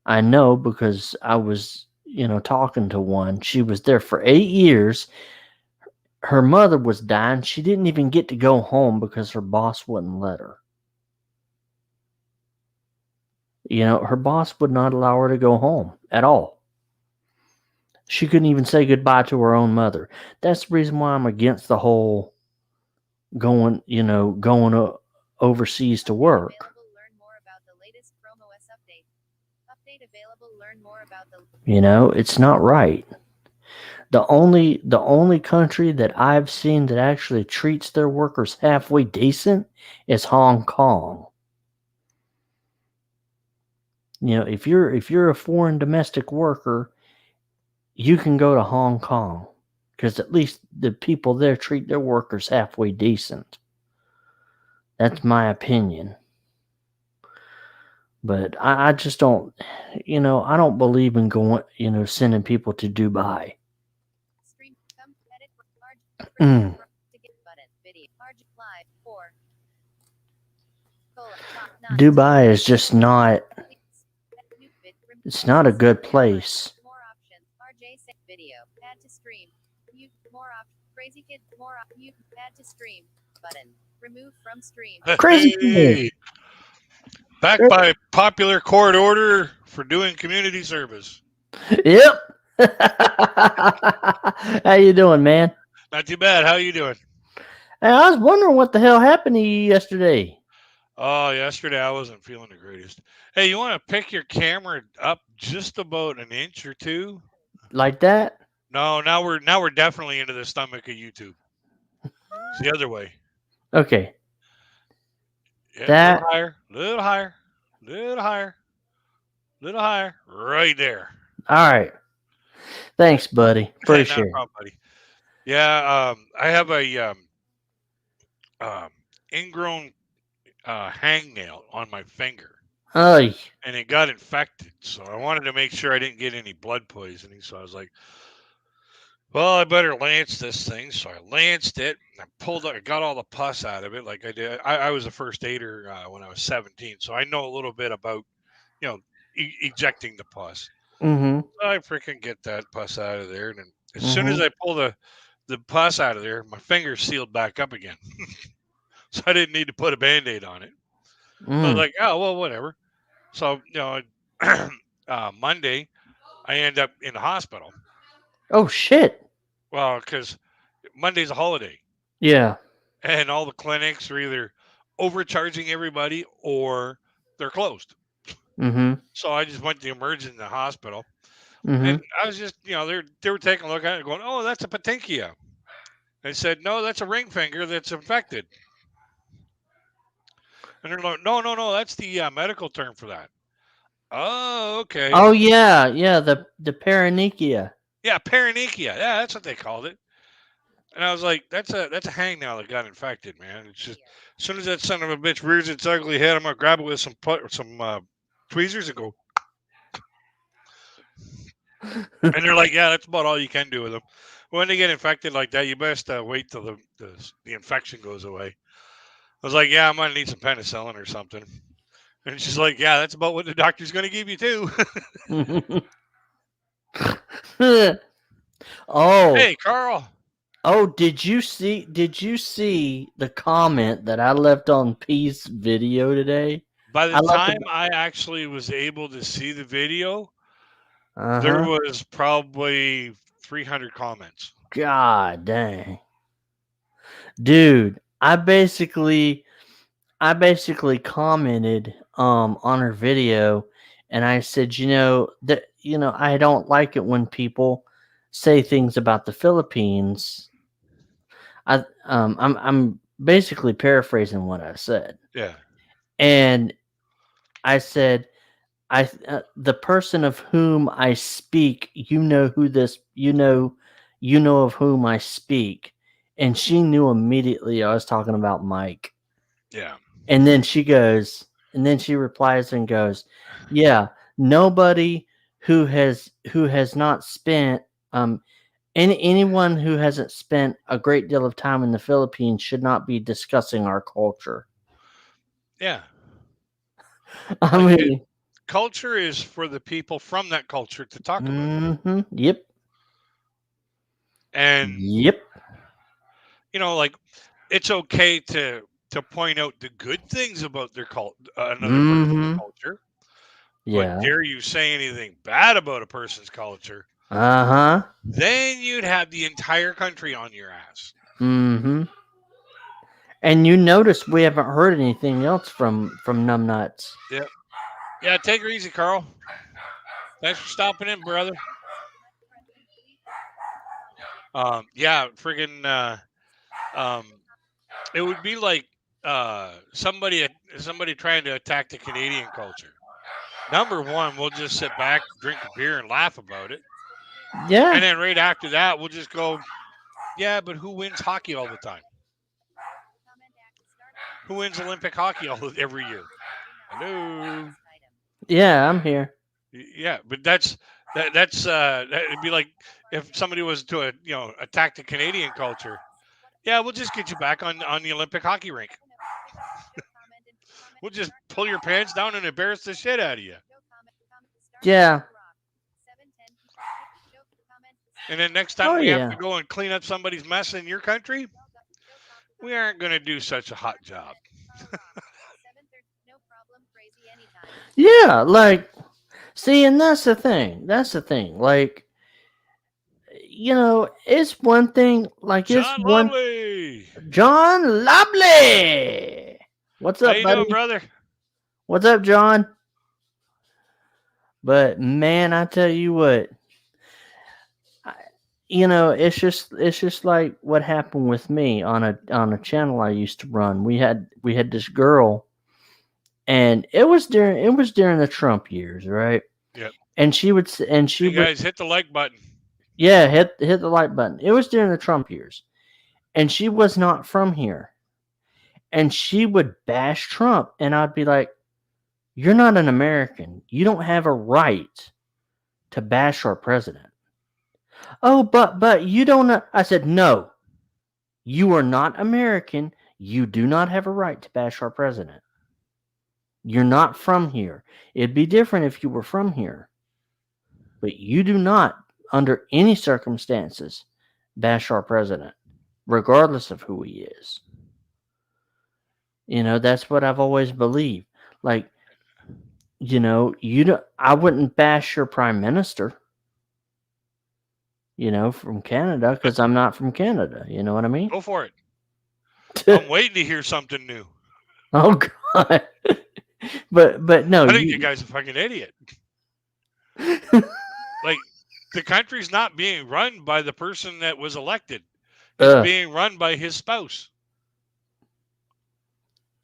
I know because I was, talking to one. She was there for 8 years. Her mother was dying. She didn't even get to go home because her boss wouldn't let her. Her boss would not allow her to go home at all. She couldn't even say goodbye to her own mother. That's the reason why I'm against the whole going overseas to work. It's not right. The only country that I've seen that actually treats their workers halfway decent is Hong Kong. If you're a foreign domestic worker, you can go to Hong Kong because at least the people there treat their workers halfway decent. That's my opinion. But I just don't, I don't believe in going, sending people to Dubai. Mm. Dubai is just not, it's not a good place. RJ video. Add to stream. Mute. More options. Crazy kid. More mute. Add to stream. Button. Remove from stream. Crazy kid. Hey, back by popular court order for doing community service. Yep. How you doing, man? Not too bad. How you doing? Hey, I was wondering what the hell happened to you yesterday. Oh, yesterday I wasn't feeling the greatest. Hey, you want to pick your camera up just about an inch or two? Like that? No, now we're definitely into the stomach of YouTube. It's the other way. Okay. Yeah, That. little higher, little higher, little higher. Right there. All right. Thanks, buddy. Not a Appreciate it. problem, buddy. Yeah, I have a um, ingrown hangnail on my finger, Ay. and it got infected. So I wanted to make sure I didn't get any blood poisoning. So I was like, well, I better lance this thing. So I lanced it. I pulled I got all the pus out of it like I did. I was a first aider when I was 17. So I know a little bit about, you know, ejecting the pus. Mm-hmm. So I freaking get that pus out of there. And then as soon as Mm-hmm. I pull the pus out of there, my finger's sealed back up again. So I didn't need to put a Band-Aid on it. So I was Mm. like, oh, well, whatever. So, Monday, I end up in the hospital. Oh, shit. Well, because Monday's a holiday, Yeah. and all the clinics are either overcharging everybody or they're closed. Mm-hmm. So I just went to the emergency hospital, Mm-hmm. and I was just, they were taking a look at it, going, "Oh, that's a petechiae." They said, "No, that's a ring finger that's infected." And they're like, "No, no, no, that's the medical term for that." Oh, okay. Oh, yeah. Yeah. The paronychia. Yeah, paronychia. Yeah, that's what they called it. And I was like, that's a hangnail that got infected, man. It's just as soon as that son of a bitch rears its ugly head, I'm gonna grab it with some tweezers and go. And they're like, yeah, that's about all you can do with them. When they get infected like that, you best wait till the infection goes away. I was like, yeah, I'm gonna need some penicillin or something. And she's like, yeah, that's about what the doctor's gonna give you too. Oh. Hey, Carl. Oh, did you see the comment that I left on P's video today? By the I left time the I actually was able to see the video, there Uh-huh. was probably 300 comments. God dang. Dude, I basically commented on her video, and I said, I don't like it when people say things about the Philippines. I'm basically paraphrasing what I said. Yeah. And I said, the person of whom I speak, you know of whom I speak. And she knew immediately I was talking about Mike. Yeah. And then she replies and goes, yeah, nobody who has not spent anyone who hasn't spent a great deal of time in the Philippines should not be discussing our culture. Yeah. I Like mean, culture is for the people from that culture to talk about it. Yep. And Yep. like it's okay to point out the good things about their another person's Mm-hmm. culture, but Yeah. dare you say anything bad about a person's culture, Uh-huh. then you'd have the entire country on your ass. Mm-hmm. And you notice we haven't heard anything else from Numbnuts. Yeah. Yeah, take her easy, Carl. Thanks for stopping in, brother. Yeah, friggin' um it would be like somebody trying to attack the Canadian culture. Number one, we'll just sit back, drink a beer, and laugh about it. Yeah. And then right after that, we'll just go, yeah, but who wins hockey all the time? Who wins Olympic hockey every year? Hello. Yeah, I'm here. Yeah, but that'd be like if somebody was to attack the Canadian culture. Yeah, we'll just get you back on the Olympic hockey rink. We'll just pull your pants down and embarrass the shit out of you. Yeah. And then next time Oh we have yeah. to go and clean up somebody's mess in your country, we aren't going to do such a hot job. Yeah, like see, and that's the thing. That's the thing. Like, it's one thing, like it's John one Lovely, John Lovely. What's how up, you doing, buddy? brother? What's up, John? But man, I tell you what, I, it's just like what happened with me on a channel I used to run. We had this girl, and it was during the Trump years, right? Yep. And she would s- and she Hey would guys, hit the like button. yeah, hit the like button. It was during the Trump years, and she was not from here, and she would bash Trump, and I'd be like, "You're not an American. You don't have a right to bash our president." Oh, but you don't know. I said, "No, you are not American. You do not have a right to bash our president. You're not from here. It'd be different if you were from here, but you do not, under any circumstances, bash our president, regardless of who he is." That's what I've always believed. Like, you don't, I wouldn't bash your prime minister, from Canada, because I'm not from Canada. You know what I mean? Go for it. I'm waiting to hear something new. Oh God. But no, I think you guys are fucking idiot. Like, the country's not being run by the person that was elected. It's being run by his spouse.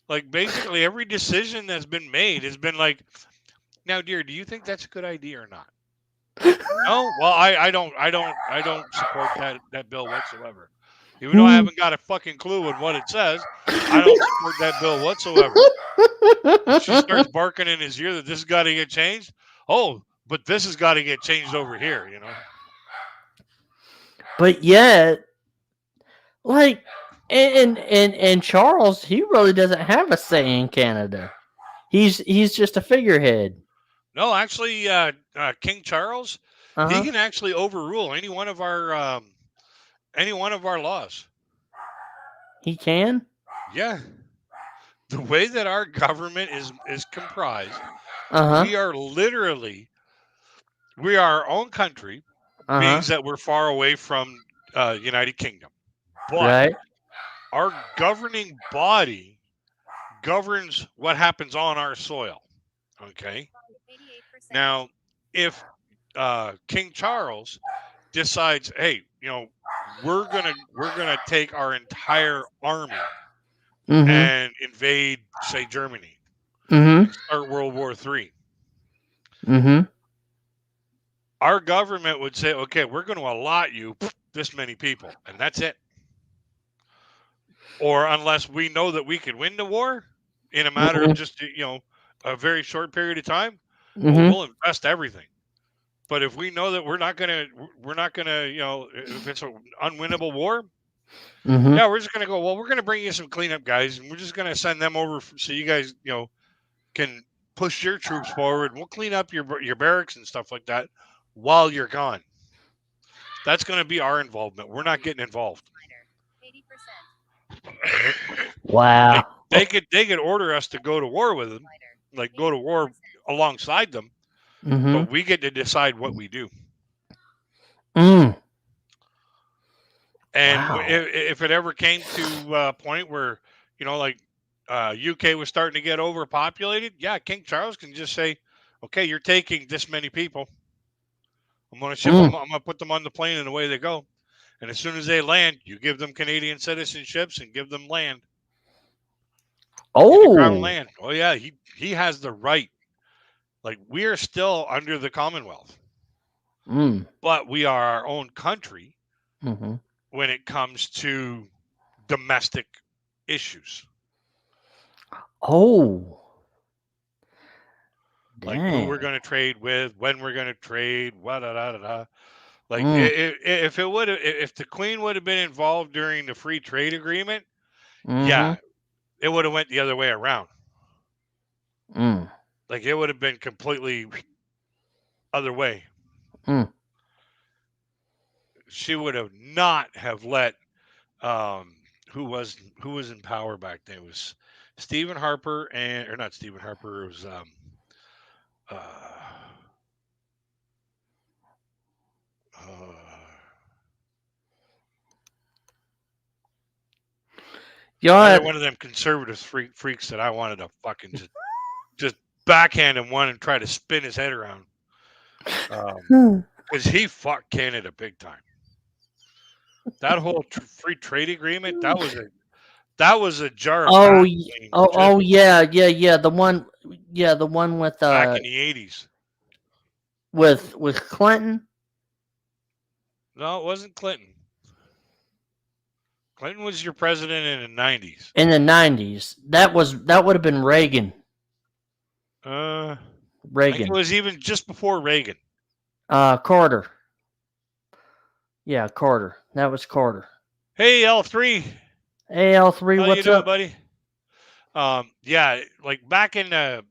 Like, basically every decision that's been made has been like, now, dear, do you think that's a good idea or not? No? Well, I don't support that bill whatsoever. Even though I haven't got a fucking clue on what it says, I don't support that bill whatsoever. She starts barking in his ear that this has got to get changed. Oh, but this has got to get changed over here, But yet, like, and Charles, he really doesn't have a say in Canada. He's just a figurehead. No, actually, King Charles, he Uh-huh. can actually overrule any one of our laws. He can. Yeah, the way that our government is comprised, Uh-huh. we are literally we are our own country, being Uh-huh. that we're far away from United Kingdom, but Right. our governing body governs what happens on our soil. Okay. Now, if King Charles decides, hey, we're gonna take our entire army Mm-hmm. and invade, say, Germany Mm-hmm. and start World War III, Mm-hmm. our government would say, okay, we're going to allot you this many people, and that's it. Or unless we know that we could win the war in a matter of Mm-hmm. just a very short period of time, oh, Mm-hmm. we'll invest everything. But if we know that we're not gonna, if it's an unwinnable war, Mm-hmm. yeah, we're just gonna go. Well, we're gonna bring you some cleanup guys, and we're just gonna send them over so you guys, can push your troops forward. We'll clean up your barracks and stuff like that while you're gone. That's going to be our involvement. We're not getting involved. 80%. Wow. They could order us to go to war with them, like go to war alongside them, Mm-hmm. but we get to decide what we do. Mm. And Wow. if it ever came to a point where, like UK was starting to get overpopulated, yeah, King Charles can just say, okay, you're taking this many people. I'm going to ship them. I'm going to put them on the plane and away they go. And as soon as they land, you give them Canadian citizenships and give them land. Oh. Crown land. Oh yeah, he has the right. Like, we are still under the Commonwealth, but we are our own country when it comes to domestic issues. Oh. Like who we're going to trade with, when we're going to trade, Like if the Queen would have been involved during the free trade agreement, yeah, it would have went the other way around. Like it would have been completely other way. She would have not have let who was in power back then. It was Stephen Harper or not Stephen Harper. It was another one of them conservative freaks that I wanted to fucking just backhand him one and try to spin his head around. Because he fucked Canada big time. That whole free trade agreement, that was a jar of yeah, the one with back in the 80s. With Clinton? No, it wasn't Clinton. Clinton was your president in the 90s. In the 90s. That would have been Reagan. I think it was even just before Reagan. Carter. Yeah, Carter. That was Carter. Hey, L3. Hey, L3, how what's you doing, up, buddy? Yeah, like back in the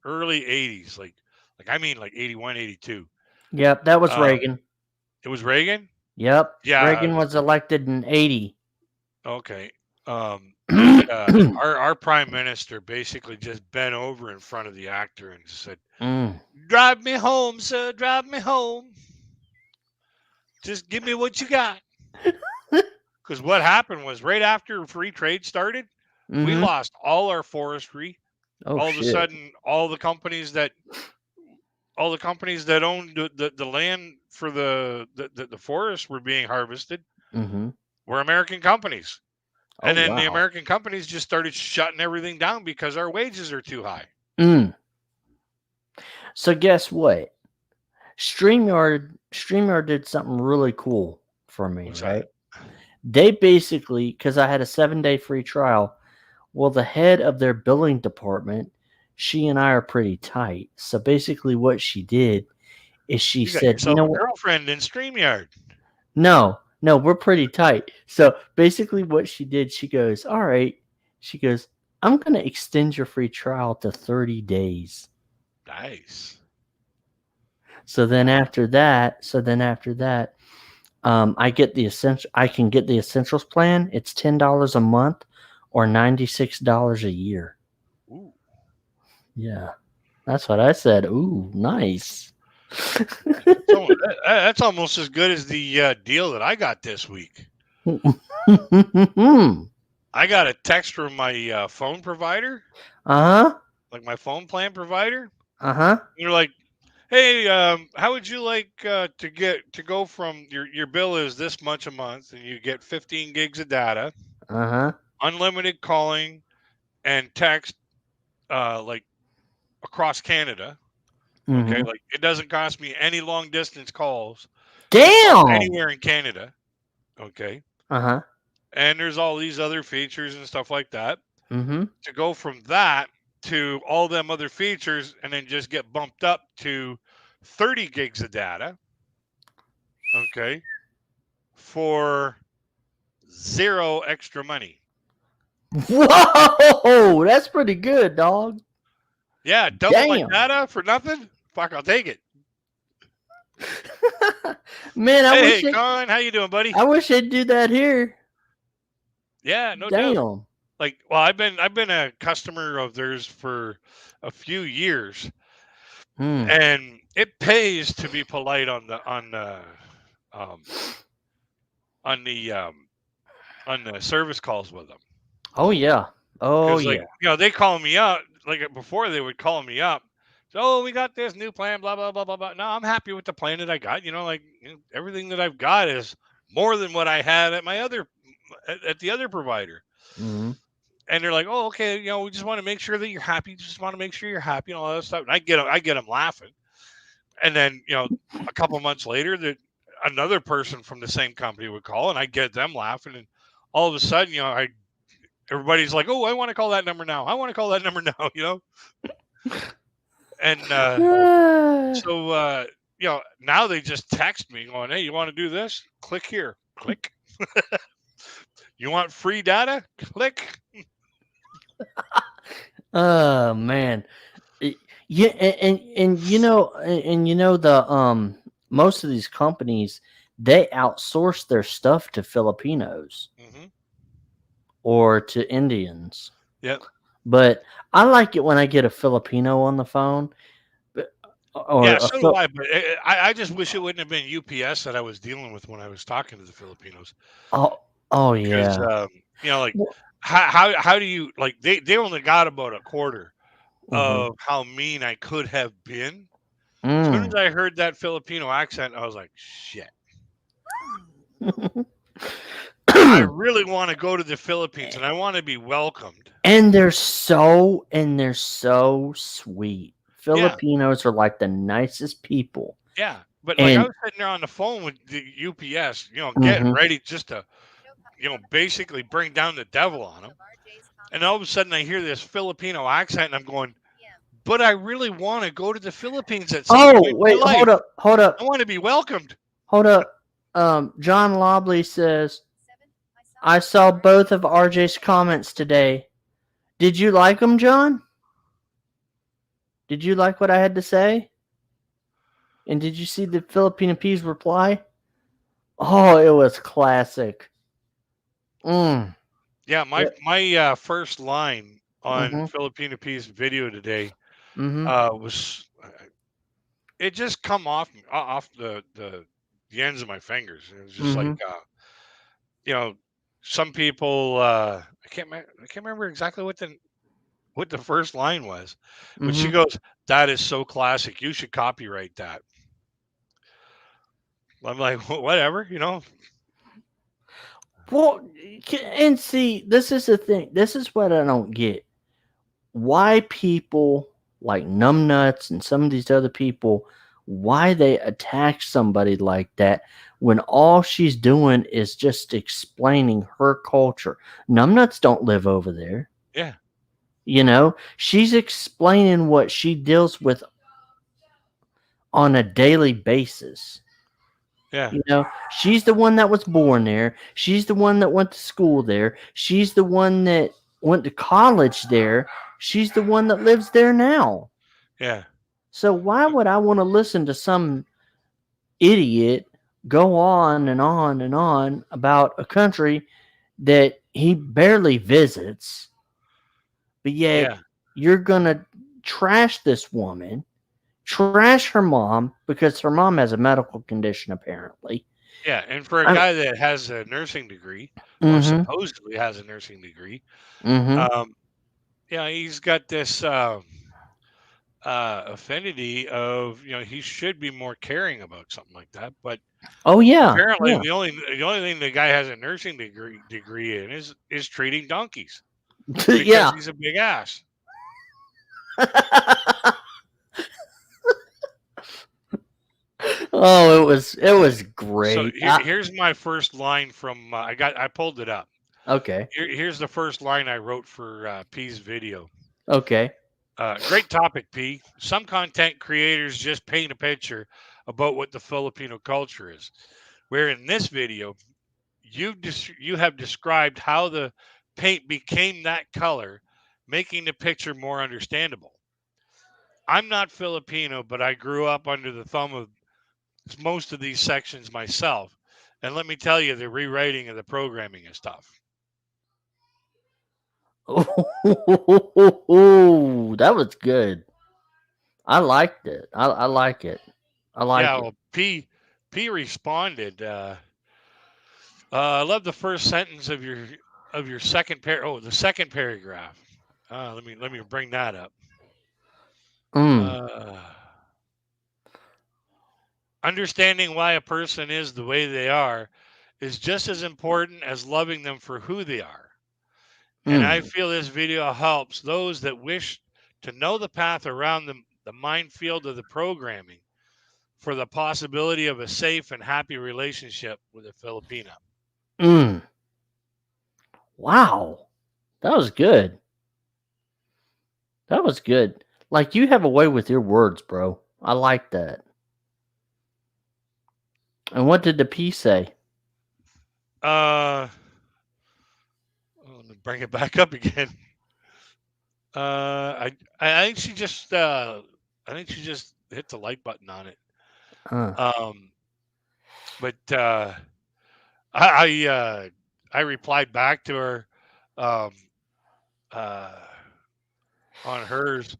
early 80s, like I mean like 81, 82. Yep, that was Reagan. It was Reagan? Yep. Yeah. Reagan was elected in 80. Okay. Our prime minister basically just bent over in front of the actor and said, "Drive me home, sir. Drive me home. Just give me what you got." Because what happened was right after free trade started, we lost all our forestry. All of a sudden, all the companies that owned the land for the forest were being harvested were American companies. And then the American companies just started shutting everything down because our wages are too high. So guess what? StreamYard did something really cool for me, What's right? that? They basically, because I had a 7-day free trial, well, the head of their billing department, she and I are pretty tight. So basically what she did is she said, "You know what? Girlfriend in StreamYard." No, we're pretty tight. So basically what she did, she goes, all right. She goes, I'm going to extend your free trial to 30 days. Nice. So then after that, I get the I can get the essentials plan. It's $10 a month or $96 a year. Ooh. Yeah. That's what I said. Ooh, nice. That's almost as good as the deal that I got this week. I got a text from my phone provider. Like my phone plan provider. They're like, "Hey, how would you like to go from your bill is this much a month, and you get 15 gigs of data, unlimited calling, and text, like across Canada. Okay, like it doesn't cost me any long distance calls. Damn. Anywhere in Canada. Okay. And there's all these other features and stuff like that. To go from that to all them other features and then just get bumped up to 30 gigs of data. Okay. For zero extra money. Whoa, that's pretty good, dog. Yeah, double my Damn. data for nothing. Fuck, I'll take it. Man, Hey, Con, how you doing, buddy? I wish they'd do that here. Yeah, no doubt. Damn. Like, well, I've been a customer of theirs for a few years, Hmm. and it pays to be polite um on the um on the service calls with them. Oh yeah. Oh Because, like, yeah. they call me up. Like, before, they would call me up. So, "Oh, we got this new plan, blah blah blah blah blah." No, I'm happy with the plan that I got. Like, everything that I've got is more than what I had at my other at the other provider. Hmm. And they're like, "Oh, okay, we just want to make sure that you're happy. Just want to make sure you're happy and all that stuff." And I get them laughing. And then, a couple months later, that another person from the same company would call, and I get them laughing. And all of a sudden, everybody's like, "Oh, I want to call that number now. I want to call that number now." And so, now they just text me going, "Hey, you want to do this? Click here. Click. You want free data? Click." Oh man. Yeah, and the most of these companies, they outsource their stuff to Filipinos Hmm. or to Indians. Yep. But I like it when I get a Filipino on the phone, but- or Yeah, a so do Fil- I. But I just wish it wouldn't have been UPS that I was dealing with when I was talking to the Filipinos. oh oh Because, yeah. like, Wh- how do you, like, they only got about a quarter Mhm. of how mean I could have been. As soon as Mm. I heard that Filipino accent, I was like, shit. I really want to go to the Philippines and I want to be welcomed. And they're so sweet. Yeah, Filipinos are like the nicest people. yeah. But, like, I And was sitting there on the phone with the UPS, getting mhm. ready just to, basically bring down the devil on them. And all of a sudden, I hear this Filipino accent, and I'm going, but I really want to go to the Philippines at some Oh, point in wait, my life. hold I up, want to be welcomed. hold up. John Lobley says, I saw both of RJ's comments today. Did you like them, John? Did you like what I had to say? And did you see the Filipino P's reply? Oh, it was classic. Mm. Yeah, my Yeah. my first line on Mm-hmm. Filipino P's video today Mm-hmm. was, it just come off the ends of my fingers. It was just like, Mm-hmm. you know, some people, I can't remember exactly what the first line was, but she Mm-hmm. goes, "That is so classic. You should copyright that." I'm like, "Well, whatever." Well, and see, this is the thing. This is what I don't get. Why people like numbnuts and some of these other people, why they attack somebody like that when all she's doing is just explaining her culture. Numbnuts don't live over there. Yeah, She's explaining what she deals with on a daily basis. yeah, She's the one that was born there. She's the one that went to school there. She's the one that went to college there. She's the one that lives there now. yeah, So why would I want to listen to some idiot go on and on and on about a country that he barely visits, but yet yeah, you're going to trash this woman, trash her mom because her mom has a medical condition apparently. yeah. And for a I, guy that has a nursing degree, or mm-hmm, supposedly has a nursing degree, mm-hmm. um, he's got this, affinity of, he should be more caring about something like that. But Oh yeah, apparently, yeah. the only thing the guy has a nursing degree in is treating donkeys because Yeah. he's a big ass. Oh, it was So great. here's my first line from, I pulled it up. Okay. Here's the first line I wrote for, P's video. Okay. Great topic, P. Some content creators just paint a picture about what the Filipino culture is. Where in this video, you have described how the paint became that color, making the picture more understandable. I'm not Filipino, but I grew up under the thumb of most of these sections myself. And let me tell you, the rewriting of the programming is tough. Oh, that was good. I liked it. I like it. I like Yeah, it. well, P responded. I love the first sentence of your second the second paragraph. Let me bring that up. Mm, Uh, Understanding why a person is the way they are is just as important as loving them for who they are. And I mm, feel this video helps those that wish to know the path around the minefield of the programming for the possibility of a safe and happy relationship with a Filipino. mm. Wow, that was good. That was good. Like you have a way with your words, bro. I like that. And what did the P say? Uh, Let me bring it back up again. I think I think she just hit the like button on it. Uh, Um, but I I replied back to her um, uh, on hers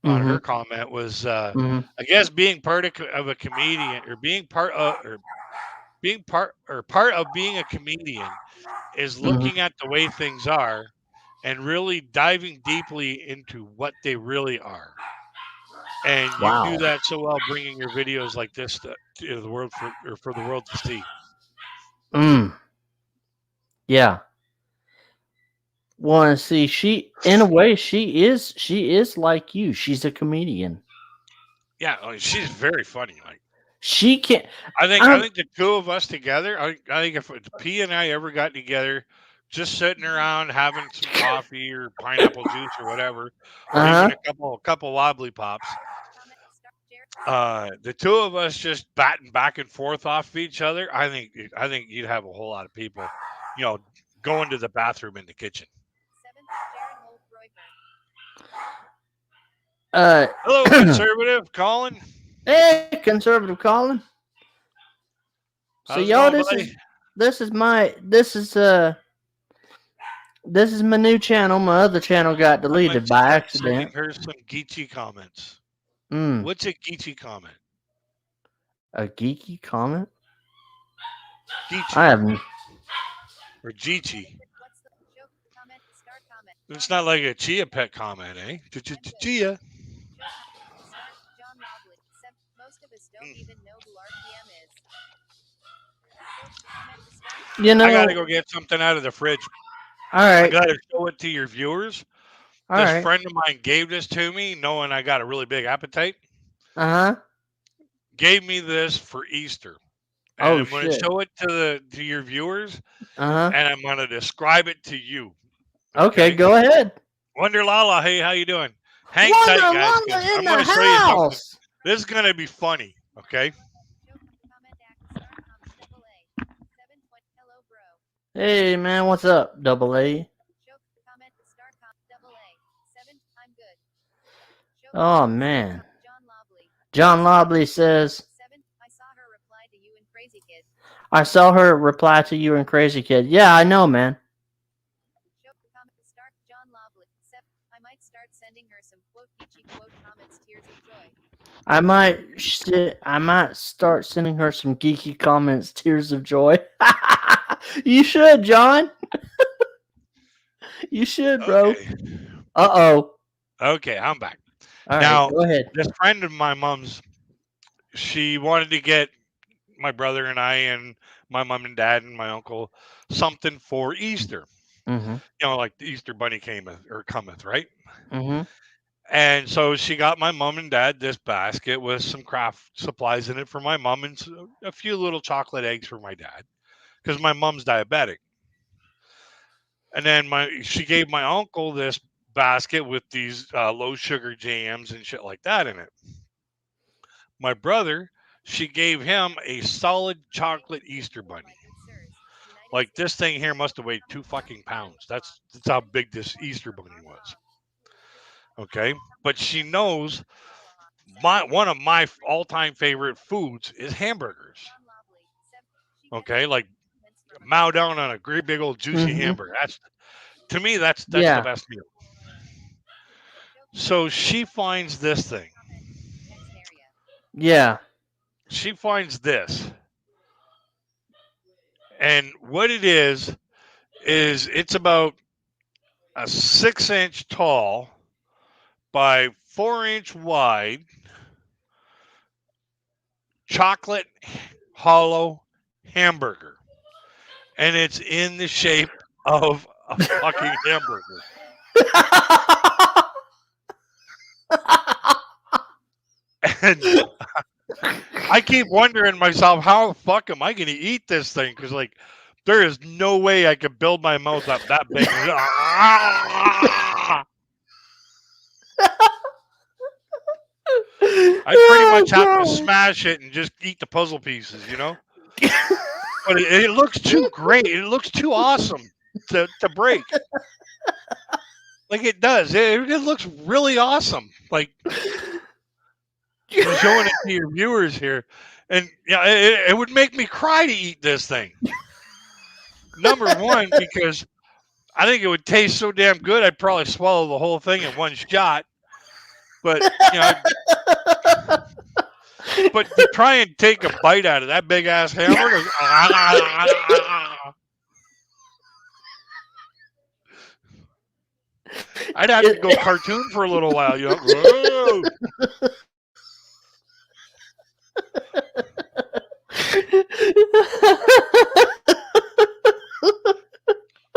on mm-hmm, her comment was mm-hmm, I guess being part of a comedian or part of being a comedian is mm-hmm. looking at the way things are and really diving deeply into what they really are. And you Wow. do that so well, bringing your videos like this to the world for the world to see. Mm, yeah. Well, see, she in a way she is like you. She's a comedian. Yeah, I mean, she's very funny. Like She can. I I'm. think the two of us together. I think if P and I ever got together, just sitting around having some coffee or pineapple juice or whatever, or Uh even huh. a couple wobbly pops, Comment start Jared. the two of us just batting back and forth off of each other. I think you'd have a whole lot of people, you know, going to the bathroom in the kitchen. Seventh Jared Holbroiker. Uh. Hello, conservative Colin. Hey, conservative Colin. So How's it y'all, going, this buddy? is this is my this is my new channel. My other channel got I might deleted by start sending accident. her some geeky comments. Mm. What's a geeky comment? A geeky comment? I Geechi have. or Geechi. What's the joke? Comment start comment. It's John not like Lobley. a chia pet comment, eh? I'm good. Chia. Joke start John Lobley. Most of us don't even know who RPM is. Joke comment to start You comment. I got to know. go get something out of the fridge. All I right. got to show it to your viewers. All This right. friend of mine gave this to me, knowing I got a really big appetite. Uh huh. Gave me this for Easter, and Oh I'm going to shit. show it to your viewers, Uh huh. and I'm going to describe it to you. Okay, Okay, go ahead. Wonder Lala, hey, how you doing? Hang tight, Wonder guys, because Wanda in I'm the going to show you something. house. This is going to be funny. Okay. Joke comment act start comment double A. 720 hello bro. Hey man, what's up? Double A. Joke comment start comment double A. 7 I'm good. Joke Oh comment start man. John Lobley. John Lobley says, 7 I saw her reply to you and Crazy Kid. "I saw her reply to you and Crazy Kid." Yeah, I know, man. Joke comment start John Lobley. 7 I might start sending her some quote geeky quote comments tears of joy. I might start sending her some geeky comments, tears of joy. You should, John. You should, bro. Okay. Uh-oh. Okay, I'm back. All right, Now, go ahead. this friend of my mom's, she wanted to get my brother and I and my mom and dad and my uncle something for Easter. Mm-hmm. You know, like the Easter bunny cometh, right? Mm-hmm. And so she got my mom and dad this basket with some craft supplies in it for my mom and a few little chocolate eggs for my dad because my mom's diabetic. And then she gave my uncle this basket with these low sugar jams and shit like that in it. My brother, she gave him a solid chocolate Easter bunny. Like this thing here must have weighed 2 fucking pounds. That's how big this Easter bunny was. Okay, but she knows one of my all-time favorite foods is hamburgers. Okay, like mow down on a great big old juicy Mm-hmm. hamburger. That's to me that's the Yeah. best meal. So she finds this thing. Yeah. She finds this, and what it is it's about a 6-inch tall by 4-inch wide chocolate hollow hamburger, and it's in the shape of a fucking hamburger. And I keep wondering myself, how the fuck am I going to eat this thing? Because like, there is no way I could build my mouth up that big. I pretty Oh much have to god. smash it and just eat the puzzle pieces, you know. But it looks too great. It looks too awesome to break. Like it does. It looks really awesome. Like I'm showing it to your viewers here, and yeah, it would make me cry to eat this thing. Number one, because I think it would taste so damn good, I'd probably swallow the whole thing in one shot. But you know, but to try and take a bite out of that big ass hamburger, I'd have to go cartoon for a little while. You know, whoa.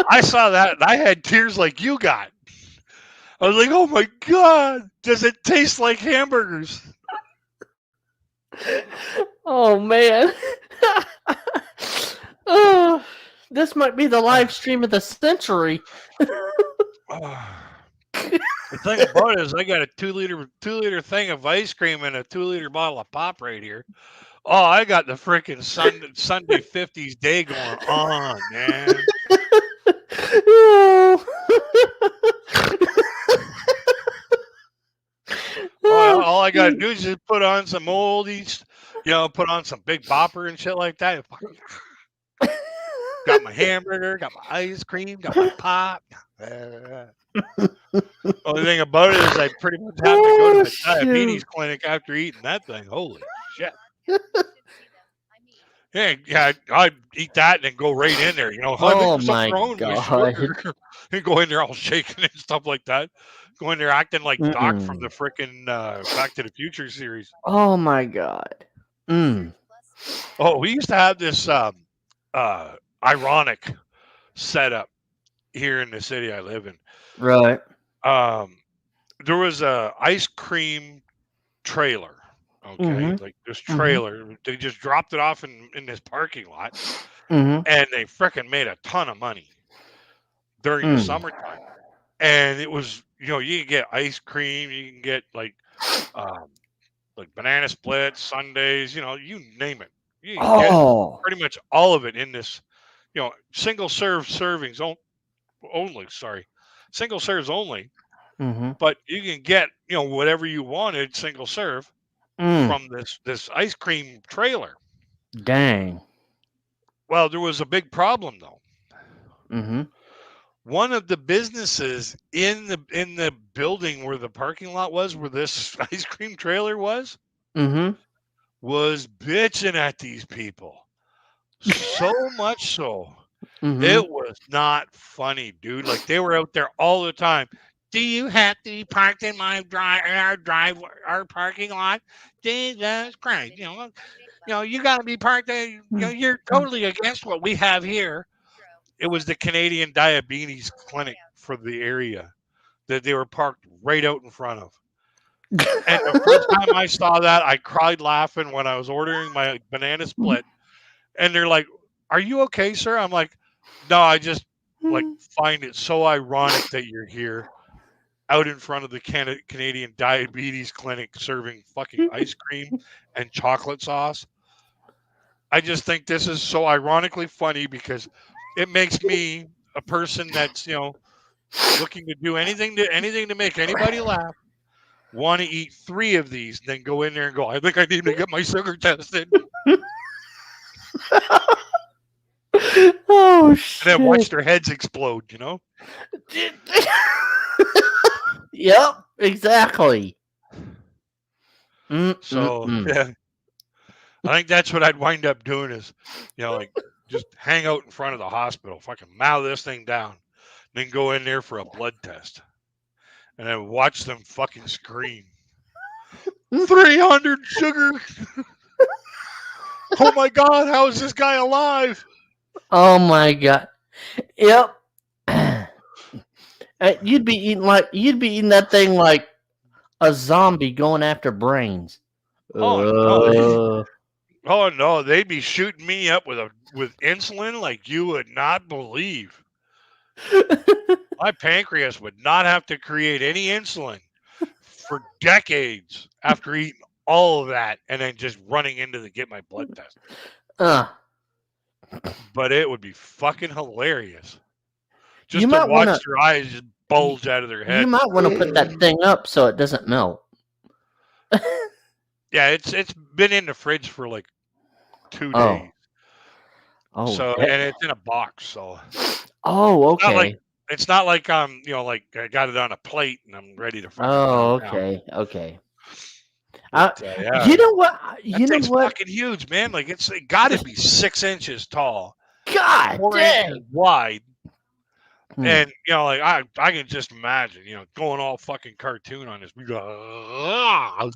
I saw that and I had tears like you got. I was like, oh my god, does it taste like hamburgers? Oh man. Oh, this might be the live stream of the century. The thing about it is, I got a 2 liter thing of ice cream and a 2 liter bottle of pop right here. Oh, I got the freaking Sunday 50s day going on, man. Oh. All I gotta do is just put on some oldies, you know, put on some Big Bopper and shit like that. Got my hamburger, got my ice cream, got my pop. Only thing about it is I pretty much have to go to the diabetes clinic after eating that thing. Holy shit. Yeah, I'd eat that and then go right in there. You know, if I Oh think my something wrong with my god. sugar, and go in there all shaking and stuff like that. Go in there acting like Doc from the freaking Back to the Future series. Oh my god. Oh, we used to have this ironic setup here in the city I live in. Right. There was a ice cream trailer. Okay, like this trailer, they just dropped it off in this parking lot, and they frickin' made a ton of money during the summertime. And it was, you know, you can get ice cream, you can get like banana splits, sundaes, you know, you name it. You can get pretty much all of it in this, you know, single servings only. Sorry, single serves only. But you can get, you know, whatever you wanted single serve from this ice cream trailer. Dang. Well, there was a big problem though. One of the businesses in the building where the parking lot was, where this ice cream trailer was bitching at these people. So much so, it was not funny, dude. Like they were out there all the time. Do you have to be parked in our parking lot? Jesus Christ! You know, you got to be parked there. You know, you're totally against what we have here. It was the Canadian Diabetes Clinic for the area that they were parked right out in front of. And the first time I saw that, I cried laughing when I was ordering my banana split. And they're like, "Are you okay, sir?" I'm like, "No, I just like find it so ironic that you're here out in front of the Canadian Diabetes Clinic serving fucking ice cream and chocolate sauce. I just think this is so ironically funny because it makes me a person that's, you know, looking to do anything to make anybody laugh. want to eat 3 of these, then go in there and go, I think I need to get my sugar tested. Oh And then watch shit. their heads explode, you know? Yep, exactly. So, Mm-mm-mm. yeah, I think that's what I'd wind up doing is, like just hang out in front of the hospital, fucking mow this thing down, then go in there for a blood test. And then watch them fucking scream. 300 sugar. Oh my God, how is this guy alive? Oh my god. Yep. You'd be eating that thing like a zombie going after brains. Oh no. Uh, Oh no, they'd be shooting me up with insulin like you would not believe. My pancreas would not have to create any insulin for decades after eating all of that and then just running into to get my blood test. uh, But it would be fucking hilarious you just to might want watch to their eyes just bulge out of their you head. might want to put that thing up so it doesn't melt. Yeah, it's been in the fridge for like 2 days. Oh. Oh. So, and it's in a box, so Oh, it's not like okay. like I got it on a plate and I'm ready to fucking Oh, chow down. okay. Okay. But You yeah, know what? that You know thing's what? fucking huge, man. Like it got to be 6 inches tall, God 4 inches dang. wide, Hmm. and like I can just imagine, going all fucking cartoon on this. We go,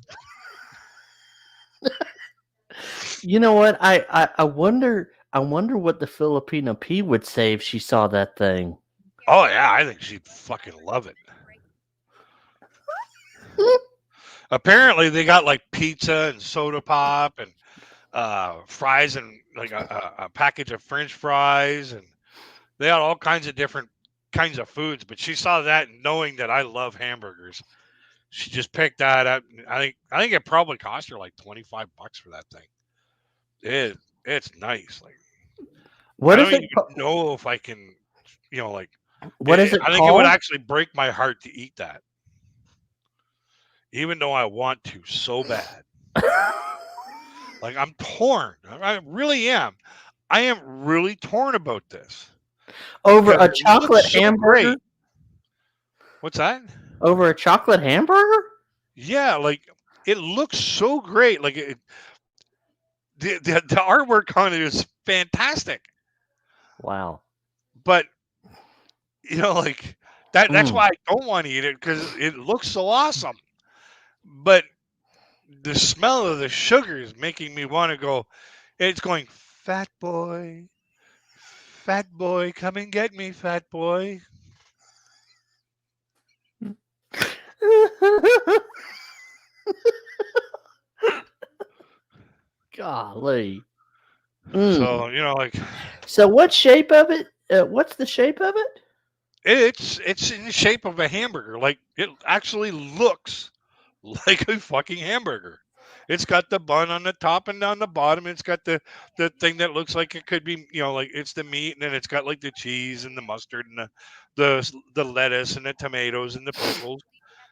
You know what? I wonder what the Filipino P would say if she saw that thing. oh yeah, I think she'd fucking love it. Apparently, they got like pizza and soda pop and fries and like a package of French fries, and they had all kinds of different kinds of foods. But she saw that, and knowing that I love hamburgers, she just picked that up. I think it probably cost her like $25 for that thing. It's nice. Like I What don't is it? even know if I can, like What is it I think it would called? actually break my heart to eat that, even though I want to so bad. Like I'm torn. I really am. I am really torn about this Over because a it looks chocolate so hamburger? great. What's that? Over a chocolate hamburger? Yeah, like it looks so great. Like the artwork on it is fantastic. Wow. But like that's Mm. why I don't want to eat it because it looks so awesome. But the smell of the sugar is making me want to go. It's going, fat boy, come and get me, fat boy. Golly. Mm. So like So what shape of it? What's the shape of it? it's in the shape of a hamburger. Like it actually looks like a fucking hamburger. It's got the bun on the top and on the bottom. It's got the thing that looks like it could be, like it's the meat, and then it's got like the cheese and the mustard and the lettuce and the tomatoes and the pickles.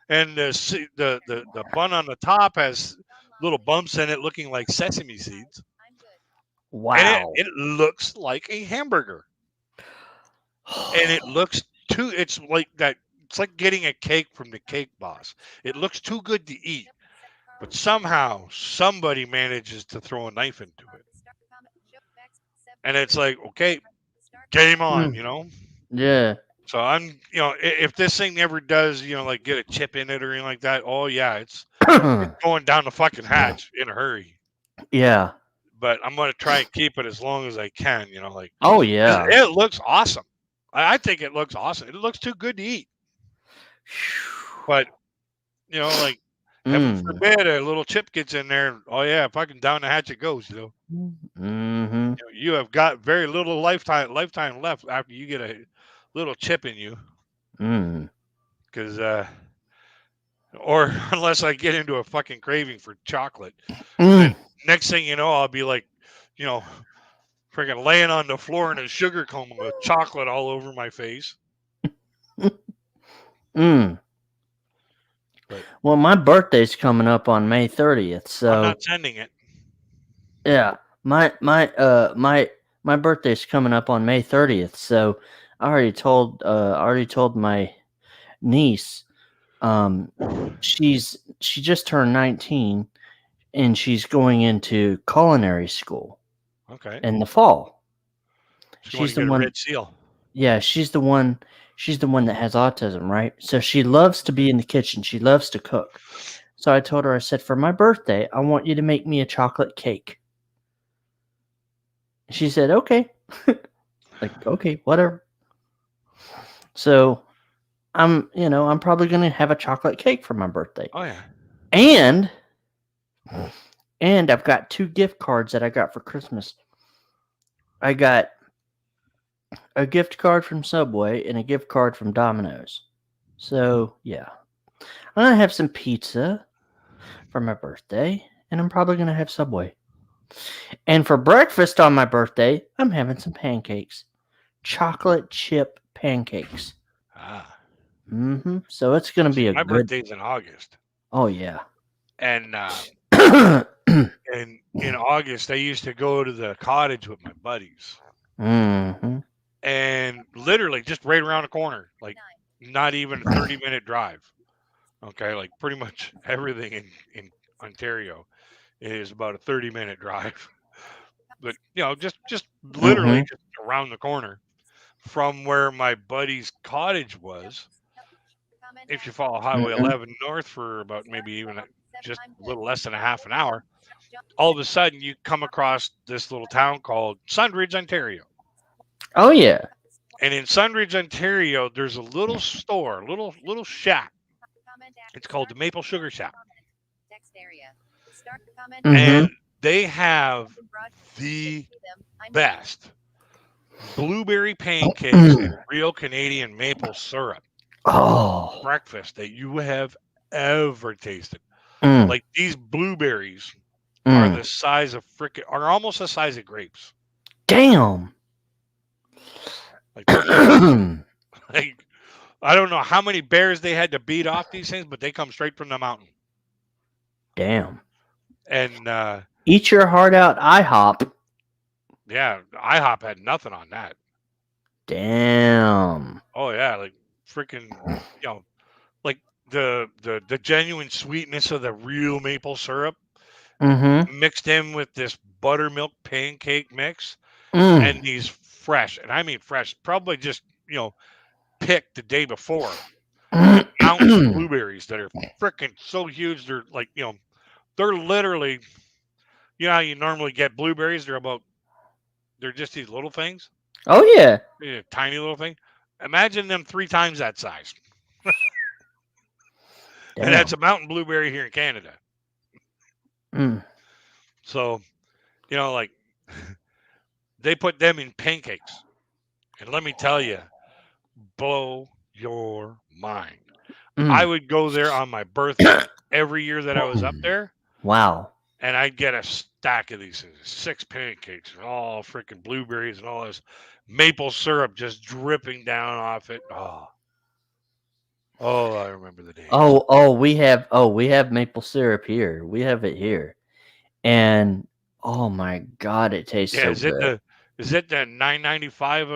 And the bun on the top has little bumps in it, looking like sesame seeds, and it Wow. it looks like a hamburger, and it looks too. It's like that. It's like getting a cake from the cake boss. It looks too good to eat, but somehow somebody manages to throw a knife into it, and it's like, okay, game on, Mm. Yeah. So I'm, if this thing ever does, like get a chip in it or anything like that, oh yeah, it's going down the fucking hatch in a hurry. Yeah. But I'm gonna try and keep it as long as I can, like Oh 'cause yeah. it looks awesome. I think it looks awesome. It looks too good to eat. But like heaven Mm. forbid a little chip gets in there. Oh yeah, fucking down the hatch it goes. Mm-hmm. You have got very little lifetime left after you get a little chip in you, Mm. because or unless I get into a fucking craving for chocolate, then Mm. next thing you know, I'll be like, you know, freaking laying on the floor in a sugar coma with chocolate all over my face. Mm. But Well, my birthday's coming up on May 30th, I'm so not sending it. yeah, my birthday's coming up on May 30th, so I already told my niece, um, she just turned 19 and she's going into culinary school Okay. in the fall. She want She's to the get a one, red seal. yeah, she's the one that has autism, right? So she loves to be in the kitchen. She loves to cook. So I told her, I said, for my birthday, I want you to make me a chocolate cake. She said, okay. Like, okay, whatever. So I'm probably gonna have a chocolate cake for my birthday. Oh yeah. And I've got 2 gift cards that I got for Christmas. I got a gift card from Subway and a gift card from Domino's. So yeah. I'm gonna have some pizza for my birthday, and I'm probably gonna have Subway. And for breakfast on my birthday, I'm having some pancakes. Chocolate chip pancakes. Ah. So it's gonna See, be a my good. birthday's in August, Oh yeah. and in August I used to go to the cottage with my buddies, hmm and literally just right around the corner, like not even a 30-minute drive. Okay, like pretty much everything in Ontario is about a 30-minute drive. But just literally hmm just around the corner from where my buddy's cottage was. Comment If you added. follow Highway hmm 11 north for about maybe even just I'm a good. little less than a half an hour, all of a sudden you come across this little town called Sunridge, Ontario. Oh yeah. And in Sunridge, Ontario, there's a little store, little shack. Comment added. It's called the Maple Sugar Shack. Text area. Start comment. hmm And they have Broad. the I'm best blueberry pancakes and real Canadian maple syrup Oh. breakfast that you have ever tasted. Mm, Like these blueberries are mm. the size of are almost the size of grapes. Damn. Like they're freaking like I don't know how many bears they had to beat off these things, but they come straight from the mountain. Damn. And Eat your heart out, IHOP. yeah, IHOP had nothing on that. Damn. Oh yeah, like freaking, like the genuine sweetness of the real maple syrup Mm-hmm. mixed in with this buttermilk pancake mix Mm. and these fresh, and I mean fresh, probably just picked the day before. Mountains of blueberries that are freaking so huge. They're like they're literally how you normally get blueberries. They're just these little things, Oh yeah. tiny little thing. Imagine them 3 times that size. And Damn. that's a mountain blueberry here in Canada. Mm. So, like they put them in pancakes. And let me tell you, blow your mind. I Mm. would go there on my birthday every year that I was up there, Wow. and I'd get a stack of these things, 6 pancakes, and all freaking blueberries and all this maple syrup just dripping down off it. Oh, I remember the days. We have maple syrup here. We have it here. And oh my god, it tastes Yeah, so good. is it the $9.95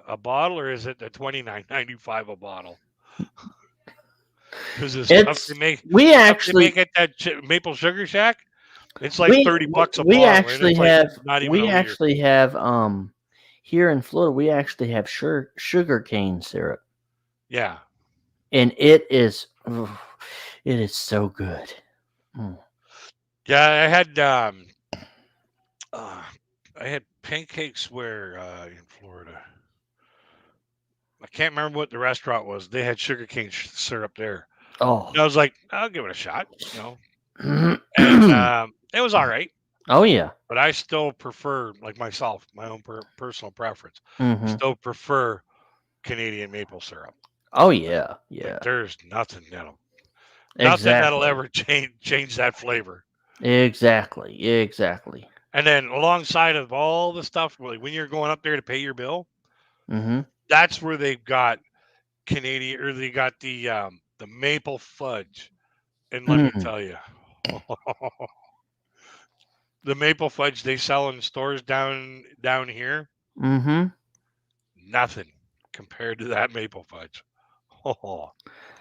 a bottle, or is it the $29.95 a bottle? Because the It's we stuff they actually make at that Maple Sugar Shack, it's like we $30 a we bottle, and actually it's like have not even we a liter. actually have here in Florida we actually have sugar cane syrup. Yeah, And it is so good. Mm. yeah. Uh, I had pancakes where in Florida. I can't remember what the restaurant was. They had sugarcane syrup there. Oh. And I was like, I'll give it a shot. And it was all right. Oh yeah. But I still prefer, like myself, my own personal preference. I hmm still prefer Canadian maple syrup. Oh yeah. Like Yeah. there's nothing that'll Exactly. ever change that flavor. Exactly. Exactly. And then alongside of all the stuff, like when you're going up there to pay your bill, hmm that's where they've got Canadian, or they got the the maple fudge. And let me Mm. tell you, the maple fudge they sell in stores down here, Mm-hmm. nothing compared to that maple fudge. Oh,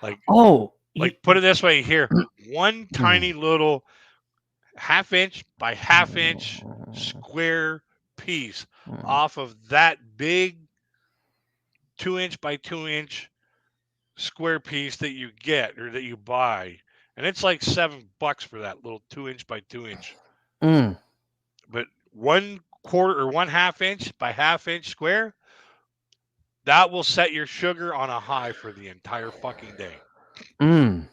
like Oh, you. put it this way here, one Mm. tiny little half inch by half inch square piece Mm. off of that big 2 inch by 2 inch square piece that you get or that you buy. And it's like $7 for that little 2 inch by 2 inch. Mm. But 1/4 or 1/2 inch by half inch square, that will set your sugar on a high for the entire fucking day. Mm.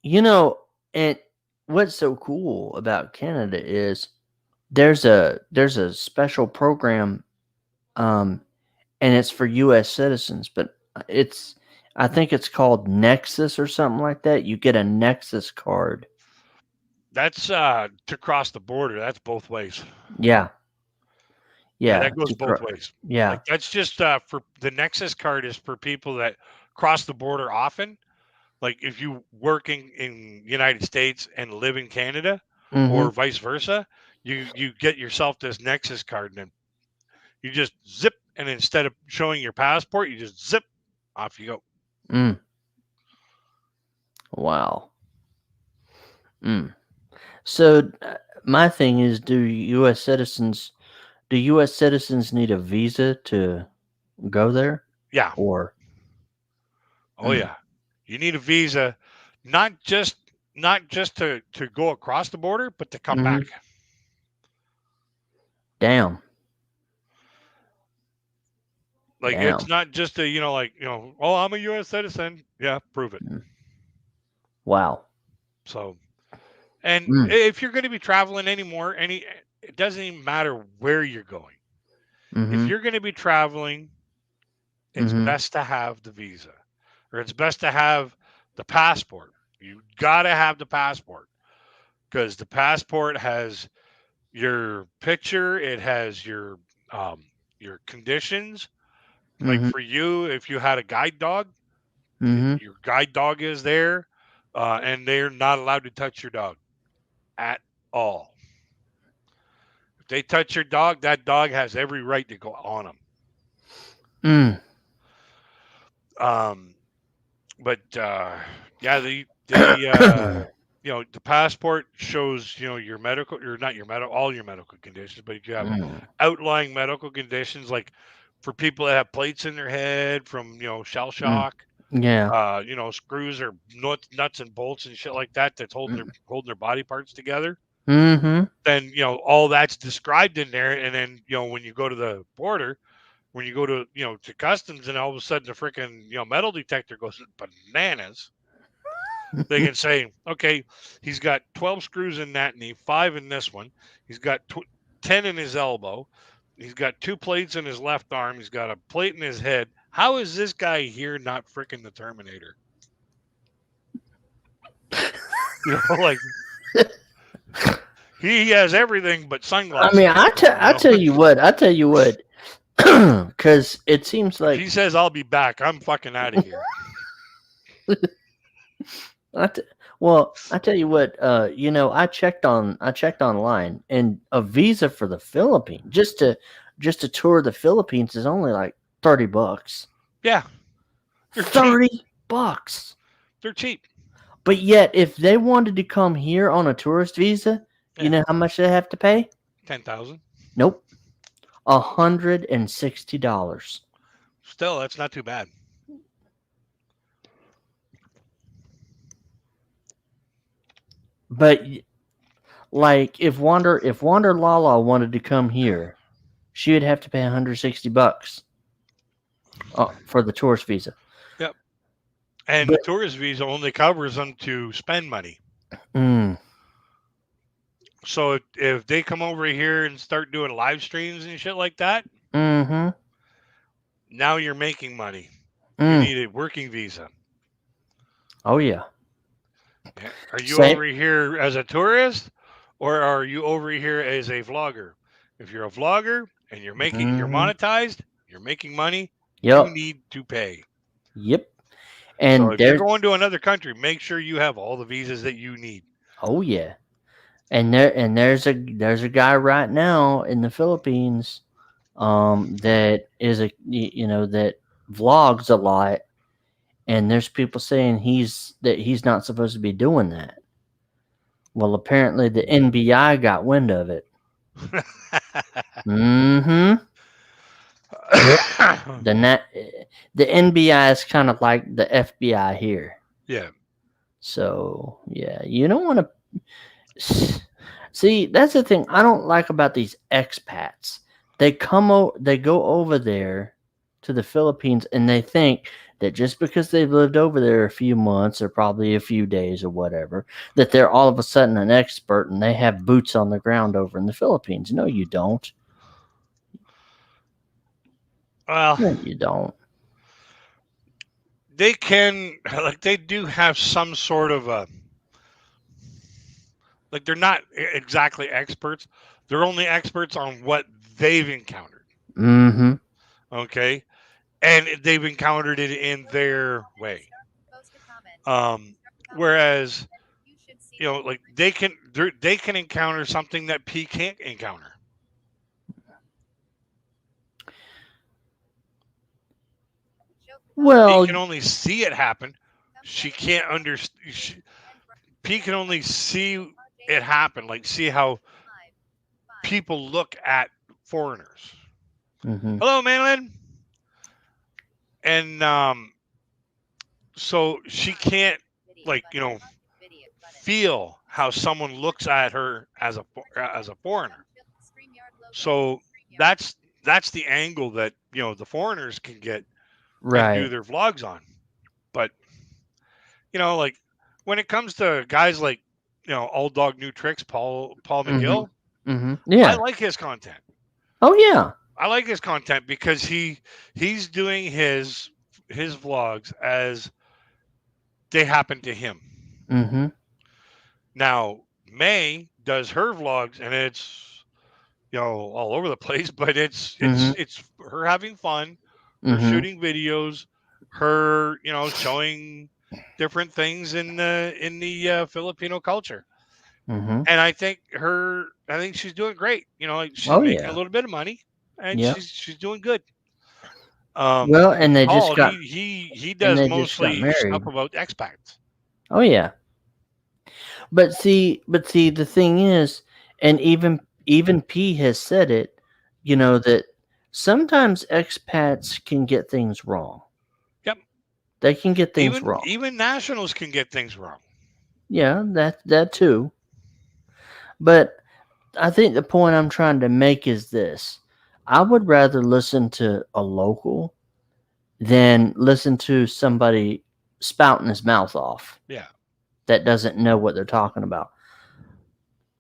You know, and what's so cool about Canada is there's a special program, um, and it's for U.S. citizens, but it's I think it's called Nexus or something like that. You get a Nexus card. That's to cross the border. That's both ways. Yeah, Yeah, yeah, that goes both ways. yeah. Like that's just for the Nexus card is for people that cross the border often. Like if you work in United States and live in Canada, Mm-hmm. or vice versa, you get yourself this Nexus card, and then you just zip, and instead of showing your passport, you just zip, off you go. Mm. Wow. Mm. So my thing is, do U.S. citizens need a visa to go there, Yeah. or? Oh Mm. yeah. You need a visa, not just to go across the border, but to come Mm-hmm. back. Damn, Like it's damn. not just a oh, I'm a U.S. citizen. Yeah, prove it. Mm. Wow. So, and Mm. if you're going to be traveling anymore, it doesn't even matter where you're going. If Mm-hmm. you're going to be traveling, it's Mm-hmm. best to have the visa, or it's best to have the passport. You got to have the passport because the passport has your picture, it has your conditions. Like Mm-hmm. for you, if you had a guide dog, Mm-hmm. your guide dog is there, and they're not allowed to touch your dog at all. If they touch your dog, that dog has every right to go on them. Mm. Um, but yeah, the passport shows your medical, or not your medical, all your medical conditions, but if you have Mm. outlying medical conditions, like for people that have plates in their head from shell Mm. shock, Yeah. screws or nuts and bolts and shit like that that's Mm. holding their body parts together, Mm-hmm. then all that's described in there. And then when you go to the border, when you go to to customs, and all of a sudden the freaking metal detector goes bananas, they can say, okay, he's got 12 screws in that knee, 5 in this one, he's got 10 in his elbow, he's got 2 plates in his left arm, he's got a plate in his head. How is this guy here not freaking the Terminator? Like he has everything but I sunglasses mean, on. I tell you what, because it seems If he like says I'll be back, I'm fucking out of here. I t- well, I tell you what, I checked online, and a visa for the Philippines, just to tour the Philippines, is only like $30. Yeah, they're cheap. $30. They're cheap. But yet, if they wanted to come here on a tourist visa, you Yeah, know how much they have to pay? 10,000. Nope, $160. Still, that's not too bad. But like, if Wander Lala wanted to come here, she would have to pay $160 for the tourist visa. Yep. And the But tourist visa only covers them to spend money. mm, So if they come over here and start doing live streams and shit like that, mm-hmm, now you're making money. You mm, need a working visa. oh yeah, Are you same. over here as a tourist, or are you over here as a vlogger? If you're a vlogger and you're Mm-hmm. monetized, you're making money, you Yep. need to pay. Yep. So And if you're there, going to another country, make sure you have all the visas that you need. oh yeah, and there's a guy right now in the Philippines, that is that vlogs a lot, and there's people saying he's not supposed to be doing that. Well, apparently the NBI got wind of it. Mm-hmm. The net, the NBI is kind of like the FBI here. Yeah. So yeah, you don't want to see. That's the thing I don't like about these expats. They go over there to the Philippines, and they think that just because they've lived over there a few months or probably a few days or whatever, that they're all of a sudden an expert and they have boots on the ground over in the Philippines. No, you don't. Well, No, you don't. they can like they do have some sort of a like they're not exactly experts. They're only experts on what they've encountered. Mm-hmm. Okay, and they've encountered it in their way. Post a comment. Um, Whereas You should see the like they can encounter something that P can't encounter. joke P Well, can only see it happen. She can't understand. P can only see it happen, like see how people look at foreigners. mm-hmm. Hello, Madeline. And so she can't like video button. feel how someone looks at her as a foreigner. StreamYard logo. So StreamYard. that's the angle that the foreigners can get and do Right. their vlogs on. But like when it comes to guys like Old Dog New Tricks, Paul Mm-hmm. McGill, Mm-hmm. I Yeah. like his content. Oh yeah. I like his content because he's doing his vlogs as they happen to him. Mm-hmm. Now May does her vlogs and it's all over the place, but Mm-hmm. it's her having fun, her Mm-hmm. shooting videos, her showing different things in the Filipino culture. Mm-hmm. And I think she's doing great. Like she's Oh making a yeah. little bit of money and Yep. she's doing good. Well, and they just Paul, got he and does they just got mostly stuff married. about expats. Oh yeah. But see, the thing is, and even P has said it, that sometimes expats can get things wrong. Yep. They can get things Even wrong. even nationals can get things wrong. Yeah, that too. But I think the point I'm trying to make is this. I would rather listen to a local than listen to somebody spouting his mouth off Yeah. that doesn't know what they're talking about.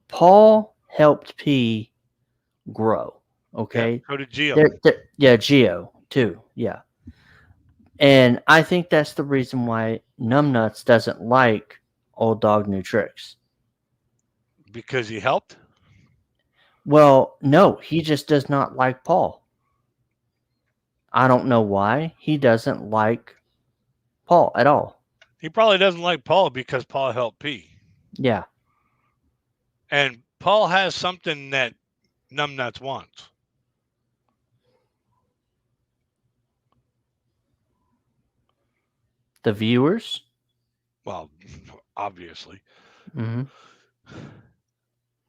Paul helped P grow. Yeah. Okay, So did Geo. yeah, Geo too. Yeah, and I think that's the reason why Numbnuts doesn't like Old Dog New Tricks. Because he helped. Well, no, he just does not like Paul. I don't know why he doesn't like Paul at all. He probably doesn't like Paul because Paul helped P. Yeah, And Paul has something that Numbnuts wants. the viewers. Well, obviously. Hmm.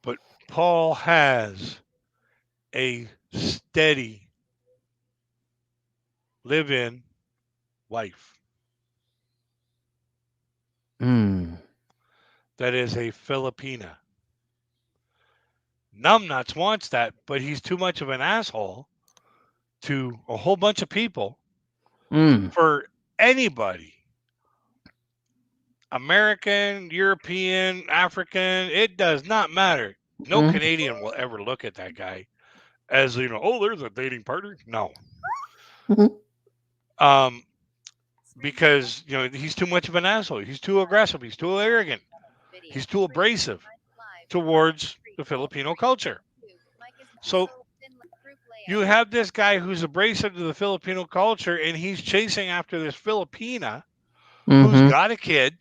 But Paul has a steady live in wife Mm. that is a Filipina. Numbnuts wants that, but he's too much of an asshole to a whole bunch of people Mm. for anybody. American, European, African, it does not matter. No Mm. Canadian will ever look at that guy as oh, there's a dating partner. No. Mhm. Um, because he's too much of an asshole. He's too aggressive. He's too arrogant. Video. He's too abrasive Live. towards the Filipino culture. Mike is So also in group You have this guy who's abrasive to the Filipino culture, and he's chasing after this Filipina who's Mm-hmm. got a kid,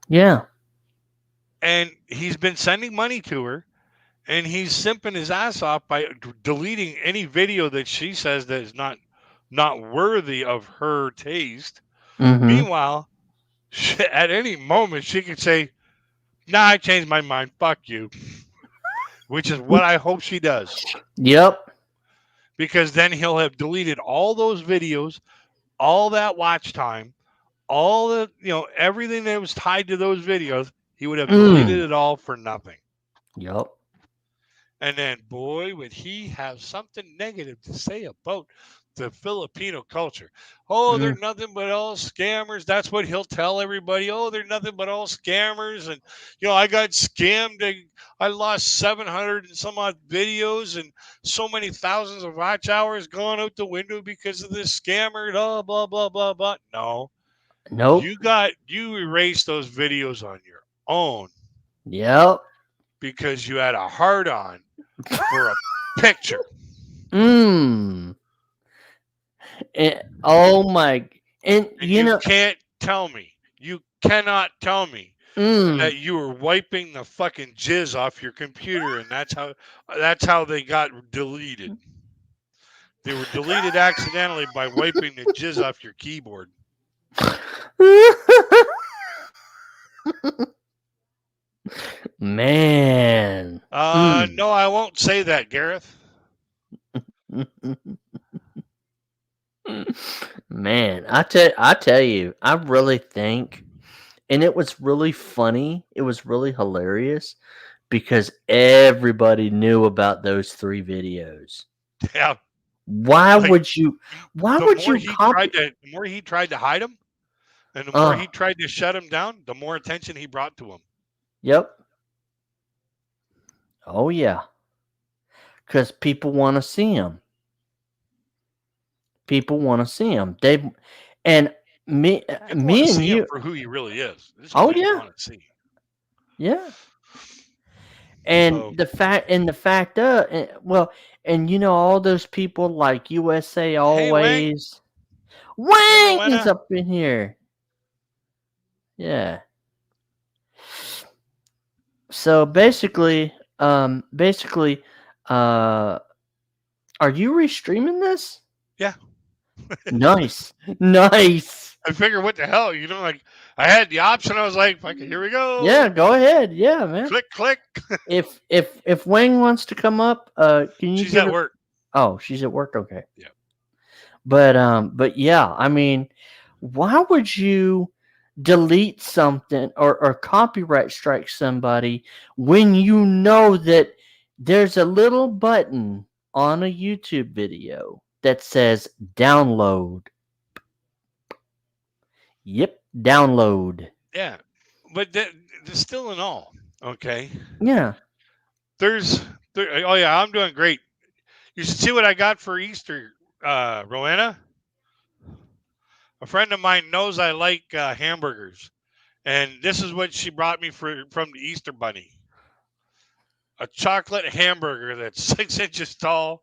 Yeah. and he's been sending money to her, and he's simping his ass off by deleting any video that she says that is not worthy of her taste. Mm-hmm. Meanwhile, at any moment she could say, "Nah, I changed my mind. Fuck you," which is what I hope she does, Yep. because then he'll have deleted all those videos, all that watch time, all the everything that was tied to those videos. He would have deleted Mm. it all for nothing. Yep. And then, boy, would he have something negative to say about the Filipino culture. Oh, they're Mm. nothing but all scammers. That's what he'll tell everybody. Oh, they're nothing but all scammers. And, I got scammed. I lost 700 and some odd videos and so many thousands of watch hours gone out the window because of this scammer. Blah, blah, blah, blah, blah. No, Nope. you erased those videos on your own Yep. because you had a hard on for a picture. Mm. Oh my. And And you know. you cannot tell me Mm. that you were wiping the fucking jizz off your computer, and that's how they got deleted. They were deleted accidentally by wiping the jizz off your keyboard. Man. Mm. No, I won't say that, Gareth. Man, I tell you, I really think, and it was really funny. It was really hilarious because everybody knew about those 3 videos. Yeah, Why like would you? Why would you copy? the more he tried to hide him, and the more Uh, he tried to shut him down, the more attention he brought to him. yep. Oh yeah, because people want to see him. People want to see him. And me, People want to me and see him you. for who he really is. This is Oh what they yeah, want to see. yeah. So, Well, and all those people like USA hey, Wang, Always. hey, Wang is Rowena. up in here. Yeah. So uh, are you restreaming this? Yeah, Nice, nice. I figured, what the hell? Like I had the option. I was like, "Fuck it, here we Yeah, go." go ahead. Yeah, man. Click, click. If Wang wants to come up, can you She's give at her? work. Oh, she's at work. Okay. Yeah. But yeah, I mean, why would you delete something or copyright strike somebody when you know that there's a little button on a YouTube video that says download? Yep, download. Yeah, but still in all, okay. Yeah. Oh yeah, I'm doing great. You should see what I got for Easter, Rowena. A friend of mine knows I like hamburgers, and this is what she brought me from the Easter Bunny: a chocolate hamburger that's 6 inches tall,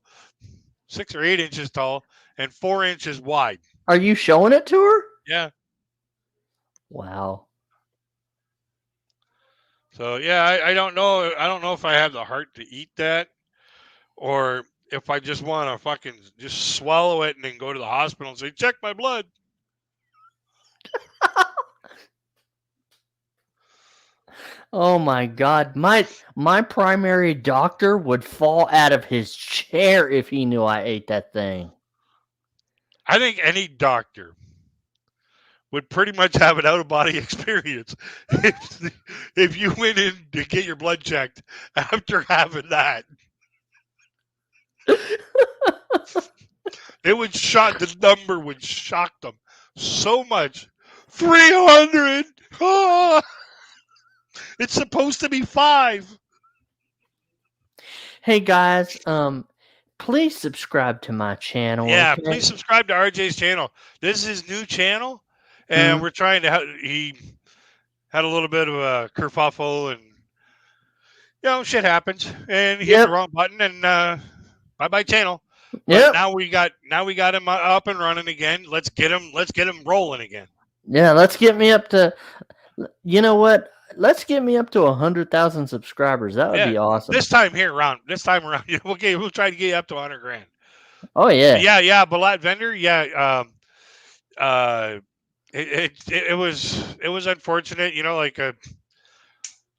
6 or 8 inches tall, and 4 inches wide. Are you showing it to her? Yeah. Wow. So yeah, I don't know. I don't know if I have the heart to eat that, or if I just want to fucking just swallow it and then go to the hospital and say, "Check my blood." Oh my god. My primary doctor would fall out of his chair if he knew I ate that thing. I think any doctor would pretty much have an out of body experience if you went in to get your blood checked after having that. The number would shock them so much. 300. Ah, it's supposed to be 5. Hey guys, please subscribe to my channel, Yeah, okay? please subscribe to RJ's channel. This is his new channel, and Mhm. we're trying to. He had a little bit of a kerfuffle, and shit happens, and he hit the Yep. wrong button, and bye bye channel. But Yep. now we got him up and running again. Let's get him rolling again. Yeah, let's get me up to. You know what? Let's get me up to 100,000 subscribers. That would Yeah, be awesome. this time around, okay, we'll try to get you up to 100 grand. Oh But yeah. yeah, Balat vendor, yeah. Uh, it was unfortunate, like you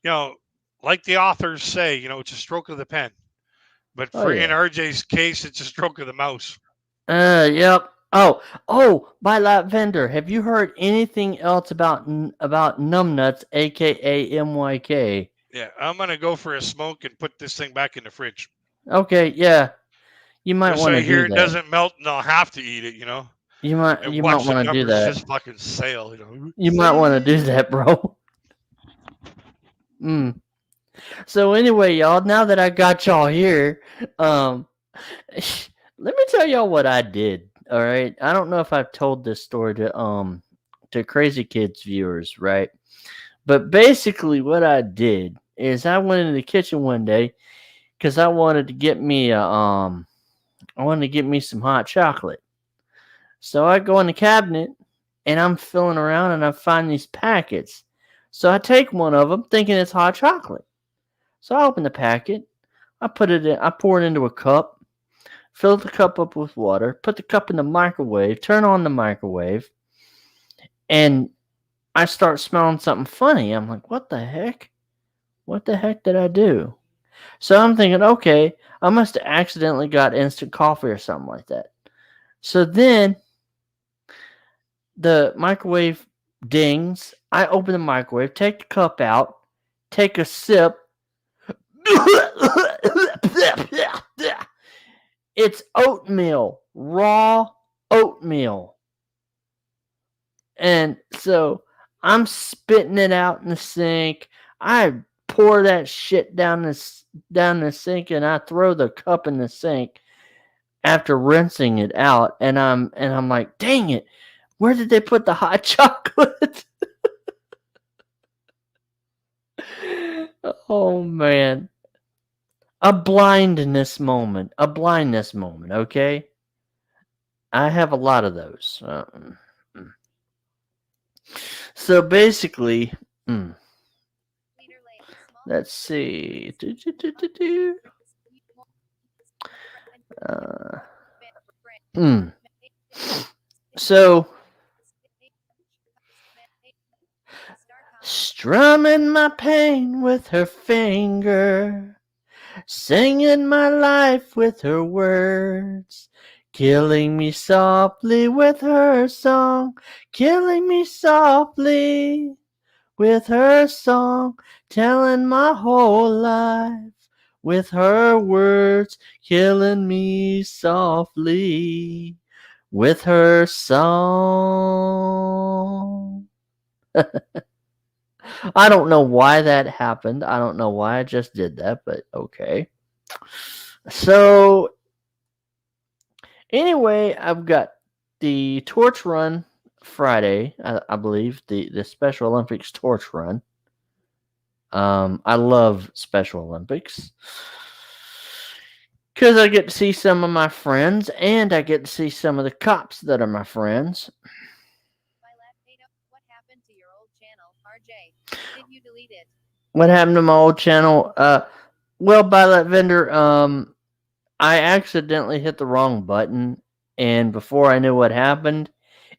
know, like the authors say, it's a stroke of the pen. But Oh for in yeah. RJ's case, it's a stroke of the mouse. Yep. Oh, by that vendor, have you heard anything else about numbnuts, aka MYK? Yeah, I'm gonna go for a smoke and put this thing back in the fridge. Okay, yeah, you might Just so want I to hear do it that. doesn't melt and I'll have to eat it. You might And you might watch the want to do numbers that. just fucking sail. You might want to do that, bro. Mm. So anyway, y'all, now that I got y'all here, um, let me tell y'all what I did. All right, I don't know if I've told this story to Crazy Kids viewers, right? But basically, what I did is I went into the kitchen one day because I wanted to get me I wanted to get me some hot chocolate. So I go in the cabinet and I'm filling around and I find these packets. So I take one of them thinking it's hot chocolate. So I open the packet, I pour it into a cup, fill the cup up with water, put the cup in the microwave, turn on the microwave, and I start smelling something funny. I'm like, what the heck? What the heck did I do? So I'm thinking, okay, I must have accidentally got instant coffee or something like that. So then the microwave dings. I open the microwave, take the cup out, take a sip. It's oatmeal, raw oatmeal. And so I'm spitting it out in the sink. I pour that shit down the sink and I throw the cup in the sink after rinsing it out and I'm like, "Dang it. Where did they put the hot chocolate?" Oh man. A blindness moment, okay? I have a lot of those. So basically, let's see. So, strumming my pain with her finger, singing my life with her words, killing me softly with her song, killing me softly with her song, telling my whole life with her words, killing me softly with her song. I don't know why that happened. I don't know why I just did that, but okay. So, anyway, I've got the torch run Friday, I believe, the Special Olympics torch run. I love Special Olympics because I get to see some of my friends and I get to see some of the cops that are my friends. What happened to your old channel, RJ? Did you delete it? What happened to my old channel? Well, by that vendor, I accidentally hit the wrong button, and before I knew what happened,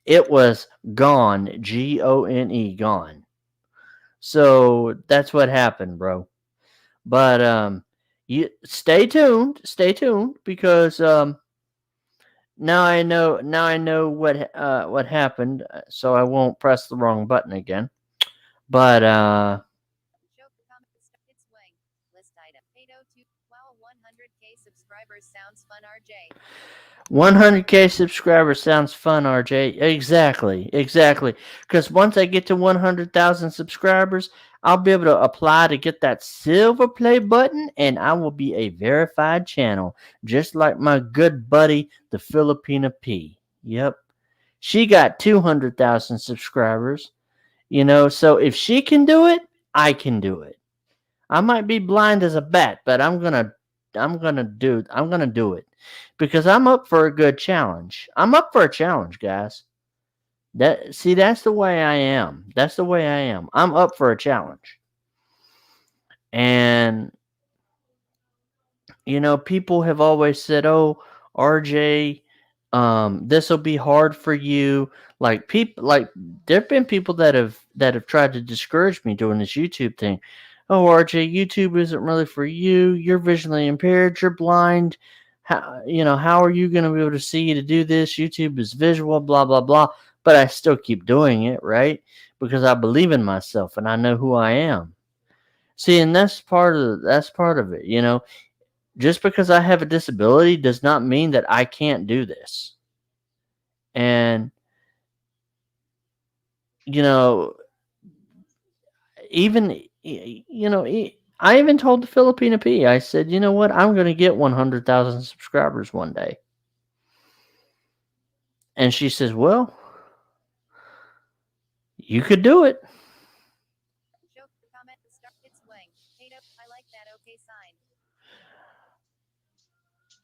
it was gone. GONE, gone. So that's what happened, bro. But you stay tuned because now I know what happened, so I won't press the wrong button again. But It's Wang. List item 802. Wow, 100k subscribers sounds fun, RJ. 100k subscribers sounds fun, RJ. Exactly. Because once I get to 100,000 subscribers, I'll be able to apply to get that silver play button, and I will be a verified channel, just like my good buddy, the Filipina P. Yep. She got 200,000 subscribers. So if she can do it, I can do it. I might be blind as a bat, but I'm gonna do it. because I'm up for a good challenge. I'm up for a challenge, guys. That's the way I am. That's the way I am. I'm up for a challenge. And people have always said, "Oh, RJ, this will be hard for you." Like there've been people that have tried to discourage me doing this YouTube thing. Oh, RJ, YouTube isn't really for you. You're visually impaired. You're blind. How are you going to be able to see to do this? YouTube is visual, blah blah blah. But I still keep doing it, right? Because I believe in myself and I know who I am. See, and that's part of it. Just because I have a disability does not mean that I can't do this. And you know, even I even told the Filipina P. I said, you know what? I'm going to get 100,000 subscribers one day. And she says, well, you could do it. Joke, comment, start, it's Wang. Hate up, I like that okay sign.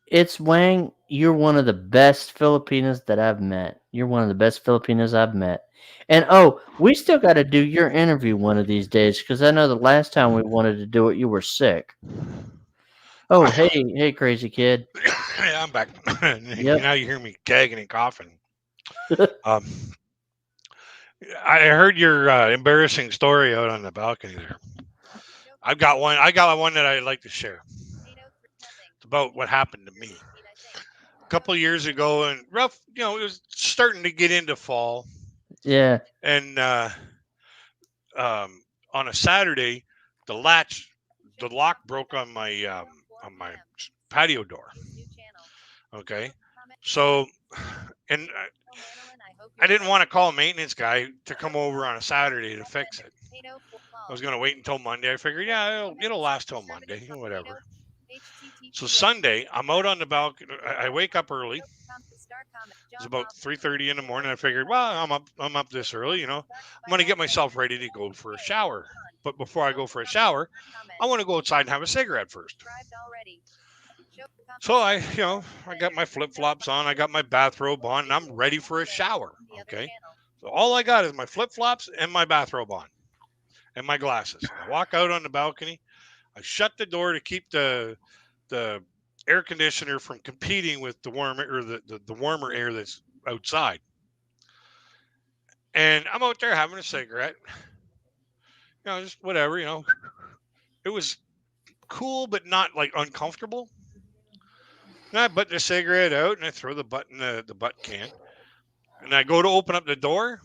It's Wang. You're one of the best Filipinas that I've met. You're one of the best Filipinas I've met. And oh, we still got to do your interview one of these days because I know the last time we wanted to do it, you were sick. Oh, hey, crazy kid. Yeah, I'm back. Yep. Now you hear me gagging and coughing. Um, I heard your embarrassing story out on the balcony there. I've got one. I got one that I'd like to share. It's about what happened to me a couple of years ago, and rough. It was starting to get into fall, Yeah. and on a Saturday, the lock broke on my patio door. Okay, so and I didn't want to call a maintenance guy to come over on a Saturday to fix it. I was going to wait until Monday. I figured, yeah, it'll last till Monday, whatever. So Sunday, I'm out on the balcony. I wake up early. It's about 3:30 in the morning. I figured, well, I'm up this early. I'm going to get myself ready to go for a shower. But before I go for a shower, I want to go outside and have a cigarette first. So I got my flip flops on. I got my bathrobe on, and I'm ready for a shower. Okay. So all I got is my flip flops and my bathrobe on, and my glasses. I walk out on the balcony. I shut the door to keep the air conditioner from competing with the warmer or the warmer air that's outside. And I'm out there having a cigarette. Just whatever. It was cool, but not like uncomfortable. And I put the cigarette out and I throw the butt in the butt can. And I go to open up the door,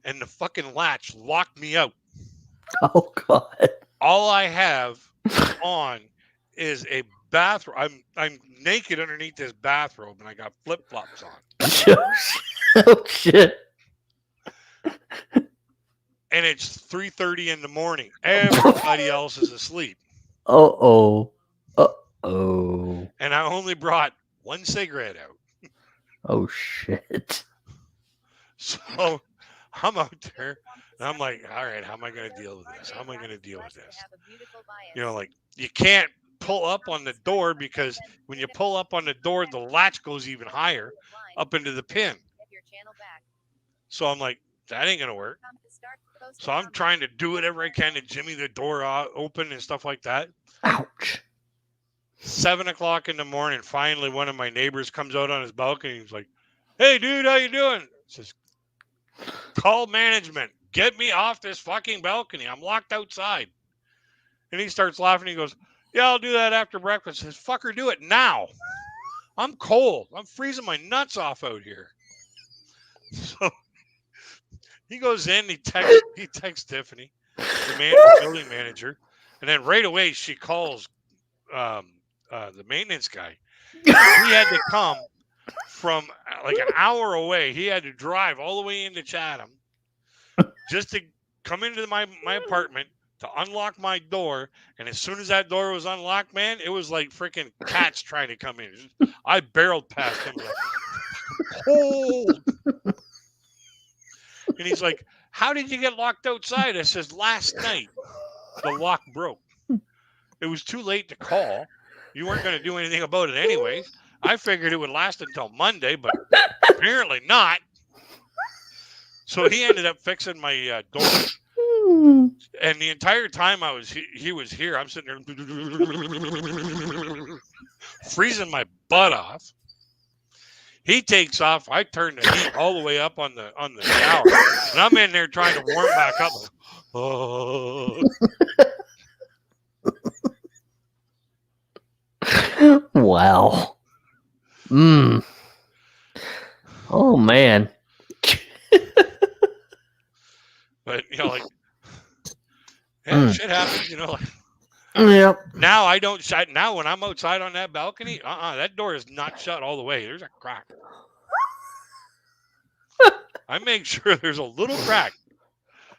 and the fucking latch locked me out. Oh God. All I have on is a bathrobe. I'm naked underneath this bathrobe, and I got flip flops on. Oh shit. And it's 3:30 in the morning. Everybody else is asleep. Oh. And I only brought one cigarette out. Oh shit. So I'm out there, and I'm like, all right, how am I going to deal with this? How am I going to deal with this? Like you can't pull up on the door because when you pull up on the door, the latch goes even higher up into the pin. So I'm like, that ain't going to work. So I'm trying to do whatever I can to jimmy the door open and stuff like that. Ouch. 7:00 in the morning, finally one of my neighbors comes out on his balcony. He's like, hey, dude, how you doing? Says, call management. Get me off this fucking balcony. I'm locked outside. And he starts laughing. He goes, yeah, I'll do that after breakfast. Says, fucker, do it now. I'm cold. I'm freezing my nuts off out here. So he goes in. He texts Tiffany, the building manager. And then right away, she calls the maintenance guy. He had to come from like an hour away. He had to drive all the way into Chatham just to come into my apartment to unlock my door. And as soon as that door was unlocked, man, it was like freaking cats trying to come in. I barreled past him like, cold. And he's like, how did you get locked outside? I says, last night the lock broke. It was too late to call. You weren't going to do anything about it anyways. I figured it would last until Monday, but apparently not. So he ended up fixing my door. And the entire time he was here, I'm sitting there freezing my butt off. He takes off. I turn the heat all the way up on the shower, and I'm in there trying to warm back up. Oh. Wow. Oh man. But like, yeah, shit happens. Like. Yep. Now I don't shut. Now when I'm outside on that balcony, that door is not shut all the way. There's a crack. I make sure there's a little crack.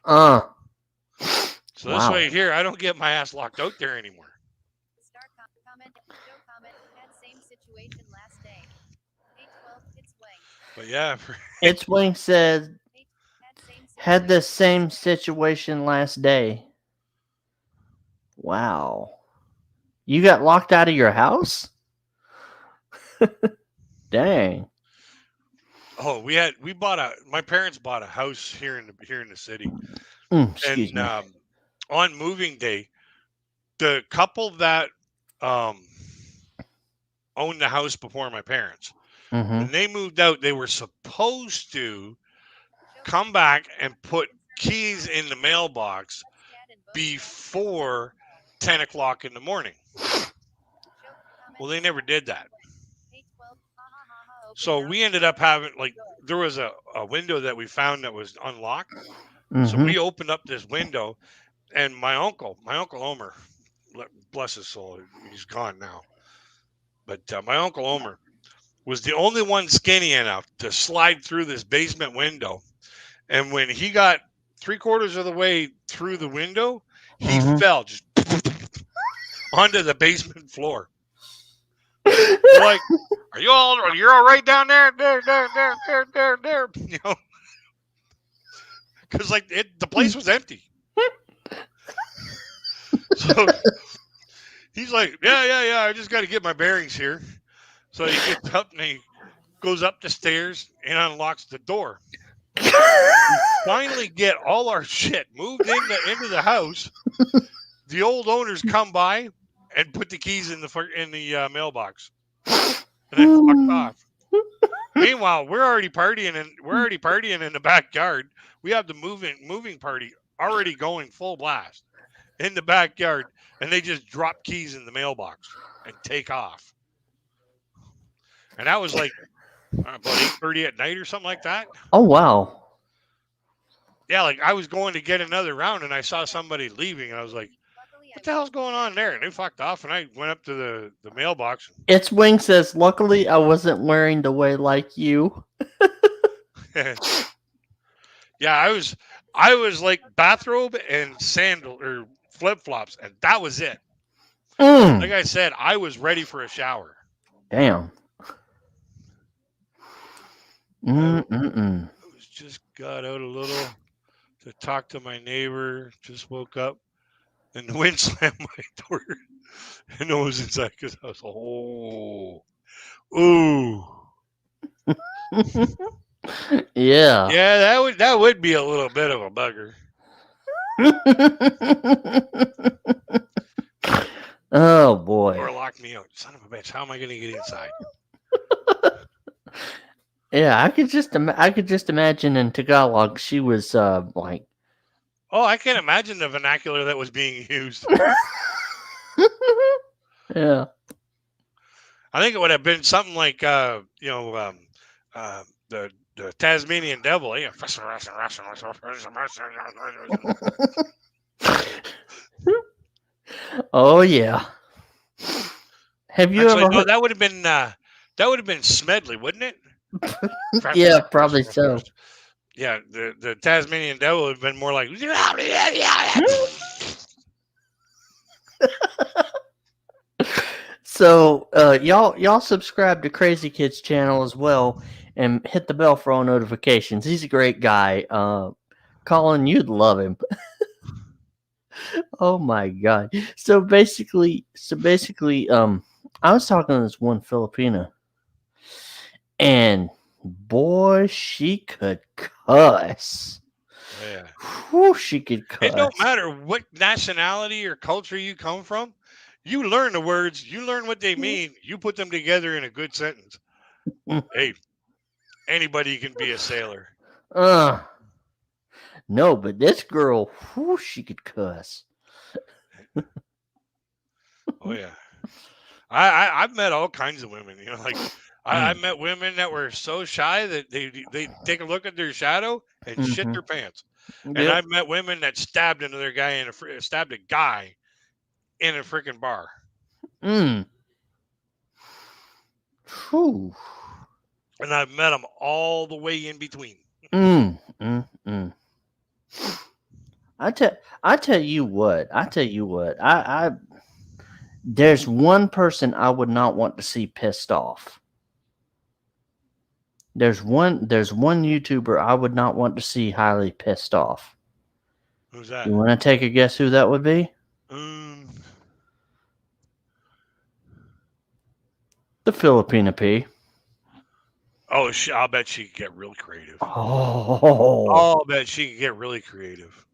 So this way here, I don't get my ass locked out there anymore. Star comment. Joe comment. Had same situation last day. 812. It's Wang. But yeah, It's Wing said had the same situation last day. Wow. You got locked out of your house? Dang. Oh, my parents bought a house here in the city. Excuse me. On moving day, the couple that owned the house before my parents, when they moved out, they were supposed to come back and put keys in the mailbox before 10 o'clock in the morning. Well, they never did that. So we ended up having, there was a window that we found that was unlocked. So we opened up this window, and my uncle Omer, bless his soul, he's gone now. But my Uncle Omer was the only one skinny enough to slide through this basement window. And when he got 3/4 of the way through the window, he fell just onto the basement floor. Like, you're all right down there, there. Because the place was empty. So he's like, yeah, I just got to get my bearings here. So he gets up and he goes up the stairs and unlocks the door. We finally get all our shit moved into the house. The old owners come by and put the keys in the mailbox, and then fucked off. Meanwhile, we're already partying in the backyard. We have the moving party already going full blast in the backyard, and they just drop keys in the mailbox and take off. And that was like about 8:30 at night or something like that. Oh wow. Yeah, I was going to get another round, and I saw somebody leaving, and I was like, what the hell's going on there? And they fucked off, and I went up to the mailbox. It's Wing says, luckily I wasn't wearing the way like you. Yeah, I was like bathrobe and sandal or flip-flops, and that was it. Like I said, I was ready for a shower. Damn. I just got out a little to talk to my neighbor, just woke up, and the wind slammed my door, and I was inside because I was ooh. Yeah. Yeah, that would be a little bit of a bugger. Oh boy. Or lock me out. Son of a bitch. How am I going to get inside? Yeah, I could just imagine in Tagalog she was like. Oh, I can't imagine the vernacular that was being used. Yeah. I think it would have been something like the Tasmanian devil. Yeah. Oh yeah. Have you ever? No, that would have been Smedley, wouldn't it? Yeah, probably so. Yeah, the Tasmanian devil would have been more like. So y'all subscribe to Crazy Kid's channel as well, and hit the bell for all notifications. He's a great guy. Colin, you'd love him. Oh my god. So basically, I was talking to this one Filipina, and boy, she could cuss. Yeah. Whew, she could It don't cuss. matter what nationality or culture you come from. You learn the words, you learn what they mean, you put them together in a good sentence. Hey, anybody can be a sailor. Uh, no, but this girl, whew, she could cuss. Oh yeah. I've met all kinds of women. Like I Mm, met women that were so shy that they take a look at their shadow and shit hmm. their pants. And Yep. I've met women that stabbed another guy stabbed a guy in a freaking bar. Mm. Whew. And I've met them all the way in between. Mm. I tell you what. I tell you what. There's one person I would not want to see pissed off. There's one YouTuber I would not want to see highly pissed off. Who's that? You want to take a guess who that would be? Um, The Filipina P. oh, I'll bet she could get real creative. Oh. I'll bet she could get really creative.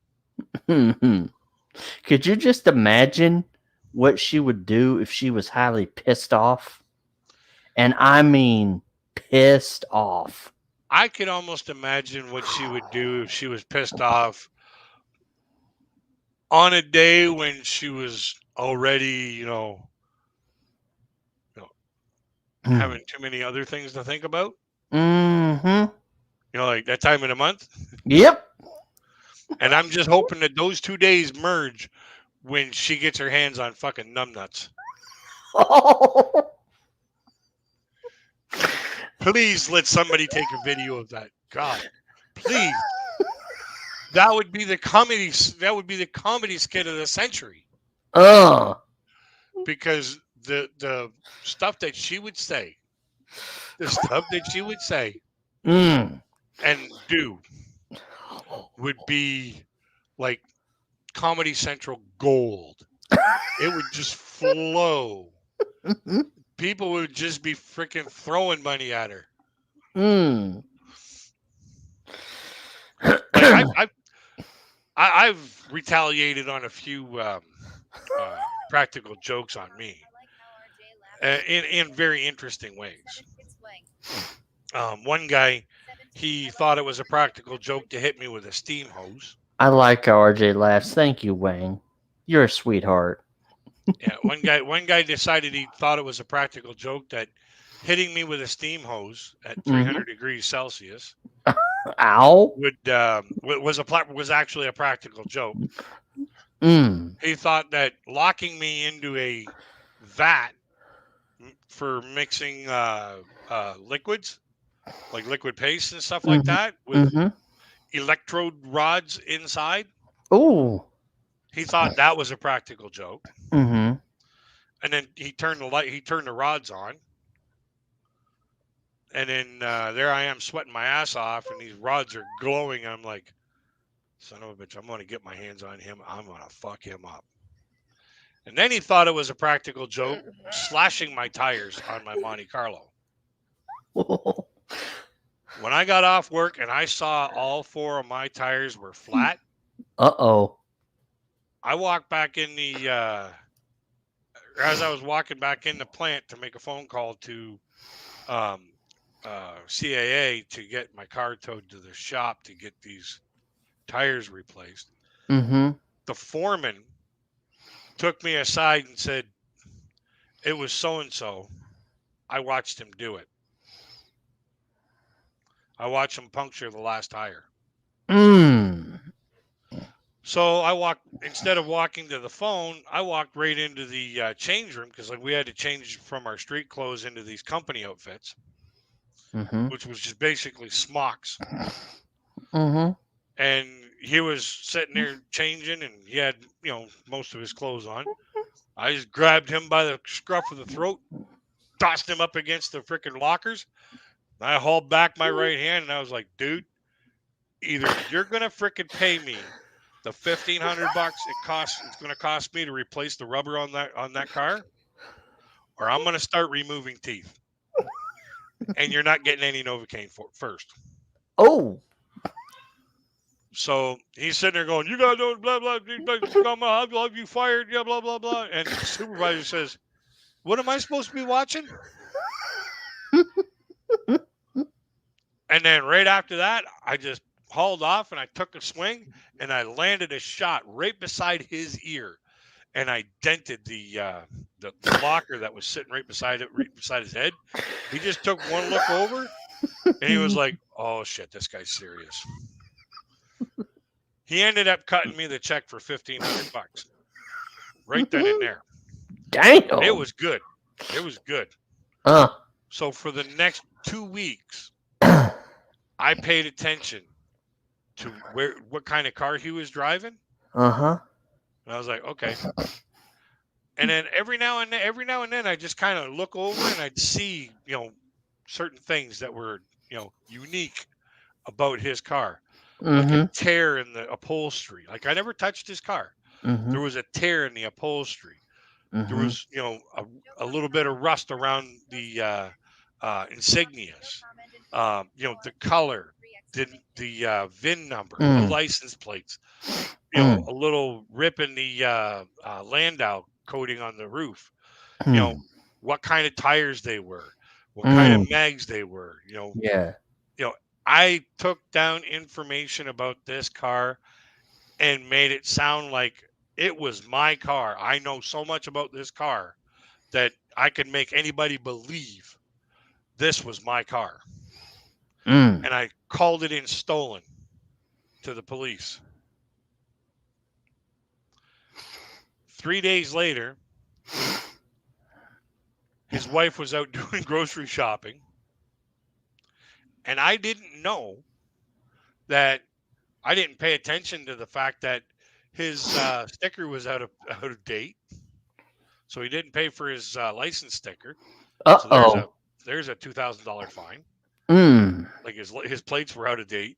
Could you just imagine what she would do if she was highly pissed off? And I mean pissed off. I could almost imagine what she would do if she was pissed off on a day when she was already, having too many other things to think about. Mm-hmm. Like that time of the month. Yep. And I'm just hoping that those 2 days merge when she gets her hands on fucking numbnuts. Please let somebody take a video of that. God, please. That would be the comedy. That would be the comedy skit of the century. uh. Because the stuff that she would say, the stuff that she would say Mm. and do would be like Comedy Central gold. It would just flow. People would just be freaking throwing money at her. Mm. Like I've retaliated on a few practical jokes on me in very interesting ways. One guy, he thought it was a practical joke to hit me with a steam hose. I like how RJ laughs. Thank you, Wang. You're a sweetheart. Yeah, one guy decided he thought it was a practical joke that hitting me with a steam hose at 300 degrees Celsius Ow. was actually a practical joke. Mm. He thought that locking me into a vat for mixing liquids like liquid paste and stuff like Mm-hmm. that with Mm-hmm. electrode rods inside. Ooh. He thought that was a practical joke. Mm-hmm. And then he turned the rods on. And then there I am sweating my ass off, and these rods are glowing. And I'm like, son of a bitch, I'm going to get my hands on him. I'm going to fuck him up. And then he thought it was a practical joke, slashing my tires on my Monte Carlo. When I got off work and I saw all 4 of my tires were flat, Uh-oh. I walked back in as I was walking back in the plant to make a phone call to CAA to get my car towed to the shop to get these tires replaced. Mm-hmm. The foreman took me aside and said, it was so-and-so. I watched him do it. I watched him puncture the last tire. Mm. So instead of walking to the phone, I walked right into the change room because we had to change from our street clothes into these company outfits, Mm-hmm. which was just basically smocks. Mm-hmm. And he was sitting there changing, and he had, most of his clothes on. I just grabbed him by the scruff of the throat, tossed him up against the freaking lockers. I hauled back my right hand, and I was like, dude, either you're going to freaking pay me the $1,500 it's going to cost me to replace the rubber on that car, or I'm going to start removing teeth. And you're not getting any Novocaine first. Oh. So he's sitting there going, "You got no blah blah blah. I'll have you fired." Yeah, blah blah blah. And the supervisor says, "What am I supposed to be watching?" And then right after that, I just hauled off and I took a swing and I landed a shot right beside his ear, and I dented the locker that was sitting right beside his head. He just took one look over and he was like, "Oh shit, this guy's serious." He ended up cutting me the check for $1,500 right then and there. Damn. It was good. It was good. Uh. So for the next 2 weeks, I paid attention to what kind of car he was driving. Uh-huh. And I was like, okay. And then every now and then, I just kind of look over and I'd see, certain things that were, unique about his car, like a Mm-hmm. tear in the upholstery. Like I never touched his car. Mm-hmm. There was a tear in the upholstery. There Mm-hmm. was, a little bit of rust around the insignias. The color, the VIN number, the license plates. A little rip in the Landau coating on the roof. What kind of tires they were, what kind of mags they were. Yeah. I took down information about this car and made it sound like it was my car. I know so much about this car that I could make anybody believe this was my car. And I called it in stolen to the police. 3 days later, his wife was out doing grocery shopping. And I didn't know that I didn't pay attention to the fact that his sticker was out of date. So he didn't pay for his license sticker. So there's a $2,000 fine. Like his plates were out of date.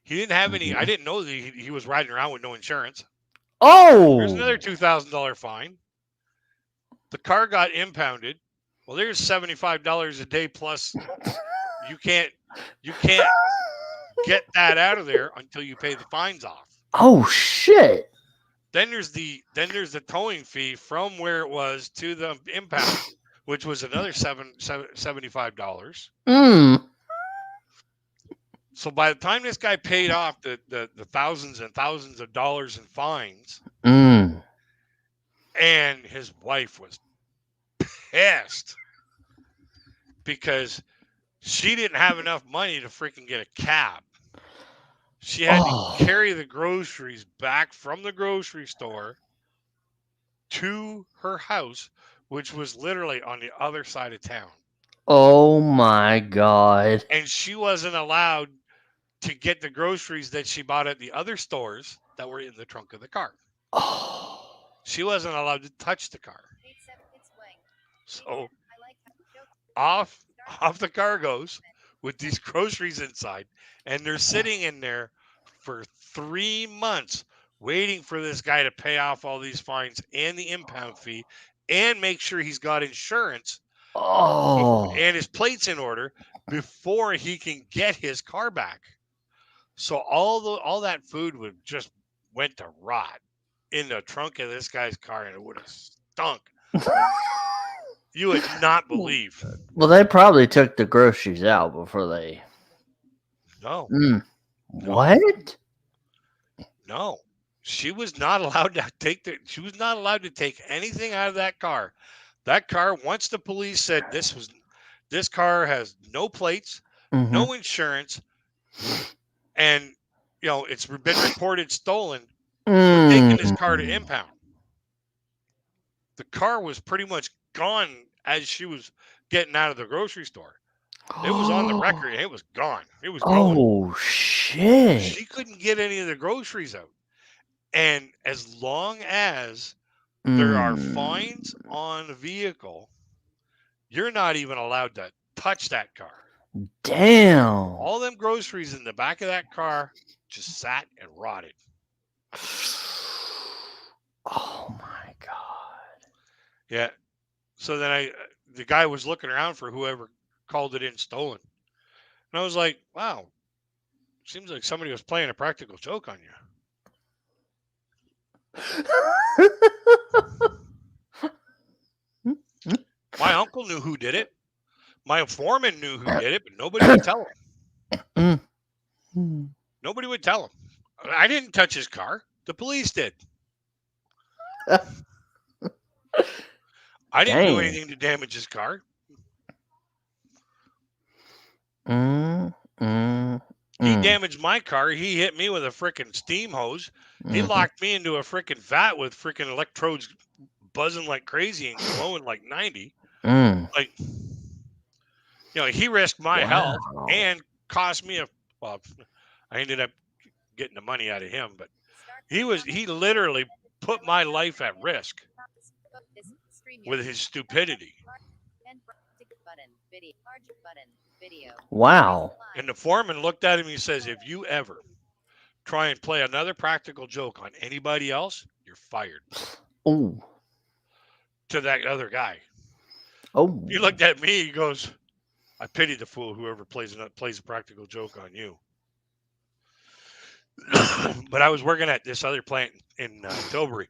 He didn't have any. I didn't know that he was riding around with no insurance. There's another $2,000 fine. The car got impounded. Well, there's $75 a day plus. You can't get that out of there until you pay the fines off. Oh shit. Then there's the towing fee from where it was to the impound, which was another $75. So by the time this guy paid off the thousands and thousands of dollars in fines, and his wife was pissed because she didn't have enough money to freaking get a cab. She had to carry the groceries back from the grocery store to her house, which was literally on the other side of town. Oh my God. And she wasn't allowed to get the groceries that she bought at the other stores that were in the trunk of the car. She wasn't allowed to touch the car. So off the car goes with these groceries inside, and they're sitting in there for 3 months waiting for this guy to pay off all these fines and the impound fee and make sure he's got insurance and his plates in order before he can get his car back. So all that food went to rot in the trunk of this guy's car, and it would have stunk. You would not believe. Well, they probably took the groceries out before they. No. What? No. She was not allowed to she was not allowed to take anything out of that car. That car, once the police said this car has no plates, no insurance, and it's been reported stolen, we're taking this car to impound. The car was pretty much gone as she was getting out of the grocery store. It was on the record. It was gone. It was gone. Oh shit! She couldn't get any of the groceries out. And as long as there are fines on the vehicle, you're not even allowed to touch that car. Damn. All them groceries in the back of that car just sat and rotted. Oh my God. Yeah. So then the guy was looking around for whoever called it in stolen. And I was like, wow, seems like somebody was playing a practical joke on you. My uncle knew who did it. My foreman knew who did it, but nobody would tell him. Nobody would tell him. I didn't touch his car. The police did. I didn't do Dang. anything to damage his car. He damaged my car. He hit me with a freaking steam hose. He locked me into a freaking vat with freaking electrodes buzzing like crazy and glowing like 90. Like, he risked my health and cost me well, I ended up getting the money out of him, but he literally put my life at risk with his stupidity. Wow. And the foreman looked at him and he says, if you ever try and play another practical joke on anybody else, you're fired. Oh. To that other guy. Oh. He looked at me, he goes, I pity the fool whoever plays a practical joke on you. But I was working at this other plant in Tilbury,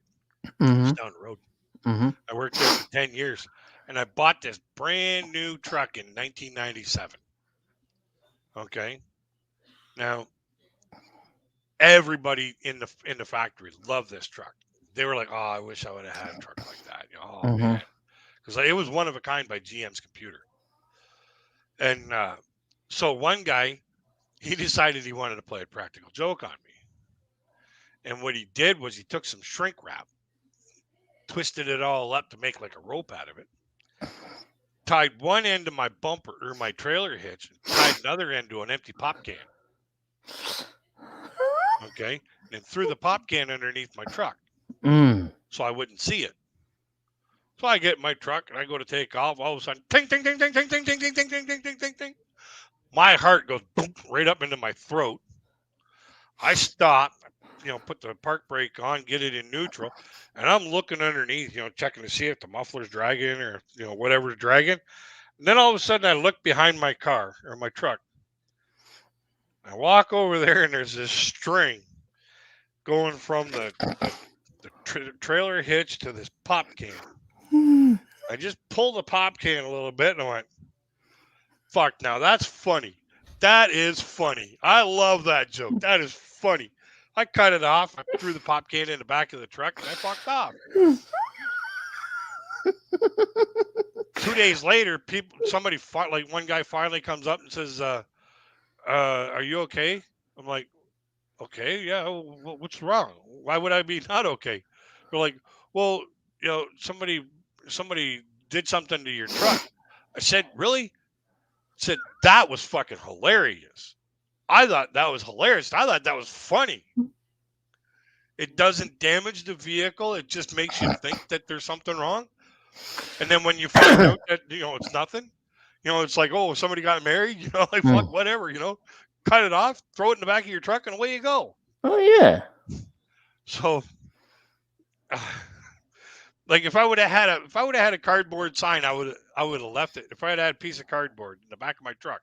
just down the road. I worked there for 10 years, and I bought this brand new truck in 1997. Okay, now everybody in the factory loved this truck. They were like, "Oh, I wish I would have had a truck like that." Oh man, because it was one of a kind by GM's Computer. And so one guy, he decided he wanted to play a practical joke on me. And what he did was he took some shrink wrap, twisted it all up to make like a rope out of it, tied one end to my bumper or my trailer hitch, and tied another end to an empty pop can. Okay. And threw the pop can underneath my truck so I wouldn't see it. So I get in my truck and I go to take off. All of a sudden, ting, ting, ting, ting, ting, ting, ting, ting, ting, ting, ting, ting, ting, ting. My heart goes boom, right up into my throat. I stop, put the park brake on, get it in neutral, and I'm looking underneath, checking to see if the muffler's dragging or, whatever's dragging. And then all of a sudden I look behind my car or my truck. I walk over there and there's this string going from the trailer hitch to this pop can. I just pulled the pop can a little bit and I went, fuck, now that's funny. That is funny. I love that joke. That is funny. I cut it off. I threw the pop can in the back of the truck and I fucked off. 2 days later, one guy finally comes up and says, are you okay? I'm like, okay, yeah. What's wrong? Why would I be not okay? They're like, well, somebody did something to your truck. I said, really? I said, that was fucking hilarious. I thought that was hilarious. I thought that was funny. It doesn't damage the vehicle. It just makes you think that there's something wrong. And then when you find out that, it's nothing, it's like, oh, somebody got married, like, fuck, whatever, cut it off, throw it in the back of your truck and away you go. Oh yeah. So like if I would have had a cardboard sign, I would have left it. If I had a piece of cardboard in the back of my truck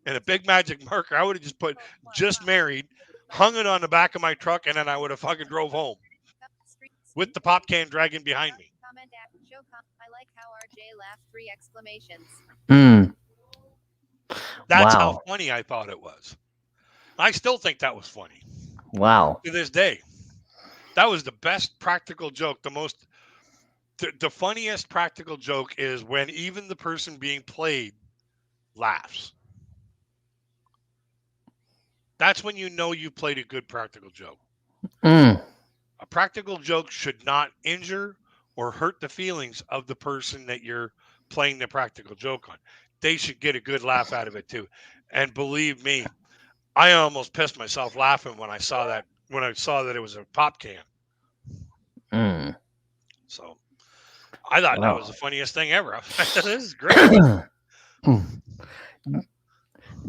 and a big magic marker, I would have just put just married, hung it on the back of my truck, and then I would have fucking drove home with the pop can dragging behind me. I like how RJ laughed 3 exclamations. That's how funny I thought it was. I still think that was funny. Wow. To this day. That was the best practical joke. The funniest practical joke is when even the person being played laughs. That's when you know you played a good practical joke. A practical joke should not injure or hurt the feelings of the person that you're playing the practical joke on. They should get a good laugh out of it too. And believe me, I almost pissed myself laughing when I saw that it was a pop can. So I thought that was the funniest thing ever. This is great.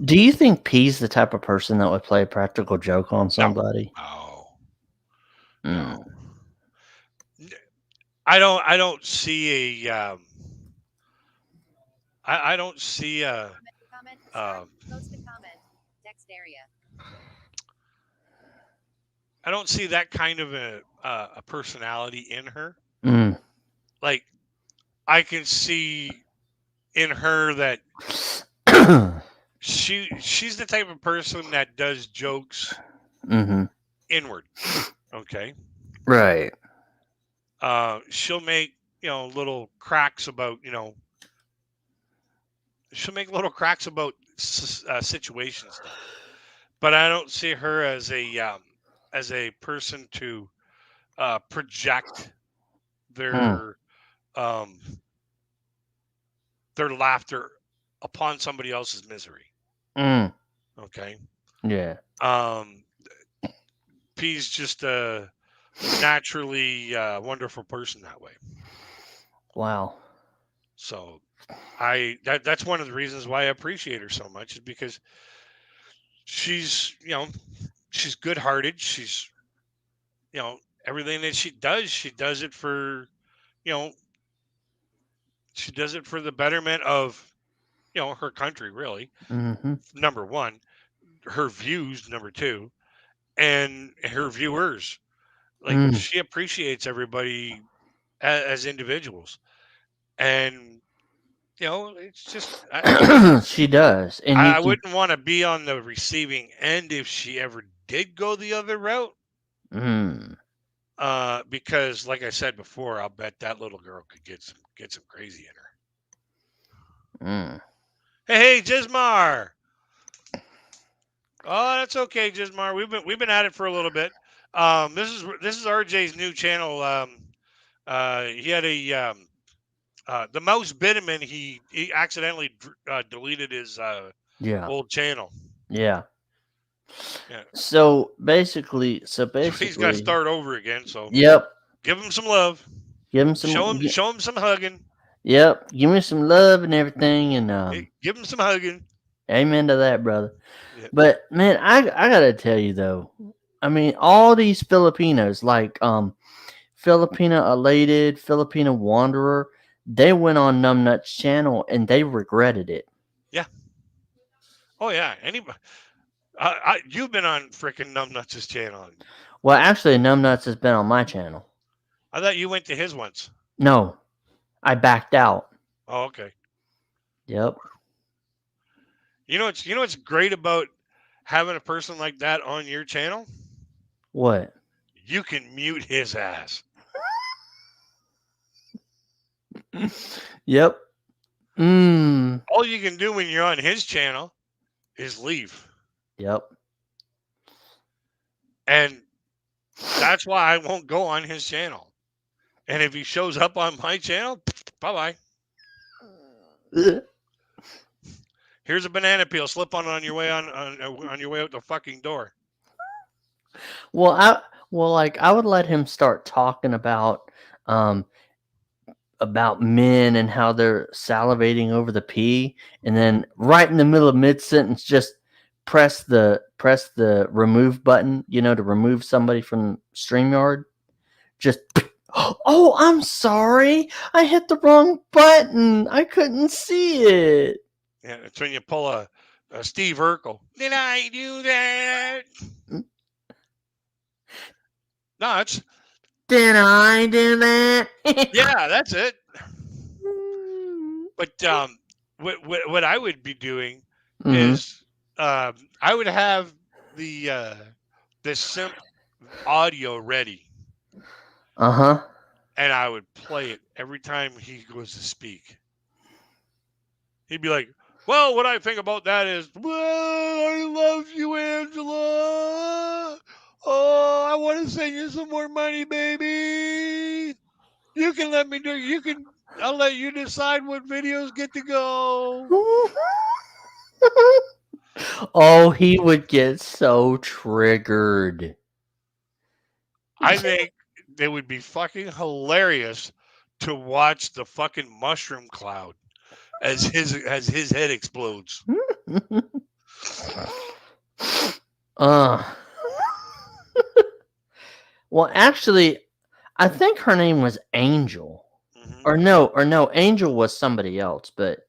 Do you think P's the type of person that would play a practical joke on somebody? No. I don't see I don't see Comment. uh, Start. Post a comment. Text area. I don't see that kind of a personality in her. Mm. Like I can see in her that she's the type of person that does jokes Mm-hmm. inward. Okay, Right. she'll make little cracks about she'll make little cracks about situation stuff. But I don't see her as a person to project Hmm. their um, their laughter upon somebody else's misery. Mm. Okay. Yeah. Um, P's just a naturally wonderful person that way. Wow. So that's one of the reasons why I appreciate her so much is because she's she's good hearted. She's everything that she does it for you know she does it for the betterment of her country really. Mm-hmm. Number one, her views. Number two, and her viewers. Like Mm. she appreciates everybody as individuals, and it's just She does, and you I can. wouldn't want to be on the receiving end if she ever did go the other route. Mm. Because like I said before, I'll bet that little girl could get some crazy in her. Mm. Hey, Jismar. Oh, that's okay, Jismar. We've been at it for a little bit. This is RJ's new channel. He had the mouse bit him and he accidentally deleted his Yeah. old channel. Yeah. Yeah, So basically, so so he's got to basically, start over again. So yep. give him some love. Give him Show some. him show him some hugging. Yep. Give me some love and everything, and Hey, give him some hugging. amen to that, brother. Yeah. But man, I gotta tell you though, I mean, all these Filipinos, like Filipina Elated, Filipina Wanderer, they went on Numbnut's channel and they regretted it. Yeah. Oh yeah. Anybody. You've been on freaking Numbnuts' channel. Well, actually, Numbnuts has been on my channel. I thought you went to his once. No, I backed out. Oh, okay. Yep. You know what's great about having a person like that on your channel? What? You can mute his ass. Yep. Mm. All you can do when you're on his channel is leave. Yep. And that's why I won't go on his channel. And if he shows up on my channel, bye bye. Here's a banana peel. Slip on it on your way on your way out the fucking door. Like I would let him start talking um about men and how they're salivating over the pee, and then right in the middle of mid sentence, just press the remove button, to remove somebody from StreamYard. Just oh, I'm sorry, I hit the wrong button. I couldn't see it. Yeah, it's when you pull a Steve Urkel. Did I do that? No, it's Did I do that? yeah, that's it. But what I would be doing Mm-hmm. is I would have the simp audio ready, Uh-huh. and I would play it every time he goes to speak. He'd be like, "Well, what I think about that is, well, I love you, Angela. Oh, I want to send you some more money, baby. You can let me do. You can. I'll let you decide what videos get to go." Oh, he would get so triggered. I think it would be fucking hilarious to watch the fucking mushroom cloud as his head explodes. uh well, actually, I think her name was Angel. Hmm. Or no, Angel was somebody else, but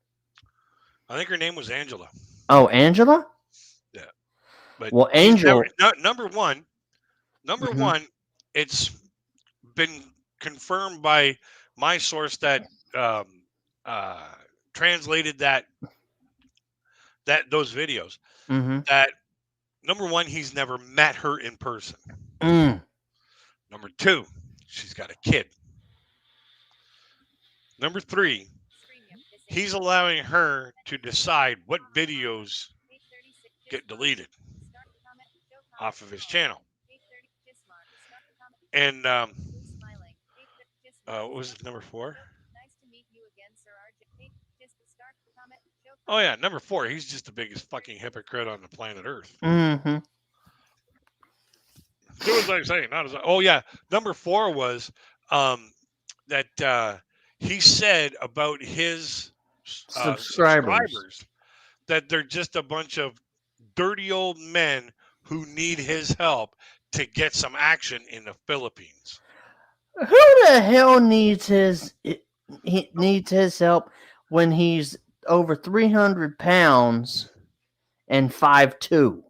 I think her name was Angela. Oh, Angela. Yeah, but Well, he's never Angel. number one. Number Mhm. one, it's been confirmed by my source that um, uh, translated that those videos. Mhm. That number one, he's never met her in person. Mm. Number two, she's got a kid. Number three, he's allowing her to decide what videos get deleted off of his channel. And what was it, number four? Oh yeah, number four. He's just the biggest fucking hypocrite on the planet Earth. Mhm. Do as I say, not as I. Oh yeah, number four was um, that he said about his Subscribers. subscribers that they're just a bunch of dirty old men who need his help to get some action in the Philippines. Who the hell needs he needs his help when he's over 300 pounds and 5'2"?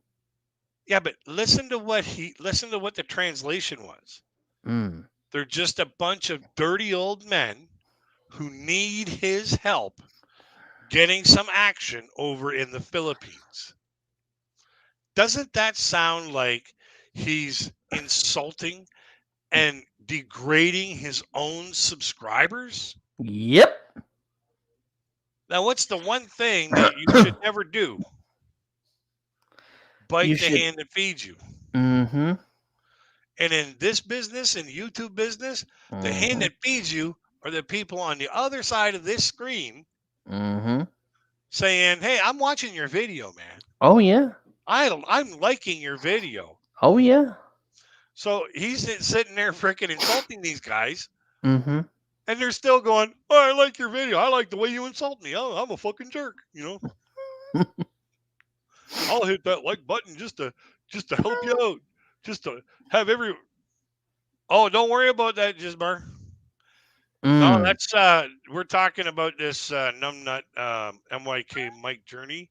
Yeah, but listen to what the translation was. Mm. They're just a bunch of dirty old men who need his help getting some action over in the Philippines. Doesn't that sound like he's insulting and degrading his own subscribers? Yep. Now, what's the one thing that you should never do? You Bite the should. hand that feeds you. Mhm. And in this business, in YouTube business, the hand Mhm. that feeds you are the people on the other side of this screen Mhm. saying, "Hey, I'm watching your video, man. Oh yeah. I'm liking your video." Oh yeah. So he's sitting there freaking insulting these guys, Mhm. and they're still going, "Oh, I like your video. I like the way you insult me. Oh, I'm a fucking jerk. I'll hit that like button just to help you out, just to have every." Oh, don't worry about that, Jisbar. No, Mm. that's we're talking about this numbnut MYK Mike Journey,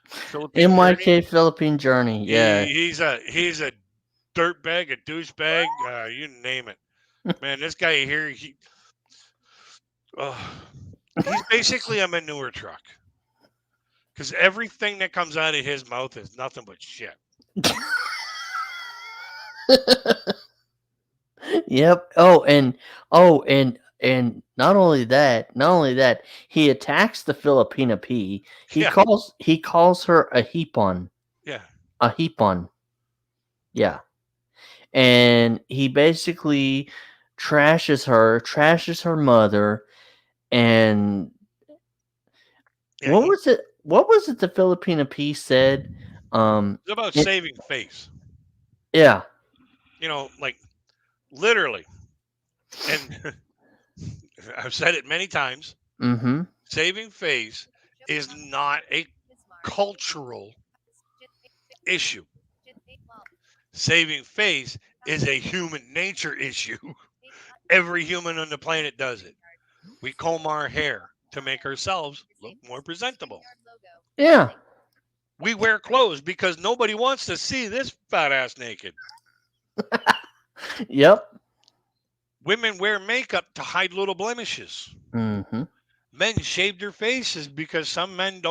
Philippine Journey. MYK Philippine Journey. Yeah. He's a dirtbag, a douchebag, you name it. Man, this guy here, uh, he's basically a manure truck because everything that comes out of his mouth is nothing but shit. Yep. Oh, and not only that, he attacks the Filipina P. He Yeah, calls her a heapon. yeah, A heapon. Yeah. And he basically trashes her mother, and yeah. He's what was it the Filipina P said? it's about It, saving face. yeah. Like literally, and I've said it many times. Mm-hmm. Saving face is not a cultural issue. Saving face is a human nature issue. Every human on the planet does it. We comb our hair to make ourselves look more presentable. Yeah. We wear clothes because nobody wants to see this fat ass naked. Yep. Women wear makeup to hide little blemishes. Mm-hmm. Men shave their faces because some men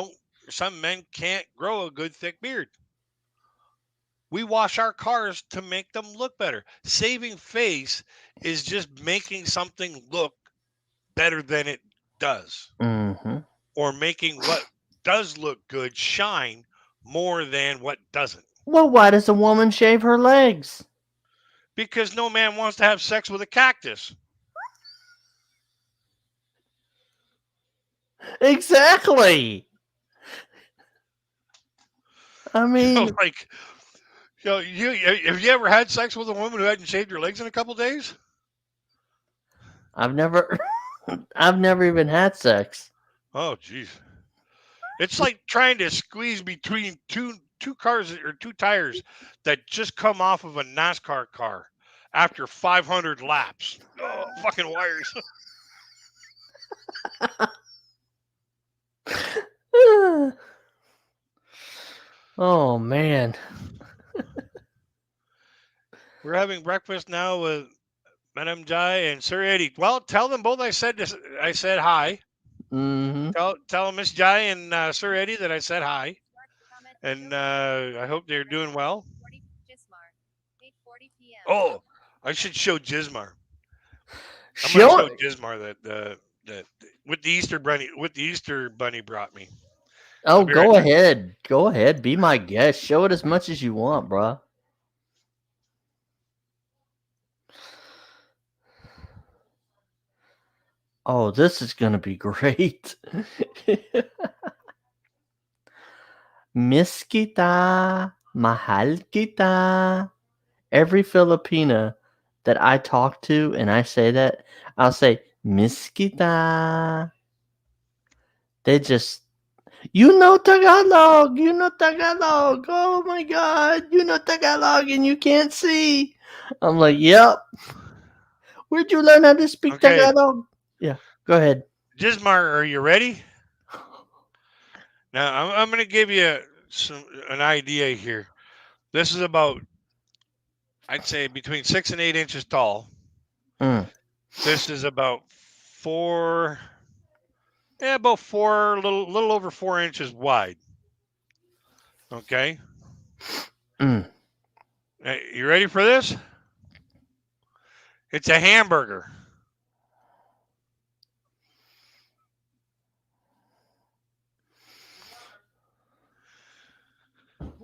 can't grow a good thick beard. We wash our cars to make them look better. Saving face is just making something look better than it does, Mm-hmm. or making what does look good shine more than what doesn't. Well, why does a woman shave her legs? Because no man wants to have sex with a cactus. Exactly. I mean, Like, you have you ever had sex with a woman who hadn't shaved her legs in a couple days? I've never I've never even had sex. Oh, jeez. It's like trying to squeeze between two cars or two tires that just come off of a NASCAR car after 500 laps. Oh, fucking wires. Oh man. We're having breakfast now with Madame Jai and Sir Eddie. Well, tell them both I said hi. Mm-hmm. Tell Miss Jai and Sir Eddie that I said hi, Comment. and Show I hope they're doing well. 40 Gismar. 8:40 p.m. Oh, I should show Gizmar. I'm gonna Show show it. Gizmar that what the Easter bunny brought me. Oh, I'll be right go back. ahead. Go ahead. Be my guest. Show it as much as you want, bruh. Oh, this is gonna be great. Miss kita, mahal kita. Every Filipina that I talk to and I say that, I'll say, Miss kita. They just, you know Tagalog, you know Tagalog. Oh my God, you know Tagalog and you can't see. I'm like, yep. Where'd you learn how to speak Okay, Tagalog? Yeah, go ahead. Gizmar, are you ready? Now I'm gonna give you an idea here. This is about, I'd say, between 6 and 8 inches tall. Mm, This is about four, yeah, about four, little over 4 inches wide. Okay, mm. You ready for this? It's a hamburger.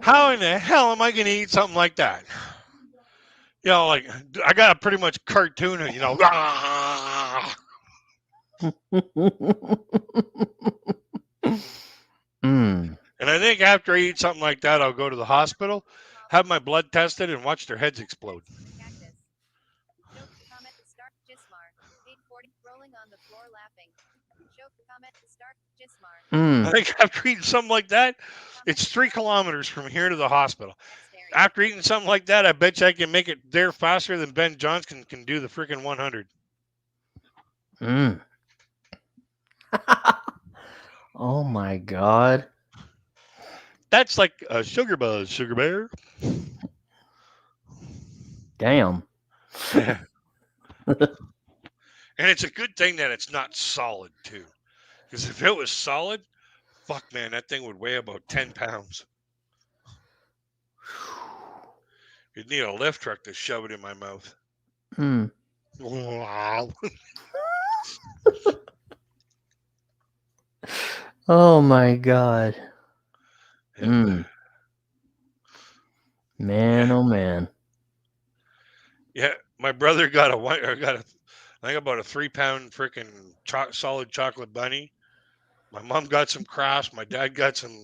How in the hell am I going to eat something like that? Like I got a pretty much cartoon it, mm. And I think after I eat something like that, I'll go to the hospital, have my blood tested, and watch their heads explode. Cactus. Show comment. Start Gismar. 8:40. Rolling on the floor laughing. Show comment. Start Gismar. I Mm. think after eating something like that, it's 3 kilometers from here to the hospital. After eating something like that, I bet you I can make it there faster than Ben Johnson can do the freaking 100. Mm. Oh my God. That's like a sugar buzz, sugar bear. Damn. And it's a good thing that it's not solid, too. Because if it was solid, fuck, man, that thing would weigh about 10 pounds. You'd need a lift truck to shove it in my mouth. Mm. Wow. Oh my God. Yeah. Mm. Man, Yeah. oh man. Yeah. My brother got I think about a 3 pound freaking solid chocolate bunny. My mom got some crafts. My dad got some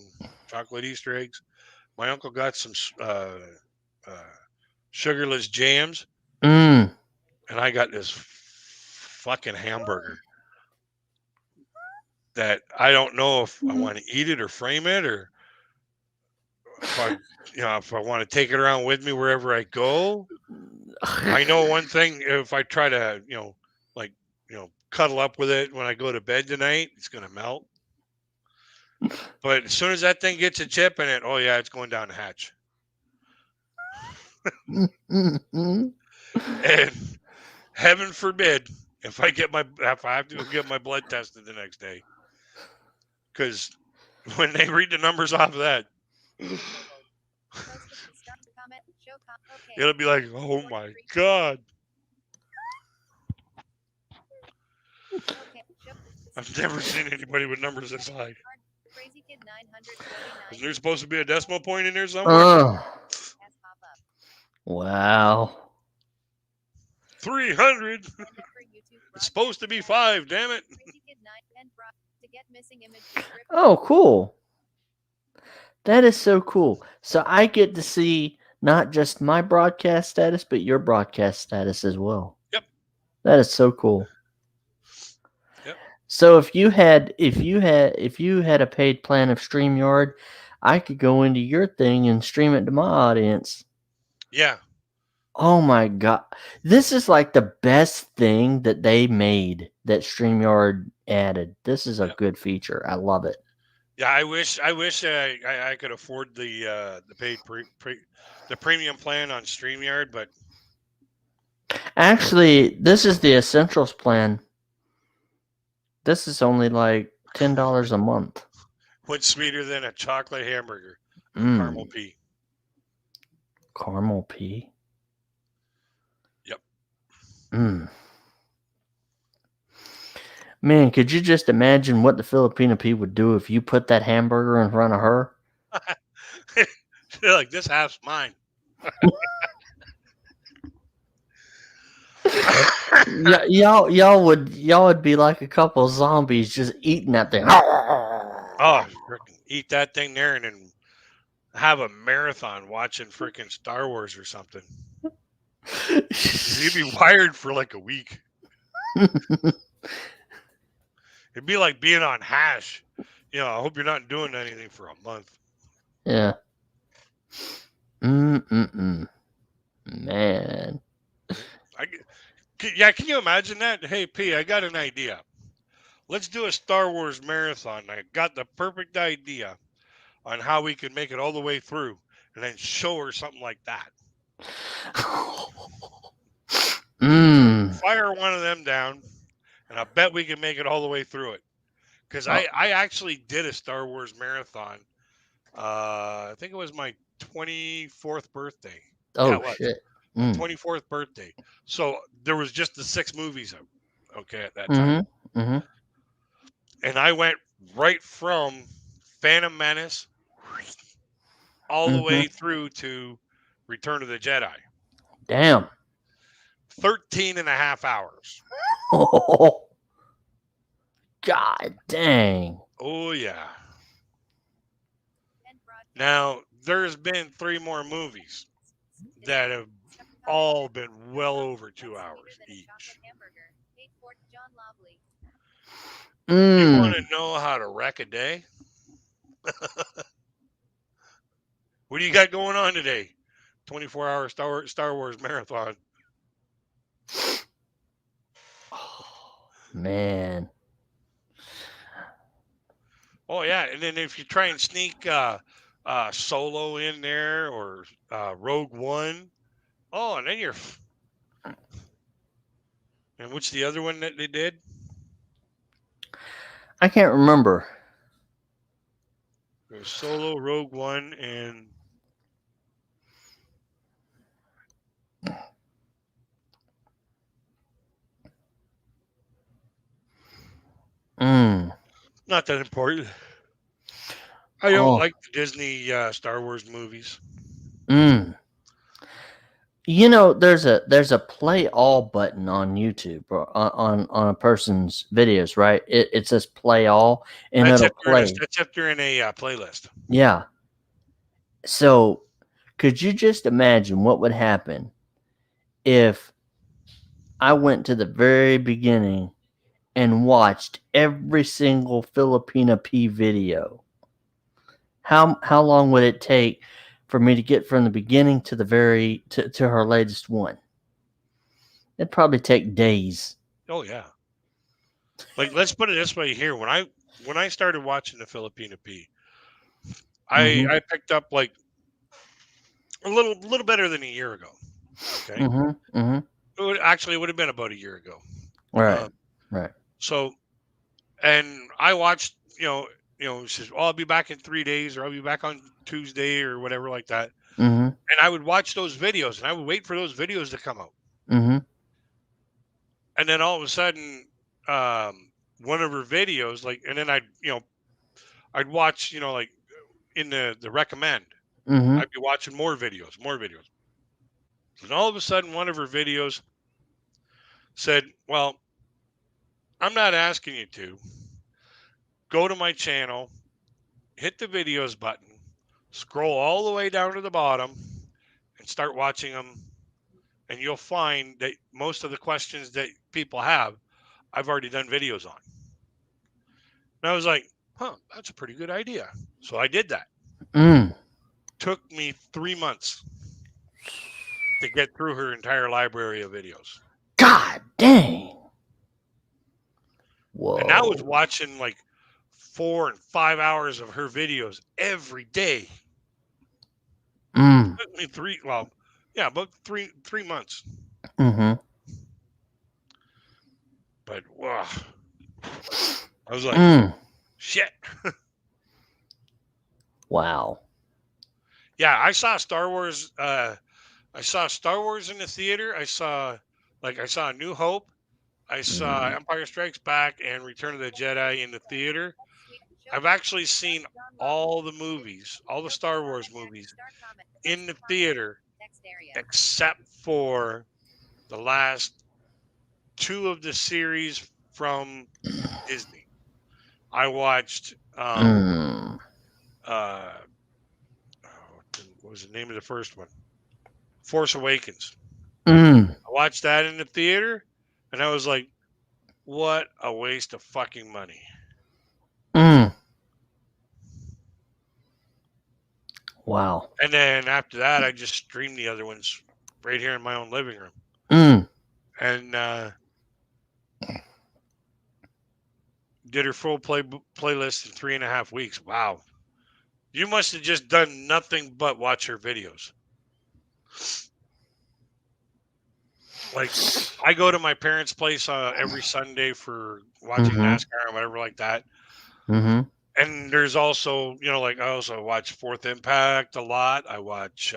chocolate Easter eggs. My uncle got some uh, sugarless jams. Mm. And I got this fucking hamburger that I don't know if I want to eat it or frame it, or if I want to take it around with me wherever I go. I know one thing: if I try to, like, cuddle up with it when I go to bed tonight, it's gonna melt. But as soon as that thing gets a chip in it, oh yeah, it's going down the hatch. Mm. And heaven forbid if I have to go get my blood tested the next day, because when they read the numbers off of that, Start comment. Show okay. it'll be like, oh my God. Okay. Show. I've never seen anybody with numbers this high. Crazy Kid Isn't 949. there supposed to be a decimal point in there somewhere? Oh. Has pop up. Wow. 300. For YouTube, It's supposed to be 5, damn it. Crazy Kid 9 and to get missing image. Oh, cool. That is so cool. So I get to see not just my broadcast status, but your broadcast status as well. Yep. That is so cool. Yep. So if you had a paid plan of StreamYard, I could go into your thing and stream it to my audience. Yeah. Oh my God. This is like the best thing that they made that StreamYard added. This is a good feature. I love it. Yeah, I wish I could afford the paid the premium plan on StreamYard, but Actually, this is the essentials plan. This is only like $10 a month. what's sweeter than a chocolate hamburger? Caramel Mmm, pea. caramel pea. Yep. Mmm. Man, could you just imagine what the Filipino pea would do if you put that hamburger in front of her? They're like, this half's mine. Yeah, y'all would be like a couple of zombies just eating that thing. Oh, frickin' eat that thing there and then have a marathon watching freaking Star Wars or something. You'd be wired for like a week. It'd be like being on hash. I hope you're not doing anything for a month. Yeah. Mm. Man. Yeah, can you imagine that? Hey, P, I got an idea. Let's do a Star Wars marathon. I got the perfect idea on how we could make it all the way through and then show her something like that. Mm. Fire one of them down, and I bet we can make it all the way through it. Because Oh, I actually did a Star Wars marathon. I think it was my 24th birthday. Yeah, oh it was shit. my Mm. 24th birthday. So there was just the 6 movies out, okay, at that time. Mm-hmm. Mm-hmm. And I went right from Phantom Menace all the Mm-hmm. way through to Return of the Jedi. Damn. 13 and a half hours. Oh, God dang. Oh, yeah. End broadcast. Now, there's been 3 more movies that have all been well over 2 hours each. Hamburger. Paid for John Lobley. You want Mm. to know how to wreck a day? What do you got going on today? 24-hour Star Wars marathon. Man. Oh yeah, and then if you try and sneak Solo in there or Rogue One, oh, and then you're. And what's the other one that they did? I can't remember. There's Solo, Rogue One, and Mm. not that important. I don't Oh. like the Disney Star Wars movies. Mm. There's a play all button on YouTube or on a person's videos, right? It says play all and That's it'll if they're in a play. playlist. Yeah. So could you just imagine what would happen if I went to the very beginning and watched every single Filipina P video? How long would it take for me to get from the beginning to to her latest one? It'd probably take days. Oh yeah. Like let's put it this way here. When I started watching the Filipina P, Mhm. I picked up like a little better than a year ago. Okay. Mhm. Mhm. It would have been about a year ago. Right. Um, Right. so and I watched, it says, "Oh, I'll be back in 3 days," or "I'll be back on Tuesday," or whatever like that. Mhm. And I would watch those videos, and I would wait for those videos to come out. Mhm. And then all of a sudden, one of her videos, like, and then I'd watch, like in the recommend, Mhm. I'd be watching more videos, more videos. And all of a sudden, one of her videos said, "Well, I'm not asking you to go to my channel, hit the videos button, scroll all the way down to the bottom, and start watching them. And you'll find that most of the questions that people have, I've already done videos on." And I was like, huh, that's a pretty good idea. So I did that. Mm. Took me 3 months to get through her entire library of videos. God dang. And I was Whoa. watching like 4 and 5 hours of her videos every day. Mm. Took me about 3 months. Mm-hmm. But wow, I was like, Mm. shit. Wow. Yeah, I saw Star Wars. I saw Star Wars in the theater. I saw A New Hope. I saw Mm. Empire Strikes Back and Return of the Jedi in the theater. I've actually seen all the movies, all the Star Wars movies in the theater, except for the last two of the series from Disney. I watched Mm. uh what was the name of the first one? Force Awakens. Mm. I watched that in the theater and I was like, what a waste of fucking money. Mm. Wow. And then after that I just streamed the other ones right here in my own living room. Mm. And did her full playlist in 3.5 weeks. Wow. You must have just done nothing but watch her videos. Like, I go to my parents' place every Sunday for watching Mm-hmm. NASCAR and whatever like that. Mm-hmm. And there's also, like I also watch Fourth Impact a lot. I watch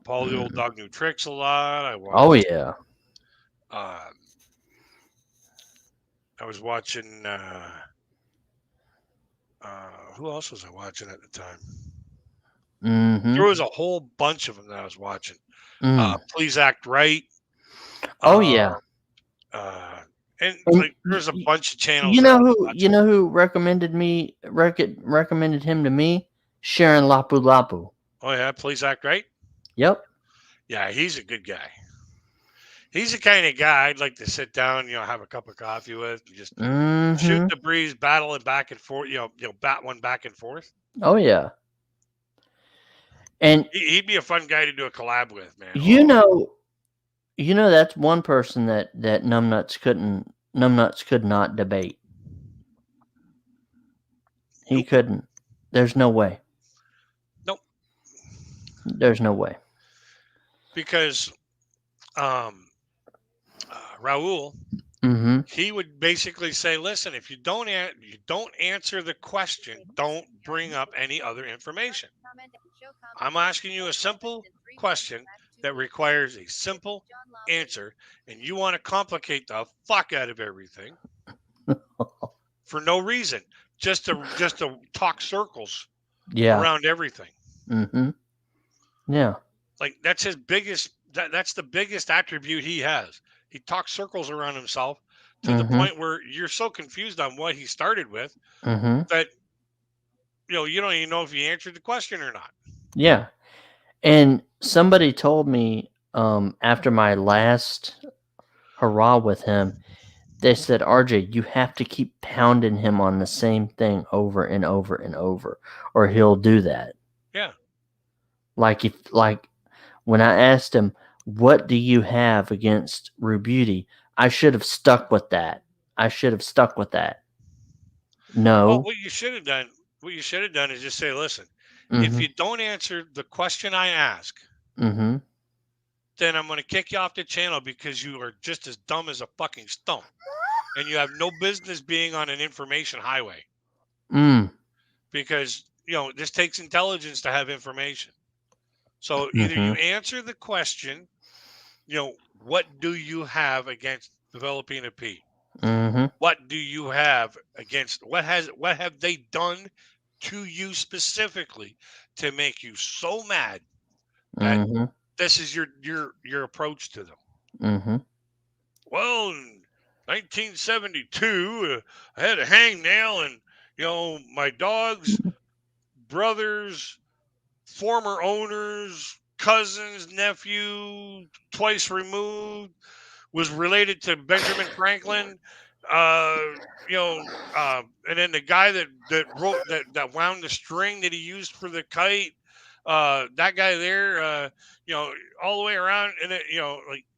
Paul the Old Mm. Dog New Tricks a lot. Oh yeah. Uh, I was watching. Who else was I watching at the time? Mm-hmm. There was a whole bunch of them that I was watching. Mm. Please Act Right. Oh Uh, yeah. uh, and And like there's a bunch of channels you that I know was who watching. recommended him to me? Sharon Lapu Lapu. Oh yeah, Please Act Right. Yep. Yeah, he's a good guy. He's the kind of guy I'd like to sit down, have a cup of coffee with, and just shoot Mm-hmm. the breeze, battling back and forth, bat one back and forth. Oh yeah. And He'd be a fun guy to do a collab with, man. you Oh, know, that's one person that Numbnuts could not debate. He nope, couldn't. There's no way. nope. There's no way. Because Raul, Mm-hmm. he would basically say, "Listen, if you don't answer the question, don't bring up any other information. I'm asking you a simple question that requires a simple answer, and you want to complicate the fuck out of everything for no reason, just to talk circles Yeah. around everything. Mm-hmm. Yeah. Like that's his biggest. That's the biggest attribute he has. He talks circles around himself to the Mm-hmm. point where you're so confused on what he started with Mm-hmm. that you don't even know if he answered the question or not." Yeah. And somebody told me after my last hurrah with him, they said, RJ, you have to keep pounding him on the same thing over and over and over, or he'll do that. Yeah. Like when I asked him, what do you have against Rue Beauty? I should have stuck with that. Well, No. what you should have done is just say, "Listen, if Mm-hmm. you don't answer the question I ask, Mm-hmm. then I'm going to kick you off the channel because you are just as dumb as a fucking stump, and you have no business being on an information highway Mm. because this takes intelligence to have information. So either Mm-hmm. you answer the question, what do you have against developing a P? Mm-hmm. What do you have against what have they done to you specifically to make you so mad that Mm-hmm. this is your approach to them?" Mm-hmm. Well, in 1972, I had a hangnail, and my dog's brothers, former owners, cousins, nephew, twice removed, was related to Benjamin Franklin. Uh, and then the guy that wrote that wound the string that he used for the kite. That guy there. All the way around, and then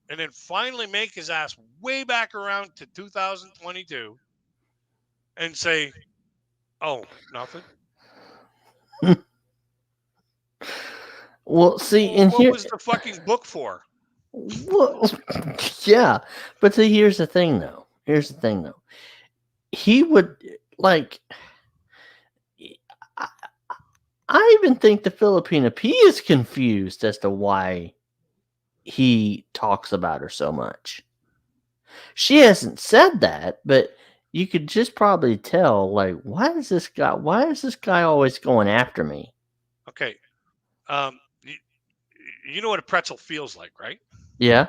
and then finally make his ass way back around to 2022 and say, Oh, nothing. Well, see, Well, in what here, was the fucking book for? well, yeah, but see, here's the thing, though. He would like. I, I even think the Filipina P is confused as to why he talks about her so much. She hasn't said that, but you could just probably tell, like, why is this guy always going after me? Okay. You, you know what a pretzel feels like, right? Yeah.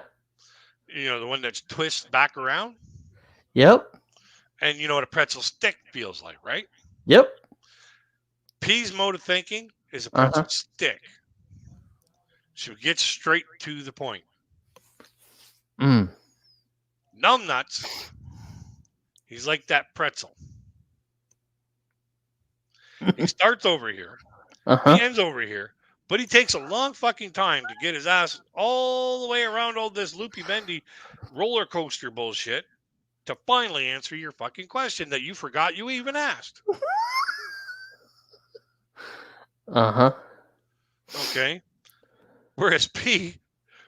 You know, the one that's twists back around. Yep. And you know what a pretzel stick feels like, right? Yep. P's mode of thinking is a Uh-huh. pretzel stick. She'll get straight to the point. Mm. Numbnuts, he's like that pretzel. He starts over here, he Uh-huh. ends over here, but he takes a long fucking time to get his ass all the way around all this loopy bendy roller coaster bullshit to finally answer your fucking question that you forgot you even asked. Uh-huh. Okay. Whereas P,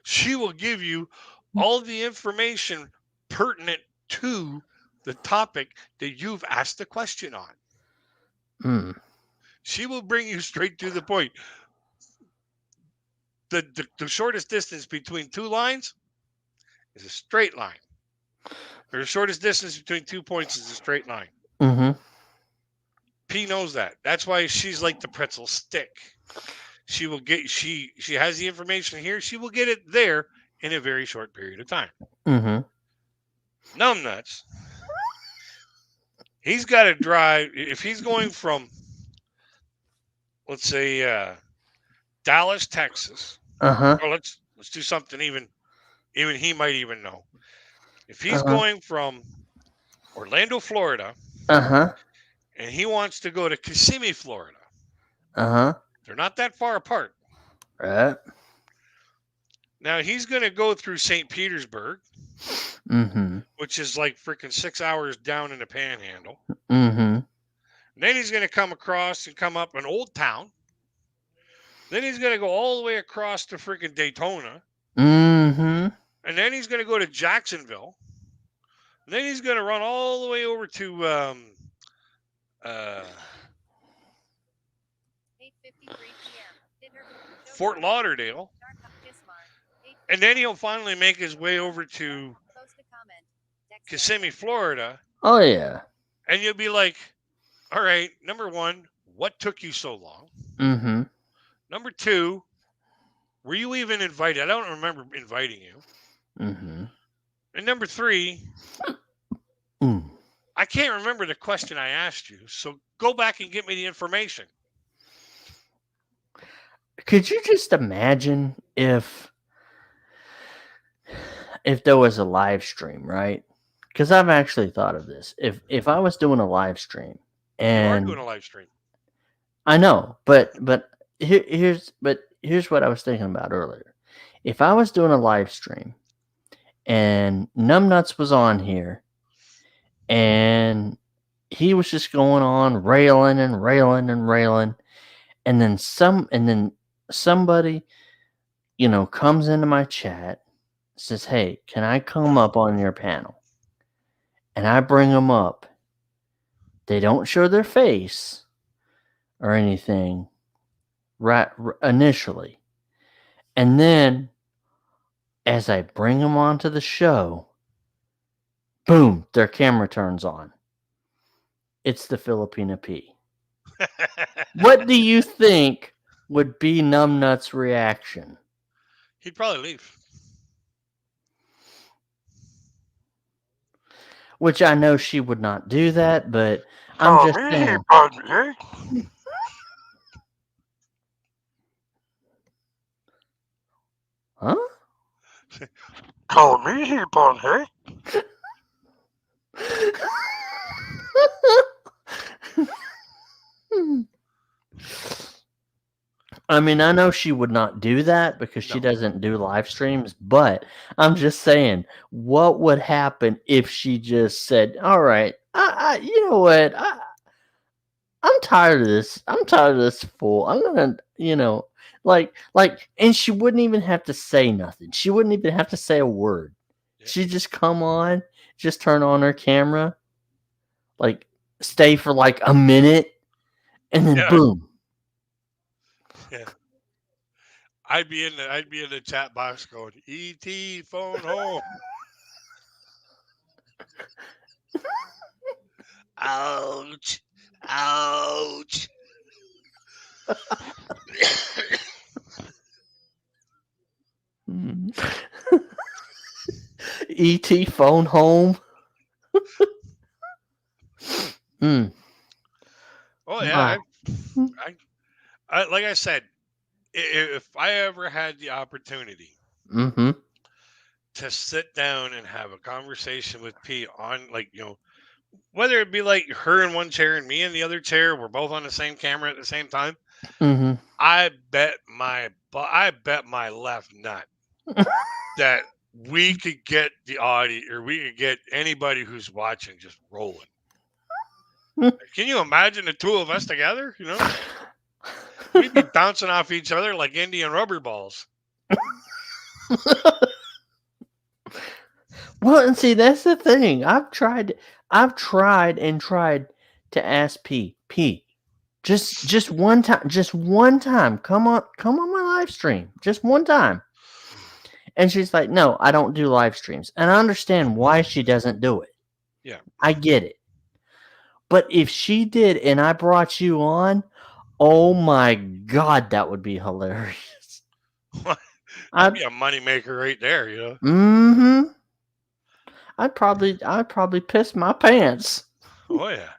she will give you all the information pertinent to the topic that you've asked the question on. Mm. She will bring you straight to the point. The shortest distance between two lines is a straight line. Or the shortest distance between 2 points is a straight line. Mm-hmm. P knows that. That's why she's like the pretzel stick. She will get she has the information here. She will get it there in a very short period of time. Mm-hmm. Numbnuts. He's got to drive if he's going from let's say Dallas, Texas. Uh-huh. Or let's do something even he might even know. If he's Uh-huh. going from Orlando, Florida, Uh-huh. and he wants to go to Kissimmee, Florida, Uh-huh. they're not that far apart. Right. Now he's going to go through St. Petersburg, Mm-hmm. which is like freaking 6 hours down in the panhandle. Mm-hmm. Then he's going to come across and come up an old town. Then he's going to go all the way across to freaking Daytona. Mm-hmm. And then he's going to go to Jacksonville. And then he's going to run all the way over to 8:53 p.m. Dinner. Fort Lauderdale. And then he'll finally make his way over to Post a comment. Text Kissimmee, Florida. Oh yeah. And you'll be like, all right, number one, what took you so long? Mm-hmm. Number two, were you even invited? I don't remember inviting you. Mm-hmm. And number three, Mm. I can't remember the question I asked you. So go back and get me the information. Could you just imagine if there was a live stream, right? Because I've actually thought of this. If I was doing a live stream, You are and doing a live stream. I know, but here's what I was thinking about earlier. If I was doing a live stream and Numbnuts was on here and he was just going on railing and railing and railing, and then somebody, comes into my chat, says, "Hey, can I come up on your panel?" And I bring them up. They don't show their face or anything right initially. And then as I bring them onto the show, boom, their camera turns on. It's the Filipina P. What do you think would be Numbnut's reaction? He'd probably leave. Which I know she would not do that, but I'm just saying. Huh? Call me here, hey? I mean, I know she would not do that because she doesn't do live streams, but I'm just saying, what would happen if she just said, "All right, you know what? I'm tired of this. I'm tired of this fool. I'm gonna, and she wouldn't even have to say nothing. She wouldn't even have to say a word. Yeah. She'd just come on, just turn on her camera, like stay for like a minute, and then Yeah. boom. Yeah. I'd be in the chat box going, "E.T. phone home." Ouch. Ouch. Mm. E.T. phone home. Mm, Oh my. yeah, I like I said, if I ever had the opportunity Mm-hmm. to sit down and have a conversation with P on, like, whether it be like her in one chair and me in the other chair, we're both on the same camera at the same time. Mm-hmm. I bet my left nut that we could get the audio, or we could get anybody who's watching just rolling. Can you imagine the two of us together? We'd be bouncing off each other like Indian rubber balls. Well, and see, that's the thing. I've tried and tried to ask P. Just one time. Come on my live stream. Just one time. And she's like, "No, I don't do live streams." And I understand why she doesn't do it. Yeah. I get it. But if she did and I brought you on, oh my god, that would be hilarious. That'd I'd be a moneymaker right there. mm-hmm. I'd probably piss my pants. Oh, yeah.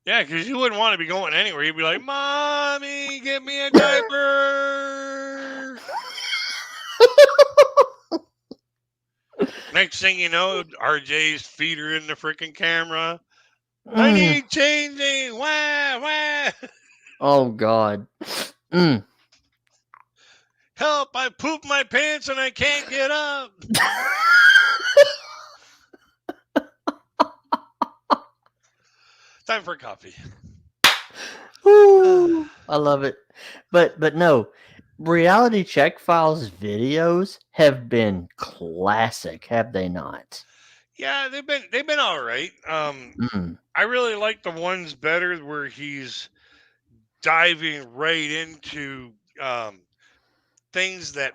Yeah, because you wouldn't want to be going anywhere. You'd be like, "Mommy, get me a diaper." Next thing you know, RJ's feet are in the freaking camera. "I Mm. need changing. Wah, wah. Oh god. Mm. Help, I pooped my pants and I can't get up." Time for coffee. Ooh, I love it. But no, Reality Check Files videos have been classic, have they not? Yeah, they've been all right. Mm. I really like the ones better where he's diving right into things that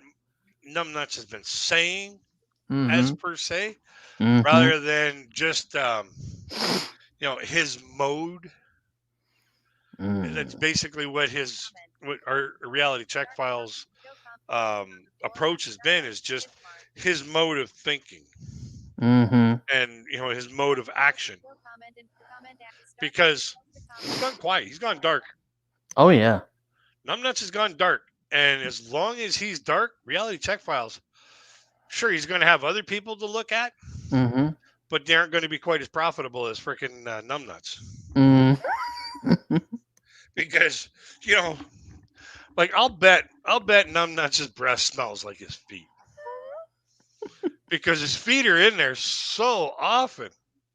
Numbnuts has been saying, as Mm-hmm. per se, Mm-hmm. rather than just his mode. That's Mm. basically what our reality check files approach has been, is just his mode of thinking, Mm-hmm. and his mode of action, because he's gone quiet, he's gone dark. Oh yeah. Numbnuts has gone dark, and as long as he's dark, reality check files, sure, he's going to have other people to look at, Mm-hmm. but they aren't going to be quite as profitable as freaking Numbnuts, Mm. because you know, like I'll bet Numbnuts' breath smells like his feet, because his feet are in there so often.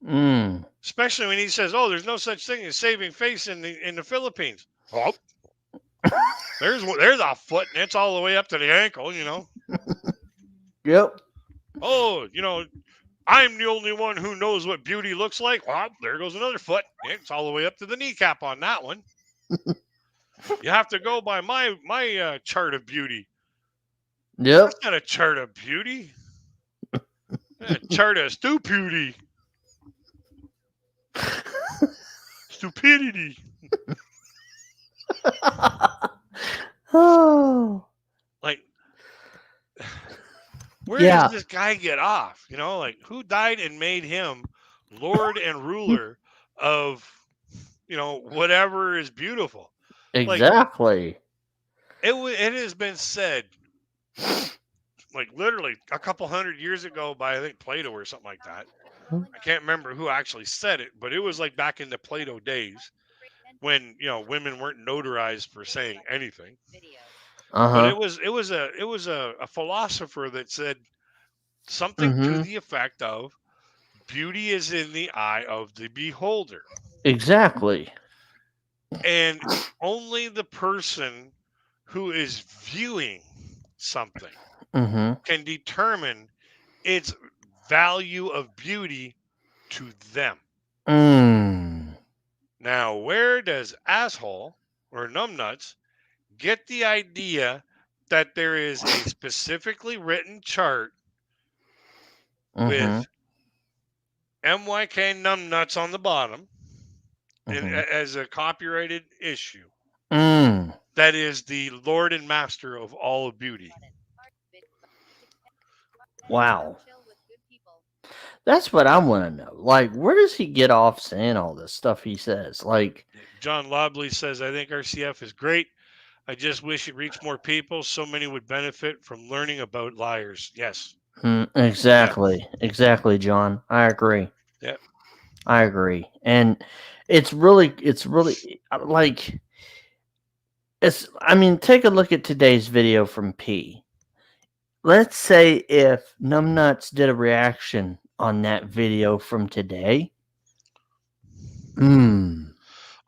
Mm. Especially when he says, "Oh, there's no such thing as saving face in the Philippines." Oh, there's a foot, and it's all the way up to the ankle. Yep. Oh, I'm the only one who knows what beauty looks like. Well, there goes another foot. It's all the way up to the kneecap on that one. You have to go by my chart of beauty. Yep. That's not a chart of beauty. A chart of stupidity. Stupidity. Oh. Like, where does Yeah. this guy get off? Like, who died and made him Lord and ruler of, whatever is beautiful? Like, Exactly. it has been said, like, literally a couple hundred years ago by, I think, Plato or something like that. I can't remember who actually said it, but it was like back in the Plato days when, women weren't notarized for saying anything. But Uh-huh. it was a philosopher that said something to Mm-hmm. the effect of, beauty is in the eye of the beholder. Exactly. And only the person who is viewing something Mm-hmm. can determine its value of beauty to them. Mm. Now, where does asshole or numbnuts get the idea that there is a specifically written chart Mm-hmm. with MYK numbnuts on the bottom and Mm-hmm. as a copyrighted issue Mm. that is the Lord and Master of all of beauty? Wow. Chill with good people. That's what I want to know. Like, where does he get off saying all this stuff he says? Like, John Lobley says, I think RCF is great. I just wish it reached more people. So many would benefit from learning about liars. Yes. Yeah. exactly, John. I agree. Yeah. I agree. And it's really like, I mean, take a look at today's video from P. Let's say if Numbnuts did a reaction on that video from today. Hmm.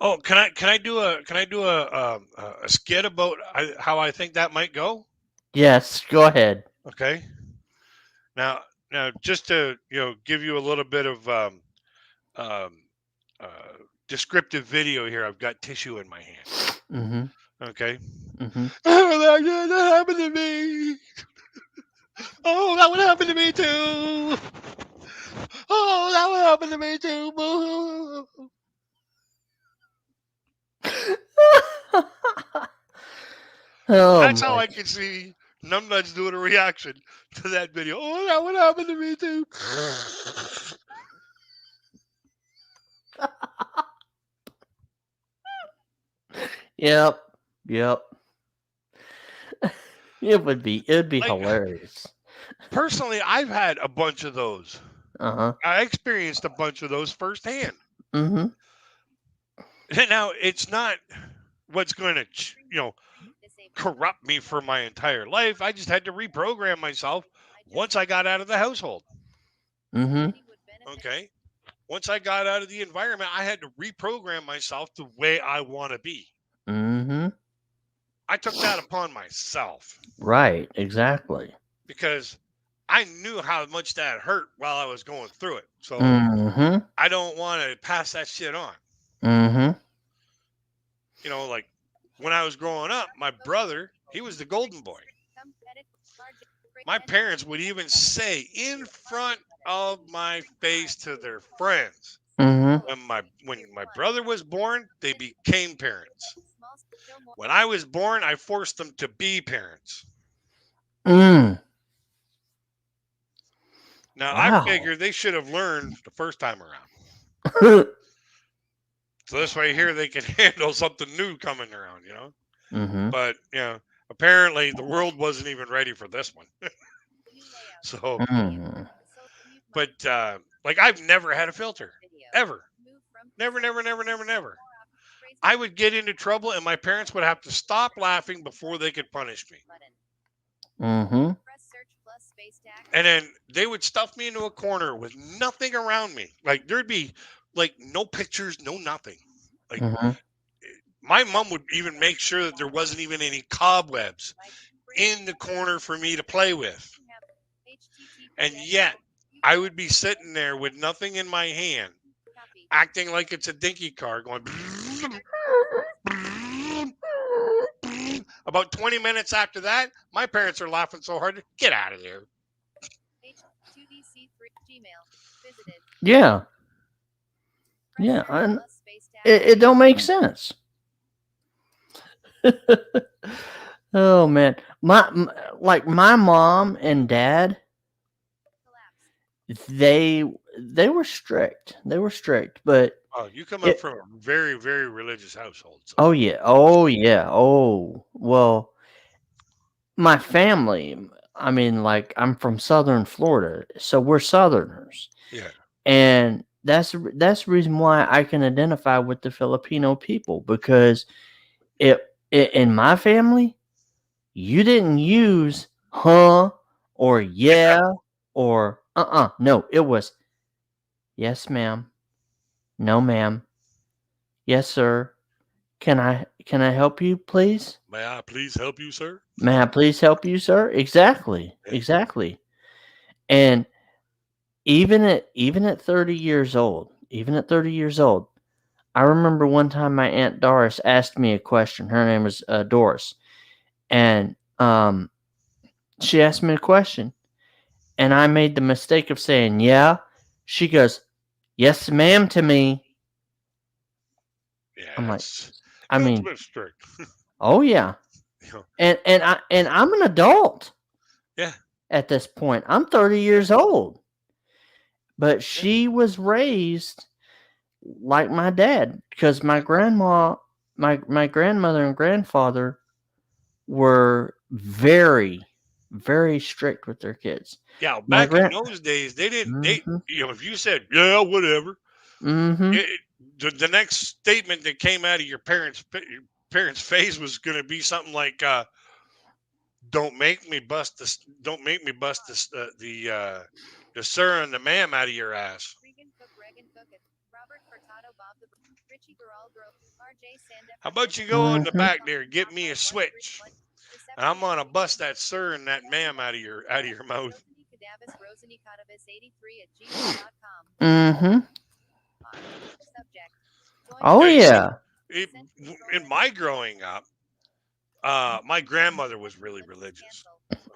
Oh, can I do a skit about how I think that might go? Yes, go ahead. Okay. Now just to give you a little bit of um, uh, descriptive video here. I've got tissue in my hand. Mm-hmm. Okay. Mm-hmm. That happened to me. Oh, that would happen to me too. Oh, that would happen to me too. Boo. Oh That's how my. I could see Numbnuts doing a reaction to that video. Oh, that would happen to me too. Yep. Yep. It'd be Like hilarious. personally, I've had a bunch of those. Uh-huh. I experienced a bunch of those firsthand. Mm-hmm. Now, it's not what's going to, corrupt me for my entire life. I just had to reprogram myself once I got out of the household. Mm-hmm. Okay. Once I got out of the environment, I had to reprogram myself the way I want to be. Mm-hmm. I took that upon myself Right, exactly. because I knew how much that hurt while I was going through it. So Mm-hmm. I don't want to pass that shit on. Mm-hmm. Like when I was growing up, my brother, he was the golden boy. My parents would even say in front of my face to their friends, Mm-hmm. when my brother was born, they became parents. When I was born, I forced them to be parents. Mm. Now I Wow. figure they should have learned the first time around. So this way here they can handle something new coming around. Mm-hmm. But apparently the world wasn't even ready for this one. So, Mm. but like I've never had a filter ever. Never, never, never, never, never. I would get into trouble and my parents would have to stop laughing before they could punish me. Mm-hmm. And then they would stuff me into a corner with nothing around me. Like there'd be like no pictures, no nothing. Like Mm-hmm. my mom would even make sure that there wasn't even any cobwebs in the corner for me to play with. And yet I would be sitting there with nothing in my hand, acting like it's a dinky car going. About 20 minutes after that, my parents are laughing so hard, get out of there. Yeah. Yeah. And it don't make sense. Oh man. Like my mom and dad, they they were strict. They were strict, but Oh, you come up it from a very, very religious household. So, oh yeah. Oh yeah. Oh, well, my family, I mean, like, I'm from Southern Florida, so we're Southerners. yeah. And that's the reason why I can identify with the Filipino people, because in my family, you didn't use huh or yeah or no, it was yes ma'am, no ma'am, yes sir, Can I help you, please? May I please help you, sir? May I please help you, sir? Exactly. Yeah. Exactly. And even at 30 years old, I remember one time my Aunt Doris asked me a question. Her name was Doris. And she asked me a question. And I made the mistake of saying, yeah. She goes, yes, ma'am, to me. Yeah, I'm like, that's I a mean, bit strict. oh yeah. You know, And I'm an adult yeah, at this point. I'm 30 years old. But yeah. she was raised like my dad because my grandmother and grandfather were very, very strict with their kids. Yeah, My back in grand, those days, they didn't. mm-hmm, If you said yeah, whatever, mm-hmm, the next statement that came out of your parents' face was going to be something like, Don't make me bust this. The sir and the ma'am out of your ass." Regan Cook, Regan Cook, Robert Furtado, Bob the Richie Girl, RJ How Sandefur, about you go in the mm-hmm, back there and get me a switch, and I'm gonna bust that sir and that ma'am out of your mouth. Rosany Cadavis 83 at gmail.com. mm-hmm. Subject. Going Oh Yeah, you see, yeah. it, in my growing up, my grandmother was really religious.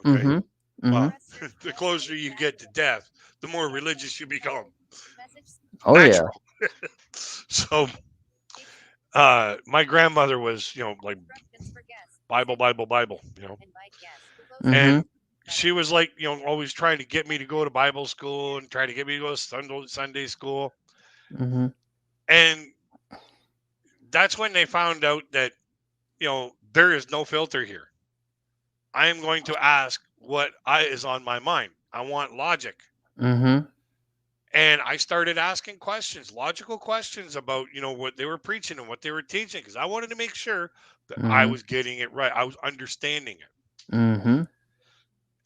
Okay, Mm-hmm, mm-hmm. well, the closer you get to death, the more religious you become. Oh yeah. Natural. So, my grandmother was, like Bible, Bible, Bible, Mm-hmm, and she was like, always trying to get me to go to Bible school and trying to get me to go to Sunday school. mm-hmm, And that's when they found out that, there is no filter here. I am going to ask what is on my mind. I want logic. mm-hmm, And I started asking questions, logical questions about, what they were preaching and what they were teaching, because I wanted to make sure that I mm-hmm, was getting it right. I was understanding it. mm-hmm.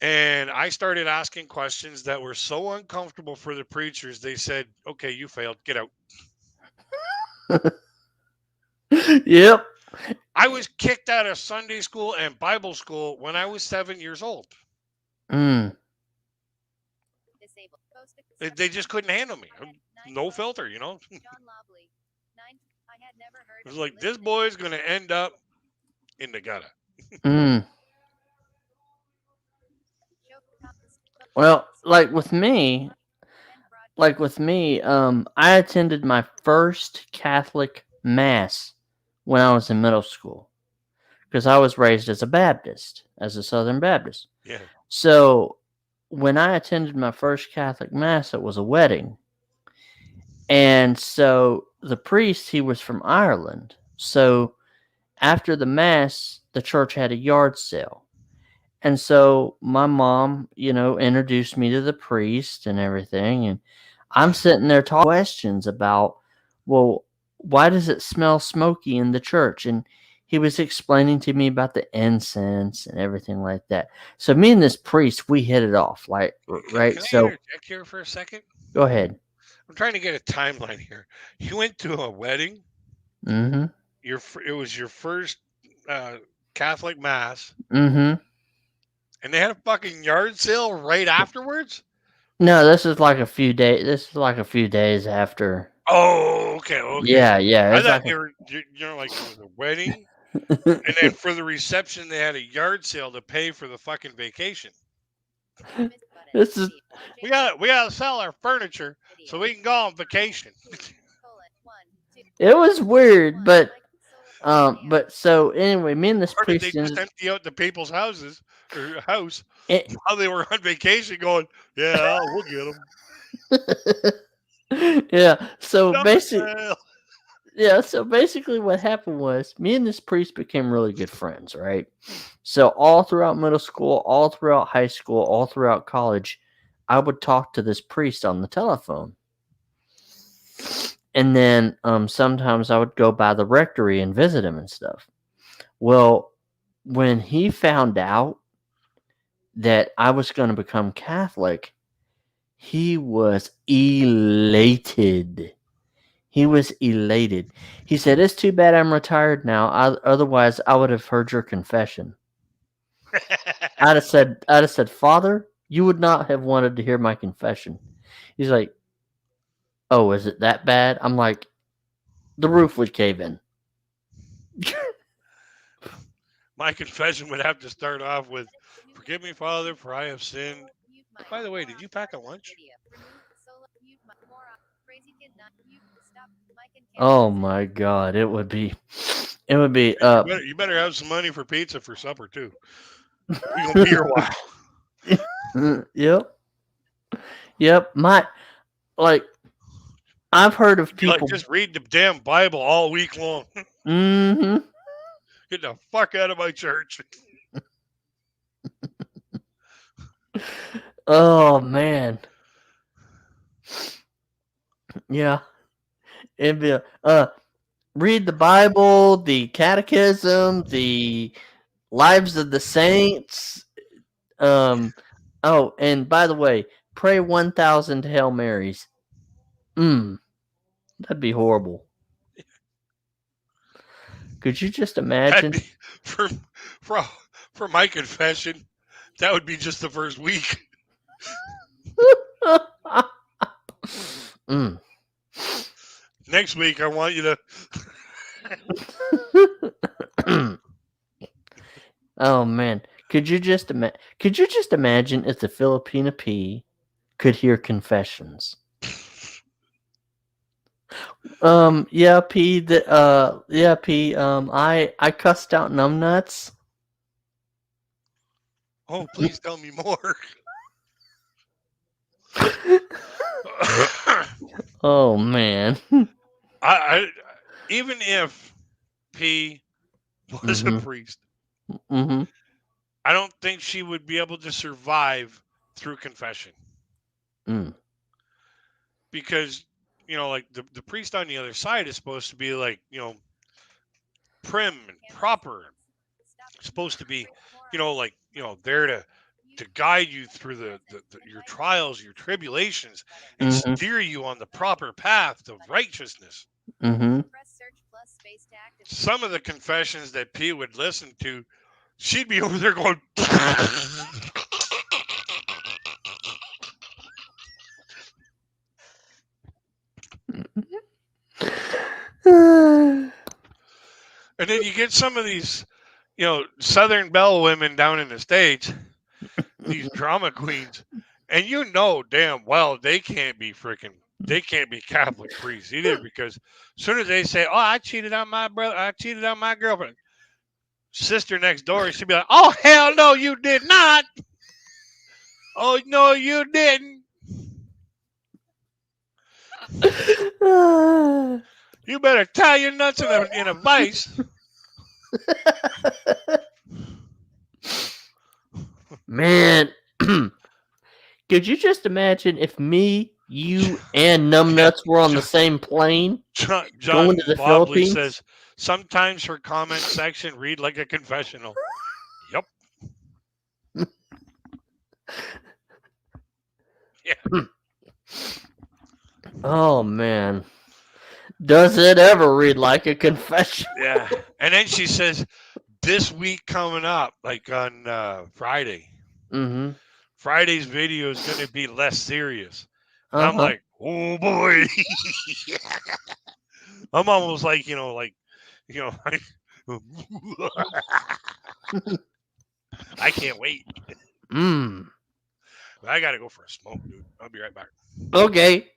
And I started asking questions that were so uncomfortable for the preachers. They said, "Okay, you failed. Get out." Yep. I was kicked out of Sunday school and Bible school when I was 7 years old. Mm. They just couldn't handle me. No filter, It was like, this boy's going to end up in the gutter. Mm. Well, I attended my first Catholic mass when I was in middle school because I was raised as a Baptist, as a Southern Baptist. Yeah. So when I attended my first Catholic mass, it was a wedding. And so the priest, he was from Ireland. So after the mass, the church had a yard sale. And so my mom, introduced me to the priest and everything. And I'm sitting there talking questions about, well, why does it smell smoky in the church? And he was explaining to me about the incense and everything like that. So me and this priest, we hit it off, like, right? Can I So interject here for a second? go ahead. I'm trying to get a timeline here. You went to a wedding. Mm-hmm. It was your first Catholic mass, Mm-hmm. and they had a fucking yard sale right afterwards. No, this is like a few days. This is like a few days after. Oh, okay. Yeah, yeah. I It's thought like they were, like it was a wedding, and then for the reception they had a yard sale to pay for the fucking vacation. this is We gotta sell our furniture so we can go on vacation. it was weird, but so anyway, me and this Or did they priest just ended, empty out the people's houses or house it, while they were on vacation, going, "Yeah, we'll get them." yeah. So Summer basically, sale. yeah. So basically, what happened was me and this priest became really good friends, right? So all throughout middle school, all throughout high school, all throughout college, I would talk to this priest on the telephone. And then sometimes I would go by the rectory and visit him and stuff. Well, when he found out that I was going to become Catholic, he was elated. He was elated. He said, "It's too bad I'm retired now. Otherwise, I would have heard your confession." I'd have said, "Father, you would not have wanted to hear my confession." He's like, "Oh, is it that bad?" I'm like, "The roof would cave in." My confession would have to start off with, "Forgive me, Father, for I have sinned." By the way, did you pack a lunch? Oh my god, it would be, it would be. And you better have some money for pizza for supper too. We gonna be here a while. Yep, yep. My like, I've heard of Be like, people. just read the damn Bible all week long. Hmm. Get the fuck out of my church. Oh man, yeah. It'd be read the Bible, the Catechism, the Lives of the Saints. Oh, and by the way, pray 1,000 Hail Marys. That'd be horrible. Could you just That'd imagine? be for for for my confession. That would be just the first week. Mm. Next week, I want you to. Oh man, Could you just imagine if the Filipina P could hear confessions? Yeah, P. Yeah, P. I cussed out numbnuts. Oh, please tell me more. Oh man. I even if P was a Mhm. priest, Mhm. I don't think she would be able to survive through confession Mm. because like the priest on the other side is supposed to be like prim and proper, supposed to be like there to guide you through your trials, your tribulations, and Mhm. steer you on the proper path of righteousness. Mhm. Some of the confessions that P would listen to, she'd be over there going. And then you get some of these, Southern Belle women down in the States, these drama queens, and damn well they can't be Catholic priests either because as soon as they say, "Oh, I cheated on my brother, I cheated on my girlfriend," sister next door, she'd be like, "Oh, hell no, you did not. Oh, no, you didn't. You better tie your nuts in a vice." Man, could you just imagine if me, you, and Yeah, numbnuts were on the John, same plane going to John the Bobley Philippines? says, sometimes her comment section read like a confessional. Yep. Yeah. Oh man, does it ever read like a confession? Yeah. And then she says, this week coming up, like on Friday, Mm-hmm. Friday's video is going to be less serious. And Uh I'm huh. like, oh boy. I'm almost like, you know, I can't wait. Mm. I got to go for a smoke, dude. I'll be right back. Okay.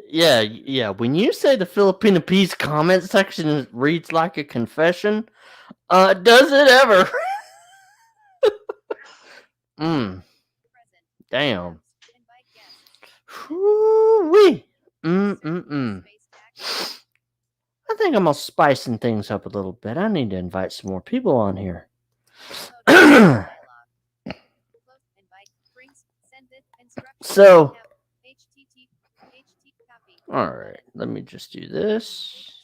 Yeah, yeah. When you say the Filipino Peace comment section reads like a confession, does it ever? Mm. Damn. Whoo-wee. Mm-mm-mm. I think I'm gonna spicing things up a little bit. I need to invite some more people on here. So, all right. Let me just do this.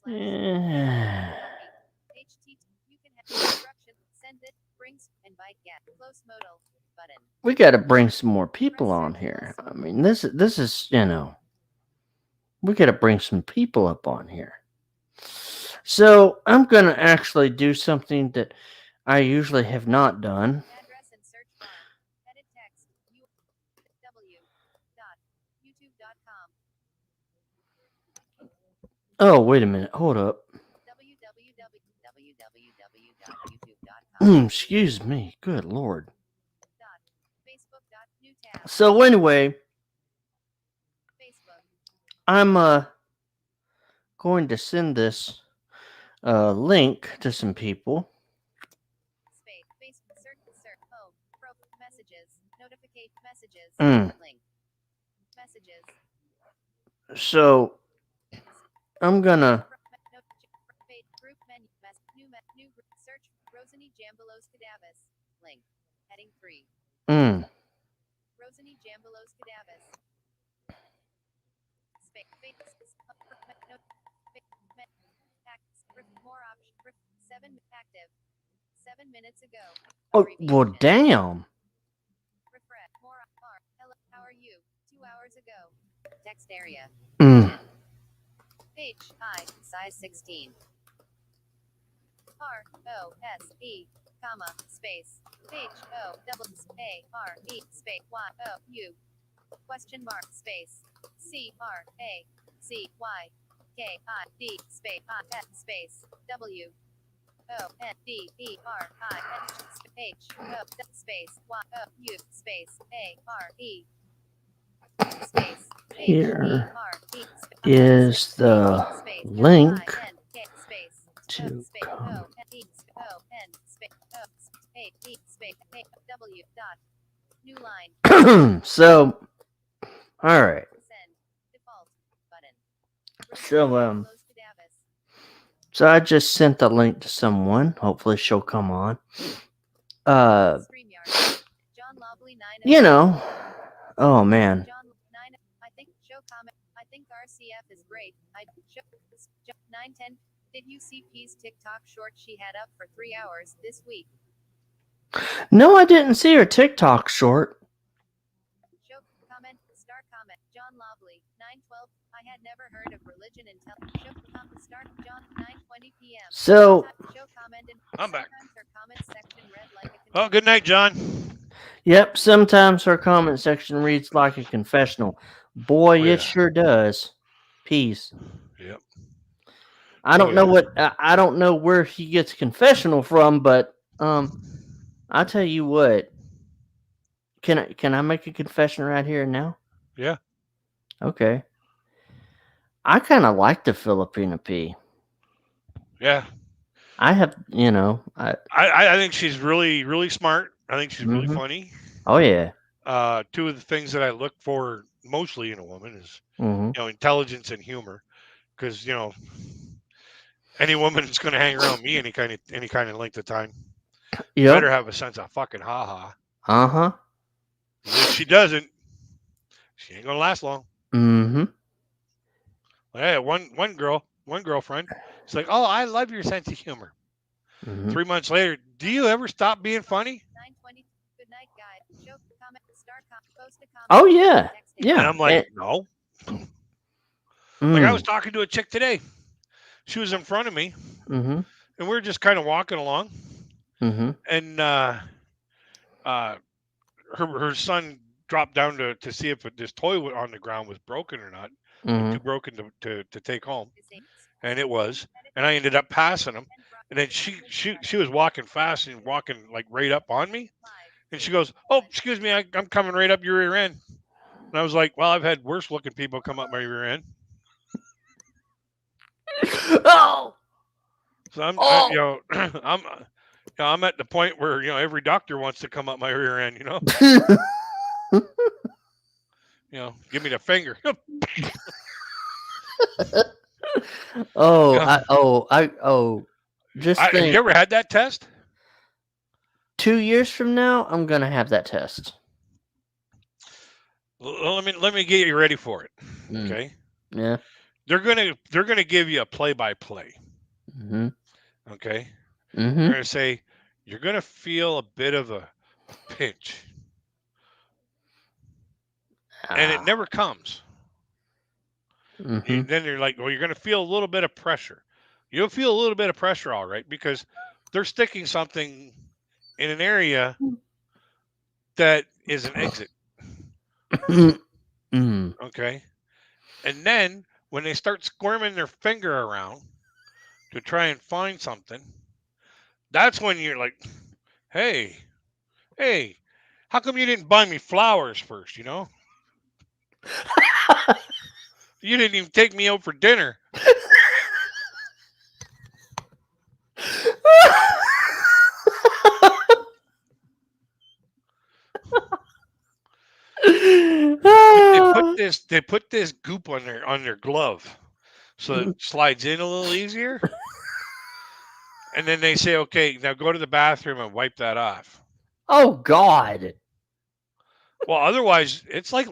Yeah. button. we got to bring some more people on here. I mean, this is we got to bring some people up on here. So I'm gonna actually do something that I usually have not done. Address and search bar. Edit text. w.youtube.com. Oh, wait a minute. Hold up. www.youtube.com. Excuse me. Good Lord. Facebook. New tab. So anyway, Facebook. I'm going to send this link to some people. Space. Facebook. Search. Home. Pro. Messages. Notificate. Messages. Link. Messages. So I'm gonna. Group menu. New group. Search. Rosany Jambalos Cadavis. Link. Heading 3. Rosany Jambalos Cadavis. Space. More option. 7 active. 7 minutes ago. Oh, well, damn. Refresh. More. Hello. How are you? 2 hours ago. Text area. Page. Size 16. R O S E, comma, space. Page O double A R E space Y O U. Question mark space. C R A C Y K I D space I S space W O N D E R I H H O space Y O U space A R E space Here is the link to come. New line. So, all right. Send. Default. Button. So I just sent the link to someone. Hopefully she'll come on. StreamYard. John Lobley 9. You know. Oh man. John 9. I think show comment. I think RCF is great. I show 910. Did you see P's TikTok short she had up for 3 hours this week? No, I didn't see her TikTok short. Show comment. Star comment. John Lobley 912. I had never heard of religion until show comment. Start John 9:20 p.m. So show comment and I'm back. her comment section read like a Oh, good night, John. yep, sometimes her comment section reads like a confessional. Boy, yeah. it sure does. Peace. Yep. I don't know what I don't know where he gets confessional from, but I'll tell you what. Can I make a confession right here and now? Yeah. Okay. I kind of like the Filipina P. Yeah. I have, I think she's really, really smart. I think she's really funny. Oh yeah. Two of the things that I look for mostly in a woman is Mm-hmm. intelligence and humor, because any woman that's going to hang around me any kind of length of time, Yep. better have a sense of fucking ha-ha. Uh-huh. If she doesn't, she ain't gonna last long. Mm-hmm. Hey, one girlfriend, she's like, "Oh, I love your sense of humor." Mm-hmm. 3 months later, do you ever stop being funny? 9:20. Good night, guys. Show comment. Start post a comment. Oh yeah. Yeah. And I'm like, no. Like I was talking to a chick today. She was in front of me, Mm-hmm. and we were just kind of walking along. Mm-hmm. And her son dropped down to see if this toy on the ground was broken or not. Mm-hmm. Too broken to take home, and it was. And I ended up passing him. And then she was walking fast and walking like right up on me. And she goes, "Oh, excuse me, I'm coming right up your rear end." And I was like, "Well, I've had worse looking people come up my rear end." Oh. So I'm I'm at the point where every doctor wants to come up my rear end. Give me the finger. Just have think. you ever had that test? 2 years from now, I'm gonna have that test. Let me get you ready for it. Okay. Yeah. They're gonna give you a play-by-play. Mm-hmm. Okay. Mm-hmm. They're gonna say you're gonna feel a bit of a pinch. and it Ah. never comes. Mm-hmm. Then you're like, well, you're going to feel a little bit of pressure. You'll feel a little bit of pressure, all right, because they're sticking something in an area that is an exit. Mm. Okay. And then when they start squirming their finger around to try and find something, that's when you're like, hey, hey, how come you didn't buy me flowers first? You didn't even take me out for dinner. But they put this goop on their glove so it slides in a little easier. And then they say, okay, now go to the bathroom and wipe that off. Oh God. Well, otherwise, it's like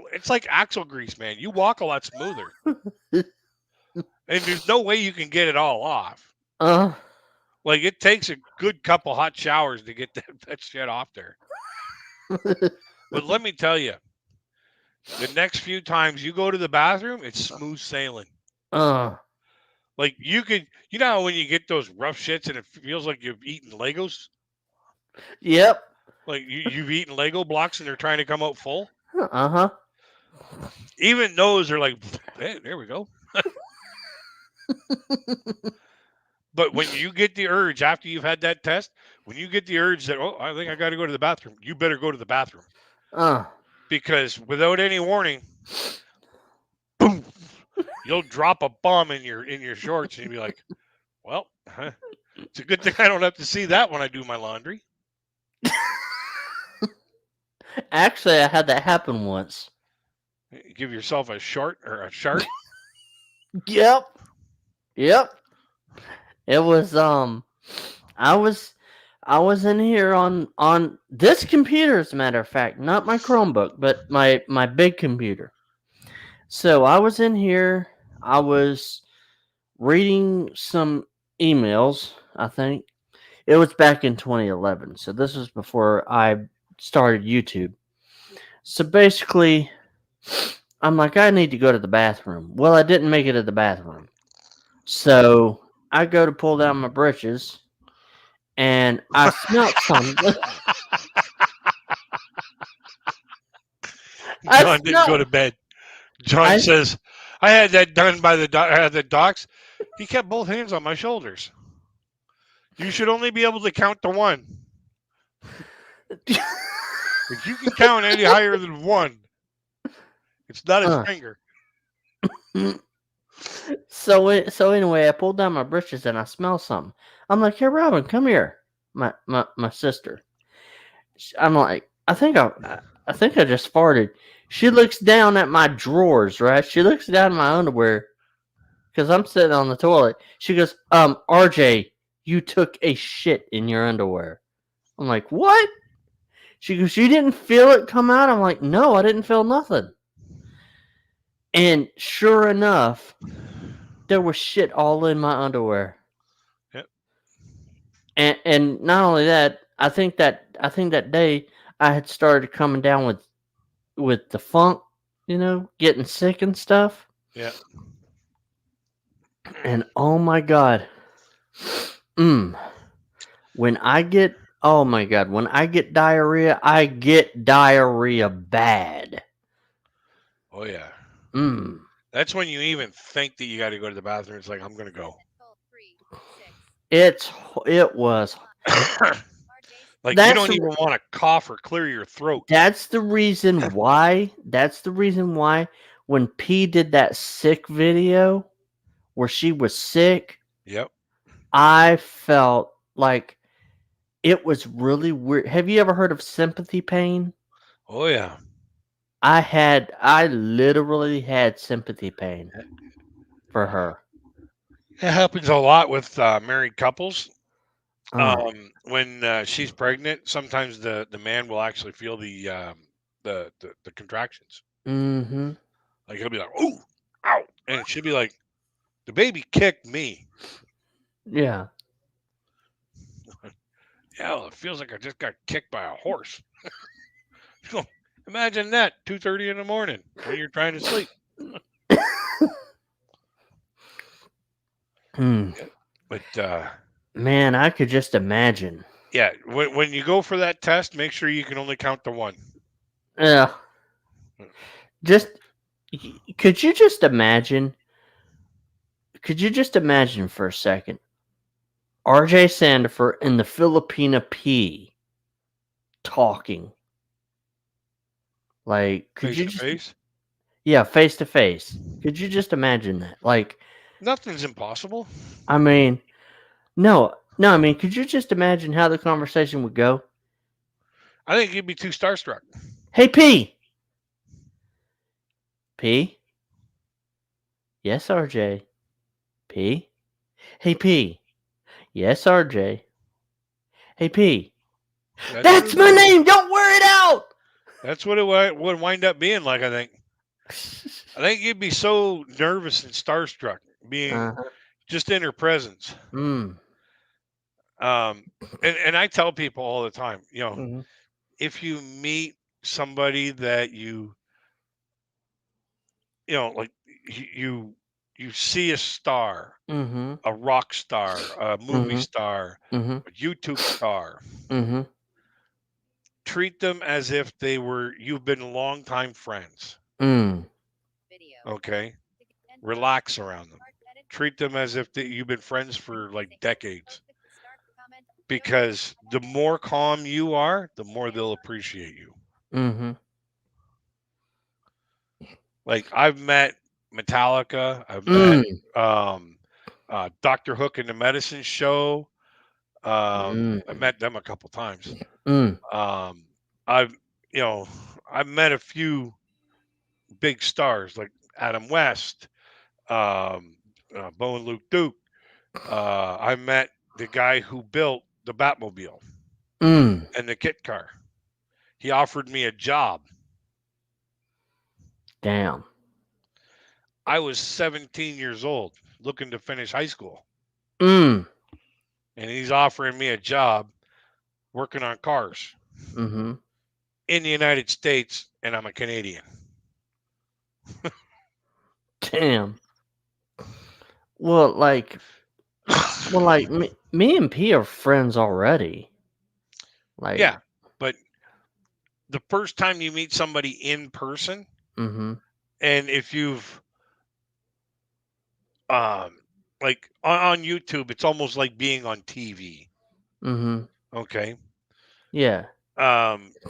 axle grease, man. You walk a lot smoother, and there's no way you can get it all off. Uh. Like it takes a good couple hot showers to get that shit off there. But let me tell you, the next few times you go to the bathroom, it's smooth sailing. uh. Like you know how when you get those rough shits and it feels like you've eaten Legos, Yep. like you've eaten Lego blocks and they're trying to come out full. Uh-huh. Even those are like, hey, there we go. But when you get the urge after you've had that test, when you get the urge that, oh, I think I got to go to the bathroom, you better go to the bathroom Uh. because without any warning, boom, you'll drop a bomb in your shorts and you'll be like, well, it's a good thing I don't have to see that when I do my laundry. Actually, I had that happen once. Give yourself a short or a shark. Yep. Yep. It was I was I was in here on this computer, as a matter of fact, not my Chromebook, but my big computer. So I was in here. I was reading some emails. I think it was back in 2011. So this was before I started YouTube. So basically, I'm like, I need to go to the bathroom. Well, I didn't make it to the bathroom. So I go to pull down my britches and I smelt something. I John didn't go smelt. to bed. John I says, I had that done by the docs. He kept both hands on my shoulders. You should only be able to count to one. If you can count any higher than one, it's not his uh, finger. so anyway, I pulled down my britches and I smell something. I'm like, "Hey, Robin, come here." My sister. I'm like, I think I just farted. She looks down at my drawers, right? She looks down at my underwear because I'm sitting on the toilet. She goes, RJ, you took a shit in your underwear. I'm like, what? She goes, you didn't feel it come out? I'm like, no, I didn't feel nothing. And sure enough, there was shit all in my underwear. Yep. And not only that, I think that day I had started coming down with the funk, getting sick and stuff. Yeah. And oh my god, mm, when I get oh my god, when I get diarrhea bad. Oh yeah. Mm. That's when you even think that you got to go to the bathroom. It's like I'm gonna go. Goal 3, 6. It's it was Like you that's don't the even want to cough or clear your throat. that's the reason why when P did that sick video where she was sick, Yep. I felt like it was really weird. Have you ever heard of sympathy pain? Oh yeah. I literally had sympathy pain for her. It happens a lot with married couples. Uh, When she's pregnant, sometimes the man will actually feel the contractions. mm-hmm. Like he'll be like, "Ooh, ow," and she'll be like, "The baby kicked me." Yeah. Yeah, well, it feels like I just got kicked by a horse. Imagine that 2:30 in the morning when you're trying to sleep. Hmm. Yeah. But Man, I could just imagine. yeah, when you go for that test, make sure you can only count to one. Yeah. Just could you just imagine? Could you just imagine for a second? RJ Sandefur and the Filipina P talking. Like, could Face you to just face. yeah, face to face. Could you just imagine that? Like, Nothing's impossible. I mean, no, I mean, could you just imagine how the conversation would go? I think you'd be too starstruck. Hey P. P? Yes, RJ. P? Hey P. Yes, RJ. Hey P. That's what That's it my be. name. Don't wear it out. That's what it would wind up being like. I think. I think you'd be so nervous and starstruck being Uh-huh. just in her presence. Mm. Um, and I tell people all the time, Mm-hmm. if you meet somebody that like you you see a star, Mm-hmm. a rock star, a movie Mm-hmm. star, Mm-hmm. a YouTube star, Mm-hmm. treat them as if you've been longtime friends. Mm. Video. Okay, End time. relax around them. Start edit. Treat them as if you've been friends for like decades. Click to start comment. Because the more calm you are, the more they'll appreciate you. Mm-hmm. Like I've met Metallica, I've met Mm. um, Doctor Hook in the Medicine Show. I Mm. met them a couple times. Mm. Um, I've you know I've met a few big stars like Adam West, um, Bo and Luke Duke. I met the guy who built the Batmobile Mm. and the kit car. He offered me a job. Damn. I was 17 years old, looking to finish high school, Mm. and he's offering me a job working on cars Mm-hmm. in the United States, and I'm a Canadian. Damn. Well, like, me and P are friends already. Like, Yeah, but the first time you meet somebody in person, mm-hmm. and if you've um like on YouTube, it's almost like being on TV. Mm-hmm. Okay. Yeah.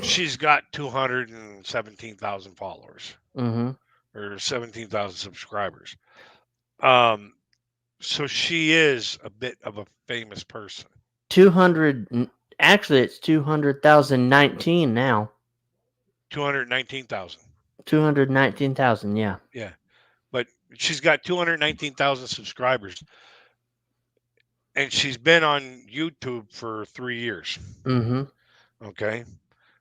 She's got 217,000 followers Mm-hmm. or 17,000 subscribers. Um, so she is a bit of a famous person. 200. Actually, it's 200,019 now. 219,000. 219,000. Yeah. Yeah. But she's got 219,000 subscribers and she's been on YouTube for 3 years. Mm-hmm. Okay.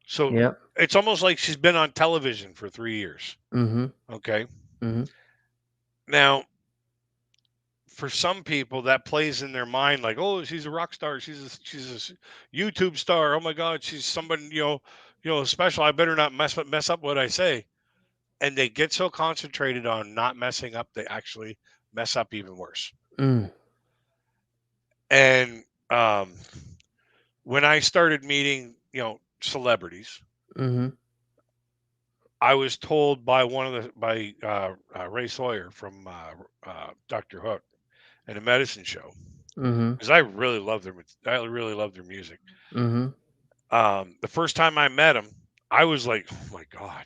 So Yep. it's almost like she's been on television for 3 years. Mm-hmm. Okay. Mm-hmm. Now, for some people, that plays in their mind like, oh, she's a rock star. She's a YouTube star. Oh my God, she's somebody special. I better not mess up what I say. And they get so concentrated on not messing up, they actually mess up even worse. Mm. And when I started meeting, celebrities, Mm-hmm. I was told by Ray Sawyer from Doctor Hook and the Medicine Show Mm-hmm. because I really love their music. Mm-hmm. The first time I met him, I was like, oh my God.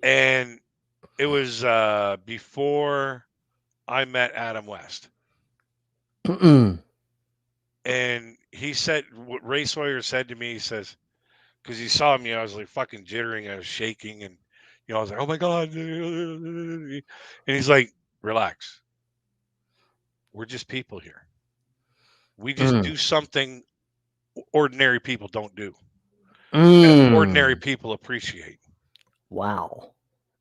And it was before I met Adam West. Mm-mm. And he said, what Ray Sawyer said to me, he says, because he saw me, I was like fucking jittering, I was shaking, and I was like, oh my God. And he's like, relax. We're just people here. We just Mm. do something ordinary people don't do, and ordinary Mm. people appreciate. Wow.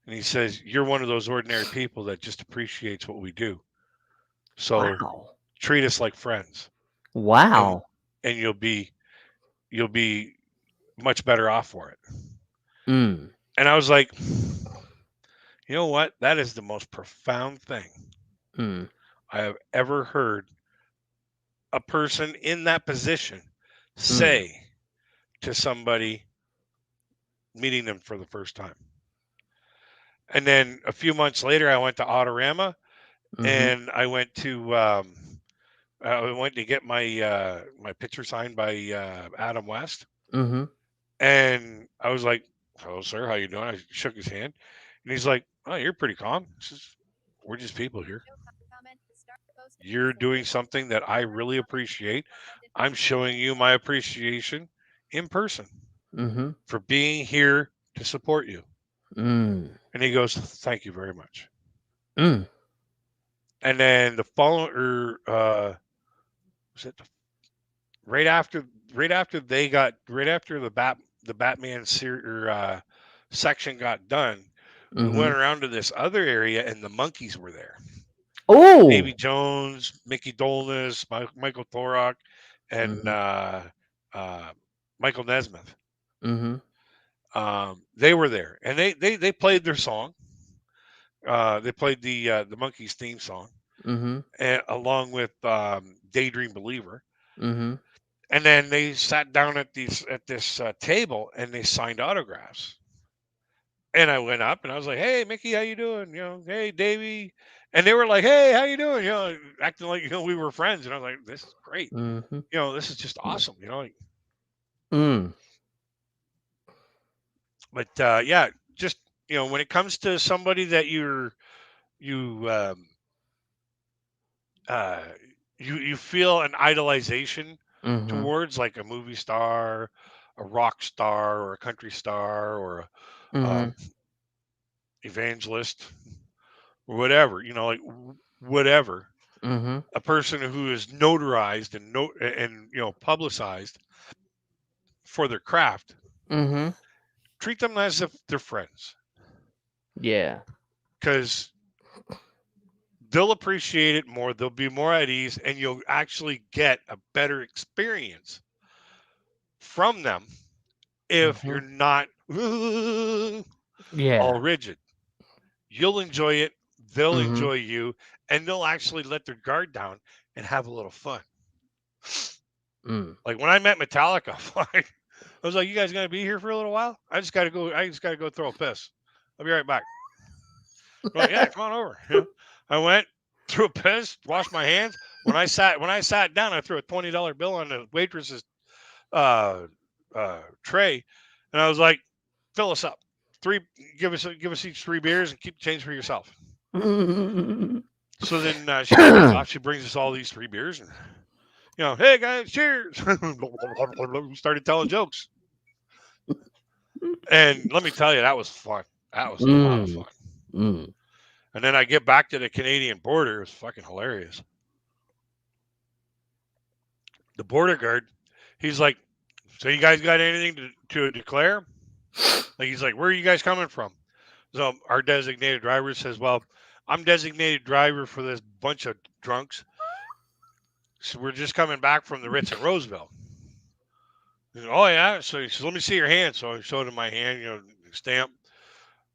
And he says, you're one of those ordinary people that just appreciates what we do. So Wow. treat us like friends, and Wow. and you'll be much better off for it. Mm. And I was like, you know what? That is the most profound thing Mm. I have ever heard a person in that position Mm. say to somebody meeting them for the first time. And then a few months later, I went to Autorama Mhm. and I went to get my picture signed by Adam West, Mhm. and I was like, "Hello, sir. How you doing?" I shook his hand, and he's like, "Oh, you're pretty calm. He says, we're just people here. No comment. Start post. You're doing something that I really appreciate. I'm showing you my appreciation in person Mhm. for being here to support you." Mm. And he goes, "Thank you very much." Mm. And then the following, was it right after right after the Batman section got done, we went Mhm. around to this other area and the monkeys were there. Oh. Davy Jones, Mickey Dolness, Michael Thorak, and Mhm. uh, Michael Nesmith. Mhm. They were there, and they played their song. They played the monkeys theme song, Mhm. and along with Daydream Believer. Mhm. And then they sat down at this table and they signed autographs. And I went up and I was like, "Hey, Mickey, how you doing? Hey, Davey." And they were like, "Hey, how you doing?" Acting like we were friends. And I was like, "This is great. Mhm. This is just awesome." Mm. But yeah, just when it comes to somebody that you uh, you feel an idolization Mhm. towards, like a movie star, a rock star, or a country star, or a Mhm. evangelist, or whatever, whatever, Mhm. a person who is notarized and publicized for their craft, Mhm. treat them as if they're friends, Yeah. because they'll appreciate it more. They'll be more at ease, and you'll actually get a better experience from them if you're Mhm. not all Yeah. rigid. You'll enjoy it, they'll Mhm. enjoy you, and they'll actually let their guard down and have a little fun. Mm. Like when I met Metallica, I was like, "You guys gonna be here for a little while? I just gotta go. I just gotta go throw a piss. I'll be right back." They're like, "Yeah, come on over." I went, threw a piss, washed my hands. When I sat down, I threw a $20 bill on the waitress's uh, tray, and I was like, "Fill us up. Three, give us each 3 beers and keep the change for yourself." So then she comes off. She brings us all these 3 beers, and "Hey guys, cheers!" We started telling jokes, and let me tell you, that was fun. That was a lot of Mm. fun. Mm. And then I get back to the Canadian border. It was fucking hilarious. The border guard, he's like, "So you guys got anything to declare?" Like, he's like, "Where are you guys coming from?" So our designated driver says, "Well, I'm designated driver for this bunch of drunks. So we're just coming back from the Ritz in Roseville." Said, "Oh yeah." So he says, "Let me see your hand." So I showed him my hand, stamp.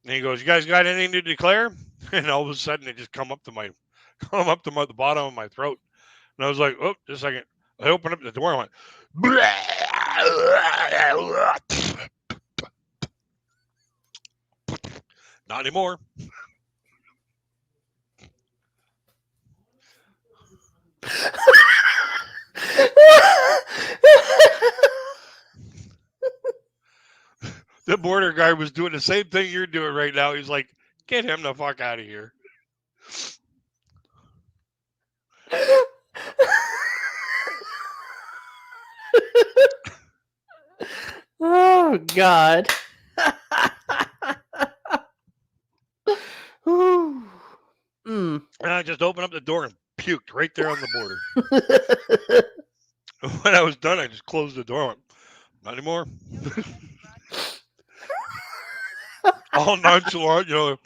And he goes, "You guys got anything to declare?" And all of a sudden, it just the bottom of my throat. And I was like, "Oh, just a second." I opened up the door and went, "Not anymore." The border guy was doing the same thing you're doing right now. He's like, "Get him the fuck out of here." Oh God. Ooh. Mm. And I just opened up the door and puked right there on the border. When I was done, I just closed the door. Went, "Not anymore." All nonchalant, "Well,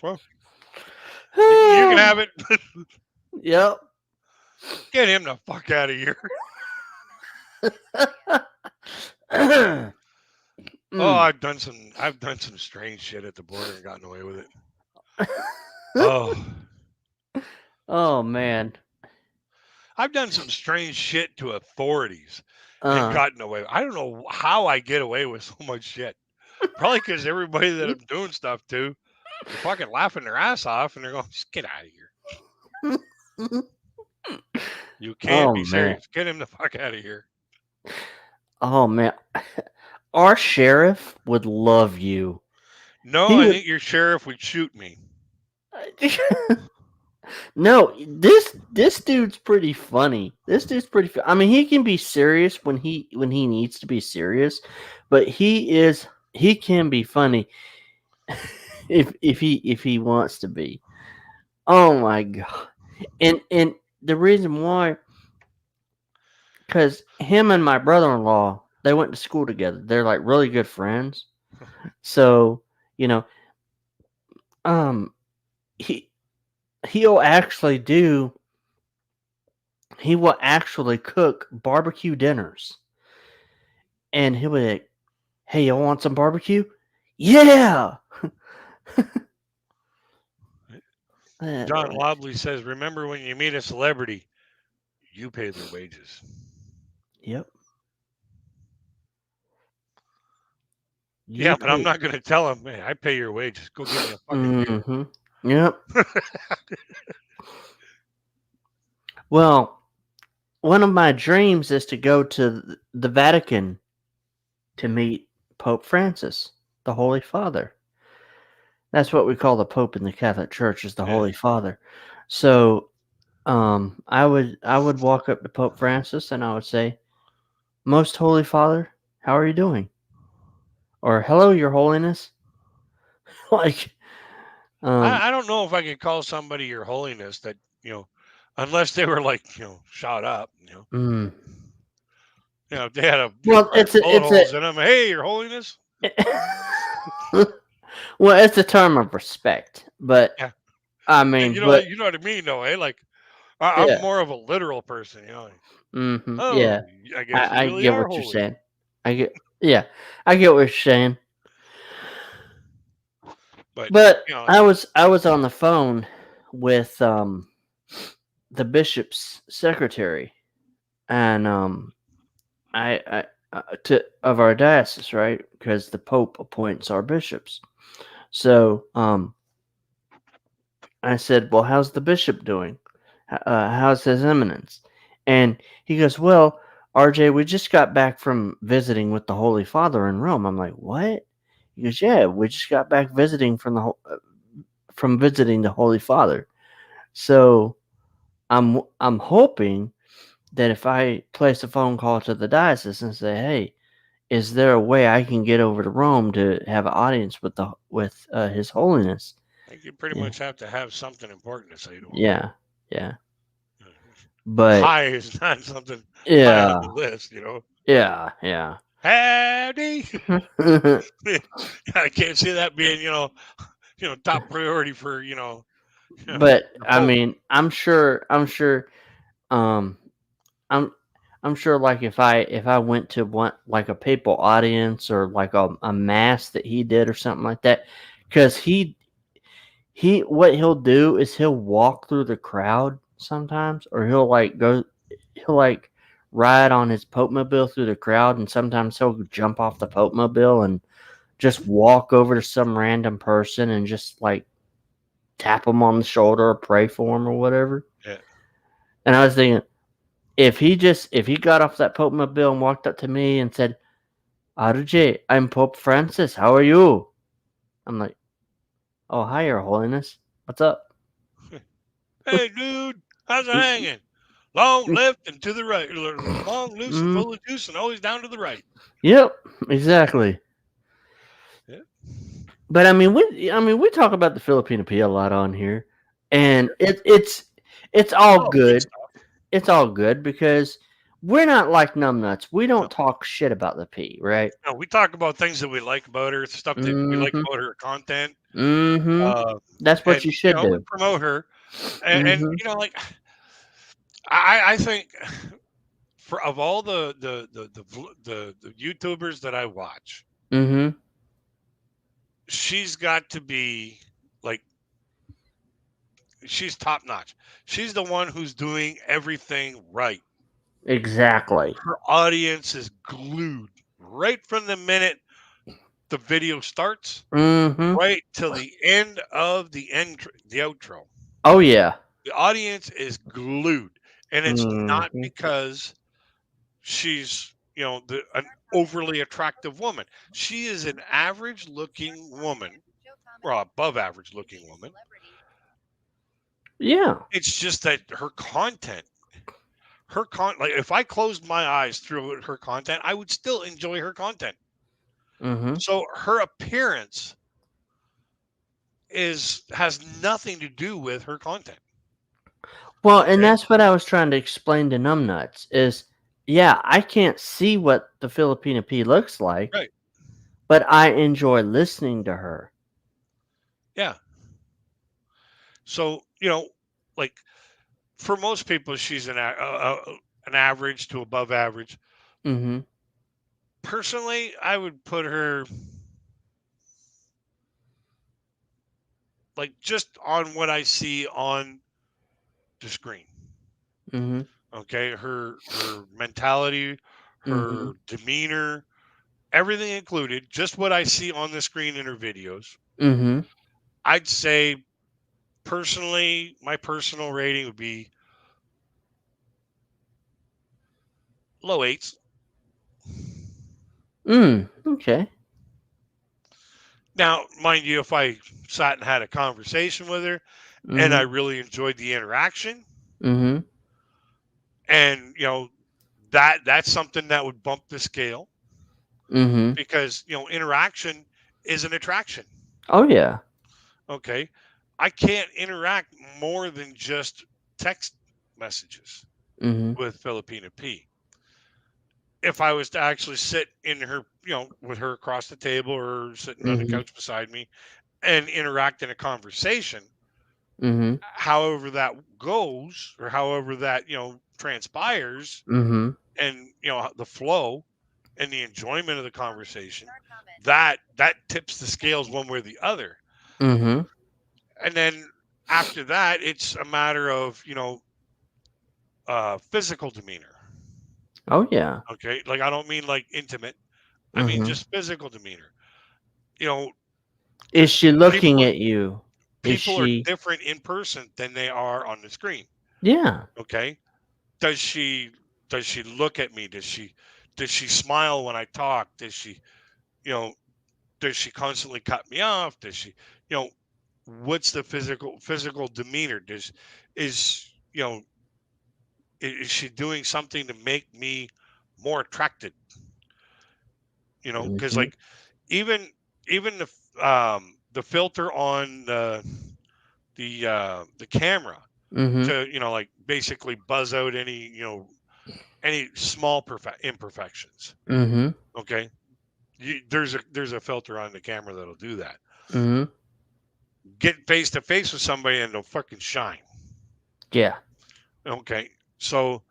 you can have it." Yep. Get him the fuck out of here. Oh, Mm. I've done some strange shit at the border and gotten away with it. Oh, Oh man. I've done some strange shit to authorities and Uh. gotten away. I don't know how I get away with so much shit. Probably because everybody that I'm doing stuff to, they're fucking laughing their ass off and they're going, just get out of here. You can't Oh be man. serious. Get him the fuck out of here. Oh man. Our sheriff would love you. No, He I would. think your sheriff would shoot me. No, this dude's pretty funny. This dude's pretty. I mean, he can be serious when he needs to be serious, but he can be funny if he wants to be. Oh my god! And the reason why, because him and my brother in law, they went to school together. They're like really good friends. So you know, um, he he'll actually do he will actually cook barbecue dinners. And he'll be like, "Hey, y'all want some barbecue?" Yeah. John Right. Lobley says, remember when you meet a celebrity, you pay their wages. Yep. Yeah, You but I'm pay. not going to tell him, hey, I pay your wages. Go get me a fucking beer. Mm-hmm. Yep. Well, one of my dreams is to go to the Vatican to meet Pope Francis, the Holy Father. That's what we call the Pope in the Catholic Church is the Yeah. Holy Father. So, I would walk up to Pope Francis and I would say, "Most Holy Father, how are you doing?" Or "Hello, Your Holiness." like, um, I don't know if I could call somebody your holiness that, unless they were like, shot up, mm. if they had Well, pair of bullet it's a holes in them. Hey, your holiness. well, it's a term of respect, but Yeah. I Yeah, mean, but you know what I mean, though, eh? Like, I'm yeah, more of a literal person, like, oh, yeah, I guess you I really get are what you're holy. saying. Yeah, I get what you're saying. But, But you know, I was on the phone with the bishop's secretary, and I to of our diocese, right? Because the Pope appoints our bishops. So I said, "Well, how's the bishop doing? How's his eminence?" And he goes, "Well, RJ, we just got back from visiting with the Holy Father in Rome." I'm like, "What?" He goes, "Yeah, we just got back visiting from visiting the Holy Father." So I'm hoping that if I place a phone call to the diocese and say, "Hey, is there a way I can get over to Rome to have an audience with His Holiness?" I think you pretty Yeah, much have to have something important to say to them. yeah, yeah. But Hi is not something high on the yeah, list. yeah, yeah. Howdy. I can't see that being, top priority for, But the I Pope. mean, um, I'm, I'm sure, like if I went to one like a papal audience or like a mass that he did or something like that, because he what he'll do is he'll walk through the crowd sometimes, or he'll like ride on his Pope mobile through the crowd, and sometimes he'll jump off the Pope mobile and just walk over to some random person and just like tap them on the shoulder or pray for them or whatever. Yeah. And I was thinking, if he got off that Pope mobile and walked up to me and said, "RJ, I'm Pope Francis. How are you?" I'm like, "Oh, hi, Your Holiness. What's up?" Hey, dude, how's it hanging? Long left and to the right. Long, loose, and Mm, full of juice, and always down to the right. yep, exactly. Yeah. But I mean we talk about the Filipino P a lot on here, and Sure. it's all Oh, good good. stuff. It's all good because we're not like numbnuts. We No, don't talk shit about the P, right? no, we talk about things that we like about her, stuff that we like Mm-hmm. about her content, Mm-hmm. uh, That's what and you should we do. promote her. And Mm-hmm. like I think for of all the YouTubers that I watch, Mhm. She's got to be like she's top notch. She's the one who's doing everything right. Exactly. Her audience is glued right from the minute the video starts Mhm. right till the end of the outro. Oh yeah. The audience is glued, and it's not Mhm. because she's an overly attractive woman. She is an average looking woman, or above average looking woman. Yeah. It's just that like if I closed my eyes through her content, I would still enjoy her content. Mhm. So her appearance is has nothing to do with her content. Well, and Okay. that's what I was trying to explain to Numbnuts is, yeah, I can't see what the Filipina P looks like, Right. but I enjoy listening to her. Yeah. So, like for most people, she's an average to above average. Mhm. Personally, I would put her like just on what I see on the screen. Mhm. Okay, her mentality, Mhm. her demeanor, everything included, just what I see on the screen in her videos. Mhm. I'd say personally, my personal rating would be low eights. Okay. Now, mind you, if I sat and had a conversation with her and I Mhm. really enjoyed the interaction, Mhm. and that's something that would bump the scale Mhm. because interaction is an attraction. Oh yeah. Okay, I can't interact more than just text messages Mhm. with Filipina P. If I was to actually sit in her, with her across the table or sitting on the Mhm. couch beside me and interact in a conversation, Mhm. however that goes or however that transpires, Mhm. and the flow and the enjoyment of the conversation, that tips the scales one way or the other. Mhm. And then after that, it's a matter of physical demeanor. Oh yeah. Okay, like I don't mean like intimate, I mean Mhm. just physical demeanor. You know, Is because she people looking are at you? Is people are she? different in person than they are on the screen. Yeah. Okay, does she does she look at me? Does she smile when I talk? You know does she constantly cut me off? Does she you know what's the physical demeanor? Does is you know is she doing something to make me more attracted? Because Mhm. like even even the filter on the camera Mhm. to like basically buzz out any small imperfections. Mhm. Okay, there's a filter on the camera that'll do that. Mhm. Get face to face with somebody and they'll fucking shine. Yeah. Okay, so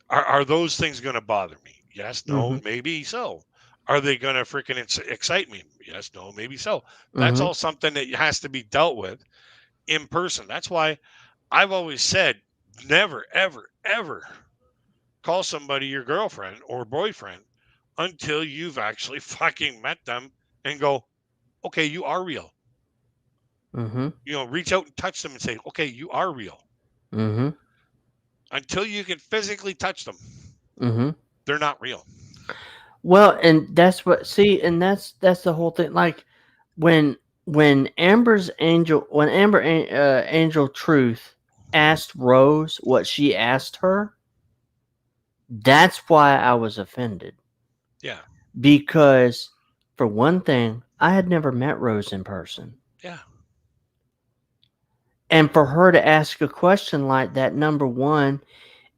are those things going to bother me? Yes, no, Mhm. maybe so. Are they going to freaking excite me? Yes, no, maybe so. That's Mhm. all something that has to be dealt with in person. That's why I've always said never, ever, ever call somebody your girlfriend or boyfriend until you've actually fucking met them and go, okay, you are real. Mhm. Reach out and touch them and say, okay, you are real. Mhm. Until you can physically touch them, Mhm. they're not real. Well, and that's what see, and that's the whole thing. Like when when Angel Truth asked Rose what she asked her, that's why I was offended. Yeah. Because for one thing, I had never met Rose in person. Yeah. And for her to ask a question like that, number one,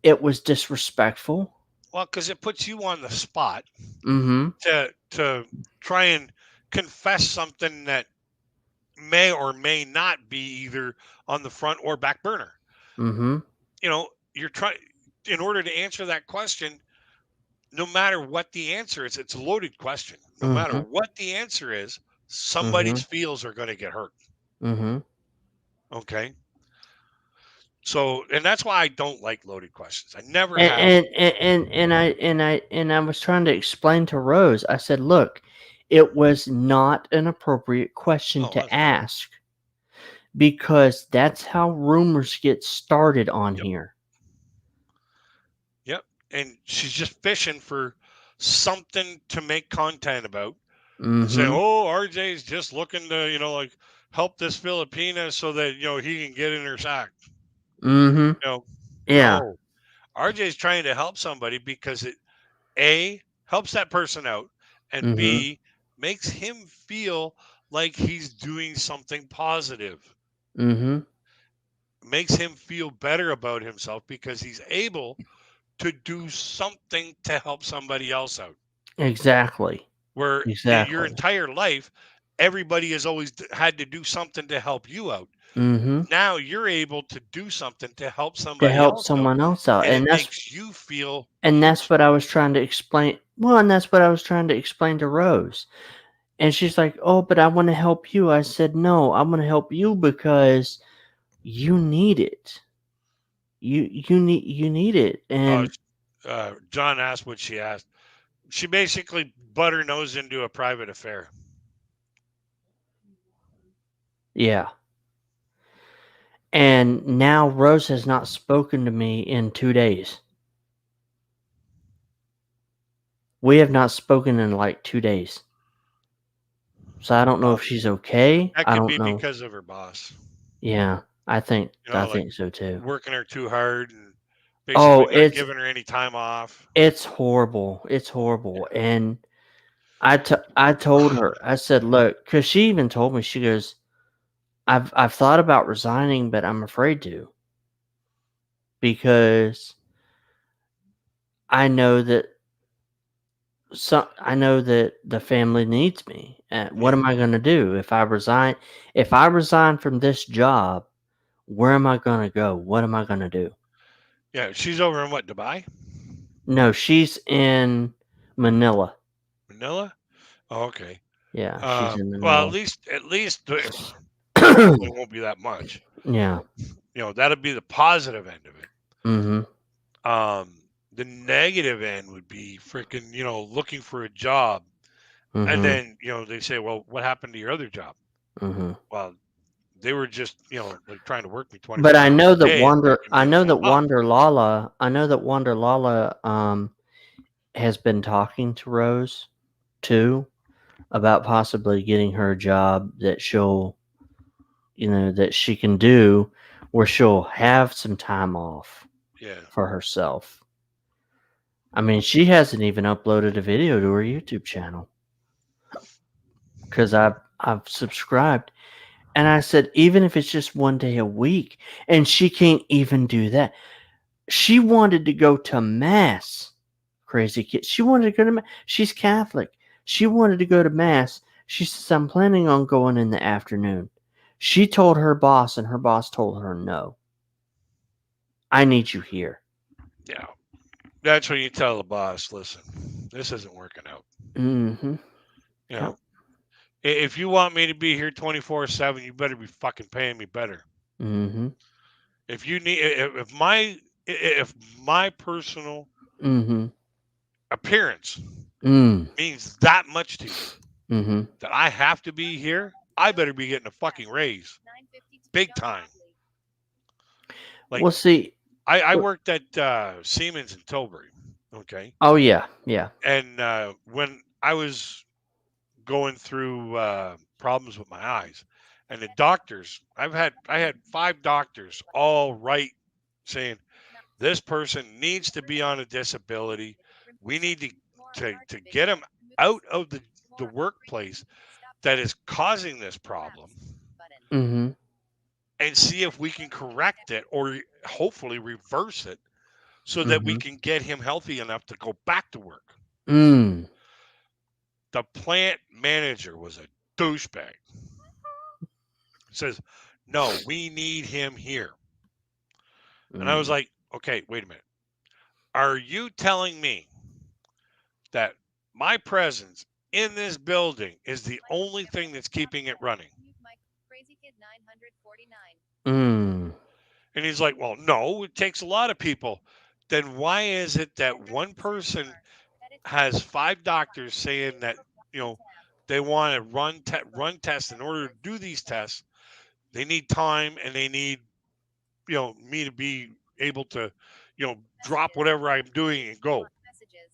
it was disrespectful. Well, because it puts you on the spot Mhm. to try and confess something that may or may not be either on the front or back burner. Mhm. You're trying in order to answer that question. no matter what the answer is, it's a loaded question. No matter Mhm. what the answer is, somebody's Mhm. feels are going to get hurt. Mhm. Okay. So, and that's why I don't like loaded questions. I never And have. I was trying to explain to Rose. I said, "Look, it was not an appropriate question No, it to wasn't. ask because that's how rumors get started on Yep. here." Yep. And she's just fishing for something to make content about and say, Mhm. oh, RJ's just looking to, like help this Filipina so that, he can get in her sack. Mhm. Yeah. No. RJ's trying to help somebody because it A helps that person out and Mhm. B makes him feel like he's doing something positive. Mhm. Makes him feel better about himself because he's able to do something to help somebody else out. Exactly. Where in your Exactly. entire life, everybody has always had to do something to help you out. Mhm. Now you're able to do something to help To somebody help else out, someone else out, and it makes you feel and that's huge. what I was trying to explain. Well, and that's what I was trying to explain to Rose. And she's like, "Oh, but I want to help you." I said, "No, I want to help you because you need it. You need it." Uh, And John asked what she asked. She basically butt her nose into a private affair. yeah. And now Rose has not spoken to me in 2 days. We have not spoken in like 2 days. So I don't know Well, if she's okay. that I could don't be know. because of her boss. Yeah, I Like think so too. working her too hard and Oh, basically not giving her any time off. it's horrible. It's horrible. And I told her. I said, "Look," cuz she even told me, she goes, I've thought about resigning, but I'm afraid to because I know that I know that the family needs me. What Yeah, am I going to do if I resign? If I resign from this job, where am I going to go? What am I going to do? yeah. She's over in what, Dubai, No, she's in Manila. Manila? Oh, okay. Yeah, she's in Well, Manila. at least hopefully it won't be that much. Yeah. That'll be the positive end of it. Mhm. Um, the negative end would be freaking, looking for a job, and Mhm. then they say, well, what happened to your other job? Mhm. Well, they were just like trying to work me But 24 hours a day and making me a slob. I know that Wonder Lala has been talking to Rose too about possibly getting her a job that that she can do where she'll have some time off Yeah. for herself. I mean, she hasn't even uploaded a video to her YouTube channel because I've subscribed. And I said, even if it's just one day a week, and she can't even do that. She wanted to go to mass. Crazy kid. She wanted to go to mass. She's Catholic. She wanted to go to mass. She says, I'm planning on going in the afternoon. She told her boss, and her boss told her, no, I need you here. Yeah. That's when you tell the boss, listen, this isn't working out. Mm-hmm. You Yep. know, if you want me to be here 24/7, you better be fucking paying me better. Mm-hmm. If you need, if my personal Mm-hmm. appearance Mm. means that much to you, Mm-hmm. that I have to be here, I better be getting a fucking raise, 9:52 big John time. Motley. Like We'll see. I worked at Siemens in Tilbury, okay, Oh, yeah. Yeah. and when I was going through problems with my eyes, and the doctors, I had 5 doctors all right saying this person needs to be on a disability. We need to get him out of the workplace that is causing this problem Mm-hmm. and see if we can correct it or hopefully reverse it so that we Mm-hmm. can get him healthy enough to go back to work. Mm. The plant manager was a douchebag. Says, no, we need him here. And I was Mm. like, okay, wait a minute. Are you telling me that my presence in this building is the only thing that's keeping it running. Crazy Kid 949. Mm. And he's like, well, no, it takes a lot of people. Then why is it that one person has 5 doctors saying that, you know, they want to run tests in order to do these tests? They need time and they need, me to be able to, drop whatever I'm doing and go. Messages.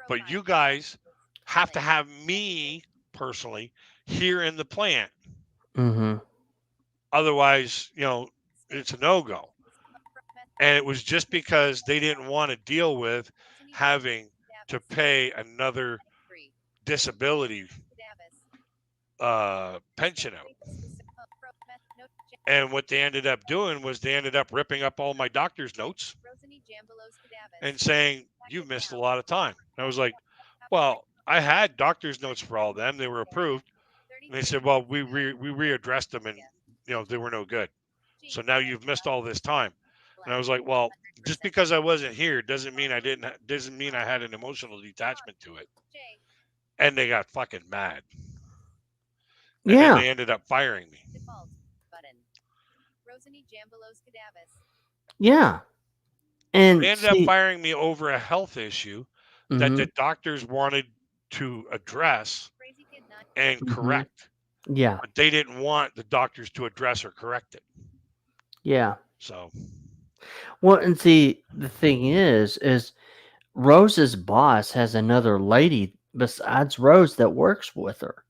But you Profile. guys have to have me personally here in the plant. Mm-hmm. Otherwise, it's a no go. And it was just because they didn't want to deal with having to pay another disability pension out. And what they ended up doing was they ended up ripping up all my doctor's notes and saying, you've missed a lot of time. And I was like, well, I had doctor's notes for all of them. They were approved. And they said, well, we readdressed them and, they were no good. So now you've missed all this time. And I was like, well, just because I wasn't here doesn't mean I had an emotional detachment to it. And they got fucking mad. And then Yeah. they ended up firing me. Default button. Rosany Jambalos Cadavis. Yeah. And They ended up see, firing me over a health issue that mm-hmm, the doctors wanted to address Crazy Kid 9. and mm-hmm, correct. yeah, But they didn't want the doctors to address or correct it. yeah. So Well, and see, the thing is Rose's boss has another lady besides Rose that works with her.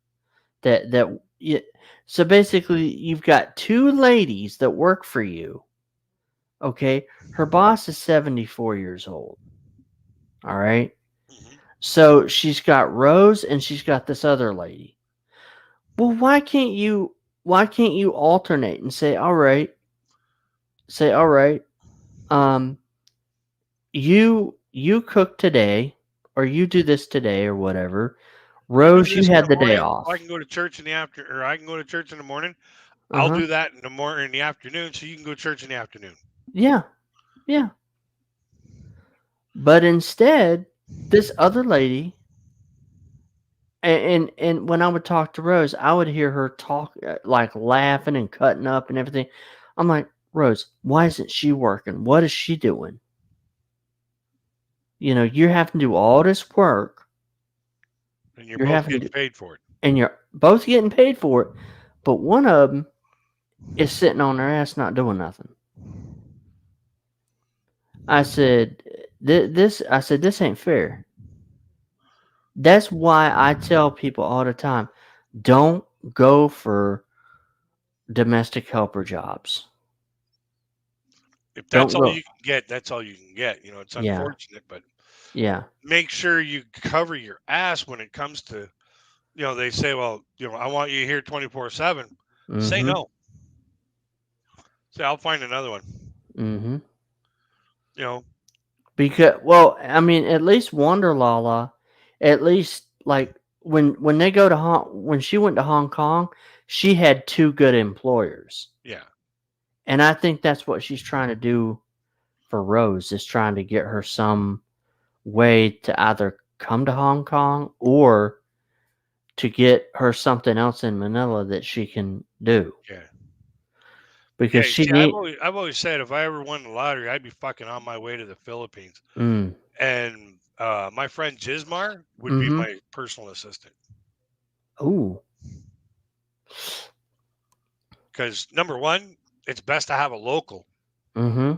Yeah, so basically, you've got 2 ladies that work for you. Okay, her boss is 74 years old. All right. mhm. So she's got Rose and she's got this other lady. Well, why can't you alternate and say all right, um you cook today or you do this today or whatever. You do Rose, you this in had the the day morning. I off. can go to church in the after, or I can go to church in the morning. I'll Uh-huh. do that in the morning, in the afternoon, so you can go to church in the afternoon. Yeah. Yeah. But instead, this other lady and when I would talk to Rose, I would hear her talk like laughing and cutting up and everything. I'm like, Rose, why isn't she working? What is she doing? You're having to do all this work. And you're You're both having getting to, paid for it. and you're both getting paid for it, but one of them is sitting on their ass not doing nothing. I said, this ain't fair. That's why I tell people all the time, don't go for domestic helper jobs. If that's Don't all go. you can get, that's all you can get. It's Yeah, unfortunate, but yeah. make sure you cover your ass when it comes to, they say, well, I want you here 24/7. Say Mm-hmm. no. Say, I'll find another one. Mm-hmm. You know, Because, well, I mean, at least Wonder Lala, at least like when they go to when she went to Hong Kong, she had 2 good employers, yeah. and I think that's what she's trying to do for Rose is trying to get her some way to either come to Hong Kong or to get her something else in Manila that she can do Yeah. because Yeah, you she see, I've need. always I've always said if I ever won the lottery, I'd be fucking on my way to the Philippines. Mm, And my friend Jismar would be mm-hmm. my personal assistant. Ooh. Because number one, it's best to have a local Mm-hmm.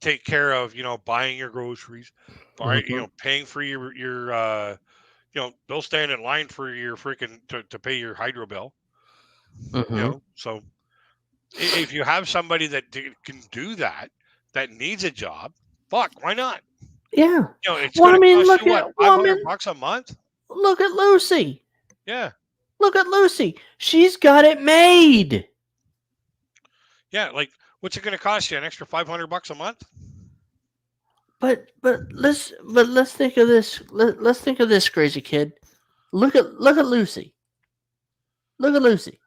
take care of, buying your groceries, Mm-hmm. paying for your they'll stand in line for your freaking to pay your hydro bill. Mm-hmm. So if you have somebody that can do that, that needs a job, fuck, why not? Yeah. It's Well, going I to mean, cost you what, well, I 500 mean, bucks a month? look at Lucy. Yeah. Look at Lucy. She's got it made. Yeah, like what's it going to cost you? An extra 500 bucks a month? But let's think of this. Let's think of this crazy kid. Look at Lucy. Look at Lucy.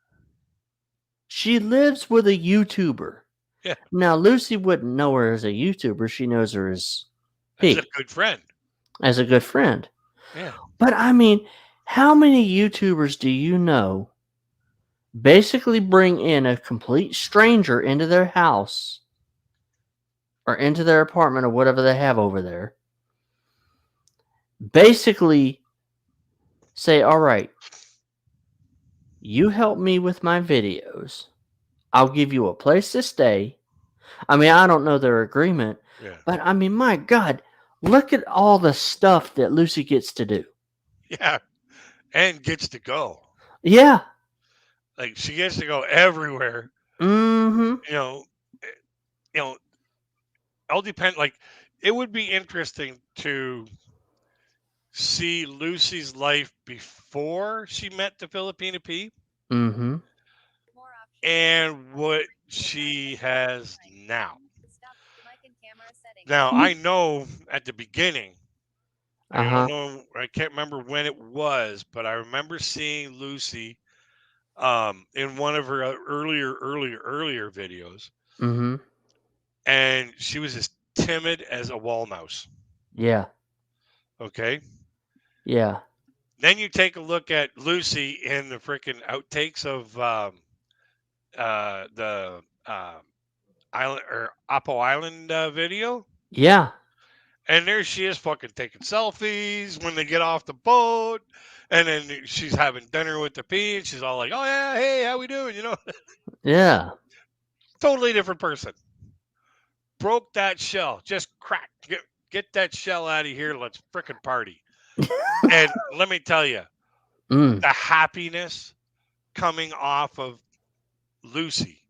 She lives with a YouTuber. Yeah, Now Lucy wouldn't know her as a YouTuber. She knows her as as a P, good friend. as a good friend. Yeah. But I mean, how many YouTubers do you know basically bring in a complete stranger into their house or into their apartment or whatever they have over there? Basically say, all right, you help me with my videos. I'll give you a place to stay. I mean, I don't know their agreement, Yeah. but I mean, my God, look at all the stuff that Lucy gets to do. Yeah. And gets to go. Yeah. Like she gets to go everywhere. Mm-hmm. You know, eh, you know, all depend like it would be interesting to see Lucy's life before she met the Filipina P Mm-hmm. More options. and what she has now. Stop. Mic and camera settings. Now I know at the beginning, I don't Uh-huh. know, I can't remember when it was, but I remember seeing Lucy in one of her earlier videos, Mm-hmm. and she was as timid as a wall mouse. Yeah. Okay. Yeah. Then you take a look at Lucy in the freaking outtakes of the island or Apo Island video, Yeah. and there she is, fucking taking selfies when they get off the boat, and then she's having dinner with the P, and she's all like, "Oh yeah, hey, how we doing?" You know, Yeah. totally different person. Broke that shell, just crack, get that shell out of here. Let's freaking party. And let me tell you, Mm. the happiness coming off of Lucy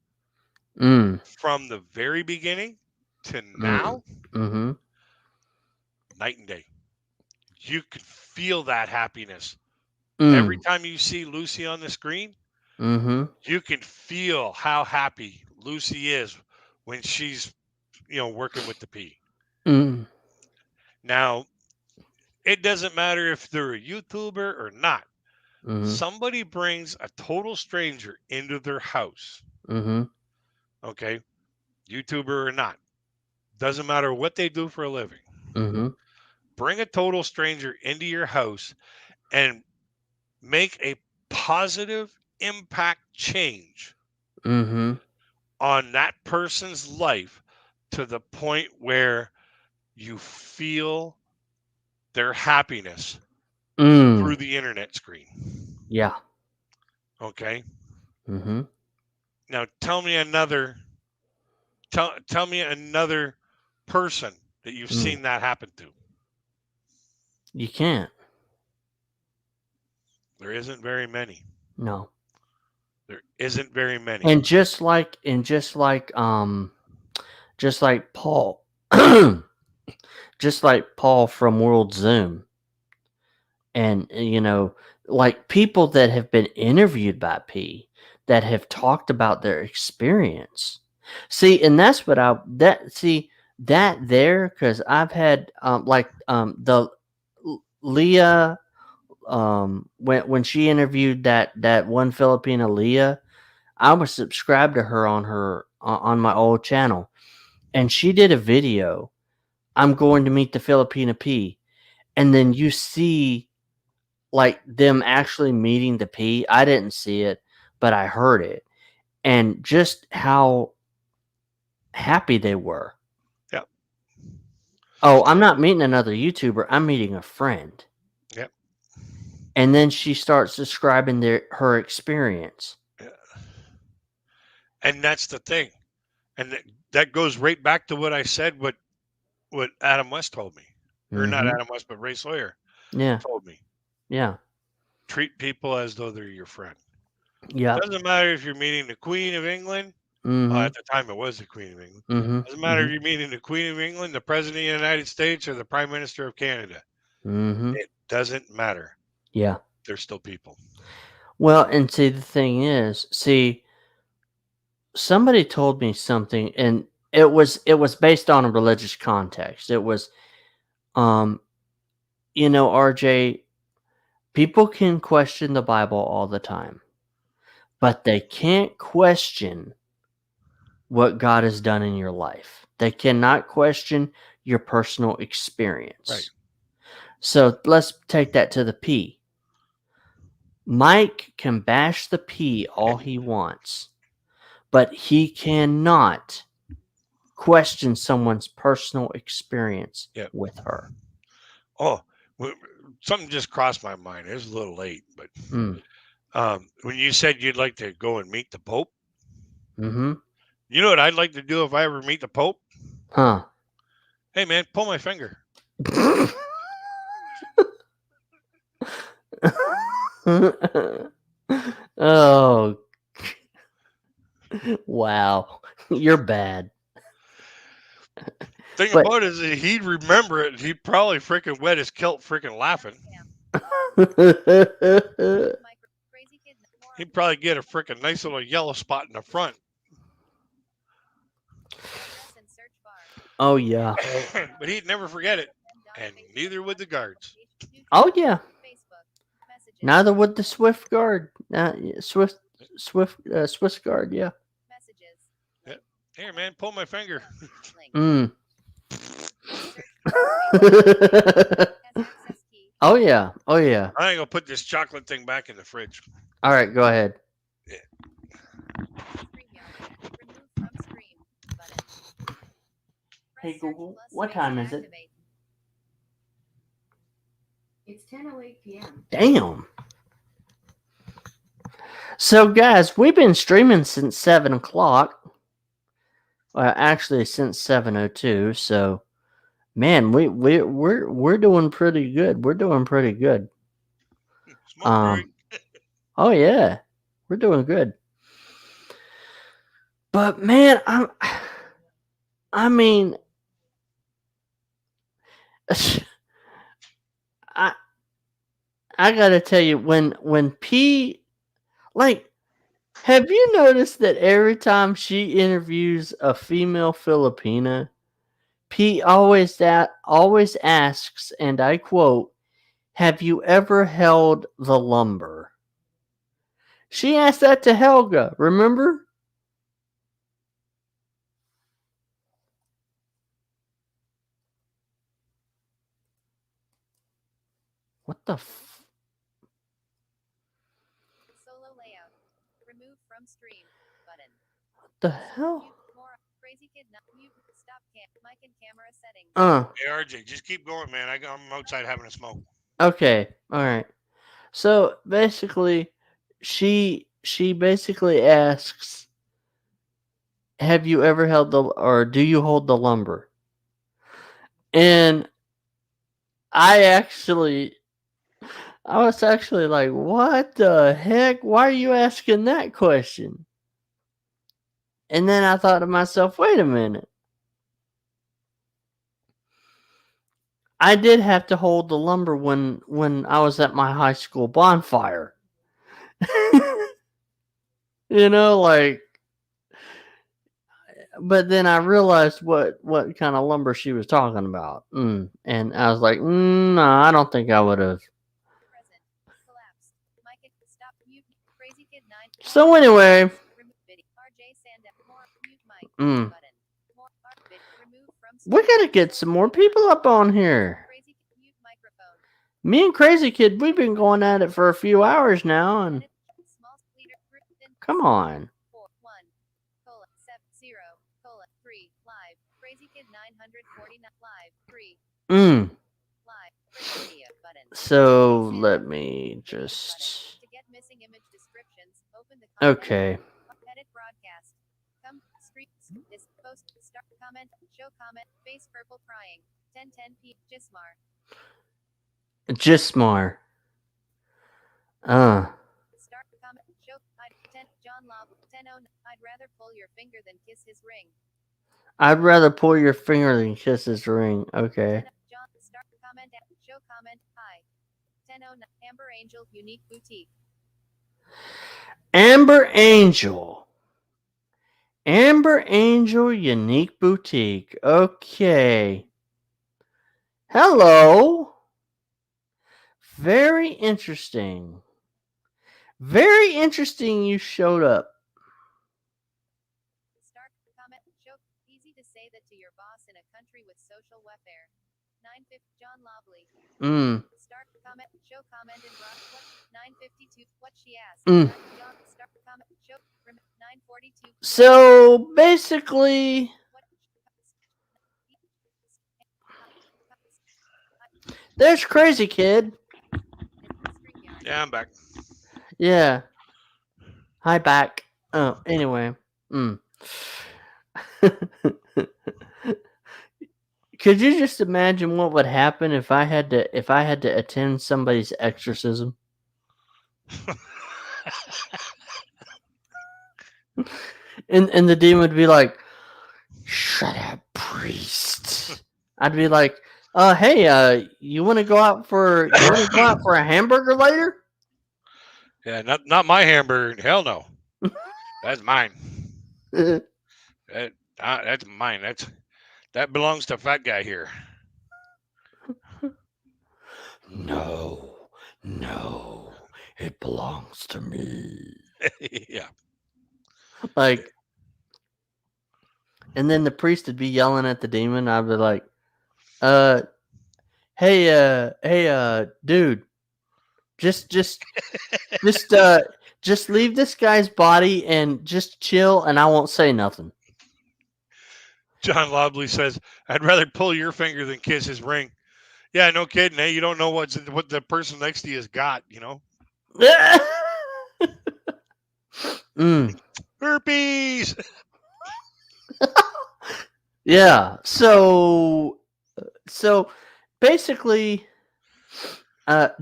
Mm. from the very beginning to Mm. now, Mm-hmm. night and day. You can feel that happiness. Every Mm. time you see Lucy on the screen, Mm-hmm. you can feel how happy Lucy is when she's, working with the P. Mm. Now, it doesn't matter if they're a YouTuber or not. Mm-hmm. Somebody brings a total stranger into their house, Mm-hmm. okay? YouTuber or not. Doesn't matter what they do for a living. Mm-hmm. Bring a total stranger into your house and make a positive impact change Mm-hmm. on that person's life to the point where you feel their happiness Mm. through the internet screen. Yeah. Okay. Mm-hmm. Now tell me another person that you've Mm. seen that happen to. You can't. There isn't very many. No. There isn't very many. And just like Paul just like Paul from World Zoom, and like people that have been interviewed by P that have talked about their experience. See, and that's what I that see that there, because I've had the Leah, when she interviewed that one Filipina Leah. I was subscribed to her on my old channel, and she did a video. I'm going to meet the Filipina P, and then you see like them actually meeting the P. I didn't see it, but I heard it, and just how happy they were. Yep. Oh, I'm not meeting another YouTuber. I'm meeting a friend. Yep. And then she starts describing her experience. Yeah. And that's the thing. And that goes right back to what I said, what Adam West told me. Or not Mm-hmm. Adam West, but Ray Sawyer Yeah. told me. Yeah. Treat people as though they're your friend. Yeah. Doesn't matter if you're meeting the Queen of England. Mm-hmm. At the time, it was the Queen of England. Mm-hmm. Doesn't matter Mm-hmm. if you're meeting the Queen of England, the President of the United States, or the Prime Minister of Canada. Mm-hmm. It doesn't matter. Yeah. They're still people. Well, and see, the thing is, somebody told me something, and it was based on a religious context. It was, RJ, people can question the Bible all the time, but they can't question what God has done in your life. They cannot question your personal Right. experience. So let's take that to the P. Mike can bash the P all he wants, but he cannot question someone's personal experience Yeah. with her. Oh, something just crossed my mind. It was a little late, but Mm. when you said you'd like to go and meet the Pope, Mm-hmm. you know what I'd like to do if I ever meet the Pope? Huh. Hey, man, pull my finger. Oh, wow. You're bad. Thing But about it is that he'd remember it. He'd probably freaking wet his kilt freaking laughing. Crazy kid. More He'd probably get a freaking nice little yellow spot in the front. address and search bar. oh, yeah. But he'd never forget it. And neither would the guards. Oh, yeah. Facebook. Messages. Neither would the Swift guard. Swiss guard, yeah. Messages. Yeah. Here, man, pull my finger. Link. Mm. Search. oh, Access key. yeah. Oh, yeah. I ain't gonna put this chocolate thing back in the fridge. All right, go ahead. StreamYard. Remove from stream. Button. Hey, Press search Google, plus what space time to is it? activate. It's 10:08 p.m. Damn. So, guys, we've been streaming since 7 o'clock. Well, actually, since 7:02. So, man, we're doing pretty good. We're doing pretty good. Smoke break. Oh yeah, we're doing good. But man, I mean, I gotta tell you, when P, like, have you noticed that every time she interviews a female Filipina, P always asks, and I quote, "Have you ever held the lumber?" She asked that to Helga, remember? What the Solo layout. Remove from stream. Button. the hell? Mute. More. Crazy kid. Not mute. Stop cam. Mic and camera settings. Hey, RJ, just keep going, man. I'm outside having a smoke. Okay, all right. So basically, she basically asks, "Have you ever held the or do you hold the lumber?" And I was actually like, "What the heck? Why are you asking that question?" And then I thought to myself, "Wait a minute. I did have to hold the lumber when I was at my high school bonfire." You know, like, but then I realized what kind of lumber she was talking about, and I was like, no, I don't think I would have. Present. Collapsed. Mic and stop. Mute. Crazy kid 9. So anyway, Remove video. RJ Sandefur. More. Mute mic. Mm. Button. More. Remove from we gotta get some more people up on here. Crazy kid. Mute microphone. Me and Crazy Kid, we've been going at it for a few hours now, and Small leader. come on. 4 1 colon 7 0 colon 3 live. Crazy kid 949 live 3 live. Media button. So let me just. To get missing image descriptions, open the comment. Okay. Edit broadcast. Come stream this post start comment show comment face purple crying 10:10 p. Jismar. Jismar. Start comment show 10 John Lob 10:09. I'd rather pull your finger than kiss his ring. I'd rather pull your finger than kiss his ring. Okay. John start comment show comment hi 10:09 Amber Angel Unique Boutique. Amber Angel. Amber Angel Unique Boutique. Okay. Hello. Very interesting. Very interesting you showed up. Start comment show easy to say that to your boss in a country with social welfare. 950. John Lobley. Start comment. Show comment in rock. What? 952. What she asked. John. Start comment. Show. 942. So basically, What? there's Crazy Kid. StreamYard. Yeah, I'm back. Yeah. Hi, back. Oh, anyway. Could you just imagine what would happen if I had to attend somebody's exorcism? And the demon would be like, "Shut up, priest." I'd be like, hey, you want to go out for a hamburger later?" Yeah, not my hamburger. Hell no. That's mine. That's mine. That belongs to fat guy here. No, it belongs to me. Yeah. Like, and then the priest would be yelling at the demon. I'd be like, hey, dude, just leave this guy's body and just chill, and I won't say nothing. John Lobley says, "I'd rather pull your finger than kiss his ring." Yeah, no kidding. Hey, you don't know what the person next to you has got. Herpes. Yeah. So basically,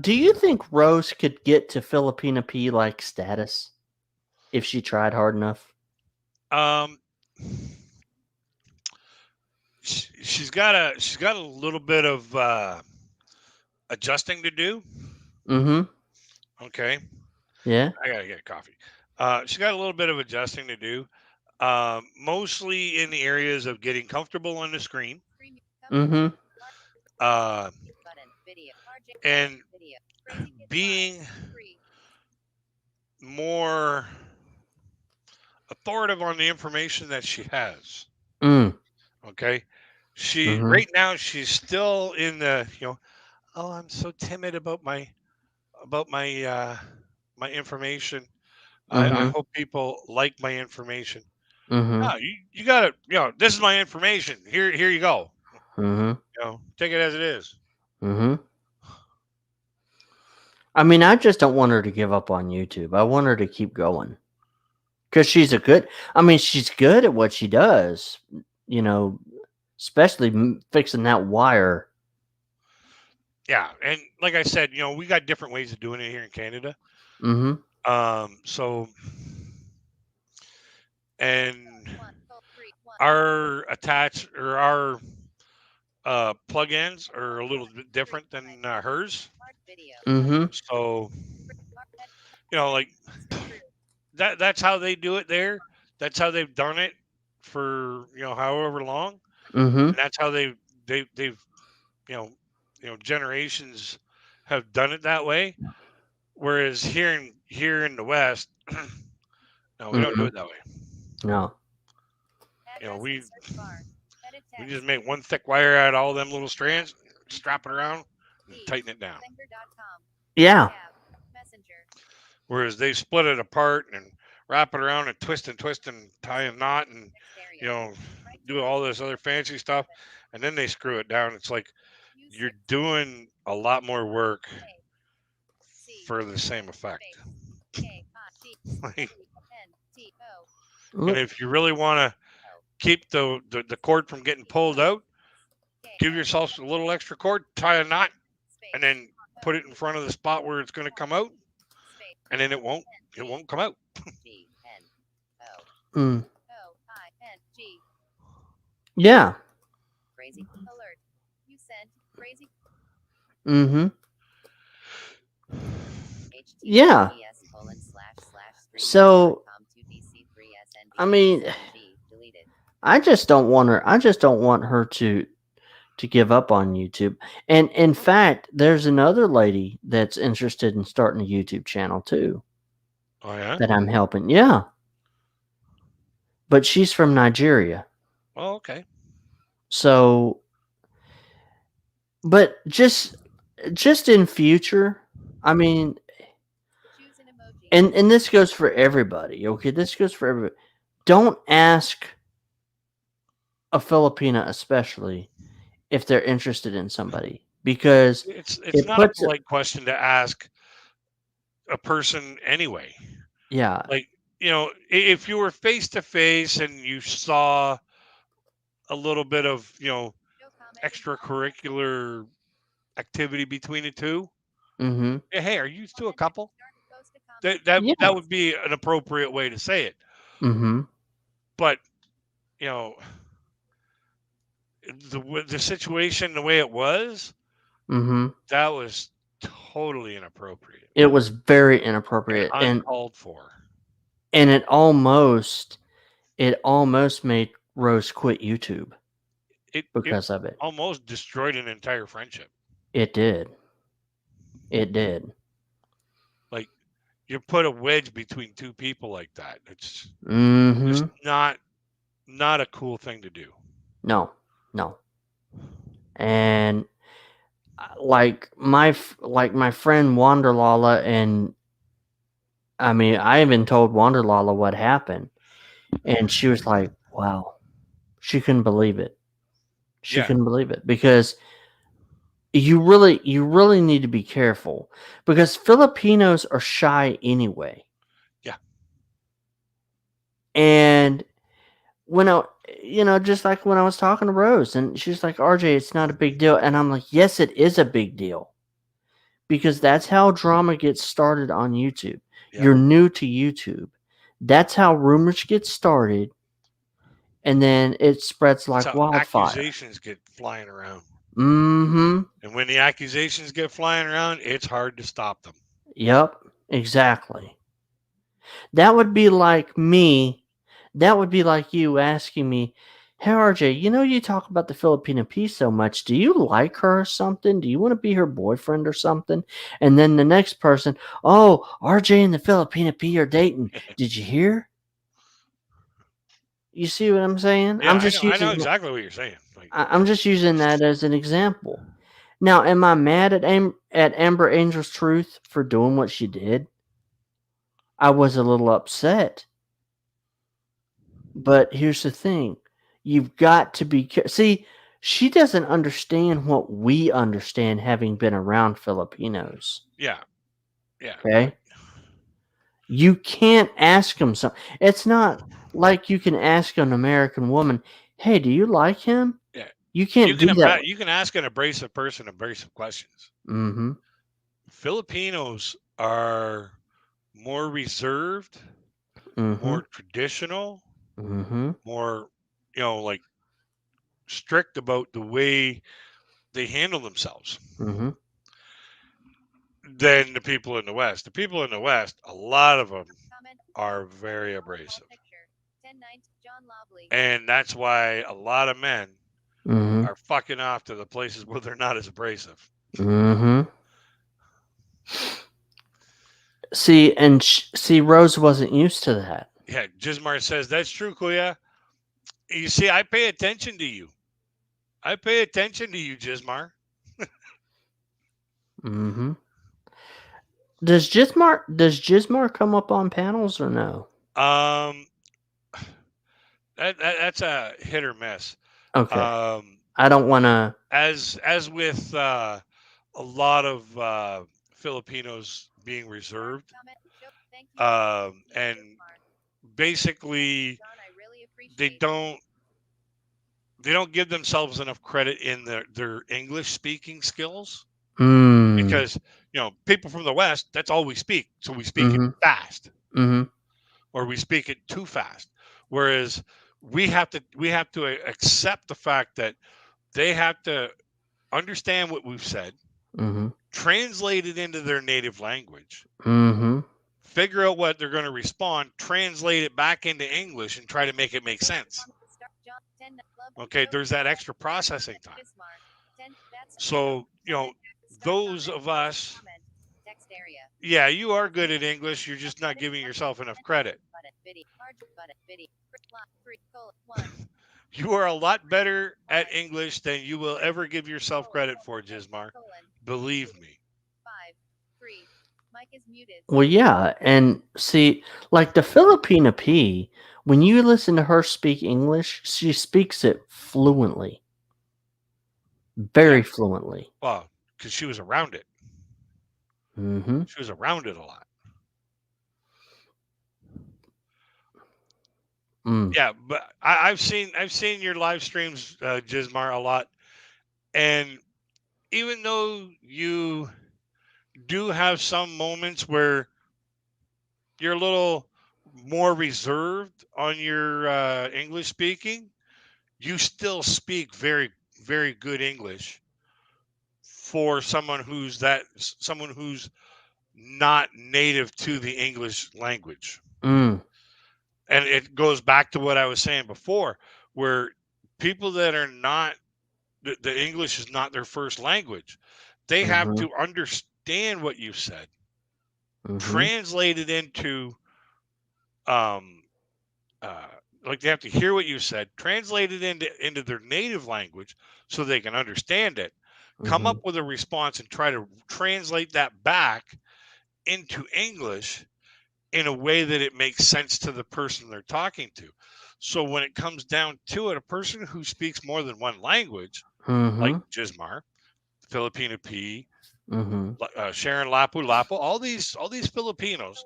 do you think Rose could get to Filipina P like status if she tried hard enough? She's got a little bit of adjusting to do. Mm-hmm. Okay. Yeah. I gotta get coffee. She's got a little bit of adjusting to do. Mostly in the areas of getting comfortable on the screen. Mm-hmm. And being more authoritative on the information that she has. Okay. Right now she's still in the, oh, I'm so timid about my my information. I hope people like my information. No, you gotta, this is my information. Here you go. Take it as it is. I mean, I just don't want her to give up on YouTube. I want her to keep going. Because she's good at what she does, especially fixing that wire. Yeah, and like I said, we got different ways of doing it here in Canada. So, and our plugins are a little bit different than hers. So, like that's how they do it there. That's how they've done it for however long, and that's how they've generations have done it that way. Whereas here in the West, no, we don't do it that way. No. We just make one thick wire out of all them little strands, strap it around, and tighten it down. Yeah. Whereas they split it apart and wrap it around and twist and tie a knot and do all this other fancy stuff, and then they screw it down. It's like you're doing a lot more work for the same effect. And if you really want to keep the cord from getting pulled out, give yourself a little extra cord, tie a knot, and then put it in front of the spot where it's going to come out, and then it won't come out. Yeah. Crazy alert. You sent crazy. Yeah. So, I mean, I just don't want her to give up on YouTube. And in fact, there's another lady that's interested in starting a YouTube channel too. Oh yeah. That I'm helping. Yeah. But she's from Nigeria. Oh, okay. So But just in future, I mean, Choose an emoji. and this goes for everybody. Okay, this goes for everybody. Don't ask a Filipina, especially if they're interested in somebody, because It's it not a puts polite question to ask a person anyway. yeah. Like, if you were face to face and you saw a little bit of, No comment. extracurricular activity between the two, Mm-hmm. hey, are you two a couple? Start post a comment. That Yeah. would be an appropriate way to say it. Mm-hmm. But, you know, the situation the way it was, Mm-hmm. that was totally inappropriate It was very and inappropriate, uncalled for. and it almost made Rose quit YouTube It because of it. almost destroyed an entire friendship. It did. It did. Like, you put a wedge between two people like that. It's just Mm-hmm. not a cool thing to do. No. No. And like my friend Wanderlala, and I mean I even told Wanderlala what happened, and she was like, "Wow." She couldn't believe it. She Yeah, couldn't believe it because you really need to be careful because Filipinos are shy anyway. yeah, And when I just like when I was talking to Rose, and she's like, "RJ, it's not a big deal." And I'm like, "Yes, it is a big deal because that's how drama gets started on YouTube. yep. You're new to YouTube. That's how rumors get started, and then it spreads That's like how wildfire." accusations get flying around. Mhm. And when the accusations get flying around, it's hard to stop them. Yep, exactly. That would be like me. That would be like you asking me, "Hey RJ, you talk about the Filipina P so much. Do you like her or something? Do you want to be her boyfriend or something?" And then the next person, "Oh, RJ and the Filipina P are dating. Did you hear?" You see what I'm saying? Yeah, I know exactly what you're saying. Like, I'm just using that as an example. Now, am I mad at Amber Angel's Truth for doing what she did? I was a little upset. But here's the thing. You've got to be see, she doesn't understand what we understand having been around Filipinos. yeah, yeah, like, Okay? You can't ask them something. It's not like you can ask an American woman, "Hey, do you like him?" yeah. You You can't can do that. you can ask an abrasive person abrasive questions. Mhm. Filipinos are more reserved, Mhm. more traditional, Mhm. more, like, strict about the way they handle themselves Mhm. than the people in the West. The people in the West, a lot of them Comment. are very abrasive. Picture. 10-9. John Lobley. And that's why a lot of men Mhm. are fucking off to the places where they're not as abrasive. Mhm. See, Rose wasn't used to that. Yeah, Jismar says, that's true, Kuya. You see, I pay attention to you. I pay attention to you, Jismar. Mhm. Does Gizmar come up on panels or no? Um, that's a hit or miss. Okay. Um, I don't want to. as with a lot of Filipinos being reserved, Comment. Thank you. and basically John, I really they appreciate don't they don't give themselves enough credit in their English speaking skills Mm. because people from the West, that's all we speak, so we speak it Mhm. fast Mhm. or we speak it too fast, whereas we have to accept the fact that they have to understand what we've said, Mhm. translate it into their native language, Mhm. figure out what they're going to respond, translate it back into English, and try to make it make sense. Okay, there's that extra processing time. So, those of us, Text area. yeah, you are good at English. You're just not giving yourself enough credit. Button. Video. Button. Video. 1. You are a lot better at English than you will ever give yourself credit for, Jismar. Believe me. 5, 3. Mic is muted. Well, yeah, and see, like the Filipina P, when you listen to her speak English, she speaks it fluently, very fluently. Well, because she was around it. Mm-hmm. She was around it a lot. Mm. Yeah, but I've seen your live streams, Jismar, a lot, and even though you do have some moments where you're a little more reserved on your English speaking, you still speak very, very good English for someone who's not native to the English language. Mm. And it goes back to what I was saying before, where people that are not the English is not their first language, they have Mm-hmm. to understand what you said, Mm-hmm. translate it into um, uh, like they have to hear what you said, translate it into their native language so they can understand it, come Mm-hmm. up with a response, and try to translate that back into English in a way that it makes sense to the person they're talking to. So when it comes down to it, a person who speaks more than one language, like Mm-hmm. Jismar, Filipino P, Mm-hmm. Sharon Lapu Lapu, all these Filipinos,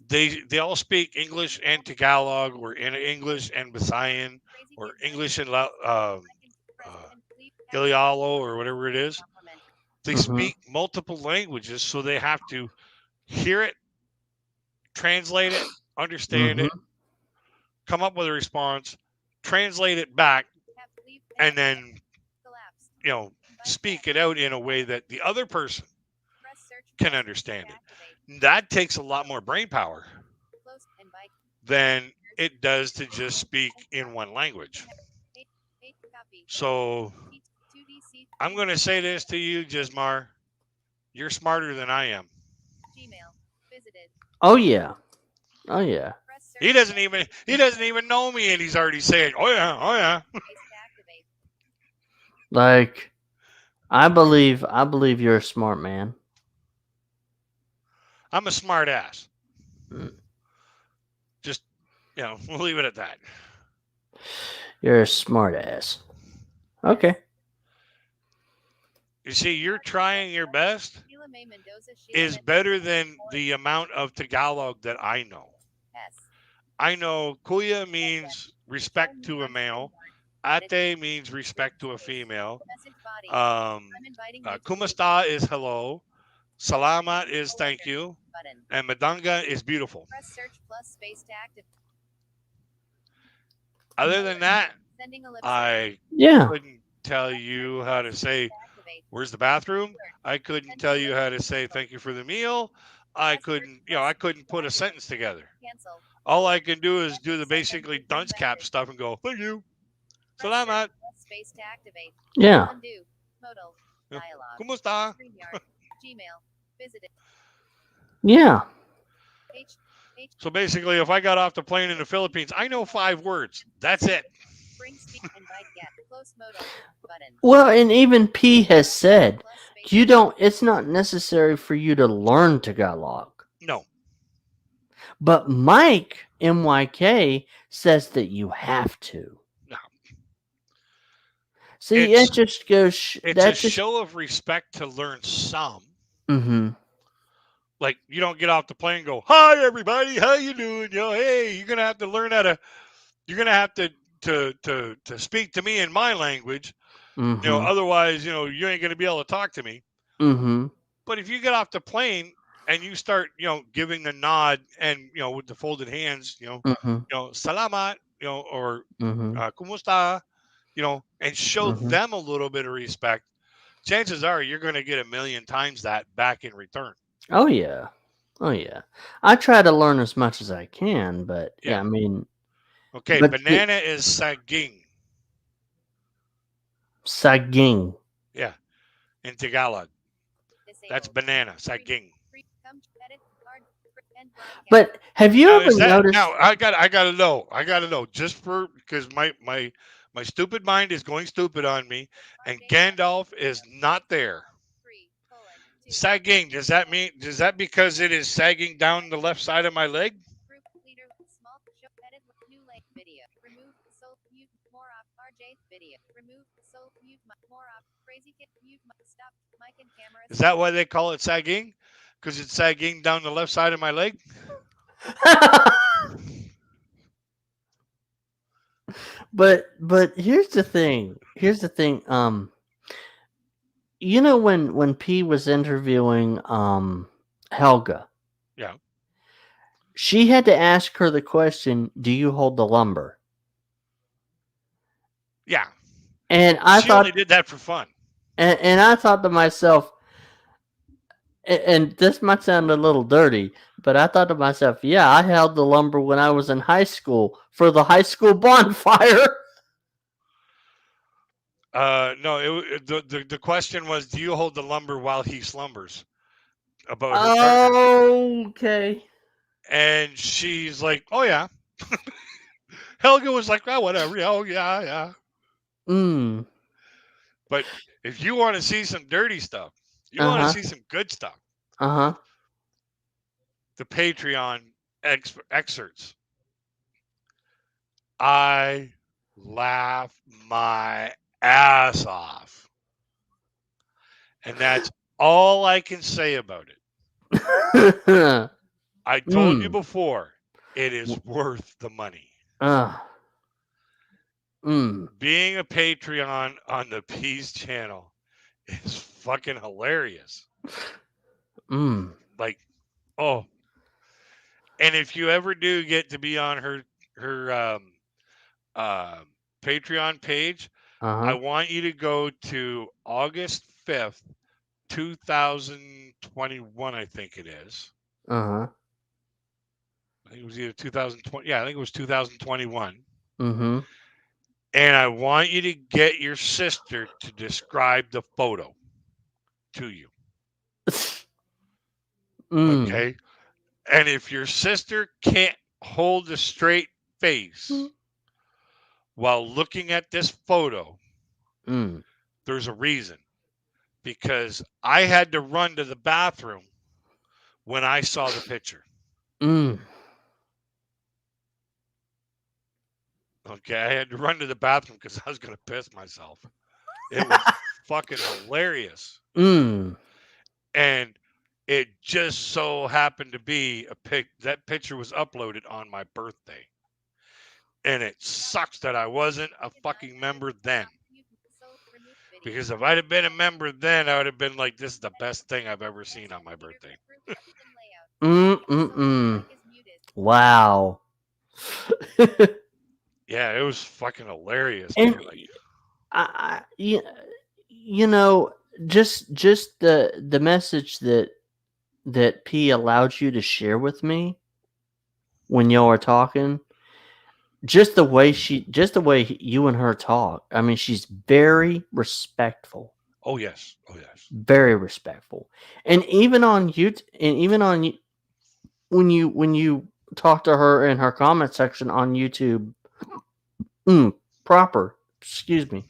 they all speak English and Tagalog, or in English and Visayan, or English and Ilialo, or whatever it is. They Mm-hmm. speak multiple languages, so they have to hear it, translate it, understand Mm-hmm. it, come up with a response, translate it back, and then you know speak it out in a way that the other person can understand it. That takes a lot more brain power than it does to just speak in one language. So I'm going to say this to you, Jismar. You're smarter than I am. Gmail. Visited. Oh yeah. Oh yeah. Press search. He doesn't even know me, and he's already saying, "Oh yeah, oh yeah." Space to activate. Like I believe you're a smart man. I'm a smart ass. Mm. Just we'll leave it at that. You're a smart ass. Okay. You see, you're trying your best Sheila May Mendoza. is better than the amount of Tagalog that I know. S. I know kuya means respect to a male. Ate means respect to a female. Message body. Um, I'm inviting you to kumasta is hello. Salamat is thank you. button. And madanga is beautiful. Press search plus space to activate. Other than that, Sending ellipsis. I Yeah. couldn't tell you how to say, Activate. where's the bathroom? I couldn't tell you how to say thank you for the meal. I couldn't put a sentence together. Cancel. All I can do is do the basically dunce cap stuff and go, thank you. Press Salamat. search plus space to activate. Yeah. Undo. Modal. Yeah. Dialogue. Kumusta? StreamYard. Gmail. Visited. Yeah. H. So basically, if I got off the plane in the Philippines, I know 5 words. That's it. Bring speak. Invite get. Close modal. Button. Well, and even P has said Plus space. you don't. It's not necessary for you to learn Tagalog. No. But Mike MYK says that you have to. No. See, It's- it just goes. It's That a just. show of respect to learn some. Mm-hmm. Like, you don't get off the plane and go, hi, everybody, how you doing? Hey, you're going to have to learn how to, you're going to have to speak to me in my language. Mm-hmm. Otherwise, you ain't going to be able to talk to me. Mm-hmm. But if you get off the plane and you start, giving the nod and, with the folded hands, Mm-hmm. salamat, or Mm-hmm. kumusta, and show Mhm. them a little bit of respect, chances are you're going to get a million times that back in return. Oh yeah. Oh yeah. I try to learn as much as I can, but yeah, Yeah. I mean, Okay, but banana is saging. saging. Yeah, in Tagalog. That's Disabled. banana, saging. Free. Come. Edit. Card. End broadcast. But have you Now ever is that noticed? now I gotta know. I gotta know just for because my stupid mind is going stupid on me, and RJ Gandalf is not there. 3:2. Sagging, does that because it is sagging down the left side of my leg? Group leader. Small show. Edit. New link. Video. Remove. So mute. More off. RJ. Video. Remove. So mute. More off. Crazy kid. Mute. Stop. Mic and camera. Is that why they call it sagging? Because it's sagging down the left side of my leg? But here's the thing. Here's the thing. You know when P was interviewing Helga, Yeah. she had to ask her the question, "Do you hold the lumber?" Yeah. And I She only thought, did that for fun. and I thought to myself, and this might sound a little dirty, but I thought to myself, yeah, I held the lumber when I was in high school for the high school bonfire. No, the question was, do you hold the lumber while he slumbers? About her partner. Okay. And she's like, oh, yeah. Helga was like, oh, whatever. Oh, yeah, yeah. Mm. But if you want to see some dirty stuff, you want to Uh-huh. see some good stuff, Uh-huh. the Patreon excerpts. I laugh my ass off. And that's all I can say about it. I told you Mm. before, it is worth the money. Uh. Mm. Being a Patreon on the Peace channel is fucking hilarious. Mm. Like, oh. And if you ever do get to be on her uh, Patreon page, I Uh-huh. want you to go to August 5th, 2021, I think it is. Uh-huh. I think it was either 2020. Yeah, I think it was 2021. Mm-hmm. And I want you to get your sister to describe the photo to you. Mm. Okay. And if your sister can't hold a straight face while looking at this photo, Mm. there's a reason. Because I had to run to the bathroom when I saw the picture. Mm. Okay. I had to run to the bathroom because I was going to piss myself. It was fucking hilarious. Mm. And it just so happened to be that picture was uploaded on my birthday. And it sucks that I wasn't a fucking member then. Because if I'd have been a member then, I would have been like, this is the best thing I've ever seen on my birthday. Mm. Wow. Yeah, it was fucking hilarious, And dude. Like, you know, just the message that P allowed you to share with me when y'all were talking, just the way you and her talk. I mean, she's very respectful. oh yes, oh yes. Very respectful. And even on YouTube, and even on when you talk to her in her comment section on YouTube, proper, excuse me,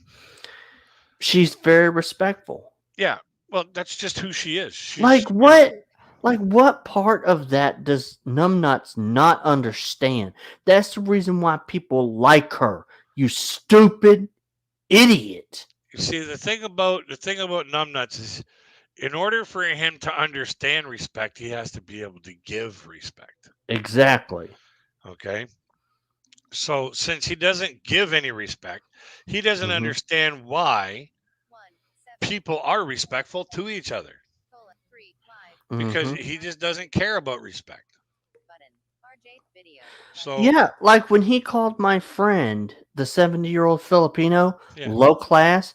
she's very respectful. Yeah, well, that's just who she is. Like She's, what part of that does numbnuts not understand? That's the reason why people like her. You stupid idiot. you see, the thing about numbnuts is, in order for him to understand respect, he has to be able to give respect. Exactly. Okay, so since he doesn't give any respect, he doesn't Mhm. understand why people are respectful to each other because Mhm. he just doesn't care about respect. So Yeah, like when he called my friend, the 70-year-old Filipino, yeah, low class,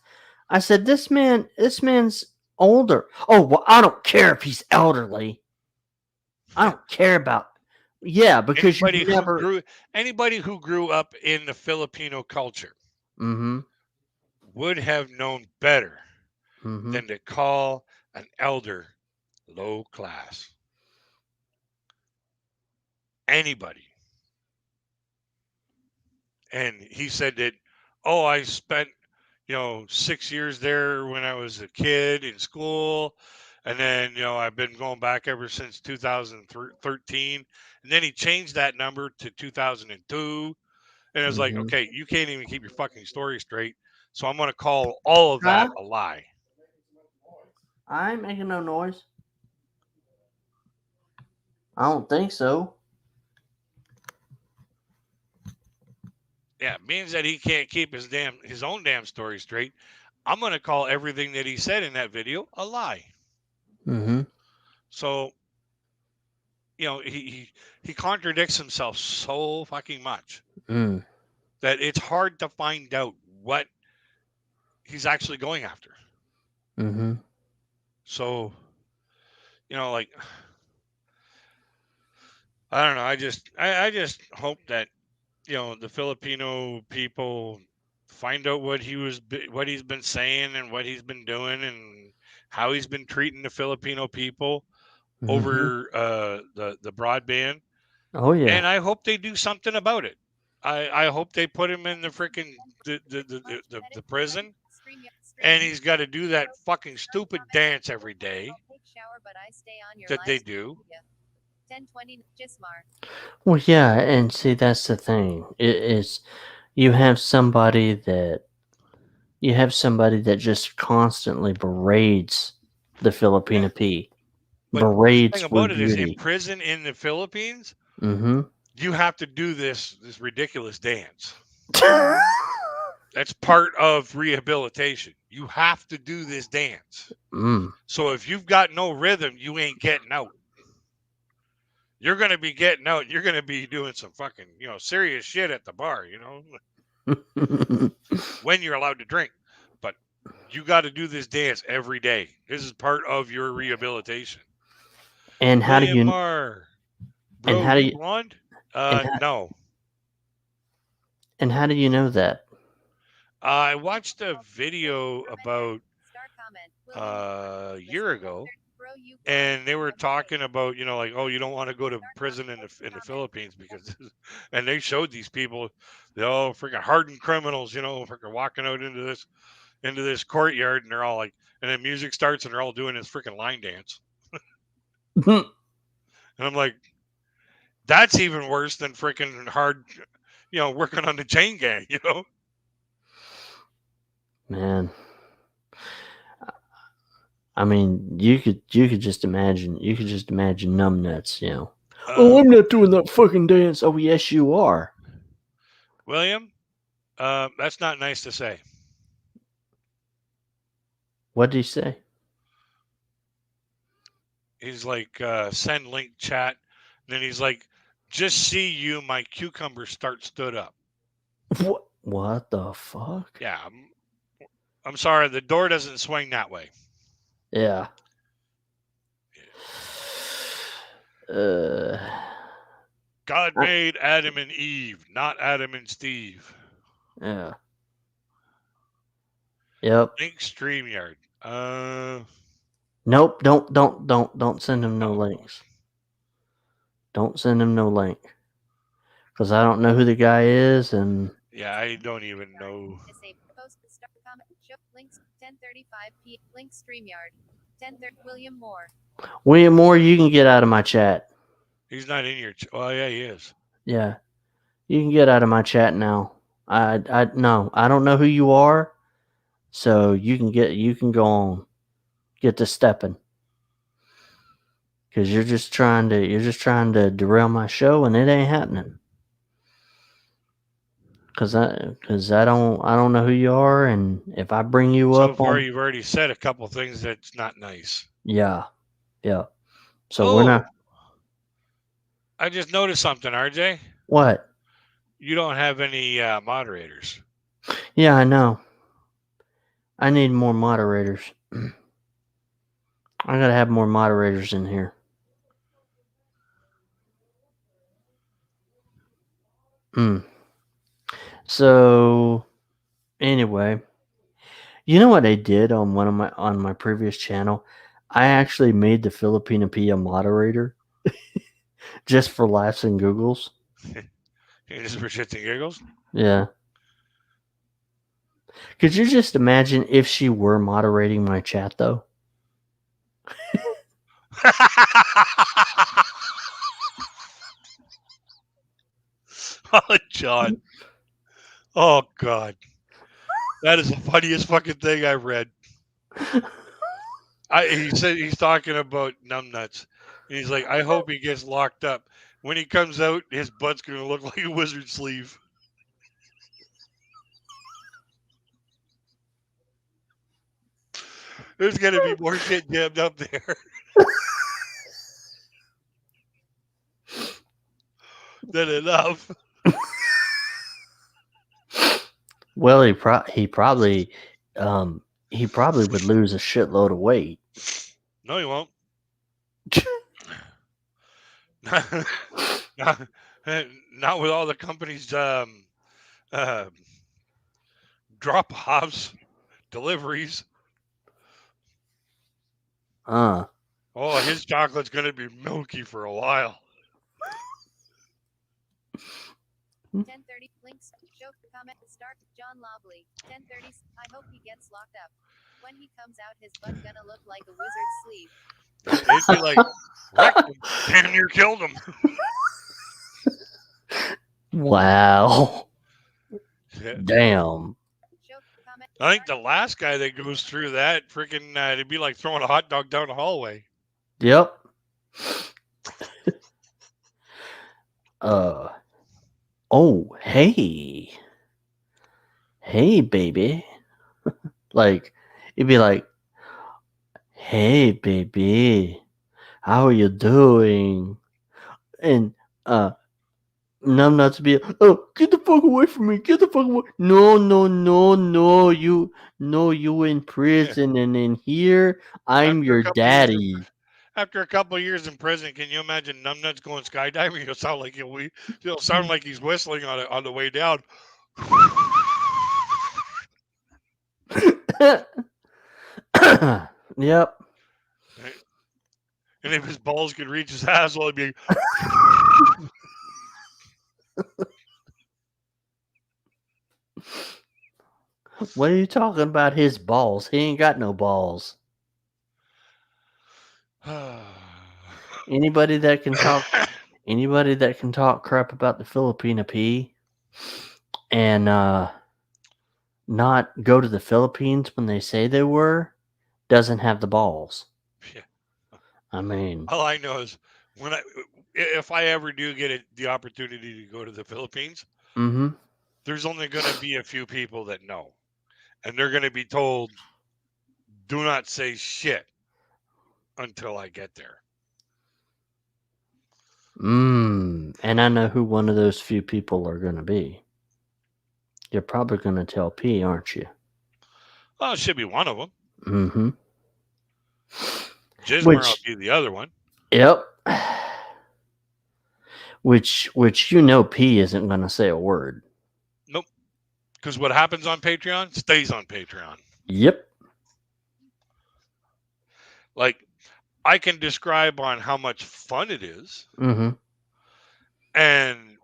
I said, this man's older. Oh, well, I don't care if he's elderly. I yeah. don't care about. Yeah, because you've Anybody who never. grew anybody who grew up in the Filipino culture Mm-hmm. would have known better Mm-hmm. than to call an elder low class. anybody. And he said that, oh, I spent 6 years there when I was a kid in school, and then I've been going back ever since 2013, and then he changed that number to 2002, and it was like, Mm-hmm. okay, you can't even keep your fucking story straight, so I'm going to call all of Huh? that a lie. I ain't making no noise. I don't think so. Yeah, means that he can't keep his own damn story straight. I'm going to call everything that he said in that video a lie. Mm-hmm. So he contradicts himself so fucking much Mm. that it's hard to find out what he's actually going after. Mm-hmm. So, like, I don't know. I just hope that the Filipino people find out what he's been saying and what he's been doing and how he's been treating the Filipino people Mm-hmm. over the broadband. Oh And yeah. I hope they do something about it. I hope they put him in the freaking the prison, and he's got to do that fucking stupid dance every day that they do. 1020 Gismar. Well, yeah, and see that's the thing. It is you have somebody that just constantly berades the Yeah, Filipino P. but the thing Berades about with it is, in beauty. prison in the Philippines, Mm-hmm. you have to do this ridiculous dance. That's part of rehabilitation. You have to do this dance. mm. So if you've got no rhythm, you ain't getting out. You're going to be getting out. You're going to be doing some fucking, serious shit at the bar, when you're allowed to drink. But you got to do this dance every day. This is part of your rehabilitation. and how do William you Marr, and bro, how do you you blonde? and how, No. and how do you know that? I watched a video about Star comment. a year ago, and they were talking about like, oh, you don't want to go to prison in the Philippines because and they showed these people, they all freaking hardened criminals, freaking walking out into this courtyard, and they're all like, and then music starts and they're all doing this freaking line dance, and I'm like, that's even worse than freaking hard, working on the chain gang. Man, I mean, you could just imagine. You could just imagine numbnuts. Oh, I'm not doing that fucking dance. Oh, yes, you are. William, that's not nice to say. What did he say? He's like, send link chat. And then he's like, just see you, my cucumber stood up. What? What the fuck? Yeah, I'm sorry, the door doesn't swing that way. Yeah. God made Adam and Eve, not Adam and Steve. Yeah. Yep. Link StreamYard. Nope. Don't send him no Oh, links. Don't send him no link. Because I don't know who the guy is, and yeah, I don't even know. Post start comment. Show links 10:35 p. Link StreamYard. 10:30 William Moore. William Moore, you can get out of my chat. He's not in your. Oh yeah, he is. Yeah, you can get out of my chat now. No, I don't know who you are, so you can go on, get to stepping, because you're just trying to derail my show, and it ain't happening. Cause I don't know who you are, and if I bring you So up far, on you've already said a couple things that's not nice. yeah. So we're not. I just noticed something, RJ. What? You don't have any moderators. Yeah, I know. I need more moderators. I gotta have more moderators in here. So anyway, you know what I did on my previous channel? I actually made the Filipino P a moderator. Just for laughs and googles. Just for shits and giggles. Yeah. Could you just imagine if she were moderating my chat, though? Oh, John. Oh, God. That is the funniest fucking thing I've read. He said he's talking about numbnuts. And he's like, I hope he gets locked up. When he comes out, his butt's going to look like a wizard sleeve. There's going to be more shit jammed up there than enough. Well, he probably would lose a shitload of weight. No, he won't. Not with all the companies' drop-offs, deliveries. Oh, his chocolate's going to be milky for a while. 10:30 links show comment start John Lobley 10:30 I hope he gets locked up. When he comes out, his butt gonna look like a wizard's sleeve. It'd be like, wrecked him. Damn near killed him. Wow. Yeah. Damn. Show comment I think the last guy that goes through that freaking it'd be like throwing a hot dog down the hallway. Yep. Oh, hey. Hey, baby. Like, it'd be like, hey, baby. How are you doing? And, numbnuts be, oh, get the fuck away from me. Get the fuck away. No. You in prison. And in here, I'm your daddy. After a couple of years in prison, can you imagine numbnuts going skydiving? It'll sound like it'll sound like he's whistling on the way down. Yep. And if his balls could reach his asshole, it'd be. What are you talking about? His balls? He ain't got no balls. Anybody that can talk crap about the Filipina P and not go to the Philippines when they say they were doesn't have the balls. Yeah. I mean, all I know is if I ever do get the opportunity to go to the Philippines, there's only going to be a few people that know, and they're going to be told, "Do not say shit until I get there." And I know who one of those few people are going to be. You're probably going to tell P, aren't you? Well, it should be one of them. Mm-hmm. Jismer will be the other one. Yep. Which P isn't going to say a word. Nope. Because what happens on Patreon stays on Patreon. Yep. Like, I can describe on how much fun it is. Mm-hmm. And,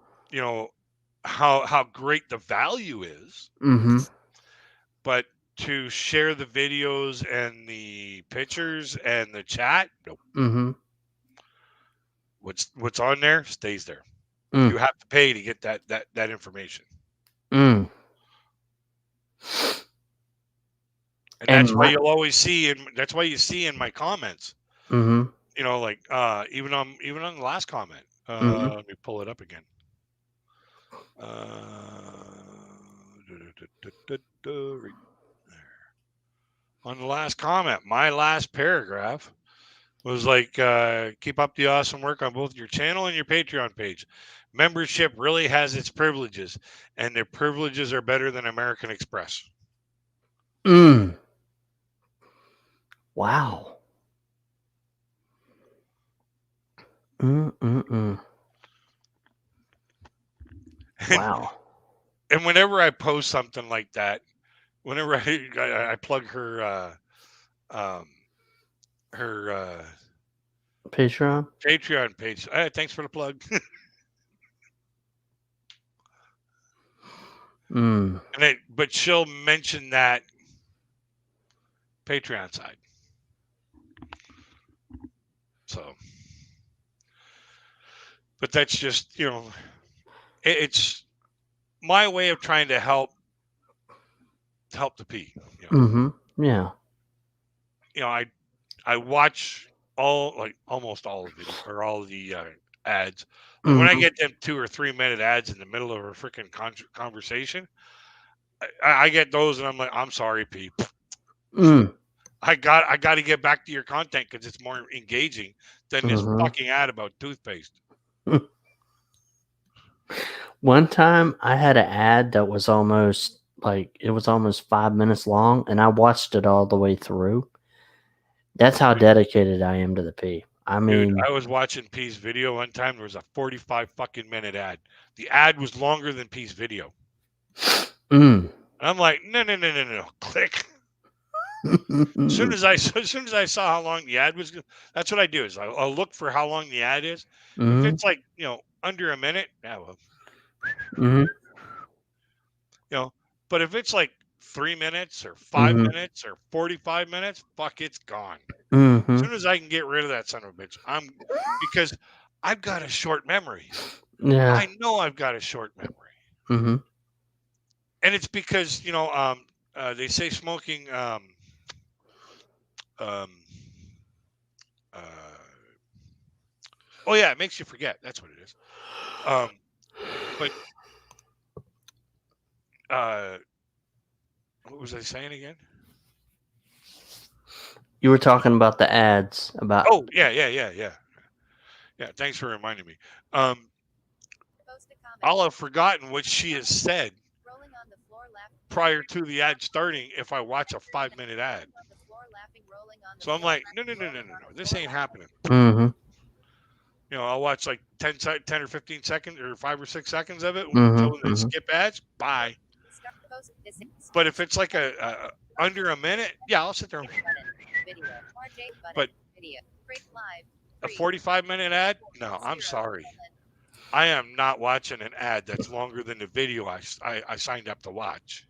how great the value is. Mm-hmm. But to share the videos and the pictures and the chat, nope. Mm-hmm. What's on there stays there. You have to pay to get that information. And that's why you'll always see, and that's why you see in my comments. Mm-hmm. Even on the last comment. Let me pull it up again. Right there. On the last comment, my last paragraph was like, keep up the awesome work on both your channel and your Patreon page. Membership really has its privileges, and their privileges are better than American Express. Wow. Wow. And whenever I post something like that, whenever I plug her Patreon. Patreon page. Thanks for the plug. Mm. But she'll mention that Patreon side. So, but that's just, it's my way of trying to help the P. Mm-hmm. Yeah. I watch almost all of it or all of the ads. Like when I get them 2 or 3 minute ads in the middle of a freaking conversation, I get those and I'm like, I'm sorry, P. I got to get back to your content because it's more engaging than this fucking ad about toothpaste. One time I had an ad that was almost 5 minutes long, and I watched it all the way through. That's how dedicated I am to the P. I mean, dude, I was watching P's video one time. There was a 45 fucking minute ad. The ad was longer than P's video. And I'm like, no, click. As soon as I saw how long the ad was, that's what I do. Is I'll look for how long the ad is. If it's like under a minute, but if it's like 3 minutes or 5 minutes or 45 minutes, fuck, it's gone. As soon as I can get rid of that son of a bitch, because I've got a short memory. Yeah. I know I've got a short memory. And it's because they say smoking it makes you forget. That's what it is. But what was I saying again? You were talking about the ads about. Oh yeah. Yeah, thanks for reminding me. I'll have forgotten what she has said prior to the ad starting if I watch a 5 minute ad. So I'm like, no, this ain't happening. I'll watch like 10 or 15 seconds or 5 or 6 seconds of it until they skip ads. Bye. But if it's like a under a minute, yeah, I'll sit there. But a 45 minute ad? No, I'm sorry. I am not watching an ad that's longer than the video I signed up to watch.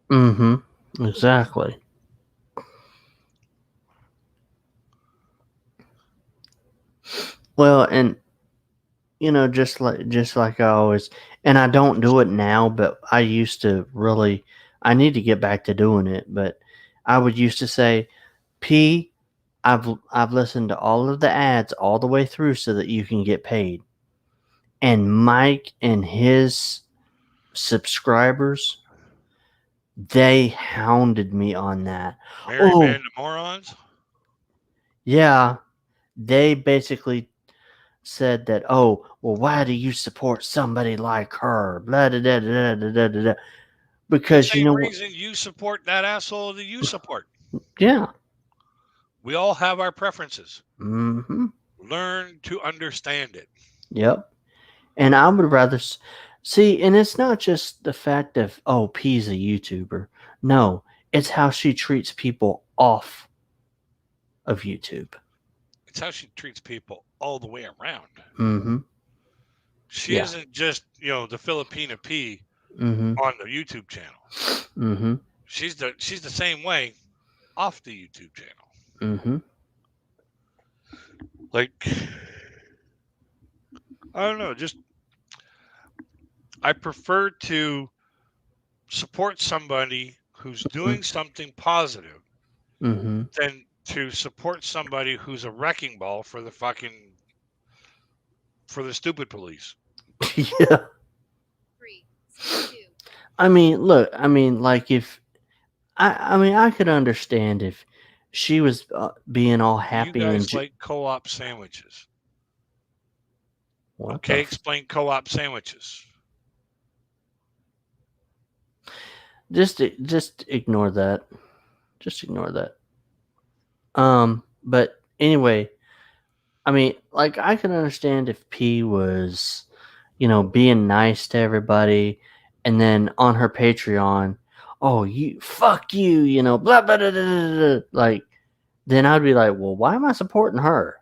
Exactly. Well, and just like I always, and I don't do it now, but I used to really. I need to get back to doing it, but I would used to say, P, I've listened to all of the ads all the way through so that you can get paid. And Mike and his subscribers, they hounded me on that. Mary Band of Morons? Yeah. They basically said that, oh, well, why do you support somebody like her? Blah, da, da, da, da, da, da, da. Because same reason you support that asshole that you support. Yeah. We all have our preferences. Learn to understand it. Yep. And I would rather see, and it's not just the fact of, oh, P's a YouTuber. No, it's how she treats people off of YouTube. It's how she treats people all the way around. She isn't just, the Filipina P on the YouTube channel. She's the same way off the YouTube channel. Like, I don't know, I prefer to support somebody who's doing something positive than to support somebody who's a wrecking ball for the stupid police. Yeah. I mean, look, like if I could understand if she was being all happy. You guys like co-op sandwiches? What okay, explain co-op sandwiches. Just ignore that. Just ignore that. But anyway, I mean, like I can understand if P was, being nice to everybody, and then on her Patreon, oh, you fuck you, blah blah blah blah blah. Like, then I'd be like, well, why am I supporting her?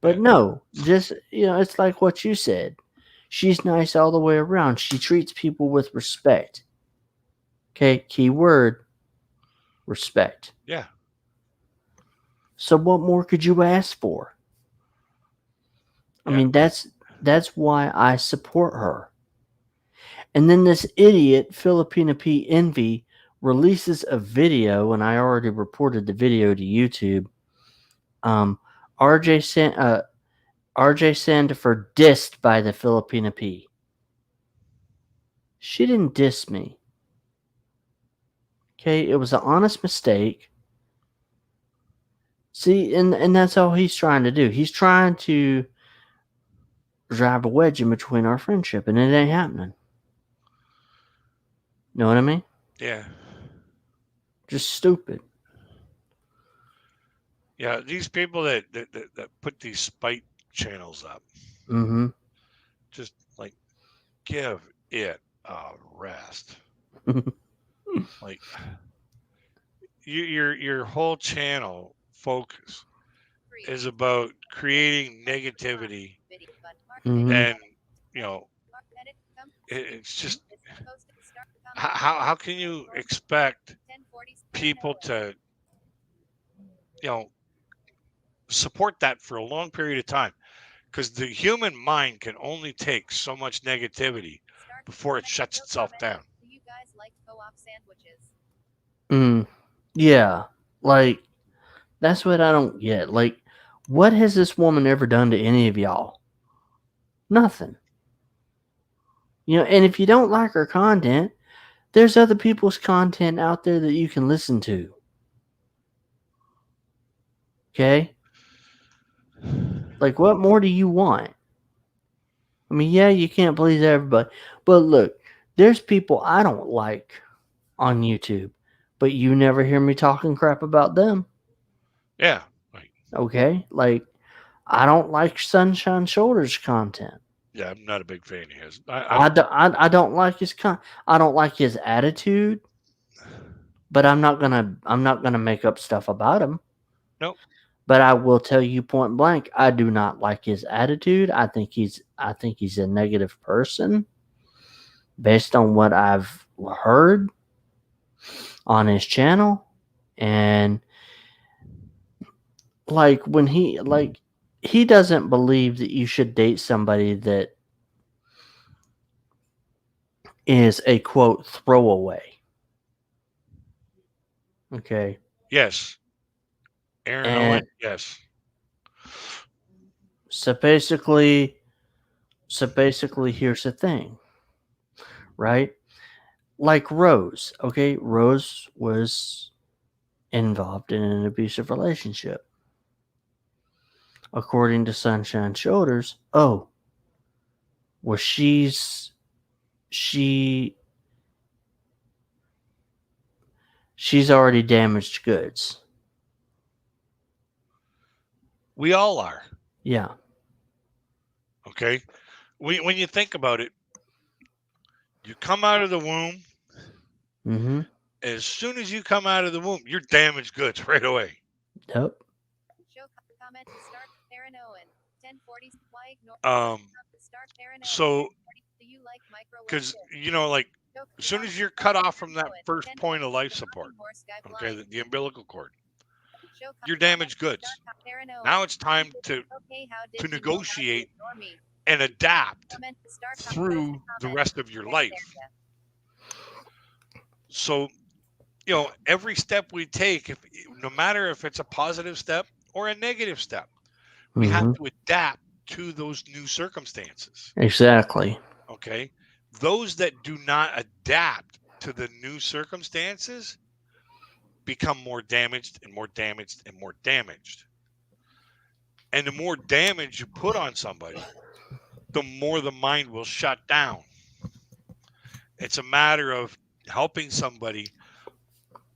But Yeah. no, just it's like what you said. She's nice all the way around. She treats people with respect. Okay, key word, respect. Yeah. So what more could you ask for? I Yeah. mean, that's why I support her. And then this idiot Filipina P Envy releases a video, and I already reported the video to YouTube. Um, RJ San, RJ Sandefur dissed by the Filipina P. She didn't diss me. Okay, it was an honest mistake. See, and that's all he's trying to do. He's trying to drive a wedge in between our friendship, and it ain't happening. Know what I mean? Yeah. Just stupid. Yeah. These people that put these spite channels up, Mm-hmm. just like give it a rest. Like your whole channel focus is about creating negativity, Mm-hmm. and you know it's just how can you expect people to support that for a long period of time, because the human mind can only take so much negativity before it shuts itself down. Do you guys like co-op sandwiches? Yeah. Like, that's what I don't get. Like, what has this woman ever done to any of y'all? Nothing. And if you don't like her content, there's other people's content out there that you can listen to. Okay? Like, what more do you want? I mean, yeah, you can't please everybody. But look, there's people I don't like on YouTube, but you never hear me talking crap about them. Yeah. Like, Okay? Like, I don't like Sunshine Shoulders content. yeah, I'm not a big fan of his. I don't like his I don't like his attitude, but I'm not gonna make up stuff about him. Nope. But I will tell you point blank, I do not like his attitude. I think he's a negative person based on what I've heard on his channel. And like when he doesn't believe that you should date somebody that is a quote throwaway. Okay. Yes. Aaron And Owen. Yes. so basically here's the thing, right? Like Rose, okay? Rose was involved in an abusive relationship. According to Sunshine Shoulders, well, she's already damaged goods. We all are. Yeah. Okay. When you think about it, you come out of the womb. Mm-hmm. As soon as you come out of the womb, you're damaged goods right away. Yep. Show comment start Aaron Owen 1040. Why ignore start Aaron Owen? So, Do you like microwave? because like as soon as you're cut off from that first point of life support, okay, the umbilical cord, you're damaged goods. Now it's time to negotiate and adapt through the rest of your life. So, every step we take, no matter if it's a positive step or a negative step, we have to adapt to those new circumstances. Exactly. Okay. Those that do not adapt to the new circumstances become more damaged and more damaged and more damaged. And the more damage you put on somebody, the more the mind will shut down. It's a matter of helping somebody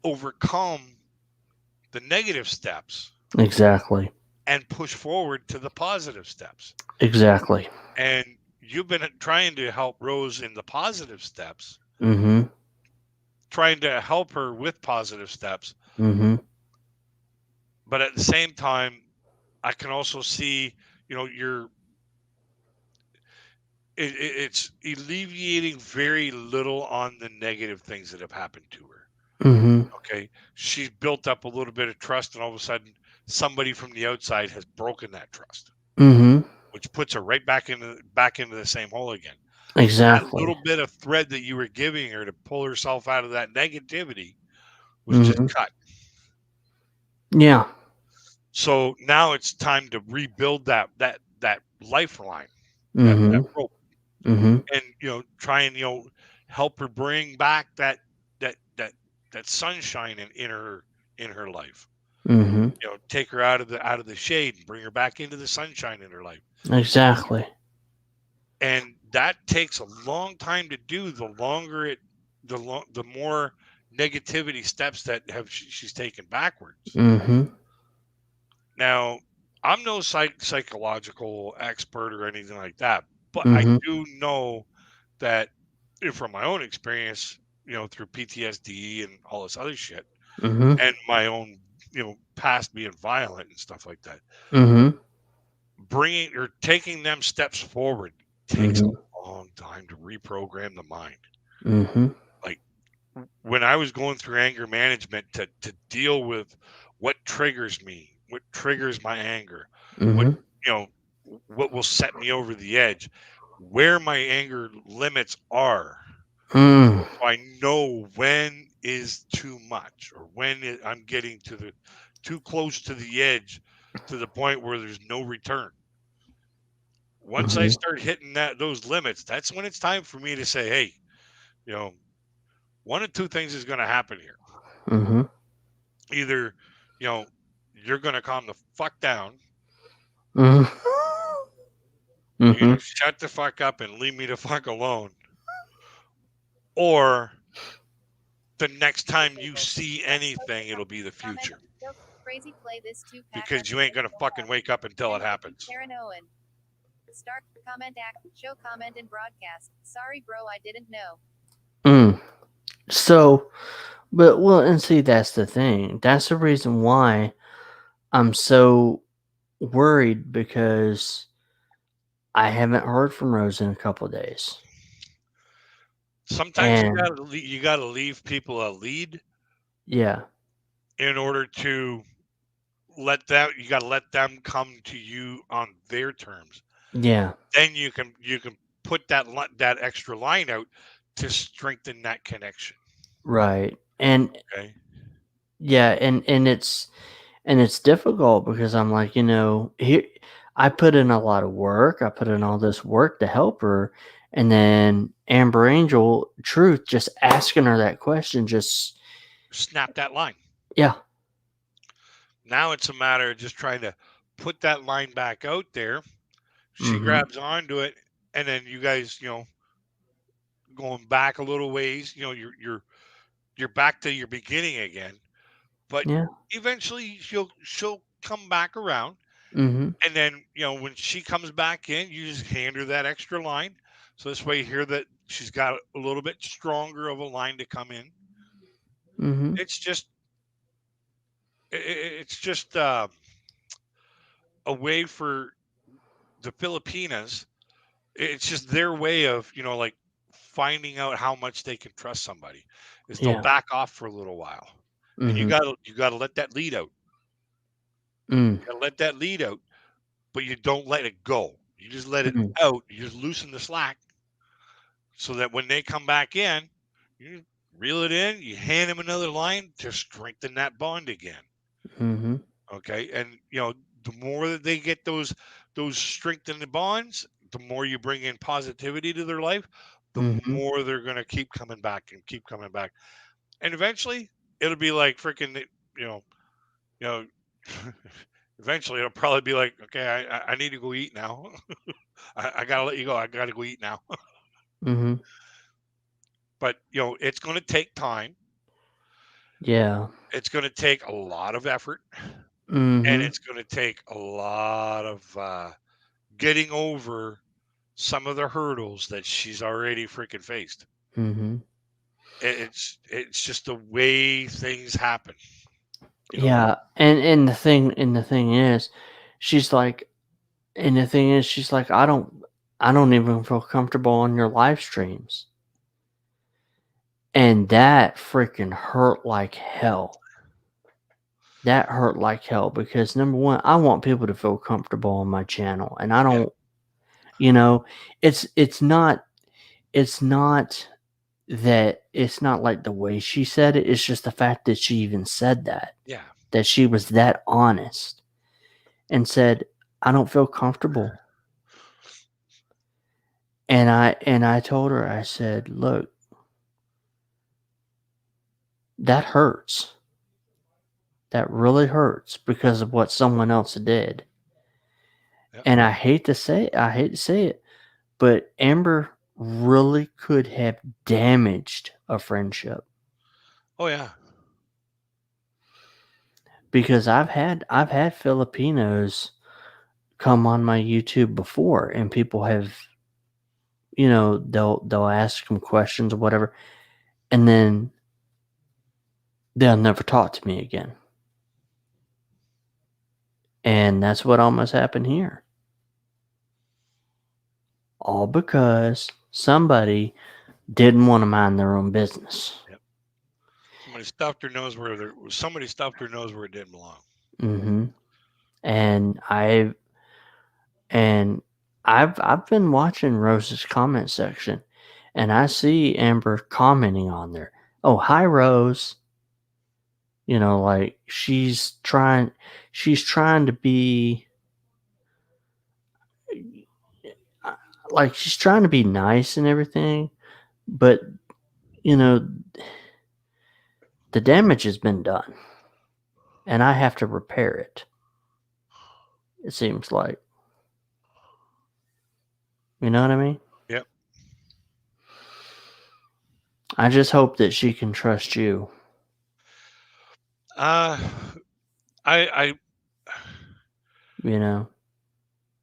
overcome the negative steps. Exactly. And push forward to the positive steps. Exactly. And you've been trying to help Rose in the positive steps. Mm-hmm. Trying to help her with positive steps. Mm-hmm. But at the same time, I can also see you're it's alleviating very little on the negative things that have happened to her. Mm-hmm. Okay, she's built up a little bit of trust, and all of a sudden, somebody from the outside has broken that trust, Mm-hmm. which puts her right back into the same hole again. So that Exactly. little bit of thread that you were giving her to pull herself out of that negativity was just Mm-hmm. cut. Yeah. So now it's time to rebuild that lifeline, that Mm-hmm. rope, Mm-hmm. and try and help her bring back that that that sunshine in her life. Mm-hmm. Take her out of the shade and bring her back into the sunshine in her life. Exactly. And that takes a long time to do. The more negativity steps that she's taken backwards. Mm-hmm. Now, I'm no psychological expert or anything like that, but I Mm-hmm. do know that from my own experience, through PTSD and all this other shit, Mm-hmm. and my own, past being violent and stuff like that, Mm-hmm. bringing or taking them steps forward takes Mm-hmm. a long time to reprogram the mind. Mm-hmm. Like when I was going through anger management to deal with what triggers me, what triggers my anger, what Mm-hmm. you know, what will set me over the edge, where my anger limits are, Mm. so I know when is too much or when I'm getting too close to the edge, to the point where there's no return. Once I Mm-hmm. start hitting those limits, that's when it's time for me to say, hey, you know, one of two things is going to happen here. Mm-hmm. Either, you know, you're going to calm the fuck down, Mm-hmm. you're going Mm-hmm. to shut the fuck up and leave me the fuck alone, or the next time you see anything, it'll be the Comment. future, Nope. Crazy play this 2-pack. because you ain't going to fucking wake up until it happens. Karen Owen. Start comment act show comment and broadcast. Sorry bro, I didn't know. Mm. So, but well, and see, that's the thing. That's the reason why I'm so worried, because I haven't heard from Rose in a couple of days. Sometimes And you gotta leave people a lead yeah, in order to you got to let them come to you on their terms. yeah, Then you can put that extra line out to strengthen that connection. right. And Okay. yeah, and it's difficult because I'm like, here I put in a lot of work. I put in all this work to help her, and then Amber Angel Truth just asking her that question, just Snap that line. yeah, Now it's a matter of just trying to put that line back out there. She mm-hmm, grabs onto it, and then you guys, going back a little ways, you're back to your beginning again. But yeah, eventually she'll come back around, mm-hmm, and then when she comes back in, you just hand her that extra line, so this way you hear that she's got a little bit stronger of a line to come in. mm-hmm, It's just it's just a way for the Filipinas. It's just their way of like finding out how much they can trust somebody, is they'll yeah, back off for a little while, and you mm-hmm, got to you got to let that lead out. mm, You got to let that lead out, but you don't let it go. You just let it mm, out. You just loosen the slack, so that when they come back in, you reel it in. You hand them another line to strengthen that bond again. mm-hmm, Okay, and the more that they get those strengthened bonds, the more you bring in positivity to their life, the mm-hmm, more they're gonna keep coming back and keep coming back, and eventually it'll be like freaking you know you know. Eventually, it'll probably be like, okay, I need to go eat now. I gotta let you go. I gotta go eat now. mm-hmm, But it's going to take time. yeah, It's going to take a lot of effort, and mm-hmm, it's going to take a lot of getting over some of the hurdles that she's already freaking faced. mm-hmm, It's just the way things happen, you know. yeah. And the thing is, she's like, And the thing is, she's like, I don't even feel comfortable on your live streams. And that freaking hurt like hell. That hurt like hell because number one, I want people to feel comfortable on my channel, and I Yeah. don't, you know, it's not it's not that it's not like the way she said it. It's just the fact that she even said Yeah. that she was that honest and said, I don't feel comfortable. And I told her, I said, look, that hurts. That really hurts because of what someone else did. Yep. And I hate to say it, but Amber really could have damaged a friendship Oh yeah. because I've had Filipinos come on my YouTube before, and people have, they'll ask them questions or whatever, and then they'll never talk to me again. And that's what almost happened here. All because somebody didn't want to mind their own business. Yep. Somebody stuffed their nose where it didn't belong. Mm-hmm. And I've been watching Rose's comment section, and I see Amber commenting on there. Oh, hi Rose. Like she's trying to be she's trying to be nice and everything, but you know the damage has been done, and I have to repair it. It seems like, you know what I mean? Yep. I just hope that she can trust you. I I You know.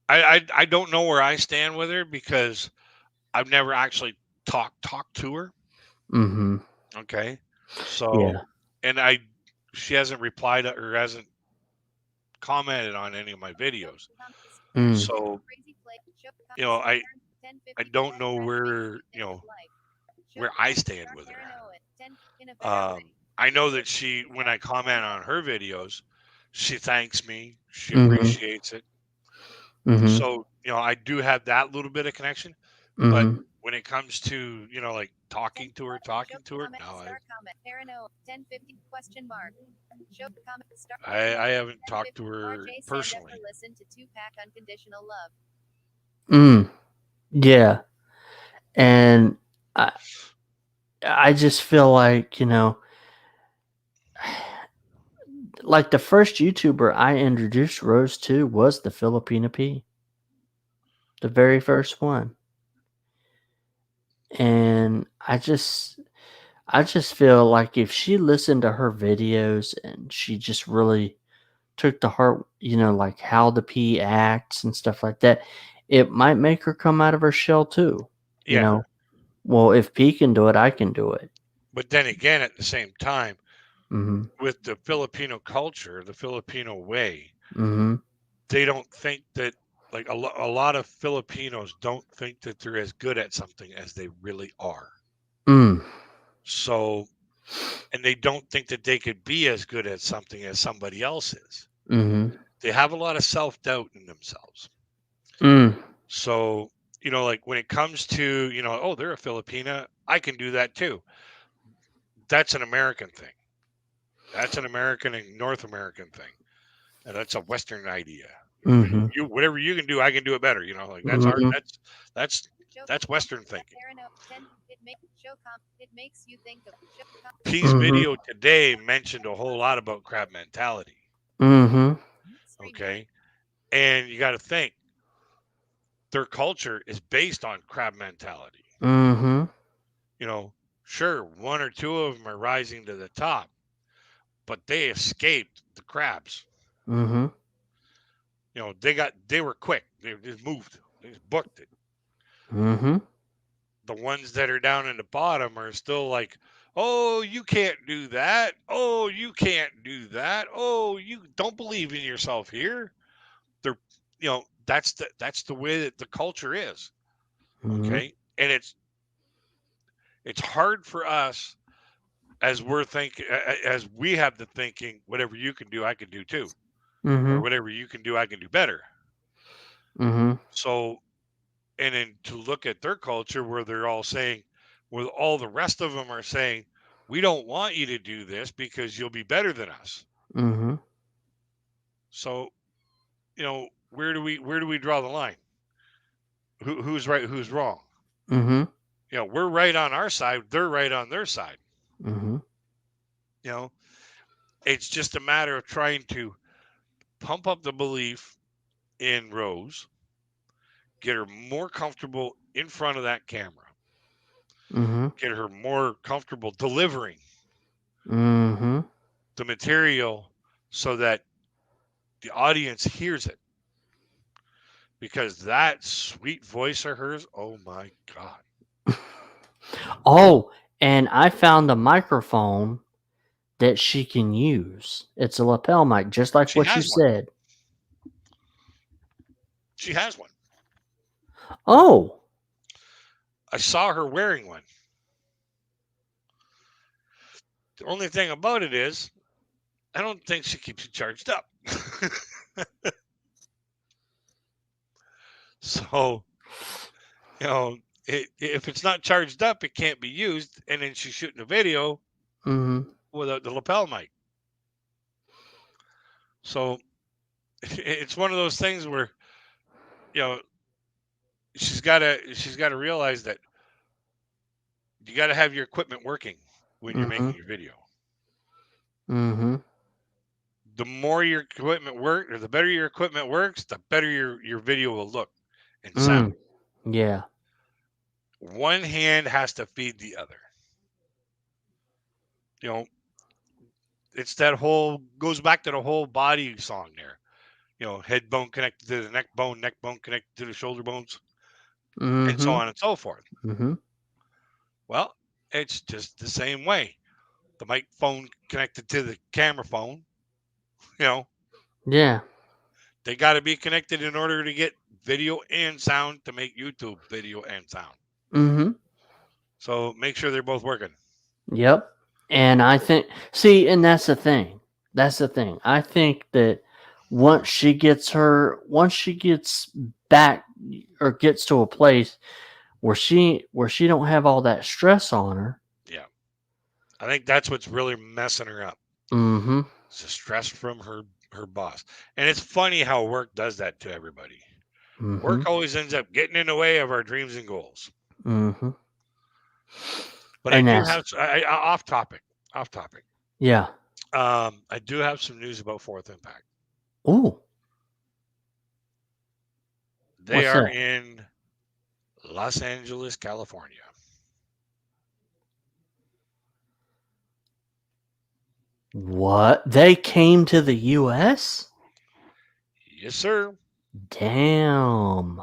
I don't know where I stand with her because I've never actually talked to her. Mm-hmm. Okay. So Yeah. and she hasn't replied or hasn't commented on any of my videos. Mm. So, I don't know where, where I stand with her. I know that when I comment on her videos, she thanks me, she Mm-hmm. appreciates it. Mm-hmm. So, I do have that little bit of connection. But Mm-hmm. when it comes to, like talking to her, no, I haven't talked to her RJ personally. Sandefur listen to Tupac Unconditional Love. Mm. Yeah. And I just feel like, like the first YouTuber I introduced Rose to was the Filipina P. The very first one. And I just feel like if she listened to her videos and she just really took to heart, like how the P acts and stuff like that, it might make her come out of her shell too. Yeah. Well, if P can do it, I can do it. But then again, at the same time, Mm-hmm. with the Filipino culture, the Filipino way, Mm-hmm. they don't think that, like a lot of Filipinos don't think that they're as good at something as they really are. Mm. So, and they don't think that they could be as good at something as somebody else is. Mm-hmm. They have a lot of self doubt in themselves. Mm. So, like when it comes to, oh, they're a Filipina, I can do that too. That's an American thing. That's an American and North American thing. And that's a Western idea. Mm-hmm. Whatever you can do, I can do it better. Like Mm-hmm. that's that's Western thinking. P's Mm-hmm. video today mentioned a whole lot about crab mentality. Mm-hmm. Okay, and you got to think their culture is based on crab mentality. Mm-hmm. Sure, one or two of them are rising to the top, but they escaped the crabs. Mm-hmm. They were quick. They just moved. They just booked it. Mm-hmm. The ones that are down in the bottom are still like, oh, you can't do that. Oh, you can't do that. Oh, you don't believe in yourself here. They're, that's the way that the culture is. Mhm. Okay, and it's hard for us as we're thinking, as we have the thinking, whatever you can do, I can do too, or Mhm. whatever you can do, I can do better. Mhm. So, and then to look at their culture where they're all saying, where all the rest of them are saying, we don't want you to do this because you'll be better than us. Mhm. So, where do we draw the line? Who's right? Who's wrong? Mhm. We're right on our side. They're right on their side. Mhm. You know, it's just a matter of trying to pump up the belief in Rose, get her more comfortable in front of that camera, Mhm. get her more comfortable delivering Mhm. the material so that the audience hears it. Because that sweet voice of hers, oh my God. Oh, and I found a microphone that she can use. It's a lapel mic, just like She what you has one. said. She has one. Oh. I saw her wearing one. The only thing about it is, I don't think she keeps it charged up. So, if it's not charged up, it can't be used. And then she's shooting a video Mhm. without the lapel mic. So it's one of those things where, you know, she's gotta realize that you gotta have your equipment working when you're making Mhm. your video. Mhm. The more your equipment work, or the better your equipment works, the better your video will look and sound. Yeah. One hand has to feed the other. You know, it's that whole goes back to the whole body song there. Head bone connected to the neck bone connected to the shoulder bones, and so Mhm. on and so forth. Mhm. Well, it's just the same way. The mic phone connected to the camera phone, you know, Yeah. they got to be connected in order to get video and sound to make YouTube video and sound. Mhm. So make sure they're both working. Yep. And I think, see, and that's the thing. That's the thing. I think that once she gets back or gets to a place where she don't have all that stress on her. Yeah. I think that's what's really messing her up. Mhm. It's the stress from her boss. And it's funny how work does that to everybody. Work Mhm. always ends up getting in the way of our dreams and goals. Mhm. But I And do that's have off topic. Off topic. yeah. I do have some news about Fourth Impact. Ooh. They What's are that? in Los Angeles, California. What? They came to the US? Yes, sir. Damn.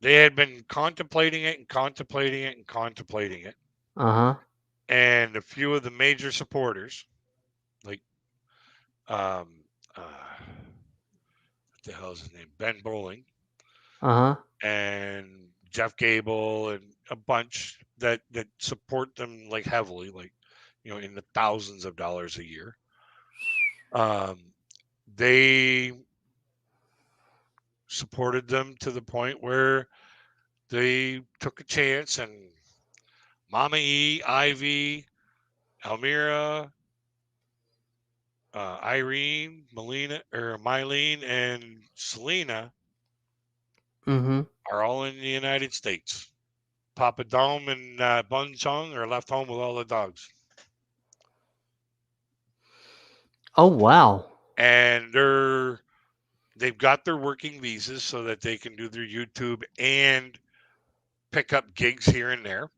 They had been contemplating it and contemplating it and contemplating it. Uh-huh. And a few of the major supporters, like um, what the hell is his name? Ben Bowling Uh-huh. and Jeff Gable and a bunch that support them like heavily, like in the thousands of dollars a year. They supported them to the point where they took a chance, and Mama E, Ivy, Almira, Irene, Mylene, and Selena Mhm. are all in the United States. Papa Dom and Bun Chung are left home with all the dogs. Oh, wow. And they've got their working visas so that they can do their YouTube and pick up gigs here and there.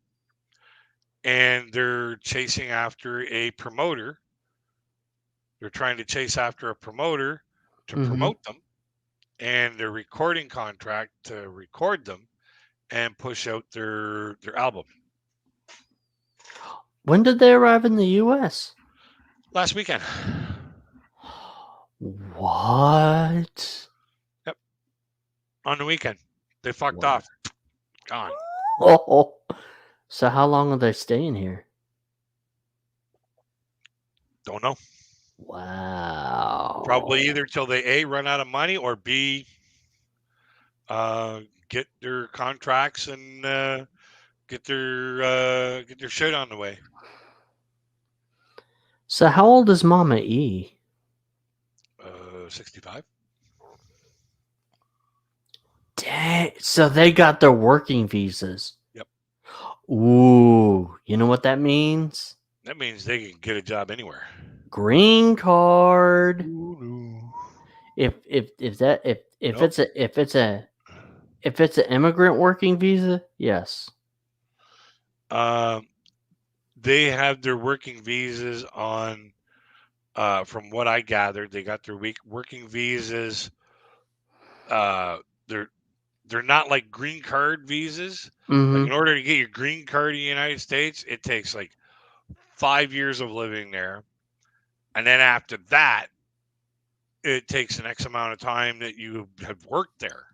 And they're chasing after a promoter. They're trying to chase after a promoter to Mhm. promote them, and their recording contract to record them and push out their album. When did they arrive in the US? Last weekend. What? Yep. on the weekend. They fucked Wow. off. Gone. Oh, so how long are they staying here? Don't know. Wow. Probably either till they A, run out of money, or B, get their contracts and get their shit on the way. So how old is Mama E? 65. Dang. So they got their working visas. Yep. Ooh, you know what that means? That means they can get a job anywhere. Green card. Ooh, If Nope. if it's an immigrant working visa, yes. They have their working visas on. From what I gathered, they got their working visas. They're not like green card visas. Like, in Mm-hmm. order to get your green card in the United States, it takes like 5 years of living there, and then after that, it takes an X amount of time that you have worked there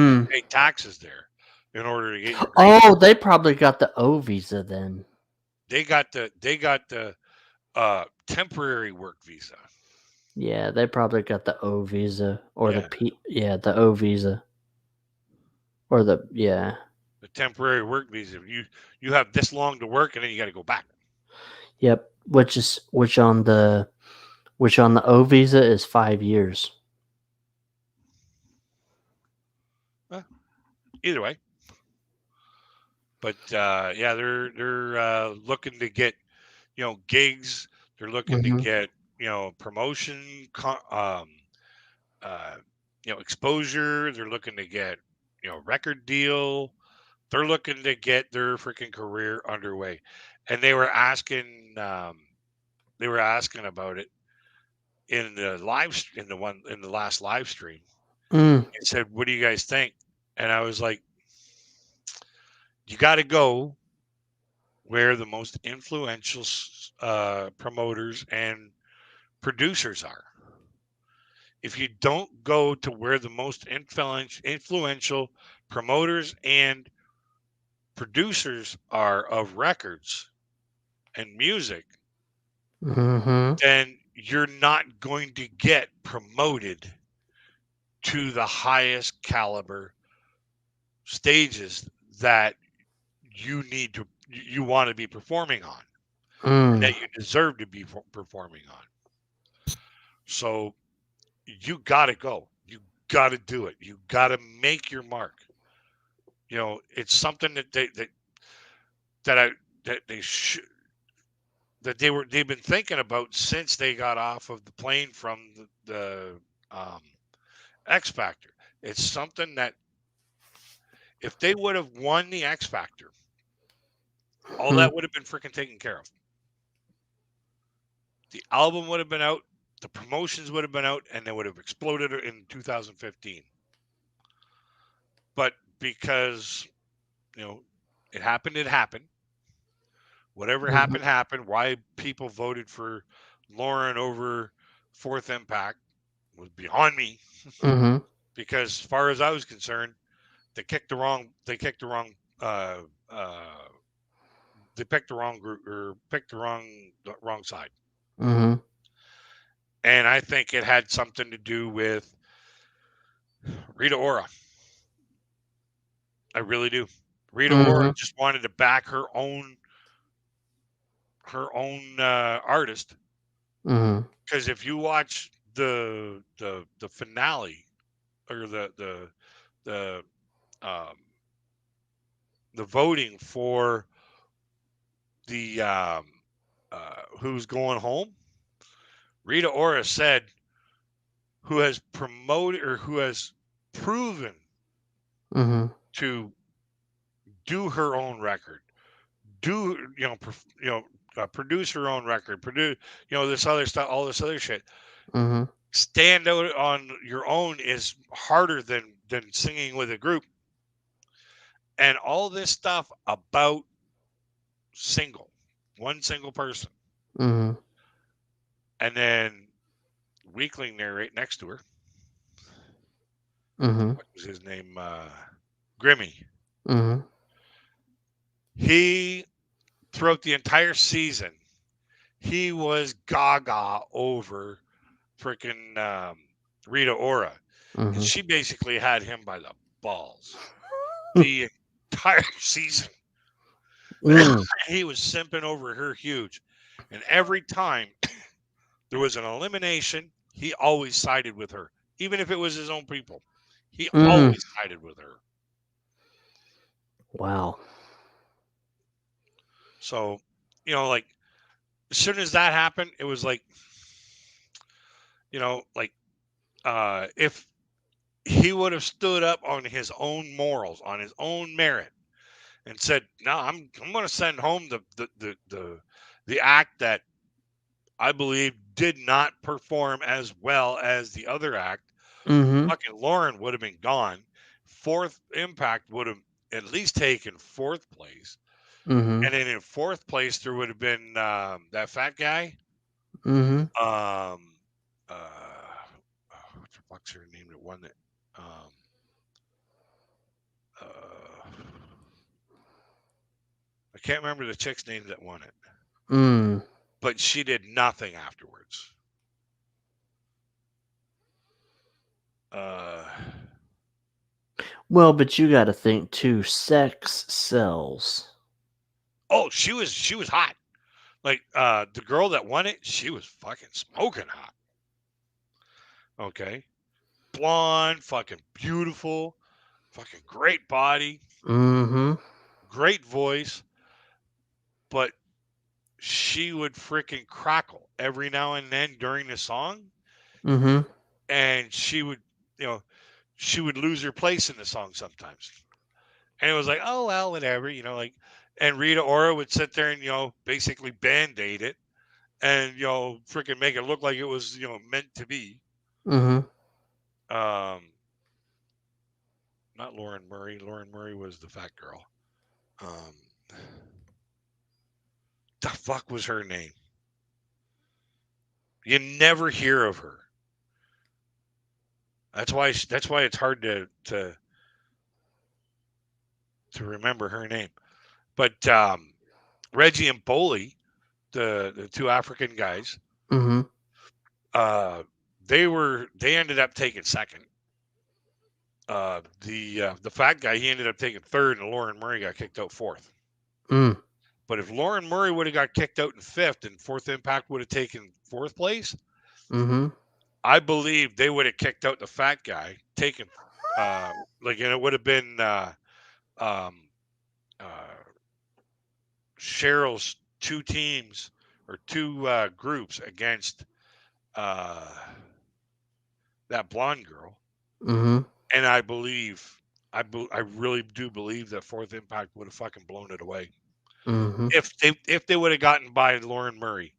and Mm. pay taxes there in order to get your green Oh, card. they probably got the O visa then. They got the temporary work visa. Yeah, they probably got the O visa or Yeah. the O visa. Or the The temporary work visa. You have this long to work, and then you got to go back. Yep, which on the O visa is 5 years. Either way, but yeah, they're looking to get gigs. They're looking to Mm-hmm. get promotion, uh, exposure. They're looking to get record deal. They're looking to get their freaking career underway, and they were asking about it in the in the last live stream. Mm. They said, "What do you guys think?" And I was like, "You got to go where the most influential promoters and producers are. If you don't go to where the most influential promoters and producers are of records and music, Mm-hmm. then you're not going to get promoted to the highest caliber stages that you want to be performing on, and that Mm. you deserve to be performing on. So you got to go. You got to do it. You got to make your mark. It's something that that I that they should they've been thinking about since they got off of the plane from the um, X Factor. It's something that if they would have won the X Factor, all Mm-hmm. that would have been freaking taken care of. The album would have been out, the promotions would have been out, and they would have exploded in 2015. But because it happened, it happened. Whatever Mm-hmm. happened, happened. Why people voted for Lauren over Fourth Impact was beyond me. Mm-hmm. Because as far as I was concerned, they kicked the wrong. They kicked the wrong. They picked the wrong group or picked the wrong side. Mm-hmm. And I think it had something to do with Rita Ora. I really do. Rita Ora Mm-hmm. just wanted to back her own artist. Mm-hmm. Because if you watch the finale or the um, the voting for the who's going home, Rita Ora said who has promoted or who has proven Mm-hmm. to do her own record, do produce her own record, produce this other stuff, all this other shit. Mm-hmm. Stand out on your own is harder than singing with a group, and all this stuff about one single person, Mm-hmm. and then Weakling there right next to her. Mhm. What was his name? Grimmy. Mhm. He, throughout the entire season, he was gaga over freaking Rita Ora. And Mhm. she basically had him by the balls the entire season. Mm. He was simping over her huge. And every time there was an elimination, he always sided with her. Even if it was his own people, he Mm. always sided with her. Wow. So, like as soon as that happened, it was like, like if he would have stood up on his own morals, on his own merit, and said, "No, I'm going to send home the act that I believe did not perform as well as the other act." Mhm. Fucking Lauren would have been gone. Fourth Impact would have at least taken fourth place, Mhm. and then in fourth place there would have been that fat guy. Mhm. Um, what the fuck's her name? That won it. Um, uh, I can't remember the chick's name that won it, Mm. but she did nothing afterwards. Uh, Well, but you got to think too. Sex sells. oh, she was hot. Like the girl that won it, she was fucking smoking hot. Okay, blonde, fucking beautiful, fucking great body, Mhm. great voice, but she would freaking crackle every now and then during the song, Mhm. and you know, she would lose her place in the song sometimes. And it was like, oh well, whatever, like. And Rita Ora would sit there and basically band-aid it, and freaking make it look like it was meant to be. Mhm. Um, not Lauren Murray. Lauren Murray was the fat girl. Um, the fuck was her name? You never hear of her. That's why it's hard to remember her name. But Reggie and Boley, the two African guys, Mhm. uh, they ended up taking second. The fat guy, he ended up taking third, and Lauren Murray got kicked out fourth. Mm. But if Lauren Murray would have got kicked out in fifth, and Fourth Impact would have taken fourth place, Mhm. I believe they would have kicked out the fat guy, taken and it would have been um, uh, Cheryl's two teams or two groups against uh, that blonde girl, Mhm. and I believe I really do believe that Fourth Impact would have fucking blown it away Mhm. if they would have gotten by Lauren Murray,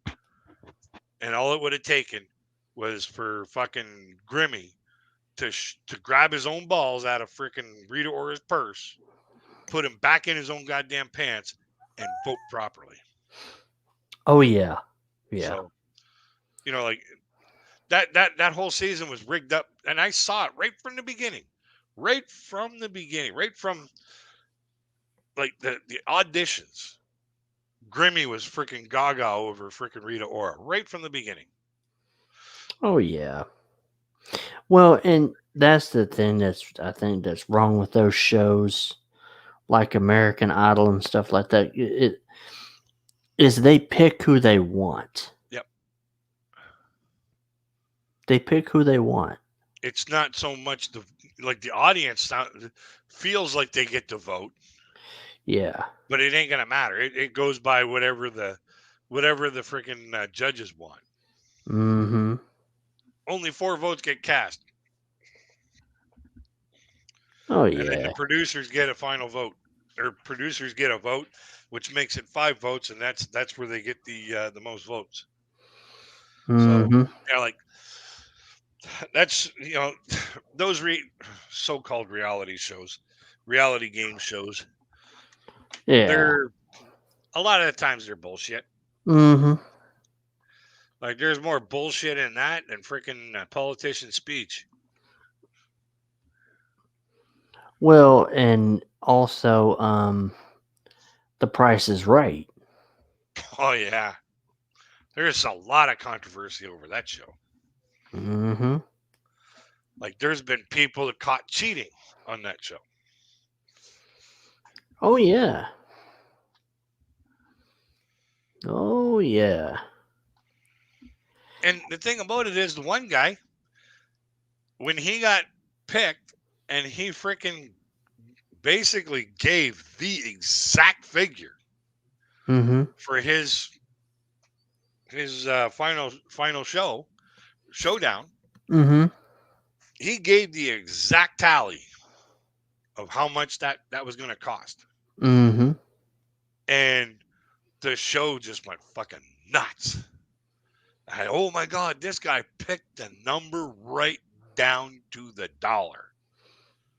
and all it would have taken was for fucking Grimmy to grab his own balls out of freaking Rita Ora's purse, put him back in his own goddamn pants, and vote properly. Oh yeah. Yeah. So like that whole season was rigged up, and I saw it right from the beginning, right from like the auditions. Grimmy was freaking gaga over freaking Rita Ora right from the beginning. Oh yeah. Well, and that's the thing I think that's wrong with those shows like American Idol and stuff like that. It is they pick who they want. Yep. They pick who they want. It's not so much the audience feels like they get to vote, Yeah. but it ain't gonna matter. It goes by whatever the freaking judges want. Mhm. Only 4 votes get cast, Oh and then the yeah. producers get a final vote, or producers get a vote, which makes it 5 votes, and that's where they get the most votes. So Mhm. like that's those so-called reality shows, reality game shows. Yeah. They're a lot of the times they're bullshit. Mhm. Like there's more bullshit in that than freaking politician speech. Well, and also, The Price is Right. Oh yeah, there's a lot of controversy over that show. Mm-hmm. Like there's been people that caught cheating on that show. Oh yeah. Oh yeah. And the thing about it is, the one guy, when he got picked, and he freaking basically gave the exact figure Mm-hmm. for his final showdown. Mm-hmm. He gave the exact tally of how much that was going to cost, Mm-hmm. and the show just went fucking nuts. Oh my god, this guy picked the number right down to the dollar.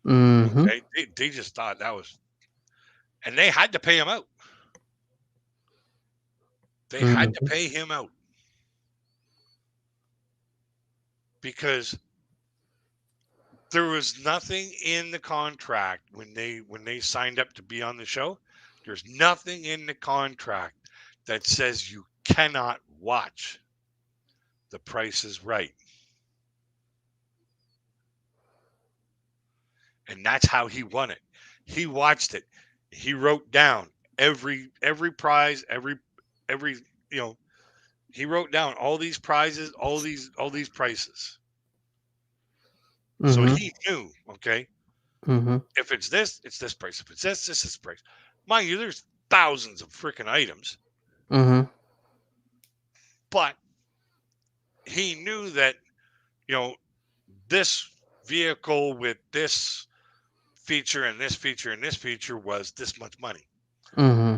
Mm-hmm. Okay, they just thought that was, and they had to pay him out. They had to Mm-hmm. pay him out because there was nothing in the contract when they signed up to be on the show. There's nothing in the contract that says you cannot watch The Price is Right. And that's how he won it. He watched it. He wrote down every prize, every you know, he wrote down all these prizes, all these prices. So Mm-hmm. he knew, okay, Mm-hmm. if it's this, it's this price. If it's this is price. Mind you, there's thousands of freaking items, Mm-hmm. but he knew that, you know, this vehicle with this feature and this feature and this feature was this much money. Mm-hmm.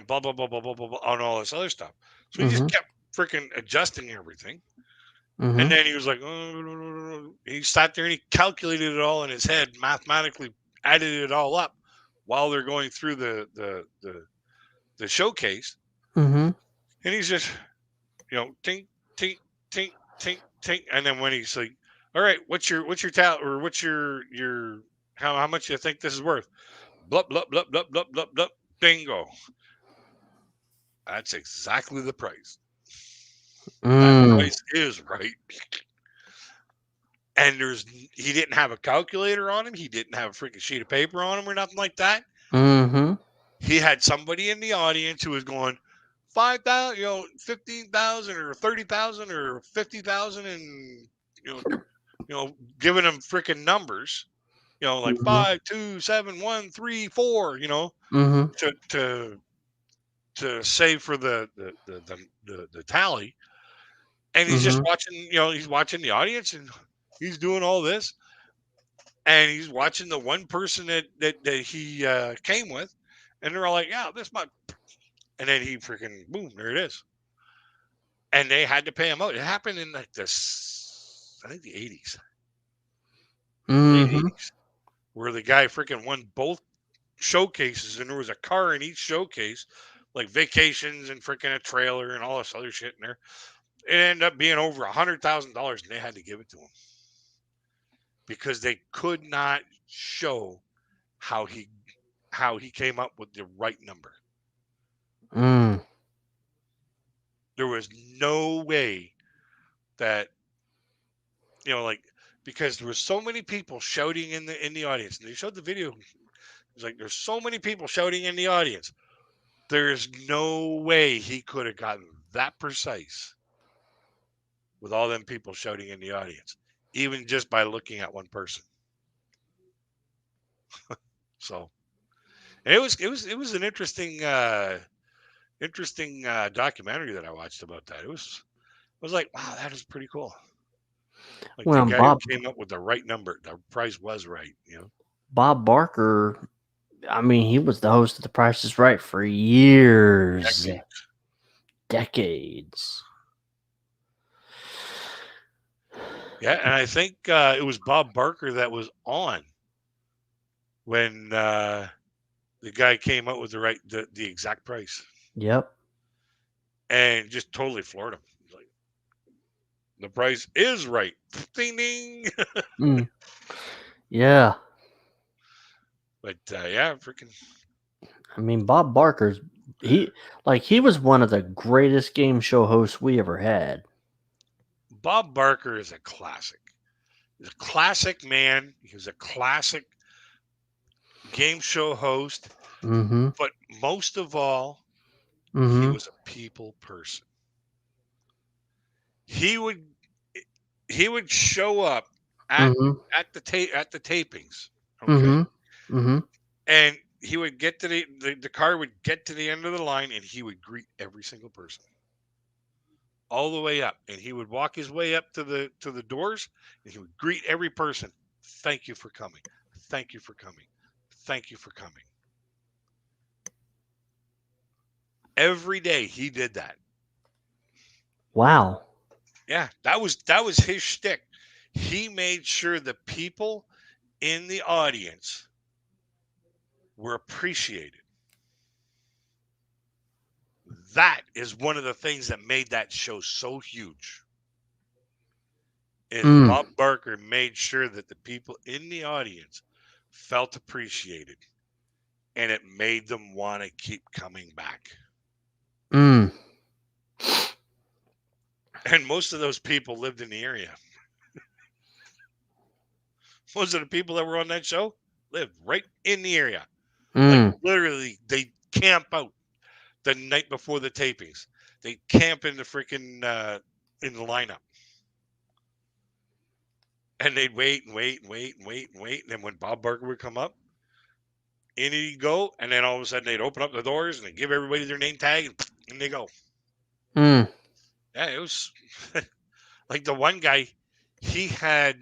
Blah blah blah blah blah blah, blah on all this other stuff. So he just Mm-hmm. kept freaking adjusting everything. And Mm-hmm. then he was like, oh, he sat there and he calculated it all in his head, mathematically added it all up while they're going through the showcase. Mm-hmm. And he's just, tink, tink, tink, tink, tink. And then when he's like, all right, what's your talent, or what's your how much you think this is worth? Blup, blup, blup, blup, blup, blup, blup, bingo. That's exactly the price. That Mm. price is right. And he didn't have a calculator on him. He didn't have a freaking sheet of paper on him or nothing like that. Mm-hmm. He had somebody in the audience who was going 5,000, 15,000 or 30,000 or 50,000, and giving him freaking numbers, like Mm-hmm. 5, 2, 7, 1, 3, 4, Mm-hmm. to save for the tally. And he's just Mm-hmm. watching, he's watching the audience, and he's doing all this, and he's watching the one person that he came with, and they're all like, yeah, this much. And then he freaking, boom, there it is. And they had to pay him out. It happened in like this, I think the 80s, late Mm-hmm. 80s, where the guy freaking won both showcases, and there was a car in each showcase, like vacations and freaking a trailer and all this other shit in there. It ended up being over $100,000, and they had to give it to him because they could not show how he came up with the right number. Mm. There was no way that, like, because there was so many people shouting in the audience, and they showed the video. It was like, there's so many people shouting in the audience. There's no way he could have gotten that precise with all them people shouting in the audience, even just by looking at one person. So, and it was an interesting documentary that I watched about that. It was like, wow, that is pretty cool. Like the Well, guy who came up with the right number, the price was right. Bob Barker, I mean, he was the host of The Price is Right for years, Decades. decades. Yeah, and I think it was Bob Barker that was on when the guy came up with the exact price, Yep. and just totally floored him. He's like, the price is right. Ding ding. Mm. Yeah. But yeah, freaking I mean, Bob Barker's he was one of the greatest game show hosts we ever had. Bob Barker is a classic. He's a classic man. He was a classic game show host. Mm-hmm. But most of all, he Mm-hmm. was a people person. He would show up at Mm-hmm. at the tapings, okay, Mm-hmm. Mm-hmm. and he would get to the car would get to the end of the line, and he would greet every single person all the way up, and he would walk his way up to the doors, and he would greet every person. Thank you for coming. Thank you for coming. Thank you for coming. Every day he did that. Wow. Yeah, that was his shtick. He made sure the people in the audience were appreciated. That is one of the things that made that show so huge. Is Mm. Bob Barker made sure that the people in the audience felt appreciated, and it made them want to keep coming back. Mm. And most of those people lived in the area. Most of the people that were on that show lived right in the area. Mm. Like literally, they camp out the night before the tapings. They camp in the freaking in the lineup, and they'd wait and wait and wait and wait and wait. And then when Bob Barker would come up, in he'd go, and then all of a sudden they'd open up the doors and they give everybody their name tag, and they go. Mm. Yeah, it was like the one guy. He had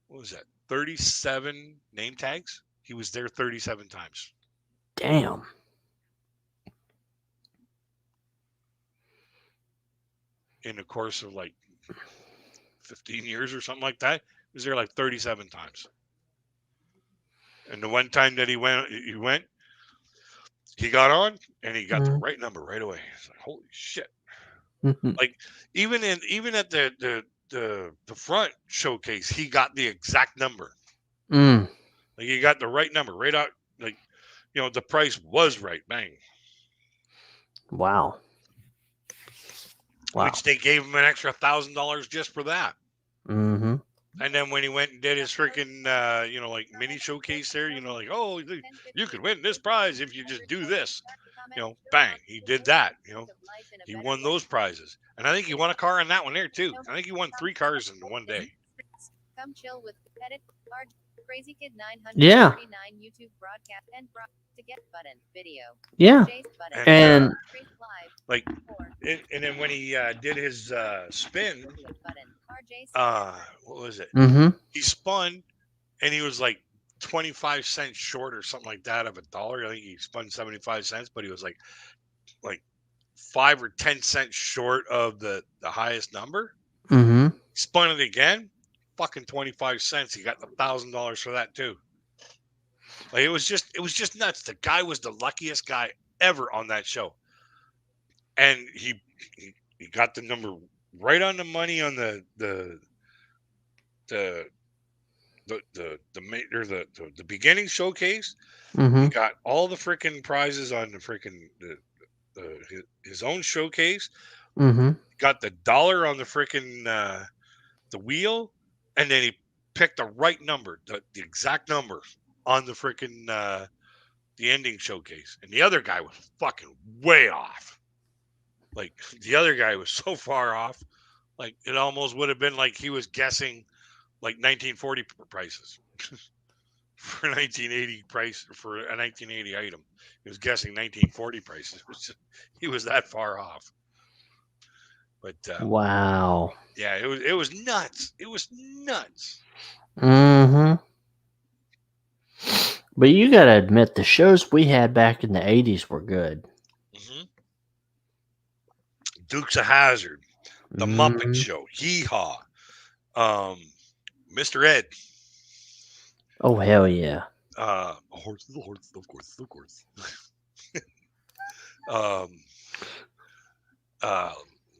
what was that? 37 name tags. He was there 37 times. Damn. In the course of like 15 years or something like that. He was there like 37 times. And the one time that he went, he got on and he got the right number right away. It's like, holy shit. Mm-hmm. Like even at the front showcase, he got the exact number. Mm. Like he got the right number right out. Like, the price was right. Bang. Wow. Wow. Which they gave him an extra $1,000 just for that. Mm-hmm. And then when he went and did his freaking, like mini showcase there, like, oh, you could win this prize if you just do this. Bang, he did that. He won those prizes. And I think he won a car on that one there, too. I think he won 3 cars in one day. Come chill with edit Crazy Kid 939 Yeah. YouTube broadcast and to get button video. Yeah. Button, And like, and then when he did his spin, what was it? Mm-hmm. He spun, and he was like 25 cents short or something like that of $1. I think he spun 75 cents, but he was like 5 or 10 cents short of the highest number. Mm-hmm. Spun it again, fucking 25 cents. He got the $1,000 for that too. Like it was just nuts. The guy was the luckiest guy ever on that show, and he got the number right on the money on the beginning showcase. Mm-hmm. He got all the freaking prizes on the freaking his own showcase. Mm-hmm. Got the dollar on the freaking the wheel, and then he picked the right number, the exact number on the freaking the ending showcase. And the other guy was fucking way off. Like the other guy was so far off, like it almost would have been like he was guessing like 1940 prices for 1980 price for a 1980 item. He was guessing 1940 prices. He was that far off. But Wow. yeah, it was nuts. It was nuts. Mm-hmm. But you gotta admit, the shows we had back in the 80s were good. Mm-hmm. Dukes of Hazzard, The Muppet Show, Yeehaw, Mr. Ed. Oh, hell yeah. Horse, of course.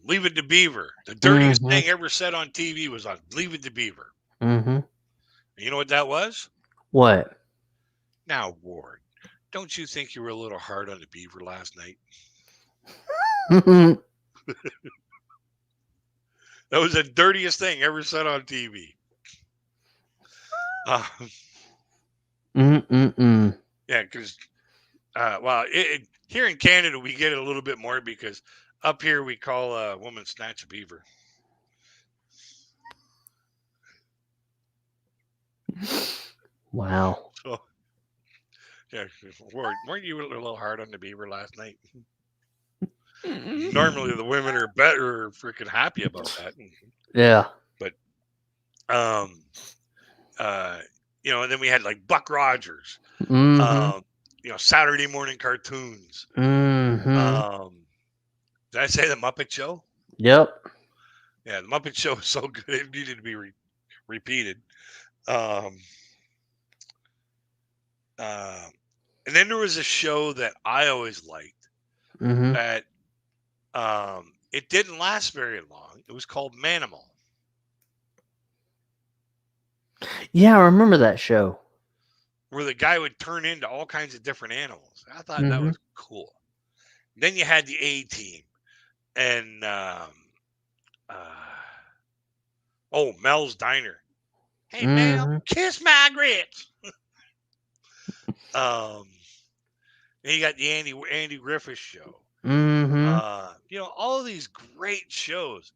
Leave It to Beaver. The dirtiest thing ever said on TV was on Leave It to Beaver. Mm-hmm. You know what that was? What? Now, Ward, don't you think you were a little hard on the beaver last night? That was the dirtiest thing ever said on TV. Yeah, because well, here in Canada we get it a little bit more because up here we call a woman snatch a beaver. Wow. So, yeah, Ward, weren't you a little hard on the beaver last night? Normally the women are better, freaking happy about that. Yeah. But and then we had like Buck Rogers, Saturday morning cartoons. Did I say the Muppet Show? Yep. Yeah, the Muppet Show is so good it needed to be repeated. And then there was a show that I always liked that it didn't last very long. It was called Manimal. Yeah, I remember that show. Where the guy would turn into all kinds of different animals. I thought that was cool. Then you had the A-Team. And Mel's Diner. Hey Mel, kiss Margaret. Then you got the Andy Griffith Show. All of these great shows.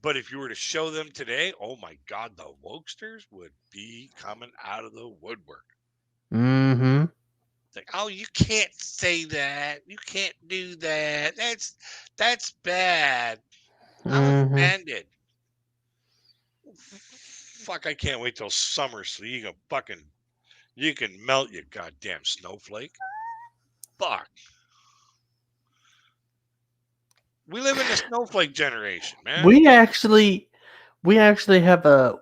But if you were to show them today, oh my God, the wokesters would be coming out of the woodwork. It's like, oh, you can't say that. You can't do that. That's bad. I'm offended. Fuck, I can't wait till summer so you can melt, you goddamn snowflake. Fuck. We live in the snowflake generation, man. We actually have a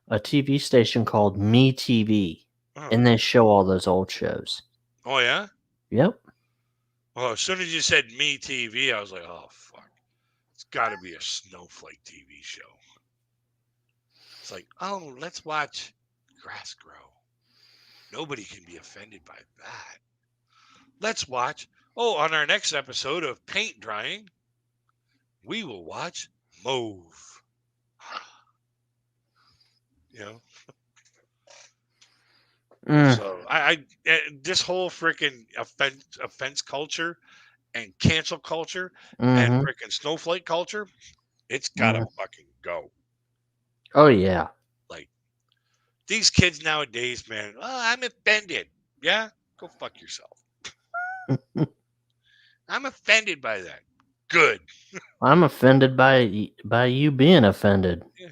TV station called Me TV, and they show all those old shows. Oh yeah? Yep. Well, as soon as you said Me TV, I was like, oh fuck. It's gotta be a snowflake TV show. It's like, oh, let's watch grass grow. Nobody can be offended by that. Let's watch. Oh, on our next episode of Paint Drying, we will watch Mauve. So this whole freaking offense culture and cancel culture and freaking snowflake culture, it's gotta fucking go. Oh yeah. Like these kids nowadays, man. Oh, I'm offended. Yeah, go fuck yourself. I'm offended by that. Good. I'm offended by you being offended. Yeah.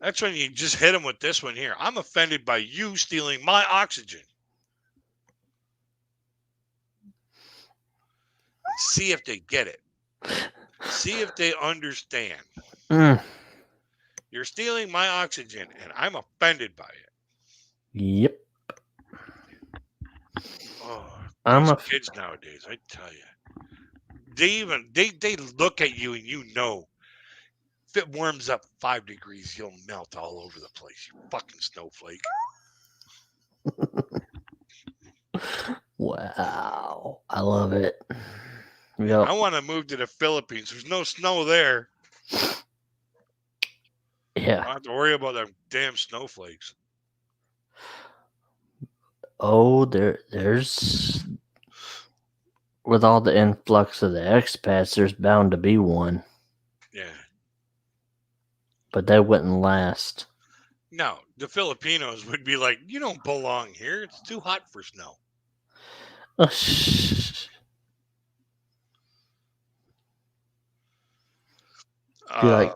That's when you just hit them with this one here. I'm offended by you stealing my oxygen. See if they get it. See if they understand. You're stealing my oxygen, and I'm offended by it. Yep. Oh, kids nowadays, I tell you, they look at you and you know, if it warms up 5 degrees, you'll melt all over the place. You fucking snowflake. Wow, I love it. Yep. I want to move to the Philippines. There's no snow there. Yeah. I don't have to worry about them damn snowflakes. Oh, there's with all the influx of the expats, there's bound to be one. Yeah. But they wouldn't last. No, the Filipinos would be like, you don't belong here. It's too hot for snow. Be like,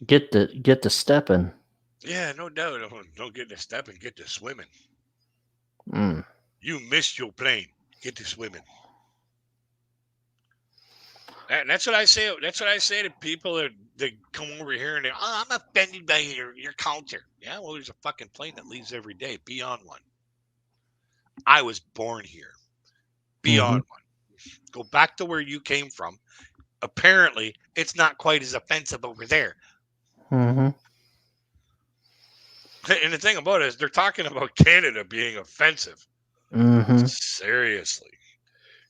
get to stepping. Yeah, no doubt. Don't get to stepping, get to swimming. You missed your plane. Get to swimming. And that's what I say. That's what I say to people that come over here and I'm offended by your culture. Yeah, well, there's a fucking plane that leaves every day. Be on one. I was born here. Be on one. Go back to where you came from. Apparently, it's not quite as offensive over there. And the thing about it is they're talking about Canada being offensive. Mm-hmm. Seriously.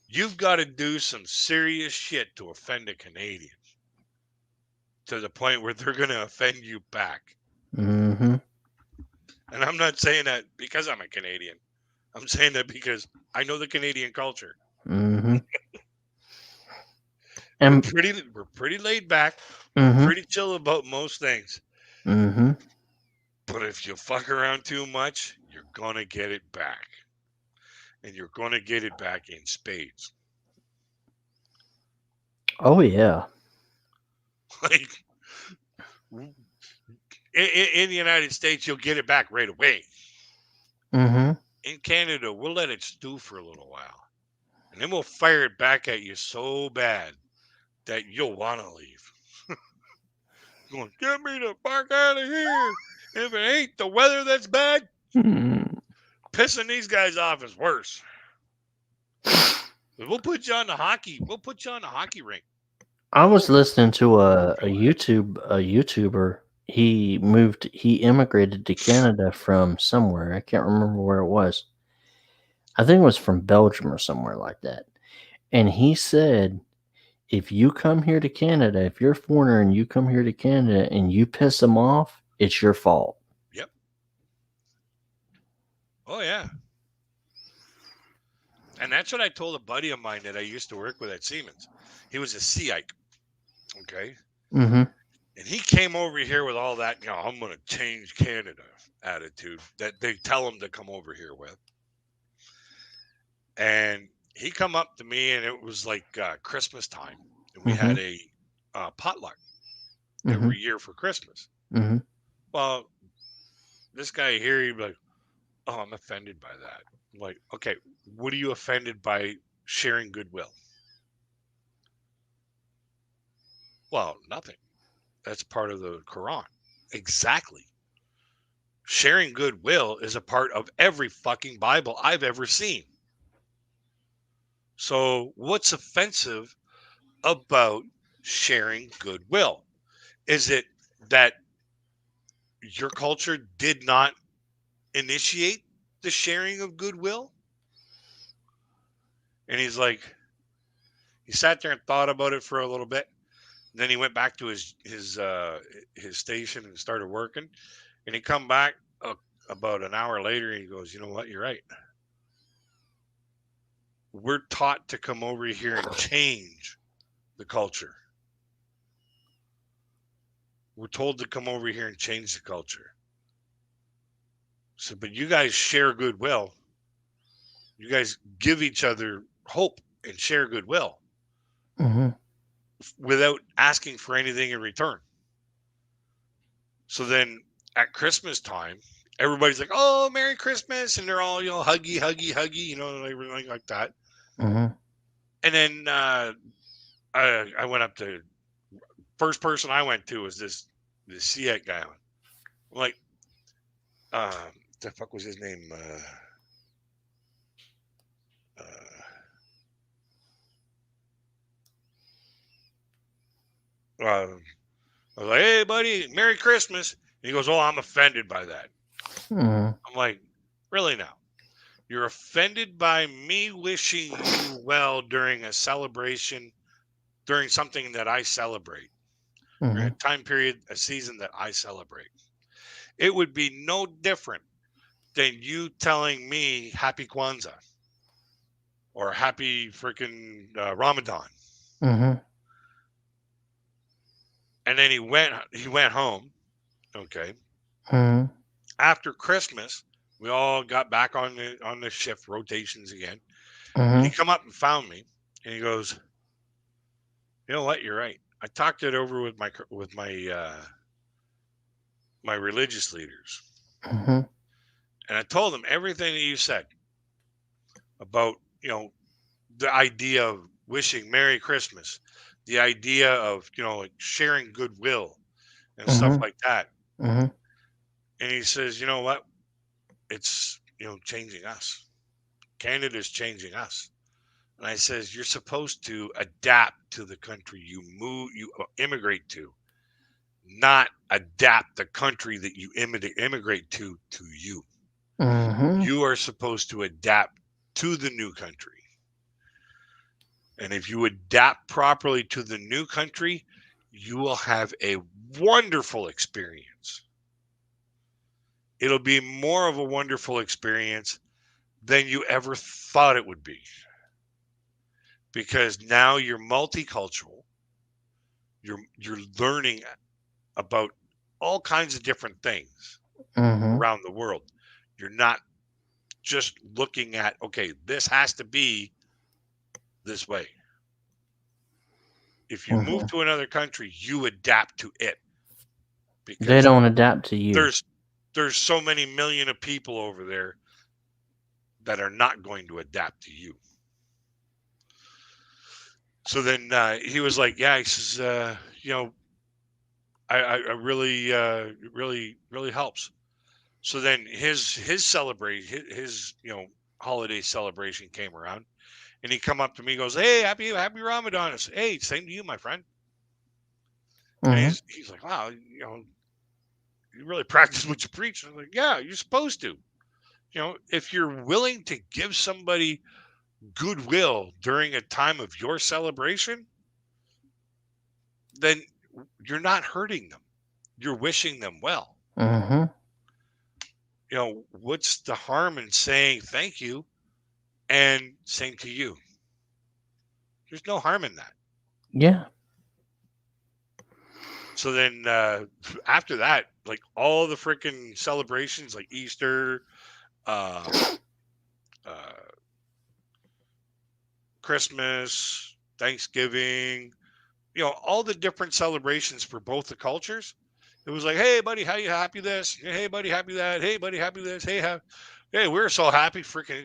You've got to do some serious shit to offend a Canadian to the point where they're going to offend you back. Mm-hmm. And I'm not saying that because I'm a Canadian. I'm saying that because I know the Canadian culture. Mm-hmm. We're And pretty laid back. We're mm-hmm. pretty chill about most things. Mm-hmm. But if you fuck around too much, you're gonna get it back. And you're gonna get it back in spades. Oh yeah. Like in the United States, you'll get it back right away. Mm-hmm. In Canada, we'll let it stew for a little while. And then we'll fire it back at you so bad that you'll want to leave. Going, get me the fuck out of here. If it ain't the weather that's bad, Mm. pissing these guys off is worse. We'll put you on the hockey. We'll put you on the hockey rink. I was listening to a Go ahead. YouTuber. He immigrated to Canada from somewhere. I can't remember where it was. I think it was from Belgium or somewhere like that. And he said, if you come here to Canada, if you're a foreigner and you come here to Canada and you piss them off, it's your fault. Yep. Oh yeah. And that's what I told a buddy of mine that I used to work with at Siemens. He was a Seike. Okay. Mm-hmm. And he came over here with all that, I'm going to change Canada attitude that they tell him to come over here with. And he come up to me, and it was like Christmas time. And we had a potluck Mm-hmm. every year for Christmas. Mm-hmm. Well, this guy here, he'd be like, oh, I'm offended by that. I'm like, okay, what are you offended by sharing goodwill? Well, nothing. That's part of the Quran. Exactly. Sharing goodwill is a part of every fucking Bible I've ever seen. So, what's offensive about sharing goodwill? Is it that your culture did not initiate the sharing of goodwill? And he's like, he sat there and thought about it for a little bit. Then he went back to his station and started working. And he come back about an hour later. And he goes, you know what? You're right. We're taught to come over here and change the culture. We're told to come over here and change the culture. So, but you guys share goodwill. You guys give each other hope and share goodwill Mm-hmm. without asking for anything in return. So then at Christmas time, everybody's like, "Oh, Merry Christmas," and they're all huggy, huggy, huggy, everything like that. Mm-hmm. And then I went up to first person I went to was this Seat guy. I'm like, the fuck was his name? Uh, I was like, "Hey, buddy, Merry Christmas." And he goes, "Oh, I'm offended by that." Mm-hmm. I'm like, "Really now? You're offended by me wishing you well during a celebration, during something that I celebrate, during Mm-hmm. a time period, a season that I celebrate. It would be no different than you telling me Happy Kwanzaa or Happy freaking Ramadan." Mm-hmm. And then he went home. Okay. Mm-hmm. After Christmas, we all got back on the shift rotations again. And he Mm-hmm. come up and found me, and he goes, "You know what? You're right. I talked it over with my religious leaders, Mm-hmm. and I told them everything that you said about the idea of wishing Merry Christmas, the idea of like sharing goodwill and stuff Mm-hmm. like that." Mm-hmm. And he says, "You know what? It's changing us. Canada's changing us." And I says, "You're supposed to adapt to the country you immigrate to, not adapt the country that you immigrate to you. Mm-hmm. You are supposed to adapt to the new country. And if you adapt properly to the new country, you will have a wonderful experience. It'll be more of a wonderful experience than you ever thought it would be. Because now you're multicultural. You're learning about all kinds of different things Mm-hmm. around the world. You're not just looking at, okay, this has to be this way. If you move Mm-hmm. to another country, you adapt to it They because don't adapt to you. there's so many million of people over there that are not going to adapt to you. So then he was like, yeah, he says, I really, really helps. So then his celebration, his holiday celebration came around, and he come up to me, and goes, hey, happy Ramadan. I said, hey, same to you, my friend. And Mm-hmm. he's like, wow, you really practice what you preach. I'm like, yeah, you're supposed to. If you're willing to give somebody goodwill during a time of your celebration, then you're not hurting them. You're wishing them well. Mm-hmm. What's the harm in saying thank you and same to you? There's no harm in that. Yeah. So then after that, like all the freaking celebrations like Easter, um, uh, Christmas, Thanksgiving, all the different celebrations for both the cultures. It was like, hey, buddy, how you happy this? Hey, buddy, happy that? Hey, buddy, happy this? Hey, we were so happy. Freaking,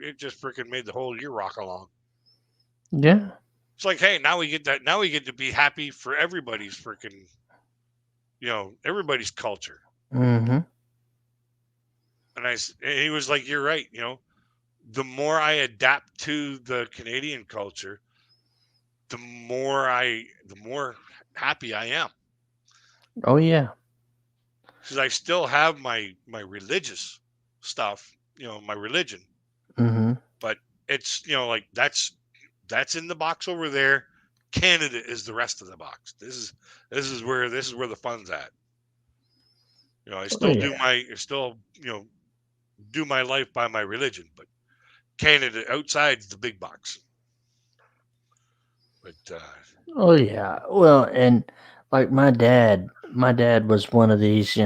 it just freaking made the whole year rock along. Yeah. It's like, hey, now we get that. Now we get to be happy for everybody's freaking, everybody's culture. Mm-hmm. And he was like, you're right. The more I adapt to the Canadian culture, the more happy I am. Oh yeah. Because I still have my religious stuff, my religion, Mm-hmm. but it's like that's in the box over there. Canada is the rest of the box. This is where the fun's at. I Oh still yeah. do my life by my religion, but Canada outside's the big box. But Oh yeah. Well, and like my dad was one of these.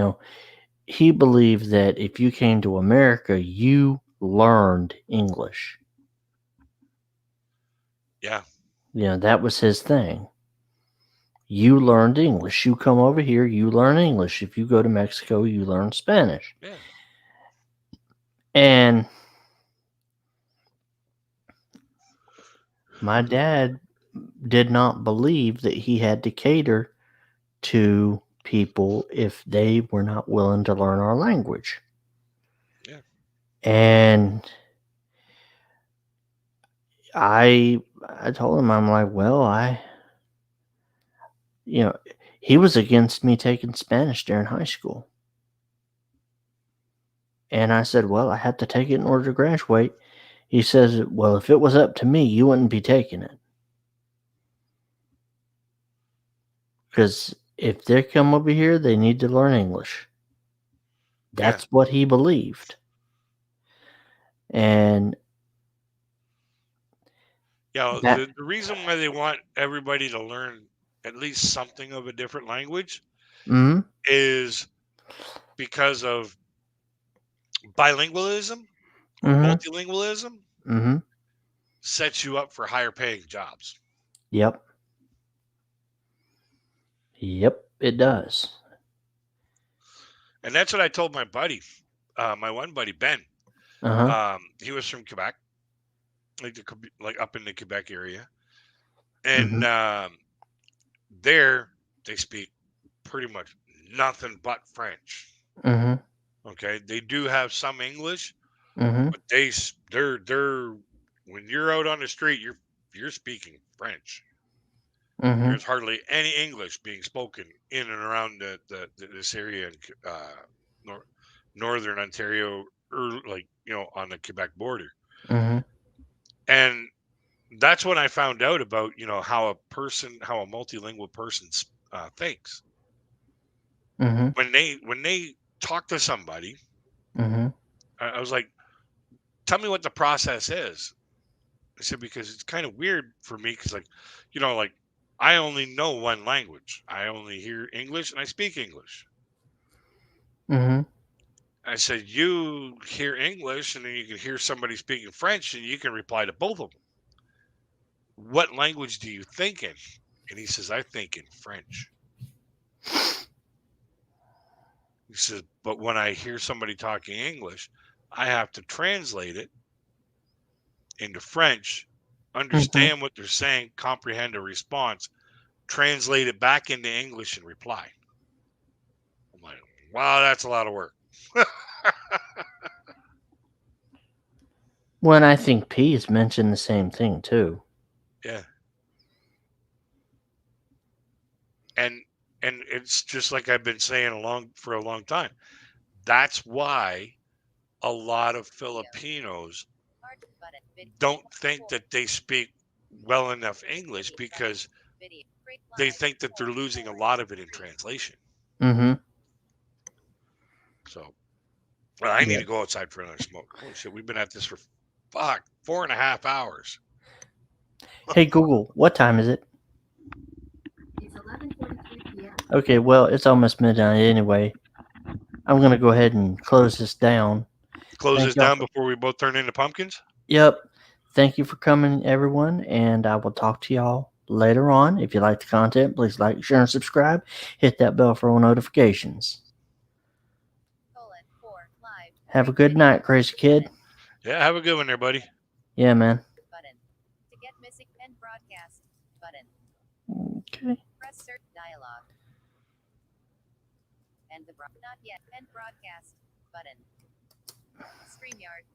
He believed that if you came to America, you learned English. yeah, That was his thing. You learned English. You come over here, you learn English. If you go to Mexico, you learn Spanish. yeah, And my dad did not believe that he had to cater to people if they were not willing to learn our language. yeah, And I told him, I'm like, well, you know, he was against me taking Spanish during high school. And I said, well, I have to take it in order to graduate. He says, well, if it was up to me, you wouldn't be taking it. Because if they come over here, they need to learn English. yeah. That's what he believed. And that, The reason why they want everybody to learn at least something of a different language mm-hmm, is because of bilingualism or mm-hmm, multilingualism mm-hmm, sets you up for higher paying jobs. yep. Yep, it does. And that's what I told my buddy, my one buddy, Ben. Uh-huh. He was from Quebec, like up in the Quebec area. Mm-hmm, And there they speak pretty much nothing but French. mm-hmm, Okay. They do have some English, mm-hmm. but they're when you're out on the street, you're speaking French. Mm-hmm. There's hardly any English being spoken in and around this area in northern Ontario, or like on the Quebec border. Mm-hmm. And that's when I found out about how a multilingual person thinks. Mm-hmm. When they talk to somebody, Mm-hmm. I was like, tell me what the process is. I said, because it's kind of weird for me, because like I only know one language. I only hear English and I speak English. Mm-hmm. I said, you hear English and then you can hear somebody speaking French and you can reply to both of them. What language do you think in? And he says, I think in French. He says, but when I hear somebody talking English, I have to translate it into French, understand what they're saying, comprehend a response, translate it back into English, and reply. I'm like, wow, that's a lot of work. Well, and I think P's mentioned the same thing too. Yeah. And it's just like I've been saying for a long time. That's why a lot of Filipinos don't think that they speak well enough English, because they think that they're losing a lot of it in translation. Mm-hmm. So, well, I need Yeah. to go outside for another smoke. Holy shit, we've been at this for 4.5 hours. Hey Google, what time is it? It's 11:43 p.m. Okay, well, it's almost midnight anyway. I'm gonna go ahead and close this down. Close Thank this y'all down for- before we both turn into pumpkins. Yep. Thank you for coming, everyone, and I will talk to y'all later on. If you like the content, please like, share, and subscribe. Hit that bell for all notifications. Have a good night, crazy kid. Yeah, have a good one there, buddy. Yeah, man. Button. To get missing and broadcast. Button. Okay. Press search dialog. End the not yet. End broadcast. Button. StreamYard.